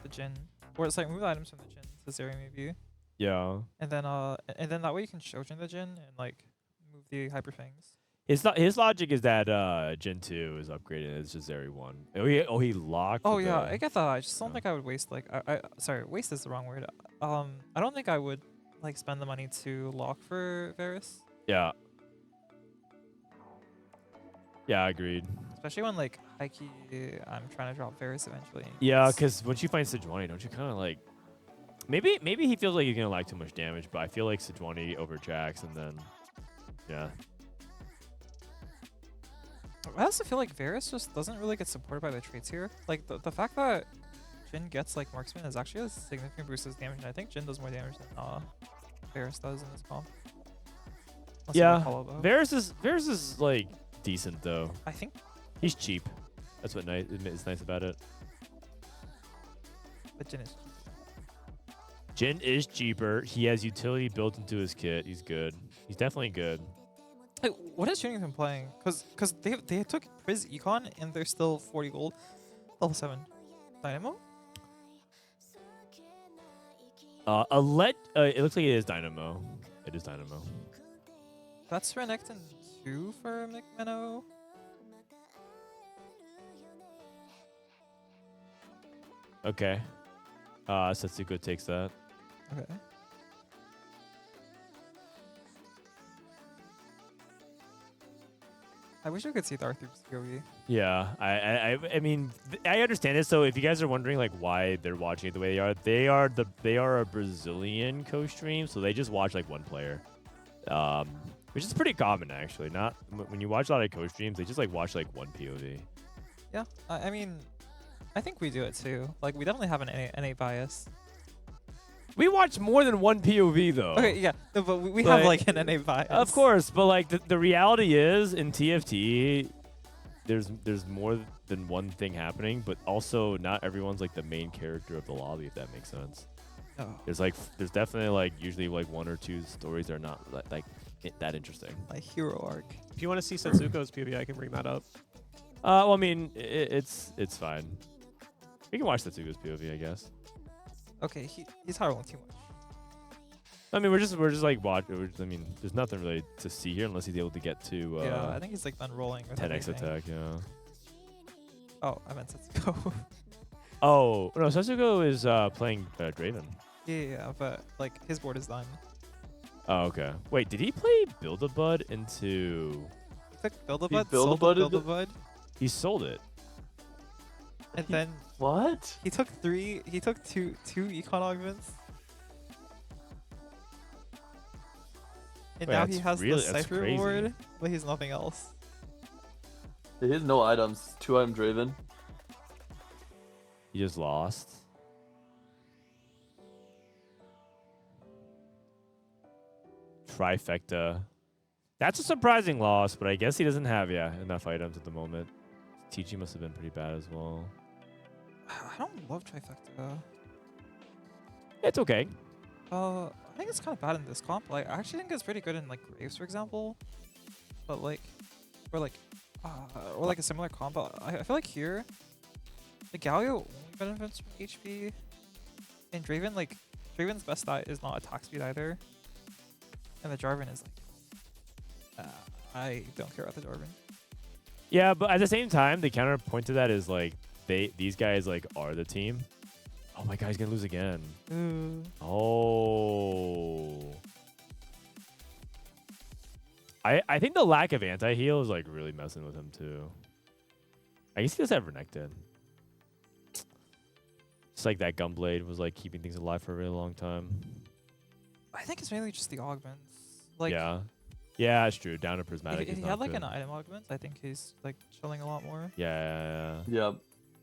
Jhin, or it's like move the items from the Jhin to Zeri maybe. Yeah. And then that way you can Shojin the Jhin and like move the Hyperfangs. His logic is that Gen 2 is upgraded. It's just Zeri 1. Oh, he locked. Oh with yeah, the- I get that. I just don't think I would waste like sorry, waste is the wrong word. I don't think I would like spend the money to lock for Varus. Yeah. Yeah, agreed. Especially when like high-key I'm trying to drop Varus eventually. Yeah, because once you find Sejuani, don't you kind of like... Maybe he feels like he's going to lack too much damage, but I feel like Sejuani over Jax, and then... Yeah. I also feel like Varus just doesn't really get supported by the traits here. Like the fact that Jhin gets like marksman is actually a significant boost to his damage, and I think Jhin does more damage than Varus does in this comp. Unless you Yeah, follow, though. Varus is like decent though. I think He's cheap. That's what is nice about it. that Jhin is. Jhin is cheaper. He has utility built into his kit. He's good. He's definitely good. Hey, what has Tuning been playing? Cause they took Priz Econ and they're still 40 gold, level 7. Dynamo? It looks like it is Dynamo. It is Dynamo. That's Renekton 2 for McMinnow. Okay. Setsuko takes that. Okay. I wish I could see Darth through POV. Yeah, I mean, I understand it. So if you guys are wondering like why they're watching it the way they are a Brazilian co-stream, so they just watch like one player, which is pretty common actually. Not when you watch a lot of co-streams, they just like watch like one POV. Yeah, I mean, I think we do it too. Like we definitely have an NA bias. We watch more than one POV though. Okay, yeah, no, but we have like an NA bias. Of course, but like the reality is in TFT, there's more than one thing happening, but also not everyone's like the main character of the lobby, if that makes sense. Oh. There's definitely like usually like one or two stories that are not like that interesting. My hero arc. If you want to see Setsuko's POV, I can bring that up. Well, I mean, it's fine. We can watch Setsuko's POV, I guess. Okay, he's harrowing too much. I mean, we're just like watching. I mean, there's nothing really to see here unless he's able to get to. Yeah, I think he's like done rolling. 10x attack. Yeah. Oh, I meant Setsuko. Oh no, Setsuko is playing Draven. Yeah, but like his board is done. Oh, okay. Wait, did he play Build-A-Bud into? He took Build-A-Bud, Build-A-Bud sold into- Build-A-Bud, He sold it. and then What? he took two econ augments. And Wait, now he that's has really- the that's Cypher crazy. board, but he's nothing else. He has no items. 2-item Draven. He just lost. Trifecta. That's a surprising loss, but I guess he doesn't have enough items at the moment. TG must have been pretty bad as well. I don't love Trifecta. It's okay. I think it's kind of bad in this comp. Like, I actually think it's pretty good in like Graves, for example. But like, or like a similar comp. I feel like here, the Galio only benefits from HP, and Draven, like Draven's best stat is not attack speed either, and the Jarvan is like, I don't care about the Jarvan. Yeah, but at the same time, the counterpoint to that is like these guys like are the team. Oh my god, he's gonna lose again. Oh. I think the lack of anti-heal is like really messing with him too. I guess he does have Renekton. It's like that Gunblade was like keeping things alive for a really long time. I think it's mainly just the augments. Like, yeah, it's true. Down to Prismatic. if he had like an item augment, I think he's like chilling a lot more. Yeah. Yep.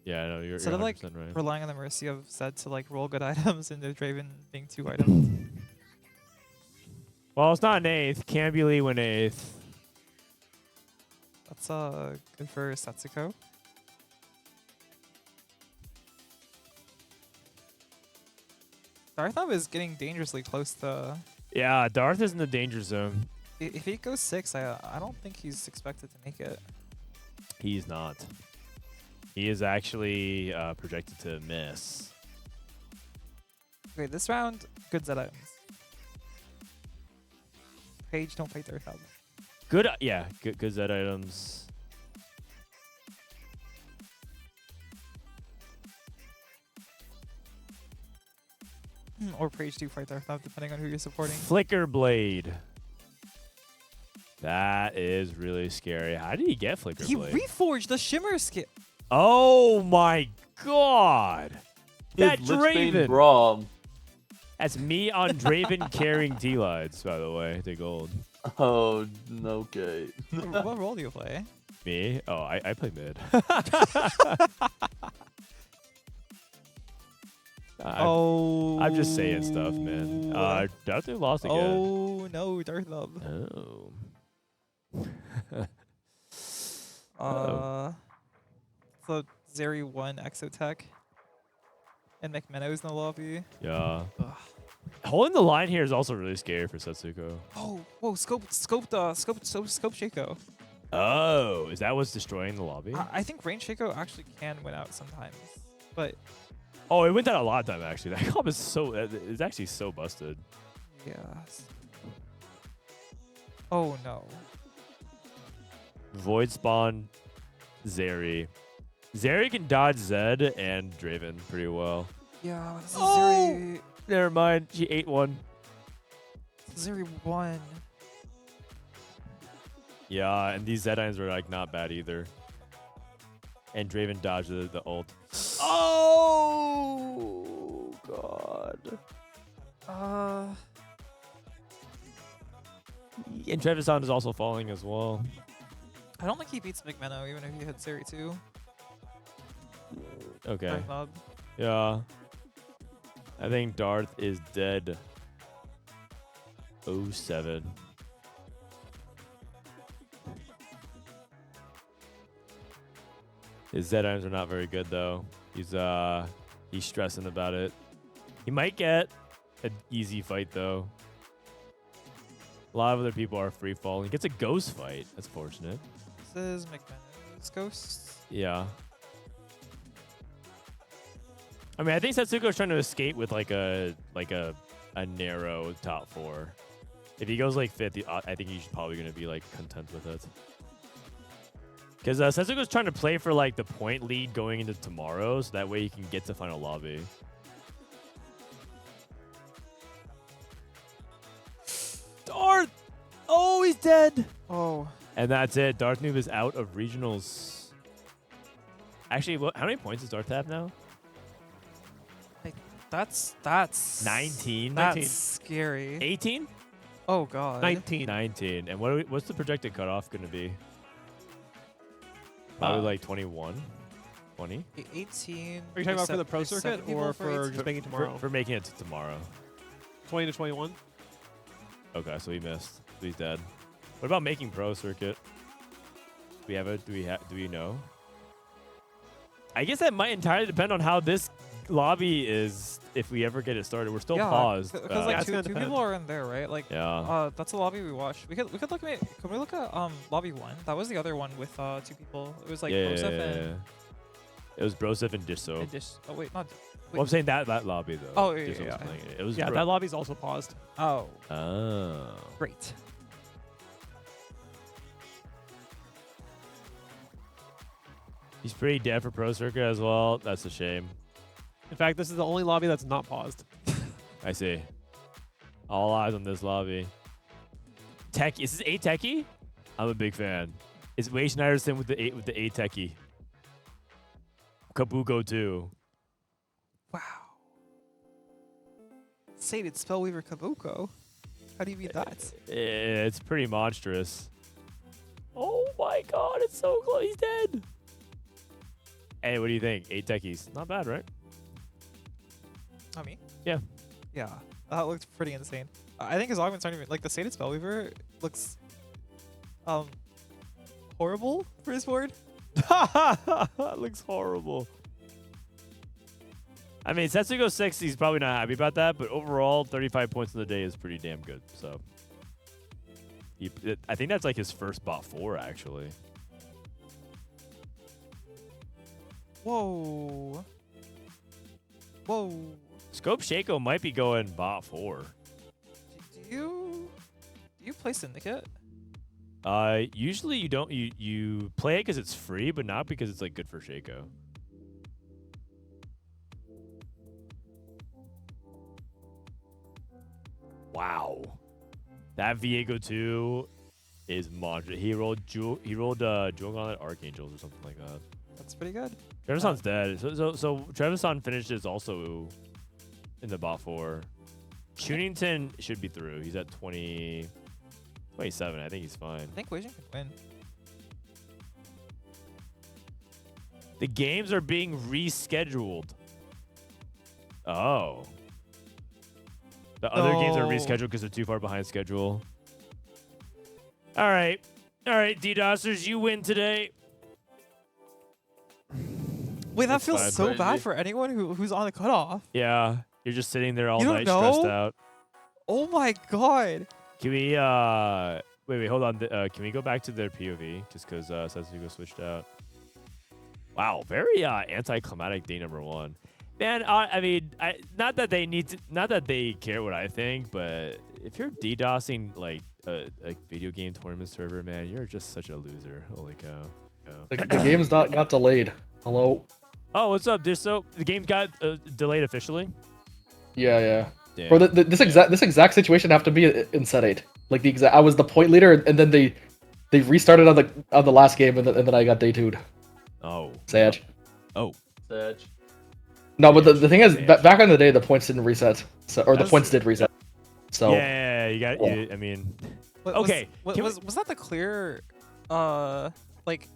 Yeah, no, you're Instead of 100% like right. relying on the mercy of Zed to like roll good items into Draven being 2 items. Well, it's not an 8th. Cambulee went 8th. That's good for Setsuko. Darthab is getting dangerously close to. Yeah, Darth is in the danger zone. If he goes 6, I don't think he's expected to make it. He's not. He is actually projected to miss. Okay, this round, good Zed items. Page, don't fight Darthab. Good, yeah, good Zed items. Or Page 2 fight Darthab, depending on who you're supporting. Flicker Blade. That is really scary. How did he get Flicker He Blade? reforged the Shimmer skill. Oh my god! That His Lichbane Draven. Braum. That's me on Draven carrying Tleyds, by the way, to gold. Oh, okay. What role do you play? Me? Oh, I play mid. I'm just saying stuff, man. Darth lost again. Oh no, Darthab. Oh. So Zeri 1 Exotech. And McMinno's in the lobby. Yeah. Holding the line here is also really scary for Setsuko. Oh, whoa, scope Shaco. Oh, is that what's destroying the lobby? I think Rain Shaco actually can win out sometimes. But Oh, it went down a lot of time actually. That comp is it's actually so busted. Yes. Oh no. Void spawn, Zeri. Zeri can dodge Zed and Draven pretty well. Yeah, this is Oh! Never mind. She ate one. Zeri 1. Yeah, and these Zedines were like not bad either. And Draven dodged the ult. Oh god. And Trevisan is also falling as well. I don't think he beats McMeno even if he hit Zeri 2. Okay. Dark Knob. Yeah. I think Darth is dead. 07. His Zedines are not very good though. He's stressing about it. He might get an easy fight though. A lot of other people are free falling. He gets a ghost fight. That's fortunate. This is McMeno's Ghost. Yeah. I mean, I think Setsuko's trying to escape with like a narrow top 4. If he goes like 5th, I think he's probably going to be like content with it. Because Setsuko's trying to play for like the point lead going into tomorrow, so that way he can get to final lobby. Darth! Oh, he's dead! Oh. And that's it. Darth Noob is out of regionals. Actually, how many points does Darth have now? That's 19. That's 19. scary. 18? Oh god. 19. 19. And what's the projected cutoff going to be? Probably like 21? 20? 18. Are you talking about for the pro circuit or for just making tomorrow? For making it to tomorrow. 20 to 21. Okay, so he missed. So he's dead. What about making pro circuit? Do we know? I guess that might entirely depend on how this lobby is. If we ever get it started, we're still paused. Because like two people are in there, right? Like yeah. That's the lobby we watched. We could look at. Can we look at lobby 1? That was the other one with 2 people. It was like Broseph and. It was Broseph and Dishsoap. Oh wait, not. Well, I'm saying that lobby though. Oh yeah, Dishsoap was playing it. It was that lobby's also paused. Oh. Oh. Great. He's pretty dead for pro circuit as well. That's a shame. In fact, this is the only lobby that's not paused. I see. All eyes on this lobby. Tech. Is this A Techie? I'm a big fan. Is Wasianiverson with the A Techie? Kabuko too. Wow. Sated Spellweaver Kabuko. How do you beat that? It's pretty monstrous. Oh my god, it's so close. He's dead. Hey, what do you think? 8 techies. Not bad, right? Not me? Yeah. Yeah. That looked pretty insane. I think his augments aren't even like the Sated Spellweaver looks horrible for his board. That looks horrible. I mean, Setsuko 6, he's probably not happy about that, but overall, 35 points in the day is pretty damn good. So, I think that's like his first bot 4, actually. Whoa. Whoa. Scope Shaco might be going bot 4. Do you play Syndicate? Usually you don't. You play it because it's free, but not because it's like good for Shaco. Wow, that Viego 2 is monstrous. He rolled Jewel Gauntlet Archangels or something like that. That's pretty good. Trevison's dead. So Trevison finishes also in the bot 4. Tunington should be through. He's at 27. I think he's fine. I think Wasian can win. The games are being rescheduled. Oh. The other games are rescheduled because they're too far behind schedule. All right. All right, DDoSers, you win today. Wait, that That's feels fine. so Crazy. bad for anyone who's on the cutoff. Yeah. You're just sitting there all You don't night stressed know? out. Oh my god. Can we, wait, hold on. Can we go back to their POV just because Setsuko switched out? Wow, very anticlimactic day number 1. Man, I mean, not that they care what I think, but if you're DDoSing like a video game tournament server, man, you're just such a loser. Holy cow. The game's not got delayed. Hello. Oh, what's up, Dishsoap? The game got delayed officially. Yeah. Damn. Bro, this exact situation happened to me in set 8. Like I was the point leader, and then they restarted on the last game, and then I got day 2'd. Oh. Sad. Oh. Sad. No, but the thing is, back in the day, the points didn't reset, the points did reset. So yeah, you got. Yeah. I mean, okay. Was that the clear? Like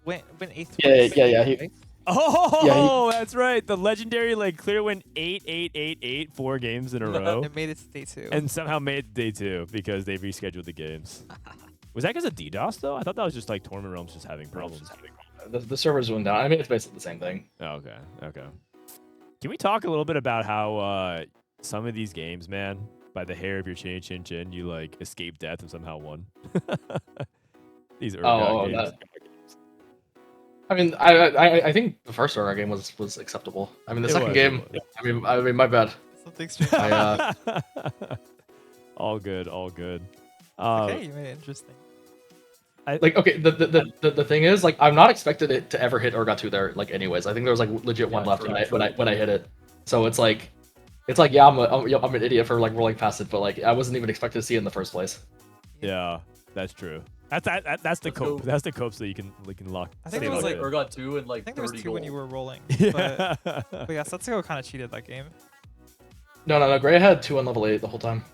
when 8th. Yeah. Oh, that's right. The legendary like clear win 8-8-8-8 4 games in a row. It made it to day 2. And somehow made it to day 2 because they rescheduled the games. Was that because of DDoS though? I thought that was just like Tournament Realms just having problems. the servers went down. I mean, it's basically the same thing. Oh, okay. Can we talk a little bit about how some of these games, man, by the hair of your chin, you like escaped death and somehow won? These early games. I mean, I think the first Urgot game was acceptable. I mean, the second game, I mean, my bad. Something strange. All good. Okay, you made it interesting. Okay, the thing is, like, I'm not expected it to ever hit Urgot 2 there, like, anyways. I think there was like legit one left when I hit it. So it's like yeah, I'm an idiot for like rolling past it, but like I wasn't even expected to see it in the first place. Yeah, that's true. That's the cope. That's the cope so you can lock. I think it was like Urgot 2 and like I think there was 2 when you were rolling. Yeah. But yeah, Setsuko kind of cheated that game. No. Grea had 2 on level 8 the whole time.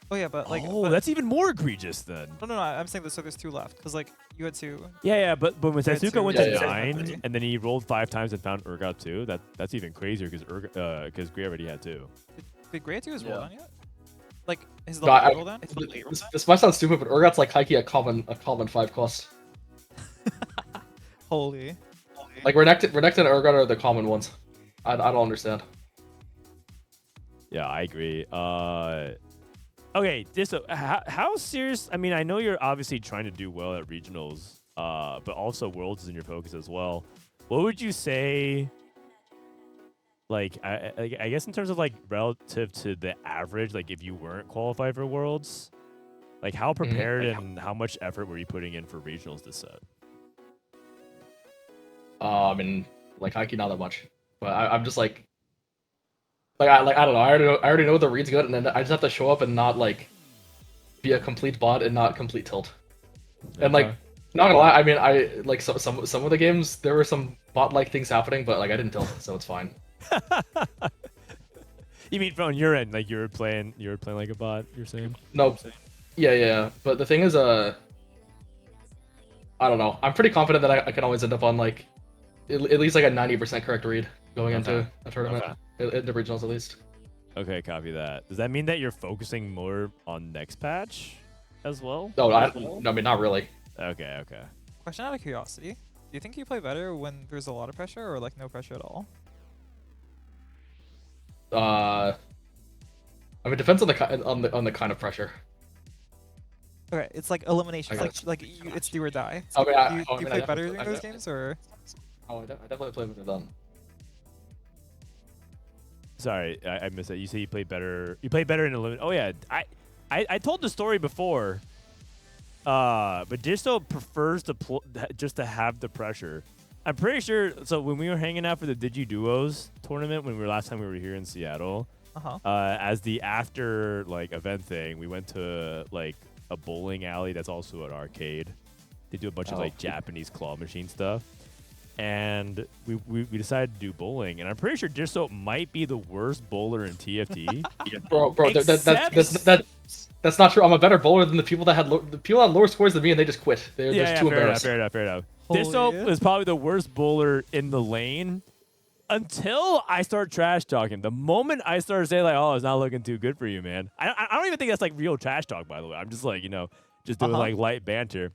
Oh yeah, but like that's even more egregious then. No. I'm saying that so there's 2 left because like you had 2. Yeah, but when Yeah, Setsuko two. went Yeah, to yeah. 9 and then he rolled 5 times and found Urgot 2, that's even crazier because Grea already had 2. Did Grea 2 is rolled on yet? Like his No, level roll down? This might sound stupid, but Urgot's like Kaiki a common 5 cost. Holy. Like Renekton and Urgot are the common ones. I don't understand. Yeah, I agree. Okay, so how serious? I mean, I know you're obviously trying to do well at regionals, but also Worlds is in your focus as well. What would you say? Like, I guess in terms of like relative to the average, like if you weren't qualified for Worlds, like how prepared and how much effort were you putting in for regionals this set? I mean, like Kaiki not that much, but I'm just like I don't know. I already know the read's good, and then I just have to show up and not like be a complete bot and not complete tilt. And like, not gonna lie, I mean, I like some of the games there were some bot-like things happening, but like I didn't tilt, so it's fine. You mean from your end, like you were playing like a bot? You're saying? No. Yeah. But the thing is, I don't know. I'm pretty confident that I can always end up on like at least like a 90% correct read going into a tournament. In the regionals, at least. Okay, copy that. Does that mean that you're focusing more on next patch as well? No, I mean, not really. Okay. Question out of curiosity: do you think you play better when there's a lot of pressure or like no pressure at all? I mean, it depends on the kind of pressure. Okay, it's like elimination. It's do or die. Okay, do you play better during those games or? Oh, I definitely play better than. Sorry, I missed that. You say you play better. You play better in elimination. Oh yeah, I told the story before. But Dishsoap prefers to just to have the pressure. I'm pretty sure. So when we were hanging out for the Digi Duos tournament, last time we were here in Seattle, as the after like event thing, we went to like a bowling alley that's also an arcade. They do a bunch of like Japanese claw machine stuff. And we decided to do bowling, and I'm pretty sure Dishsoap might be the worst bowler in TFT. Bro, that's not true. I'm a better bowler than the people that had lower scores than me, and they just quit. They're just too embarrassed. Fair enough. Dishsoap is probably the worst bowler in the lane until I start trash talking. The moment I start saying like, "Oh, it's not looking too good for you, man," I don't even think that's like real trash talk. By the way, I'm just like just doing like light banter.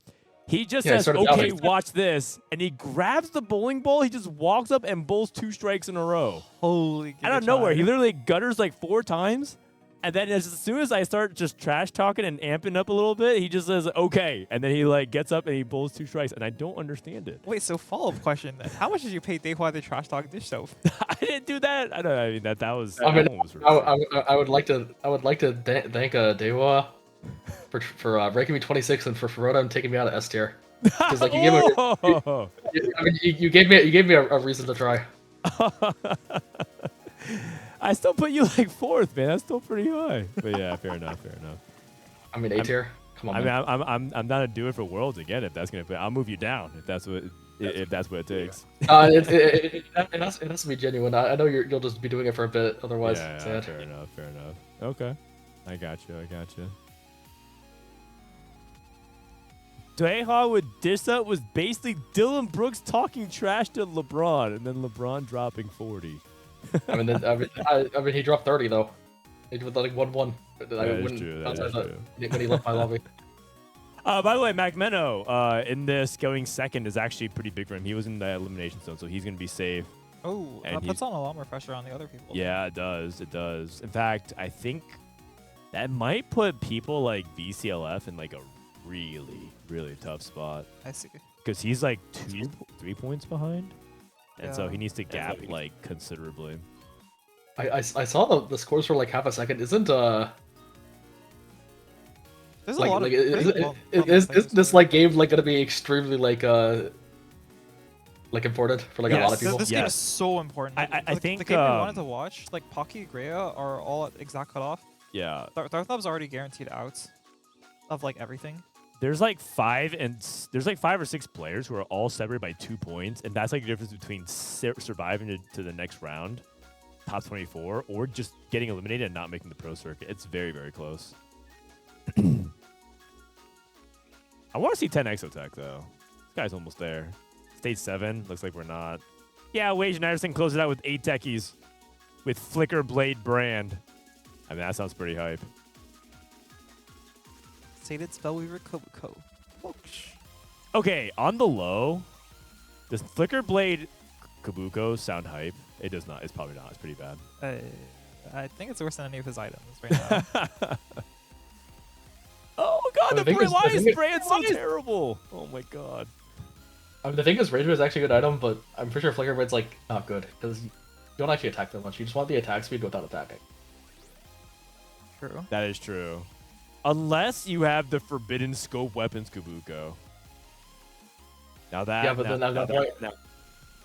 He just says, "Okay, watch this," and he grabs the bowling ball. He just walks up and bowls 2 strikes in a row. Holy! Out of nowhere, he literally gutters like 4 times, And then as soon as I start just trash talking and amping up a little bit, he just says, okay. And then he like gets up and he bowls 2 strikes. And I don't understand it. Wait, so follow-up question then. How much did you pay Dehua to trash talk Dishsoap? I didn't do that. I mean, that was... I mean, that one was I would like to thank Dehua for ranking me 26 and for Frodan taking me out of S tier. Because like you gave me a reason to try. I still put you like 4th, man. That's still pretty high. But yeah, fair enough. I mean A tier. Come on. I Man. mean, I'm down to do it for Worlds again. If that's gonna, I'll move you down if that's what it takes. It has to be genuine. I know you'll just be doing it for a bit. Otherwise, Yeah, sad. fair enough. Okay, I got you. Dehua with Dishsoap was basically Dylan Brooks talking trash to LeBron, and then LeBron dropping 40. I mean, he dropped 30 though. He with like 1-1. That is true. When he left my lobby. By the way, McMenno in this going second is actually pretty big for him. He was in the elimination zone, so he's gonna be safe. Oh, And that puts on a lot more pressure on the other people. Yeah, it does. In fact, I think that might put people like VCLF in like a really tough spot. I see. Because he's like 3 points behind. And so Yeah. he needs to gap like considerably. I saw the scores for like half a second. Isn't There's a like, lot like of is this like game like gonna be extremely like important for like a lot of people? This game is so important. I think the game we wanted to watch, like Pocky, Grea, are all at exact cutoff. Yeah. Darthlab's already guaranteed out of like everything. There's like 5 or 6 players who are all separated by 2 points, and that's like the difference between surviving to the next round, top 24, or just getting eliminated and not making the pro circuit. It's very close. I want to see 10 Exotech though. This guy's almost there. Stage 7 looks like we're not. Yeah, Wasianiverson closes it out with 8 techies with Flicker Blade brand. I mean, that sounds pretty hype. Sated Spellweaver Kobuko. Okay, on the low, does Flicker Blade Kabuko sound hype? It does not. It's probably not. It's pretty bad. I think it's worse than any of his items right now. Oh god, But the the thing why is- is brand so terrible? Oh my god. I mean, the thing is, Ranger is actually a good item, but I'm pretty sure Flicker Blade's like not good because you don't actually attack that much. You just want the attack speed without attacking. True. That is true. Unless you have the Forbidden Scope Weapons Kabuko. Now that Yeah, but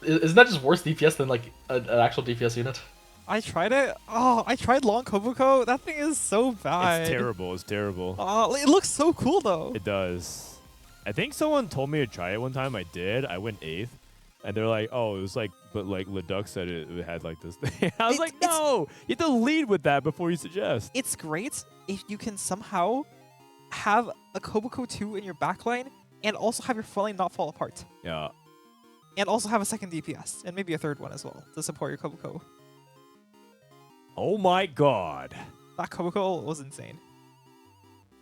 isn't that just worse DPS than like an actual DPS unit? I tried it. Oh, I tried Long Kobuko. That thing is so bad. It's terrible. It's terrible. Oh, it looks so cool though. It does. I think someone told me to try it one time. I did. I went 8th. And they're like, oh, it was like, but like Leduc said it had like this thing. I was like, no, you have to lead with that before you suggest. It's great if you can somehow have a Kobuko 2 in your backline and also have your frontline not fall apart. Yeah. And also have a second DPS and maybe a third one as well to support your Kobuko. Oh my god. That Kobuko was insane.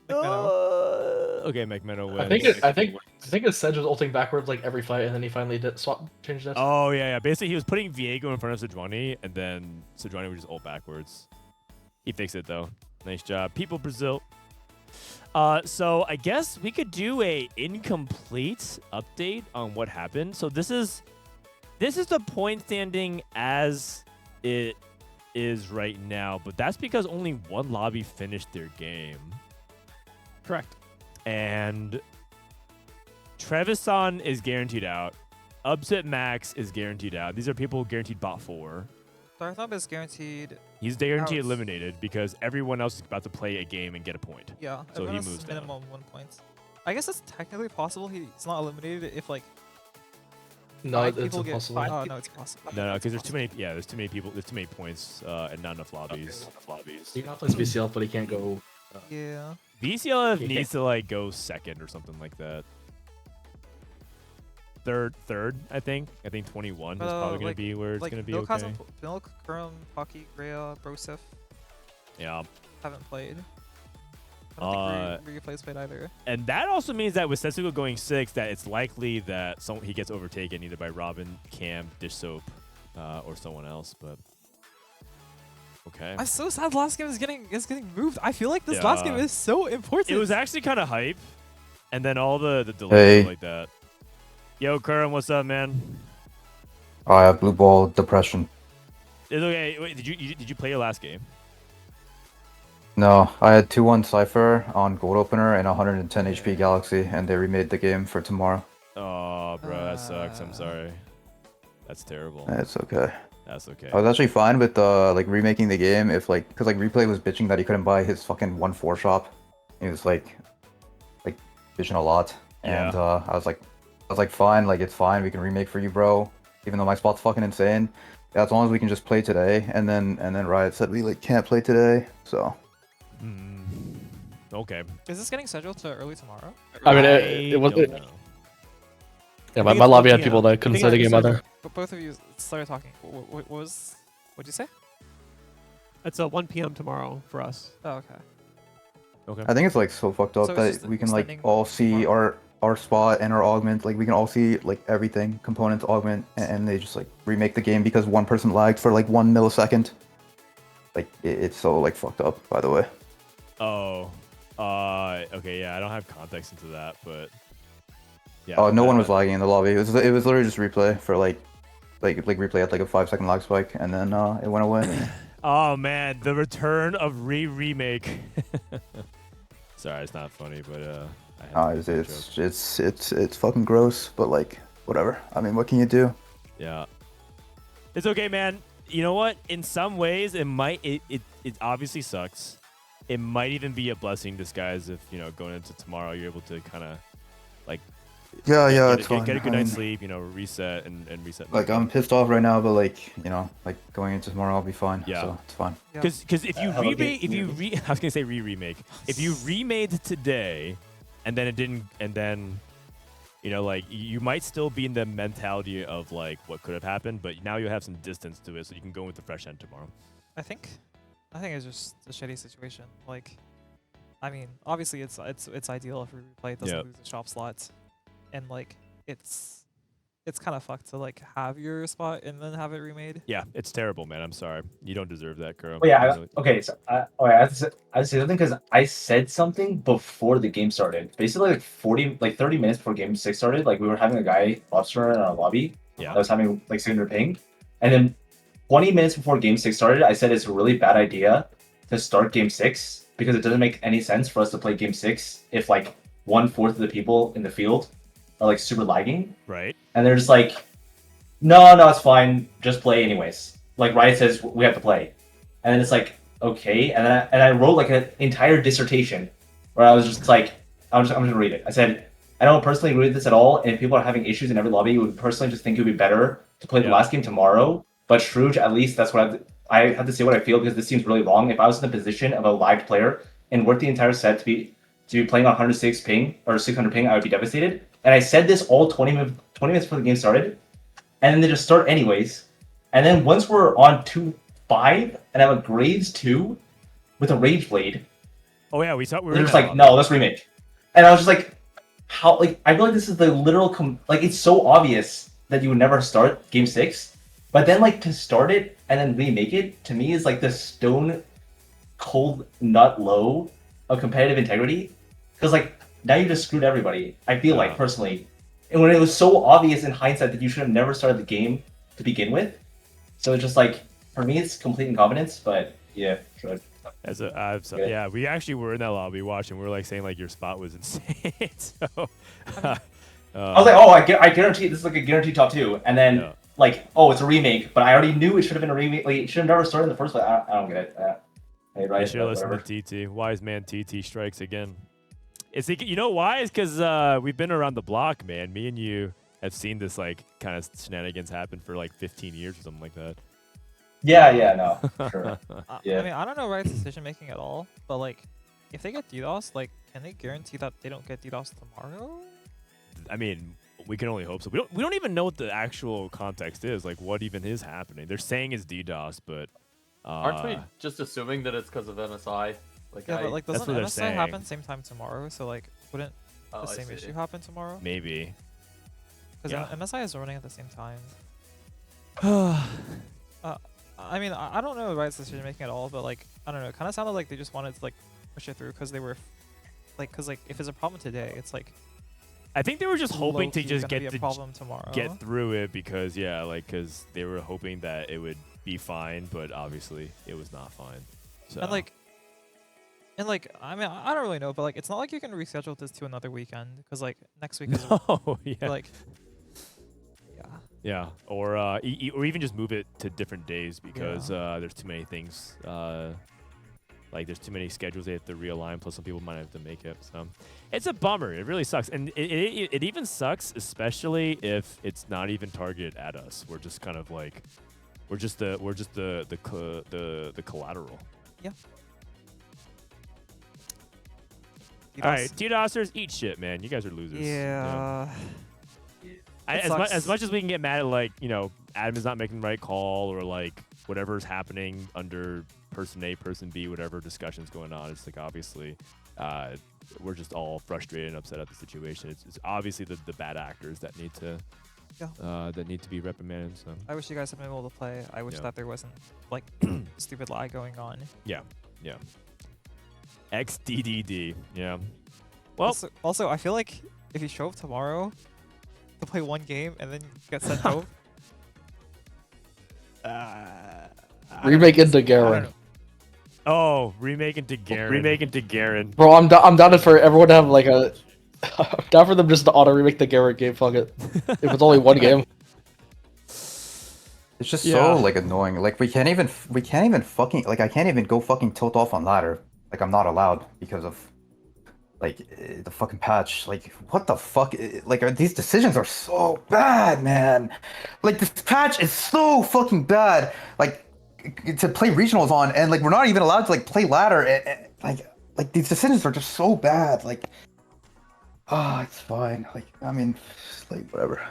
Okay, McMenno wins. I think his Sedge was ulting backwards like every fight, and then he finally changed it. Oh yeah. Basically, he was putting Viego in front of Sejuani, and then Sejuani would just ult backwards. He fixed it though. Nice job, people, Brazil. So I guess we could do a incomplete update on what happened. So this is the point standing as it is right now, but that's because only one lobby finished their game. Correct. And Trevisan is guaranteed out. Upset Max is guaranteed out. These are people guaranteed bot 4. Darthlab is guaranteed. He's guaranteed Outs. eliminated because everyone else is about to play a game and get a point. Yeah, So he everyone has moves down. minimum 1 point. I guess it's technically possible he's not eliminated if like No, 5 it's people get impossible. Oh no, it's possible. No, because there's too many. Yeah, there's too many people. There's too many points and not enough lobbies. He can play VCLF, but he can't go. Yeah. VCLF He needs to like go second or something like that. Third, I think. I think 21 is probably gonna be where it's like gonna be Milk okay. Milk, Kurumx, Pocky, Grea, Broseph Yeah. haven't played. I don't think Replay's played either. And that also means that with Setsuko going 6, that it's likely that he gets overtaken either by Robin, Cam, Dishsoap, or someone else. But Okay. I'm so sad. The last game is getting moved. I feel like this last game is so important. It was actually kind of hype, and then all the delays like that. Yo, Kurumx, what's up, man? I have blue ball depression. It's okay. Wait, did you play your last game? No, I had 2-1 Cypher on Gold Opener and 110 HP Galaxy, and they remade the game for tomorrow. Oh, bro, that sucks. I'm sorry. That's terrible. It's okay. That's okay. I was actually fine with like remaking the game if like, cause like Replay was bitching that he couldn't buy his fucking 1-4 shop. He was like bitching a lot, and I was like, fine, like it's fine, we can remake for you, bro. Even though my spot's fucking insane, as long as we can just play today. And then Riot said we like can't play today, so. Okay. Is this getting scheduled to early tomorrow? I mean, it was. Yeah, my lobby had people that couldn't play the game either. But both of you started talking. What'd you say? It's 1 p.m. tomorrow for us. Oh, okay. Okay. I think it's like so fucked up So that we can like all see our spot and our augment, like we can all see like everything, components, augment, and they just like remake the game because one person lagged for like 1 millisecond. Like it's so like fucked up, by the way. Oh, okay, yeah, I don't have context into that, but yeah. Oh, no one was lagging in the lobby. It was literally just replay for like replay at like a 5-second lag spike, and then it went away. Oh man, the return of remake. Sorry, it's not funny, but it's fucking gross, but like whatever. I mean, what can you do? Yeah, it's okay, man. You know what? In some ways, it obviously sucks. It might even be a blessing in disguise if, you know, going into tomorrow, you're able to kind of like it's fine. Get a good night's sleep, you know, reset and reset. Like I'm pissed off right now, but like, you know, like going into tomorrow I'll be fine. Yeah, so it's fine. Because if you I was gonna say remake. If you remade today, and then it didn't, and then, you know, like you might still be in the mentality of like what could have happened, but now you have some distance to it, so you can go with the fresh end tomorrow. I think it's just a shitty situation. Like, I mean, obviously it's ideal if Rereplay doesn't lose the shop slots, and like it's kind of fucked to like have your spot and then have it remade. Yeah, it's terrible, man. I'm sorry. You don't deserve that, Kurumx. Oh yeah. Okay. So I have to say something because I said something before the game started. Basically, like 30 minutes before Game 6 started, like we were having a guy Bopster in our lobby. Yeah. That was having like 600 ping, and then 20 minutes before Game 6 started, I said it's a really bad idea to start Game 6 because it doesn't make any sense for us to play Game 6 if like 1/4 of the people in the field are like super lagging. Right. And they're just like, no, it's fine, just play anyways. Like Riot says we have to play, and then it's like okay, and then I wrote like an entire dissertation where I was just like, I'm just gonna read it. I said I don't personally agree with this at all, and if people are having issues in every lobby, you would personally just think it would be better to play the last game tomorrow. But Shrooge, at least that's what I have to say what I feel because this seems really long. If I was in the position of a lagged player and worked the entire set to be playing on 106 ping or 600 ping, I would be devastated. And I said this all 20 minutes before the game started, and then they just start anyways. And then once we're on 2-5 and I have a Graves 2 with a Rage Blade. Oh yeah, we were just like, no, let's remake. And I was just like, how? Like I feel like this is the literal like it's so obvious that you would never start Game 6. But then, like, to start it and then remake it, to me, is like the stone cold nut low of competitive integrity. Because, like, now you just screwed everybody, I feel like, personally. And when it was so obvious in hindsight that you should have never started the game to begin with. So it's just like, for me, it's complete incompetence, but yeah, should. Yeah, we actually were in that lobby watching. We were, like, saying, like, your spot was insane. So, I was like, oh, I guarantee this is, like, a guaranteed top 2. And then... Yeah. Like, oh, it's a remake, but I already knew it should have been a remake. Like, it should have never started in the first place. I don't get it. Hey, right? I should have listened to TT. Wise man TT strikes again. You know why? It's because we've been around the block, man. Me and you have seen this like kind of shenanigans happen for like 15 years or something like that. Yeah, no, sure. Yeah. I mean, I don't know Riot's decision making at all, but like, if they get DDoS, like, can they guarantee that they don't get DDoS tomorrow? I mean, we can only hope so. We don't even know what the actual context is. Like, what even is happening? They're saying it's DDoS, but aren't we just assuming that it's because of MSI? Like, yeah, but like, doesn't MSI saying. Happen same time tomorrow? So like, wouldn't the same issue happen tomorrow? Maybe. Because MSI is running at the same time. I mean, I don't know Riot's decision making at all, but like, I don't know. It kind of sounded like they just wanted to like push it through because they were, like, because like if it's a problem today, it's like. I think they were just hoping to low-key just gonna get be a problem tomorrow. get through it because because they were hoping that it would be fine, but obviously it was not fine. So. And like, I mean, I don't really know, but like, it's not like you can reschedule this to another weekend because like next week is Oh yeah. like, yeah. Yeah, or or even just move it to different days because there's too many things. Like there's too many schedules they have to realign. Plus, some people might have to make it. So it's a bummer. It really sucks, and it even sucks, especially if it's not even targeted at us. We're just kind of like, we're just the collateral. Yeah. All right, T-Dossers, eat shit, man. You guys are losers. Yeah. As much as we can get mad at like admin's not making the right call or like whatever's happening under person A, person B, whatever discussion's going on, it's like obviously we're just all frustrated and upset at the situation. It's obviously the bad actors that need to be reprimanded. So I wish you guys had been able to play. I wish that there wasn't like stupid lie going on. Yeah. XDDD. Yeah. Well, also, I feel like if you show up tomorrow to play one game and then get sent home. Remake into Garen. Oh, remake into Garen. Bro, I'm down for everyone to have like a. I'm down for them just to auto remake the Garen game. Fuck it. If it's only one game. It's just so like annoying. Like we can't even fucking like I can't even go fucking tilt off on ladder. Like I'm not allowed because of like the fucking patch. Like what the fuck? Like these decisions are so bad, man. Like this patch is so fucking bad. Like to play regionals on, and like we're not even allowed to like play ladder. And like these decisions are just so bad. Like it's fine. Like I mean, like whatever.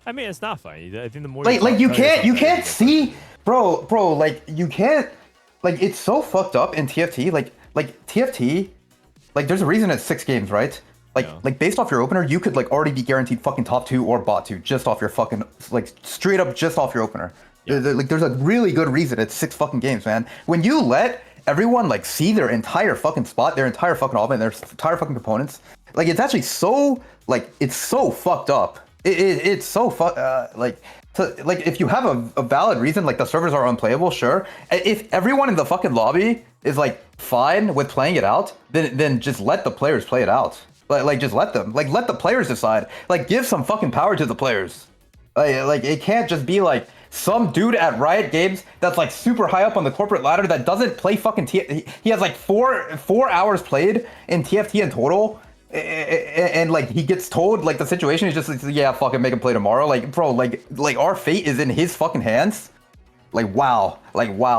I mean, it's not fine. I think the more like you can't see, bro. Like you can't. Like it's so fucked up in TFT. Like TFT. Like there's a reason it's 6 games, right? Like based off your opener, you could like already be guaranteed fucking top 2 or bot 2 just off your fucking like straight up just off your opener. Yeah. Like there's a really good reason it's 6 fucking games, man. When you let everyone like see their entire fucking spot, their entire fucking offense, their entire fucking components, it's actually so it's so fucked up. It's so like if you have a valid reason, like the servers are unplayable, sure. If everyone in the fucking lobby is like fine with playing it out, then just let the players play it out. Like just let them. Like let the players decide. Like give some fucking power to the players. Like it can't just be like some dude at Riot Games that's like super high up on the corporate ladder that doesn't play fucking TFT. He has like 4 hours played in TFT in total. And like he gets told like the situation is just like, yeah, fucking make him play tomorrow. Like bro, like our fate is in his fucking hands. Like wow,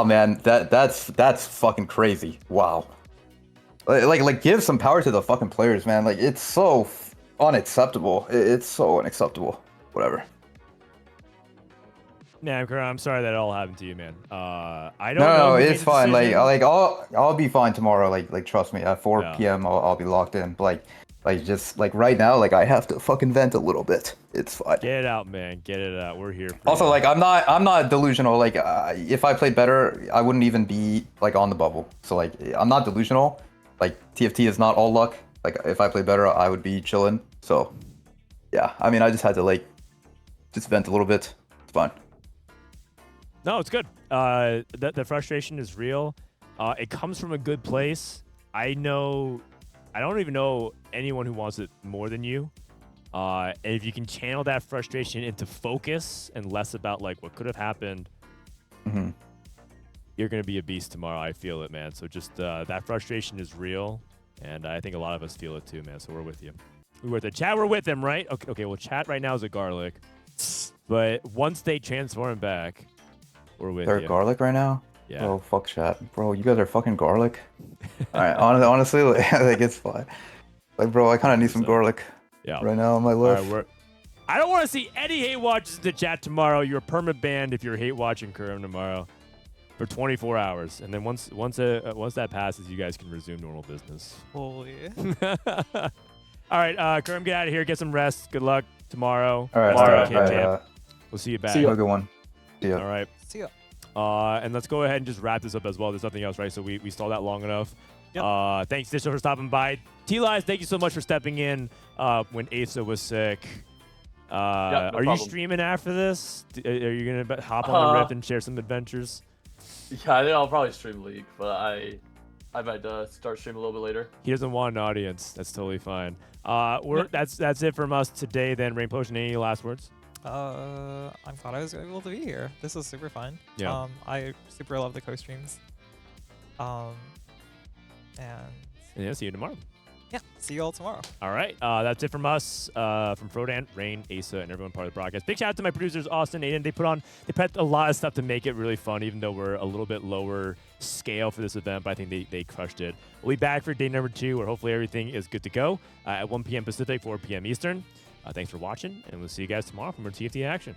man, that's fucking crazy. Wow. Like give some power to the fucking players, man. Like it's so unacceptable. It's so unacceptable. Whatever. Man, I'm sorry that all happened to you, man. I don't know. No, it's fine. Like I'll be fine tomorrow. Like trust me. At 4 p.m. I'll be locked in. But like just like right now, like I have to fucking vent a little bit. It's fine. Get it out, man. Get it out. We're here. Also, like I'm not delusional. Like if I played better, I wouldn't even be like on the bubble. So like I'm not delusional. Like TFT is not all luck. Like if I played better, I would be chilling. So yeah, I mean, I just had to like just vent a little bit. It's fine. No, it's good. The frustration is real. It comes from a good place. I don't even know anyone who wants it more than you. And if you can channel that frustration into focus and less about like what could have happened, you're gonna be a beast tomorrow. I feel it, man. So just that frustration is real, and I think a lot of us feel it too, man. So we're with you. We're with the chat. We're with them, right? Okay. Well, chat right now is a garlic, but once they transform back. We're with They're you. garlic right now? Yeah. Bro, fuck chat. Bro, you guys are fucking garlic. Alright, honestly, like it's fine. Like, bro, I kind of need some garlic right now in my life. Right, I don't want to see any hate watches in the chat tomorrow. You're perma-banned if you're hate watching Kurum tomorrow for 24 hours. And then once that passes, you guys can resume normal business. Holy. All right, Kurum, get out of here. Get some rest. Good luck tomorrow. All right. We'll see you back. See you. Have a good one. See ya. All right. See ya. And let's go ahead and just wrap this up as well. There's nothing else, right? So we stalled that long enough. Yep. Thanks, Dishsoap, for stopping by. Tleyds, thank you so much for stepping in when Aesah was sick. no are you problem. streaming after this? Are you going to hop on the Rift and share some adventures? Yeah, I think I'll probably stream League, but I might start streaming a little bit later. He doesn't want an audience. That's totally fine. That's it from us today then. Rainplosion, any last words? I'm glad I was able to be here. This was super fun. Yeah. I super love the co-streams. And Yeah, see you tomorrow. yeah, see you all tomorrow. All right, that's it from us, from Frodan, Rain, Aesah, and everyone part of the broadcast. Big shout out to my producers, Austin, Aiden. They prepped a lot of stuff to make it really fun, even though we're a little bit lower scale for this event, but I think they crushed it. We'll be back for day number 2, where hopefully everything is good to go at 1 p.m. Pacific, 4 p.m. Eastern. Thanks for watching, and we'll see you guys tomorrow for more TFT action.